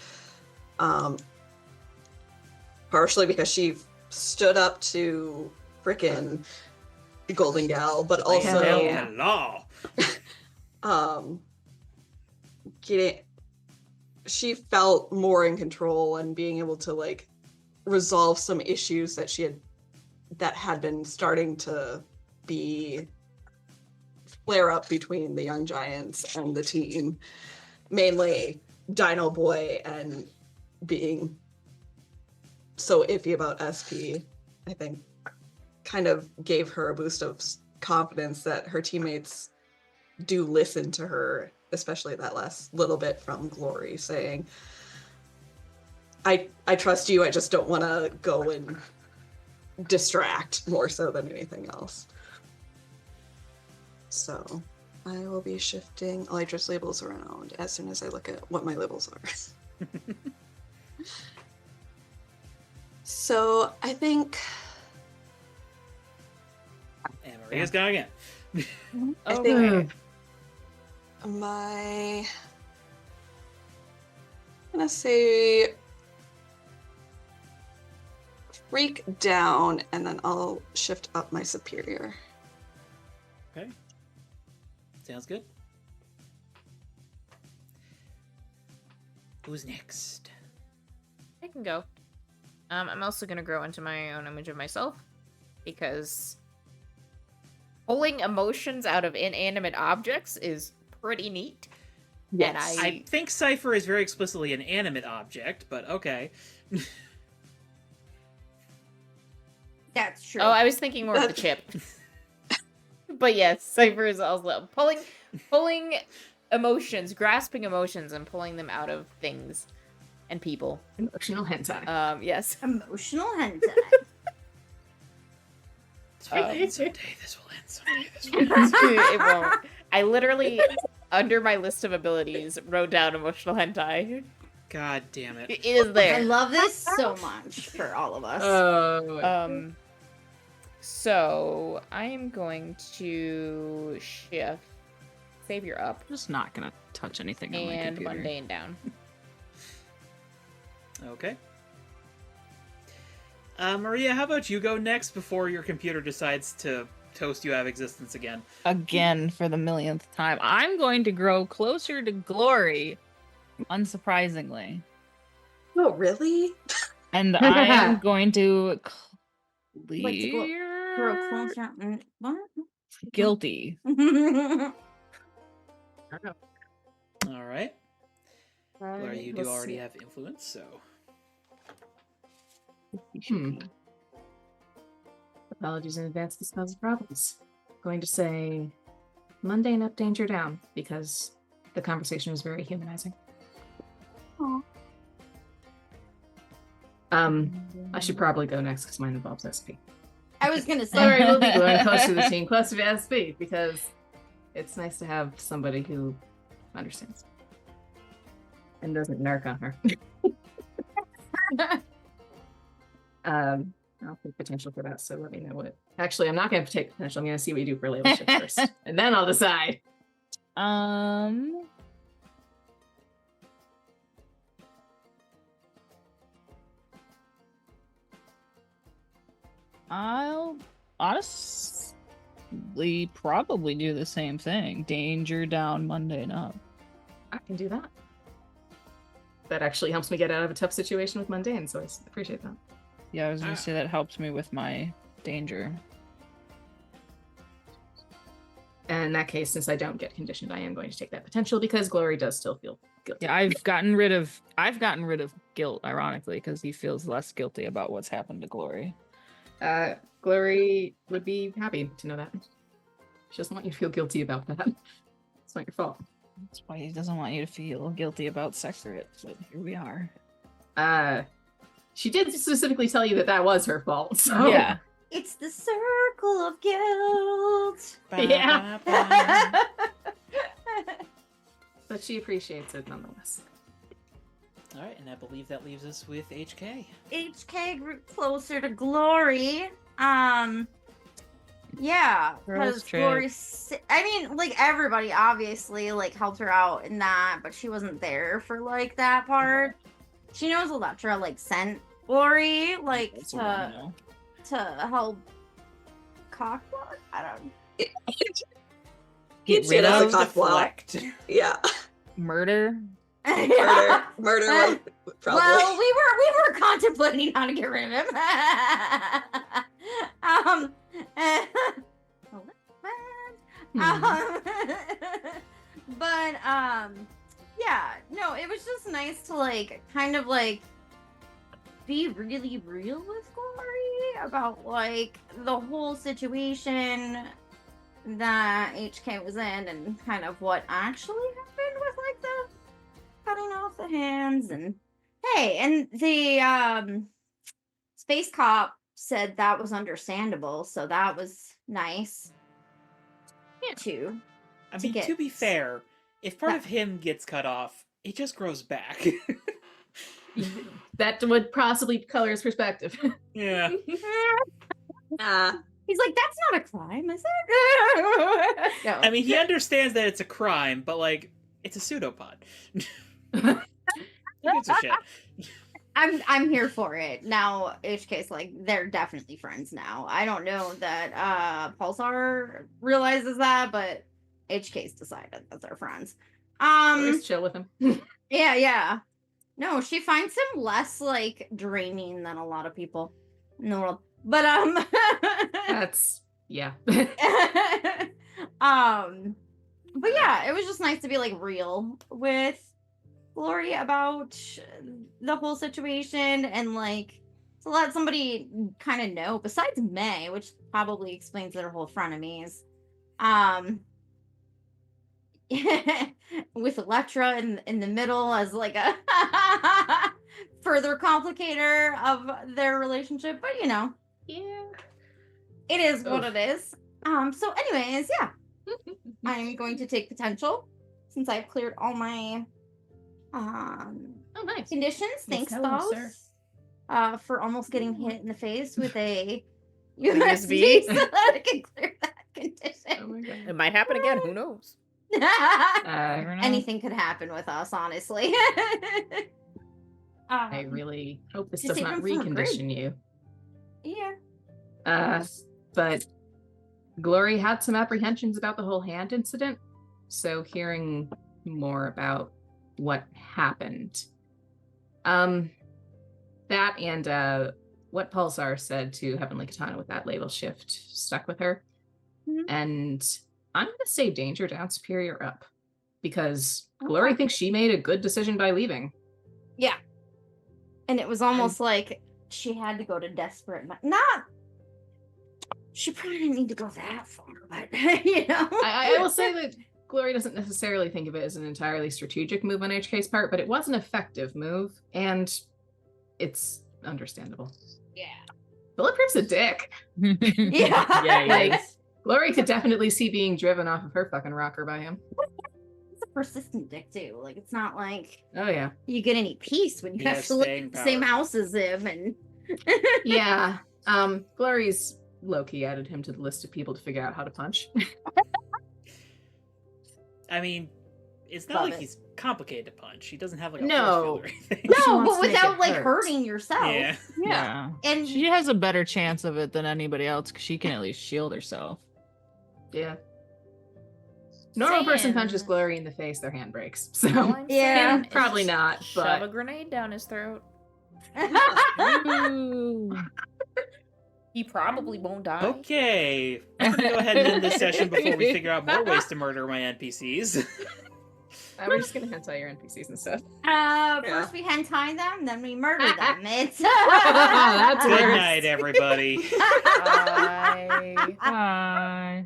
Partially because she stood up to frickin' Golden Gal, but also Hell yeah. Law. she felt more in control and being able to like resolve some issues that had been starting to be flare up between the young giants and the team, mainly Dino Boy, and being so iffy about SP, I think kind of gave her a boost of confidence that her teammates do listen to her, especially that last little bit from Glory saying, I trust you, I just don't want to go and distract more so than anything else. So I will be shifting Elytra's labels around as soon as I look at what my labels are. So I think And Maria's gone again. I Oh, think okay. I'm gonna say freak down, and then I'll shift up my superior. Okay. Sounds good. Who's next? I can go. I'm also gonna grow into my own image of myself because pulling emotions out of inanimate objects is pretty neat. And I think Cypher is very explicitly an animate object, but okay. That's true. Oh, I was thinking more of the chip. But yes, Cypher is also pulling emotions, grasping emotions, and pulling them out of things and people. Emotional hentai. Yes. Emotional hentai. Someday this will end. Someday this will end. It won't. I literally, under my list of abilities, wrote down emotional hentai. God damn it. It is I there. love this so much for all of us. Oh. So I am going to shift Savior up I'm just not gonna touch anything on my and computer. Mundane down. Okay. Maria, how about you go next before your computer decides to toast you out of existence again? Again, for the millionth time, I'm going to grow closer to Glory, unsurprisingly, Oh, really? and I am going to Like to grow clear. closer. What? Guilty. All right. Gloria, you do Let's already see. have influence, so Apologies in advance. This causes problems. Going to say mundane up, danger down, because the conversation was very humanizing. Aw. I should probably go next because mine involves SP. I was gonna say. Sorry, we'll be going close to the team, close to SP, because it's nice to have somebody who understands and doesn't narc on her. I'll take potential for that, so let me know what. Actually, I'm not going to take potential. I'm going to see what you do for label shift first, and then I'll decide. I'll honestly probably do the same thing. Danger down, mundane up. I can do that. That actually helps me get out of a tough situation with mundane, so I appreciate that. Yeah, I was gonna say that helps me with my danger. And in that case, since I don't get conditioned, I am going to take that potential because Glory does still feel guilty. Yeah, I've gotten rid of guilt, ironically, because he feels less guilty about what's happened to Glory. Glory would be happy to know that. She doesn't want you to feel guilty about that. It's not your fault. That's why he doesn't want you to feel guilty about Secret, but here we are. She did specifically tell you that that was her fault, so... Yeah. It's the circle of guilt. Yeah. Ba-ba-ba. But she appreciates it nonetheless. All right, and I believe that leaves us with HK. HK grew closer to Glory. Yeah, Girls because trip. Glory. I mean, like everybody obviously like helped her out in that, but she wasn't there for like that part. She knows Electra like sent Glory like That's what I know. to help cockblock. I don't. Get She rid does a of cock block. Deflect. Yeah. murder. Murder was probably. Well, we were contemplating how to get rid of him. But yeah, no, it was just nice to like kind of like be really real with Glory about like the whole situation that HK was in and kind of what actually happened with like the cutting off the hands. And hey, and the space cop said that was understandable, so that was nice too. I To mean, get- to be fair, if part Yeah. of him gets cut off, it just grows back. That would possibly color his perspective. Yeah. He's like, that's not a crime, is it? No. I mean, he understands that it's a crime, but like, it's a pseudopod. Who gives a shit? I'm here for it. Now HK's like, they're definitely friends now. I don't know that Pulsar realizes that, but HK's decided that they're friends. Just chill with him. Yeah. No, she finds him less like draining than a lot of people in the world. But That's yeah. but yeah, it was just nice to be like real with Glory about the whole situation and like to let somebody kind of know besides May, which probably explains their whole frenemies. With Electra in the middle as like a further complicator of their relationship, but you know, Yeah. it is what Oof. it is. So anyways, yeah, I'm going to take potential since I've cleared all my Oh, nice. conditions. Yes, Thanks, hello, sir. boss, for almost getting hit in the face with a USB? USB so that I can clear that condition. Oh my god. It might happen again. Who knows? Never know. Anything could happen with us, honestly. I really hope this to does save not him from a grid. recondition you. Yeah. But Glory had some apprehensions about the whole hand incident, so hearing more about what happened. That and what Pulsar said to Heavenly Katana with that label shift stuck with her. And I'm gonna say danger down, superior up. Because Glory thinks she made a good decision by leaving. Yeah. And it was almost like she had to go to desperate. Not. She probably didn't need to go that far, but you know. I will say that Glory doesn't necessarily think of it as an entirely strategic move on HK's part, but it was an effective move, and it's understandable. Yeah. Bulletproof's a dick. Yeah. Yeah, he Like, is. Glory could definitely see being driven off of her fucking rocker by him. It's a persistent dick too. Like it's not like Oh yeah. you get any peace when you Yeah, have to live staying in the same power. house as him and Yeah. Glory's low-key added him to the list of people to figure out how to punch. I mean, it's not Love like it. he's complicated to punch. He doesn't have like a No. force field or anything. She no, wants but to make without it like hurt. hurting yourself. Yeah. Yeah. And She has a better chance of it than anybody else because she can at least shield herself. Yeah. Normal person Saying- punches Glory in the face, their hand breaks. So All I'm Yeah. saying is probably just not, Shove but a grenade down his throat. Ooh. He probably won't die. Okay. I'm gonna go ahead and end this session before we figure out more ways to murder my NPCs. we're just gonna hentai your NPCs and stuff. First we hentai them, then we murder them. It's That's Good worse. night, everybody. Bye. Bye.